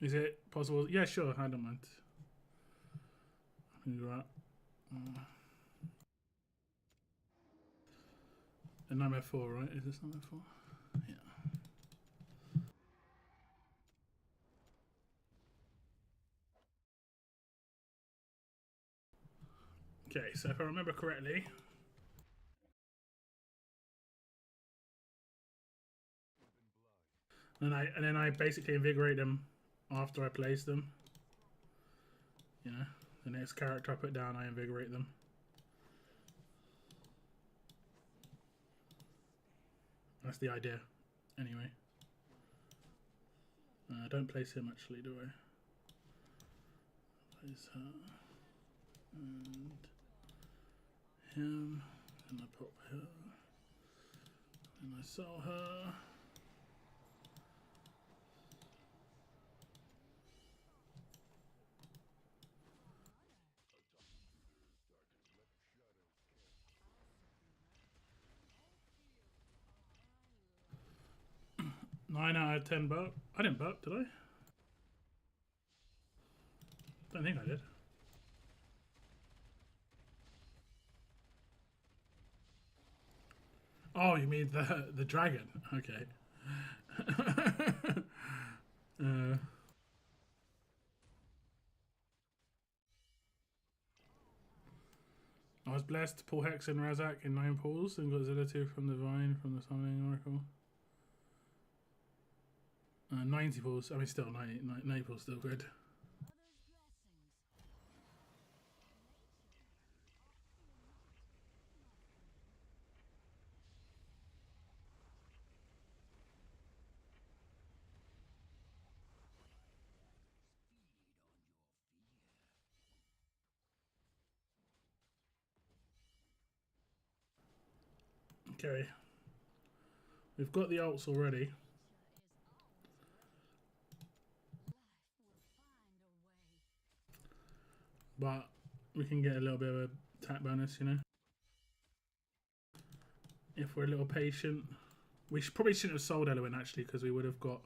S1: Is it possible? Yeah, sure. I don't mind. Right. A nightmare 4, right? Is this nightmare 4? Yeah. Okay, so if I remember correctly, and then I basically invigorate them after I place them. You know, the next character I put down, I invigorate them. That's the idea, anyway. I don't place him actually, do I? Place her and him, and I pop her, and I sell her. Nine out of 10 burp. I didn't burp, did I? Don't think I did. Oh, you mean the dragon? Okay. I was blessed to pull Hex and Razak in 9 pulls and got Zilla2 from the Vine from the Summoning Oracle. 90 pulls. I mean, still 90 pulls, still good. Okay. We've got the ults already. But we can get a little bit of a attack bonus, you know. If we're a little patient. We probably shouldn't have sold Eloin actually, because we would have got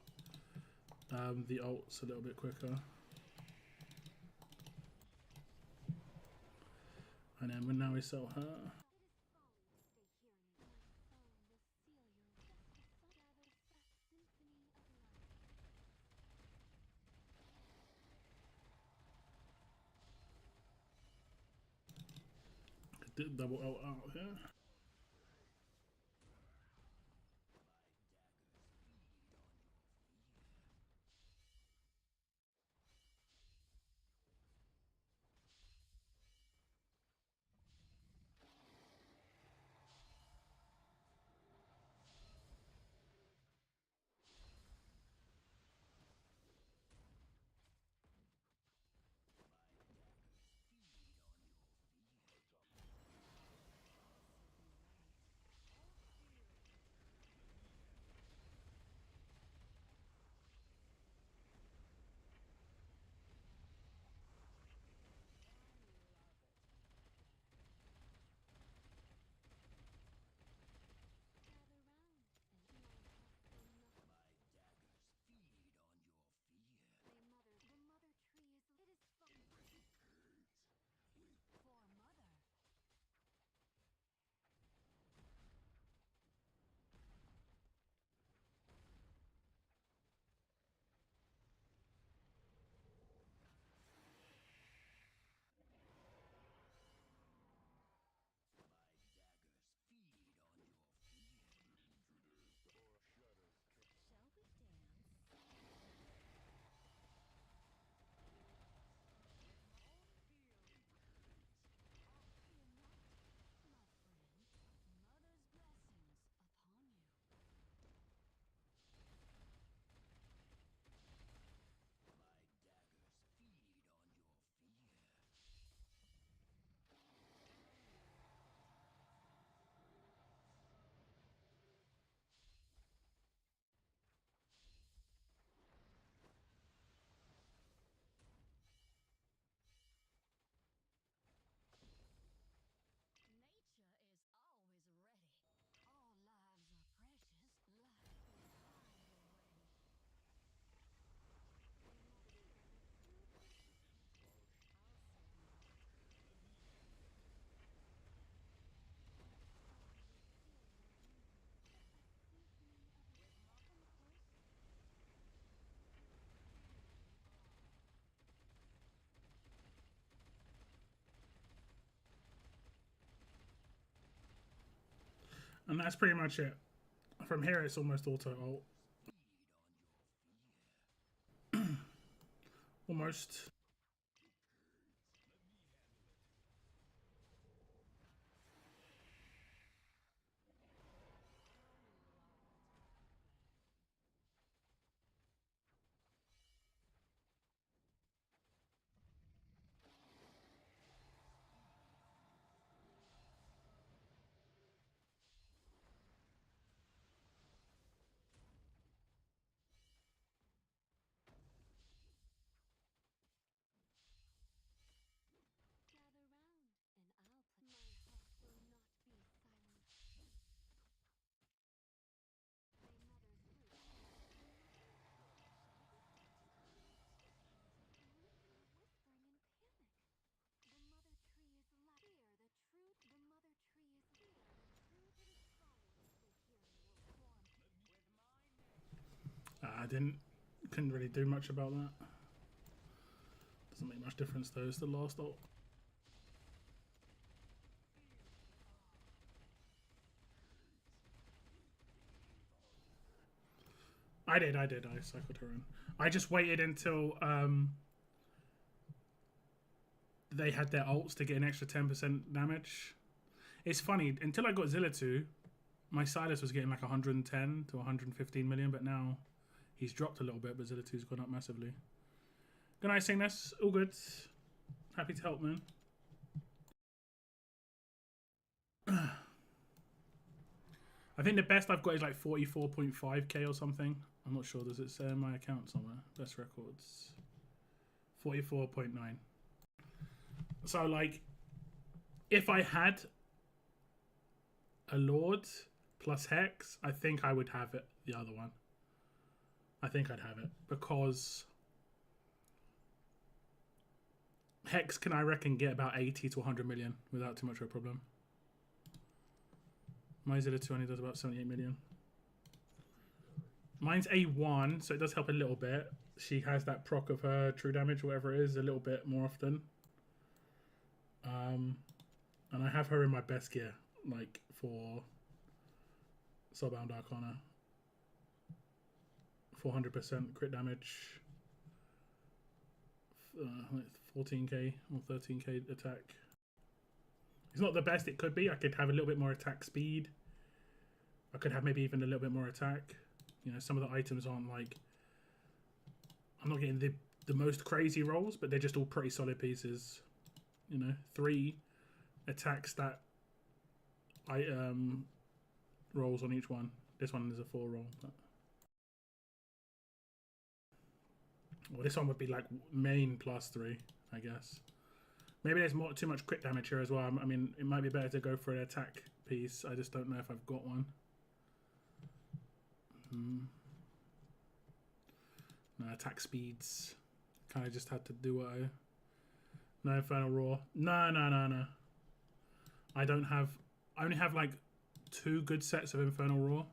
S1: the ults a little bit quicker. And then now we sell her. Double ult out here. And that's pretty much it. From here, it's almost auto ult. Almost. I couldn't really do much about that. Doesn't make much difference though. It's the last ult. I did. I cycled her in. I just waited until they had their ults to get an extra 10% damage. It's funny, until I got Zilla 2, my Silas was getting like 110 to 115 million, but now he's dropped a little bit, but Zilla 2's gone up massively. Good night, Cygnus. All good. Happy to help, man. I think the best I've got is like 44.5k or something. I'm not sure. Does it say in my account somewhere? Best records. 44.9. So, like, if I had a Lord plus Hex, I think I would have it, the other one. I think I'd have it. Because Hex can, I reckon, get about 80 to 100 million without too much of a problem. My Zilla 2 only does about 78 million. Mine's A1, so it does help a little bit. She has that proc of her true damage, whatever it is, a little bit more often. And I have her in my best gear, like for Soulbound Arcana. 400% crit damage. 14k or 13k attack. It's not the best it could be. I could have a little bit more attack speed. I could have maybe even a little bit more attack. You know, some of the items aren't like... I'm not getting the most crazy rolls, but they're just all pretty solid pieces. You know, 3 attack stat rolls on each one. This one is a 4 roll. But... well, this one would be like main plus 3, I guess. Maybe there's too much crit damage here as well. I mean, it might be better to go for an attack piece. I just don't know if I've got one. No, attack speeds. Kind of just had to do what I... no Infernal Roar. No. I don't have... I only have like 2 good sets of Infernal Roar.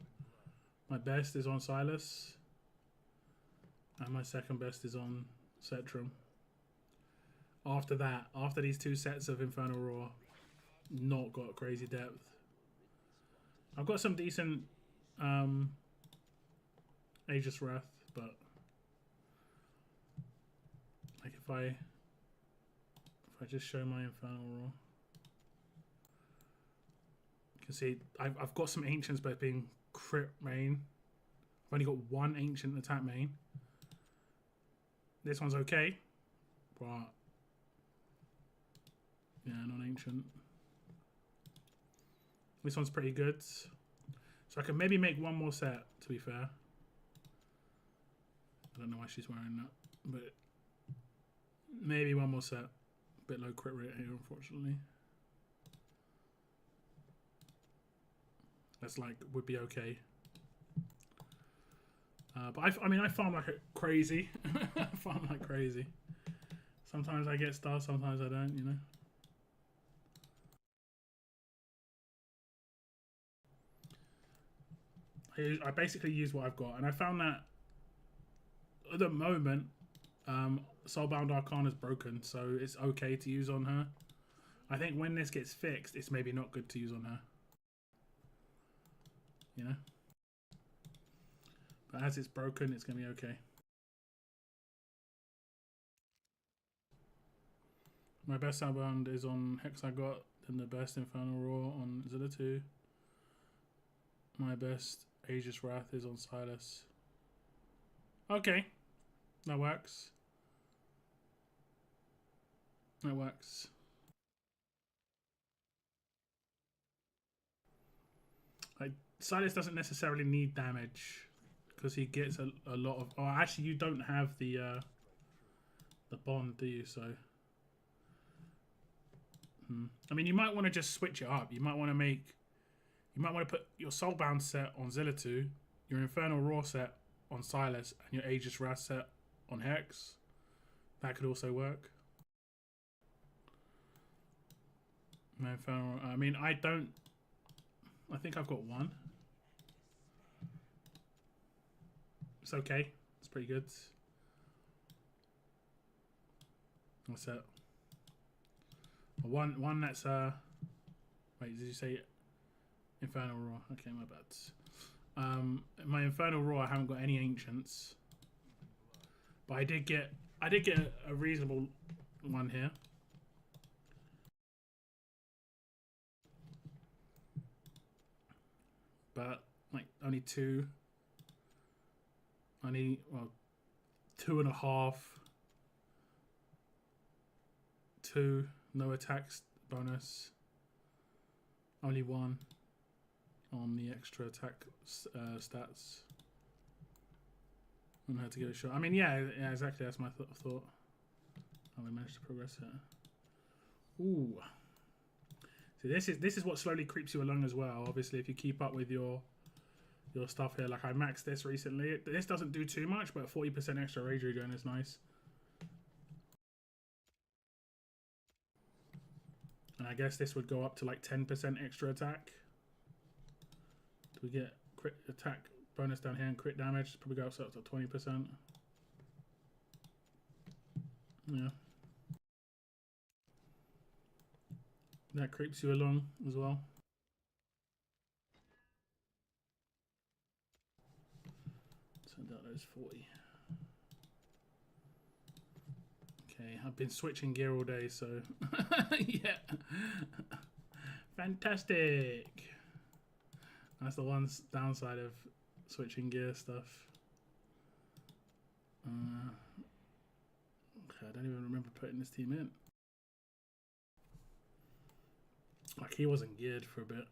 S1: My best is on Silas. And my second best is on Cetrum. After that, after these 2 sets of Infernal Roar, not got crazy depth. I've got some decent Aegis Wrath, but like if I just show my Infernal Roar, you can see I've got some Ancients both being crit main. I've only got 1 Ancient attack main. This one's okay, but yeah, non-ancient. This one's pretty good. So I can maybe make 1 more set, to be fair. I don't know why she's wearing that, but maybe 1 more set. Bit low crit rate here, unfortunately. That's like, would be okay. But I mean, I farm like crazy. I farm like crazy. Sometimes I get stars, sometimes I don't, you know. I basically use what I've got, and I found that at the moment, Soulbound Arcana is broken, so it's okay to use on her. I think when this gets fixed, it's maybe not good to use on her. you know. But as it's broken, it's gonna be okay. My best outbound is on Hexagot, then the best Infernal Roar on Zilla 2. My best Aegis Wrath is on Silas. Okay, that works. That works. Like, Silas doesn't necessarily need damage because he gets a lot of. Oh, actually, you don't have the bond, do you? So, I mean, you might want to just switch it up. You might want to make. You might want to put your Soulbound set on Zilla 2, your Infernal Roar set on Silas, and your Aegis Wrath set on Hex. That could also work. My Infernal. I mean, I don't. I think I've got one. It's okay. It's pretty good. What's that? One that's wait, did you say Infernal Roar? Okay, my bad. My Infernal Roar, I haven't got any ancients, but I did get a reasonable one here. But like only two. Only, well, 2.5. 2, no attacks bonus. Only 1 on the extra attack stats. I'm gonna have to give it a shot. I mean, yeah, exactly. That's my thought. Oh, we managed to progress it. Ooh. So this is what slowly creeps you along as well. Obviously, if you keep up with your stuff here, like I maxed this recently. This doesn't do too much, but 40% extra rage regen is nice. And I guess this would go up to like 10% extra attack. Do we get crit attack bonus down here and crit damage? Probably go up to 20%. Yeah. That creeps you along as well. So that is 40. Okay, I've been switching gear all day, so yeah. Fantastic. That's the one downside of switching gear stuff. Okay, I don't even remember putting this team in. Like, he wasn't geared for a bit.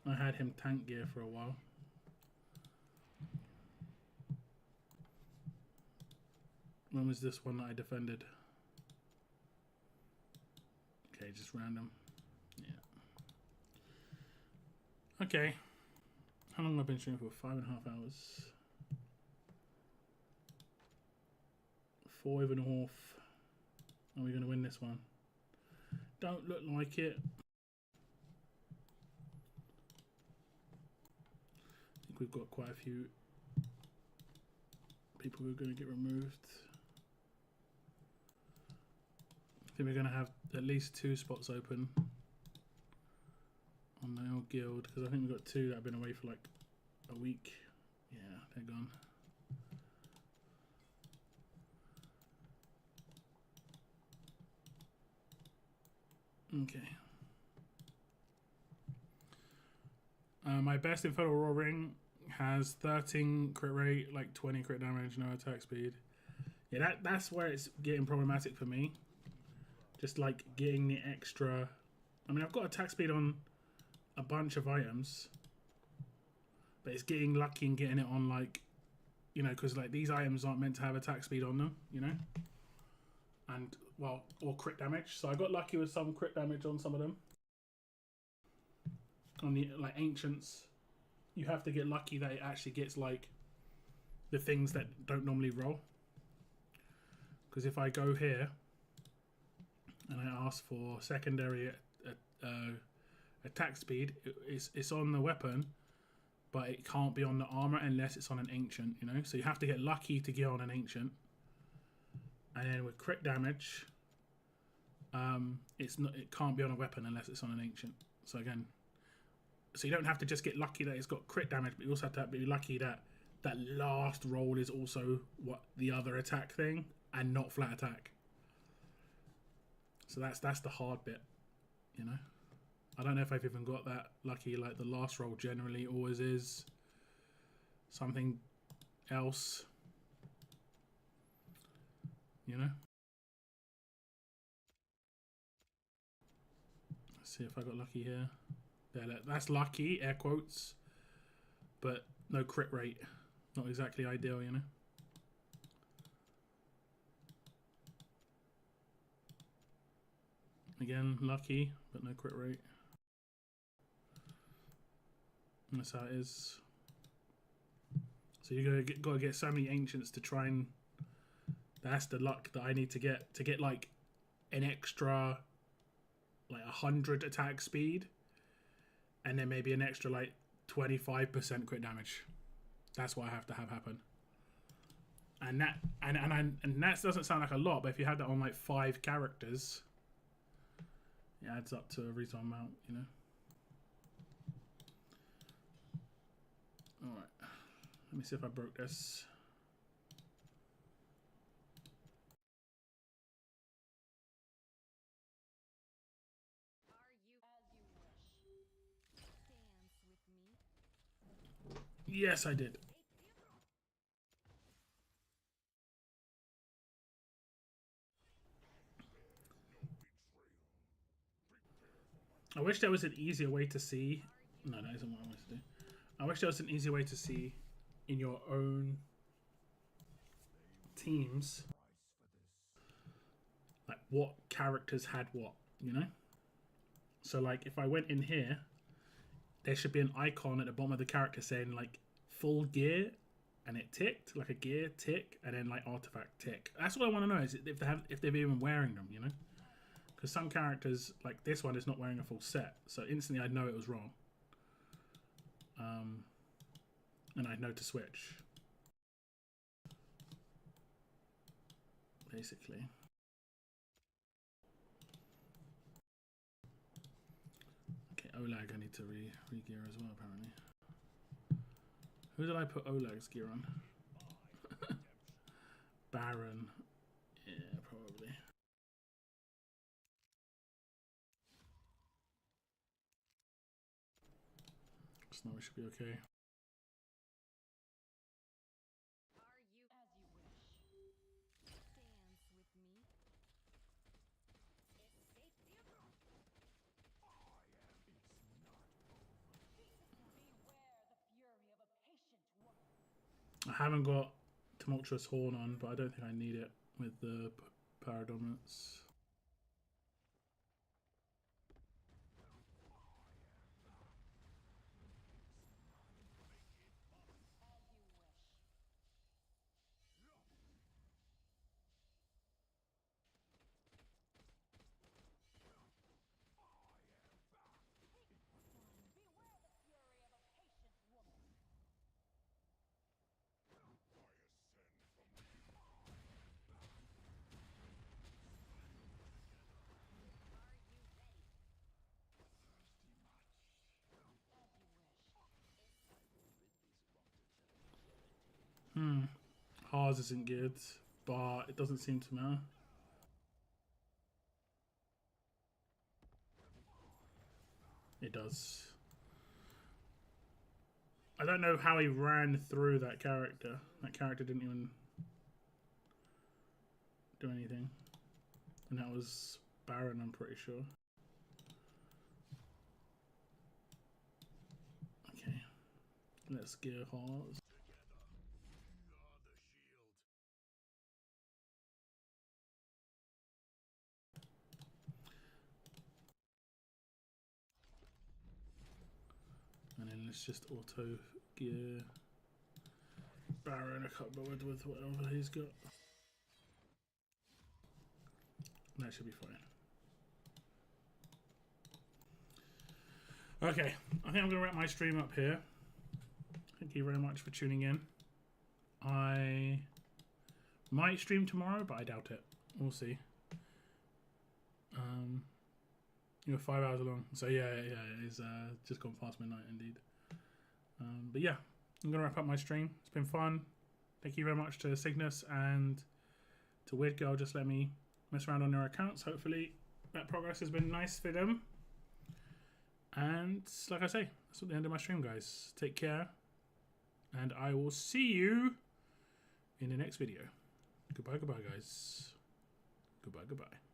S1: I had him tank gear for a while. When was this one that I defended? Okay, just random. Yeah. Okay. How long have I been streaming for? 5.5 hours. 4.5. Are we going to win this one? Don't look like it. I think we've got quite a few people who are going to get removed. I think we're going to have at least 2 spots open on my old guild, because I think we've got 2 that have been away for like a week. Yeah, they're gone. Okay. My best Infernal Roar ring has 13 crit rate, like 20 crit damage, no attack speed. Yeah, that's where it's getting problematic for me. Just like getting the extra. I mean, I've got attack speed on a bunch of items, but it's getting lucky and getting it on, like, you know, because like these items aren't meant to have attack speed on them, you know, and well, or crit damage. So I got lucky with some crit damage on some of them. On the like ancients, you have to get lucky that it actually gets like the things that don't normally roll. Because if I go here and I ask for secondary attack speed, it's on the weapon, but it can't be on the armor unless it's on an ancient, you know. So you have to get lucky to get on an ancient. And then with crit damage, it's not. It can't be on a weapon unless it's on an ancient. So again, so you don't have to just get lucky that it's got crit damage, but you also have to be lucky that that last roll is also what the other attack thing and not flat attack. So that's the hard bit, you know. I don't know if I've even got that lucky. Like the last roll generally always is something else, you know. Let's see if I got lucky here. There, that's lucky, air quotes, but no crit rate. Not exactly ideal, you know. Again, lucky, but no crit rate. And that's how it is. So you gotta get so many ancients to try and. That's the luck that I need to get like an extra, like 100 attack speed, and then maybe an extra like 25% crit damage. That's what I have to have happen. And that doesn't sound like a lot, but if you have that on like 5 characters, it adds up to a reasonable amount, you know. All right, let me see if I broke this. Yes, I did. I wish there was an easier way to see. No, that isn't what I wanted to do. I wish there was an easier way to see in your own teams, like what characters had what, you know? So like if I went in here, there should be an icon at the bottom of the character saying like full gear, and it ticked, like a gear tick, and then like artifact tick. That's what I want to know, is if they've even wearing them, you know? Because some characters, like this one, is not wearing a full set, so instantly I'd know it was wrong. And I'd know to switch. Basically. Okay, Olag I need to re-gear as well, apparently. Who did I put Olag's gear on? Baron. Yeah, probably. So now we should be okay. I haven't got Tumultuous Horn on, but I don't think I need it with the Power Dominance. Ours isn't good, but it doesn't seem to matter. It does. I don't know how he ran through that character. That character didn't even do anything. And that was Baron, I'm pretty sure. Okay. Let's gear Hearts. And then let's just auto gear Baron a couple with whatever he's got. That should be fine. Okay, I think I'm going to wrap my stream up here. Thank you very much for tuning in. I might stream tomorrow, but I doubt it. We'll see. You know, 5 hours long. So yeah, it's just gone past midnight indeed. But yeah, I'm gonna wrap up my stream. It's been fun. Thank you very much to Cygnus and to Weird Girl. Just let me mess around on their accounts. Hopefully that progress has been nice for them. And like I say, that's at the end of my stream, guys. Take care, and I will see you in the next video. Goodbye, goodbye, guys. Goodbye, goodbye.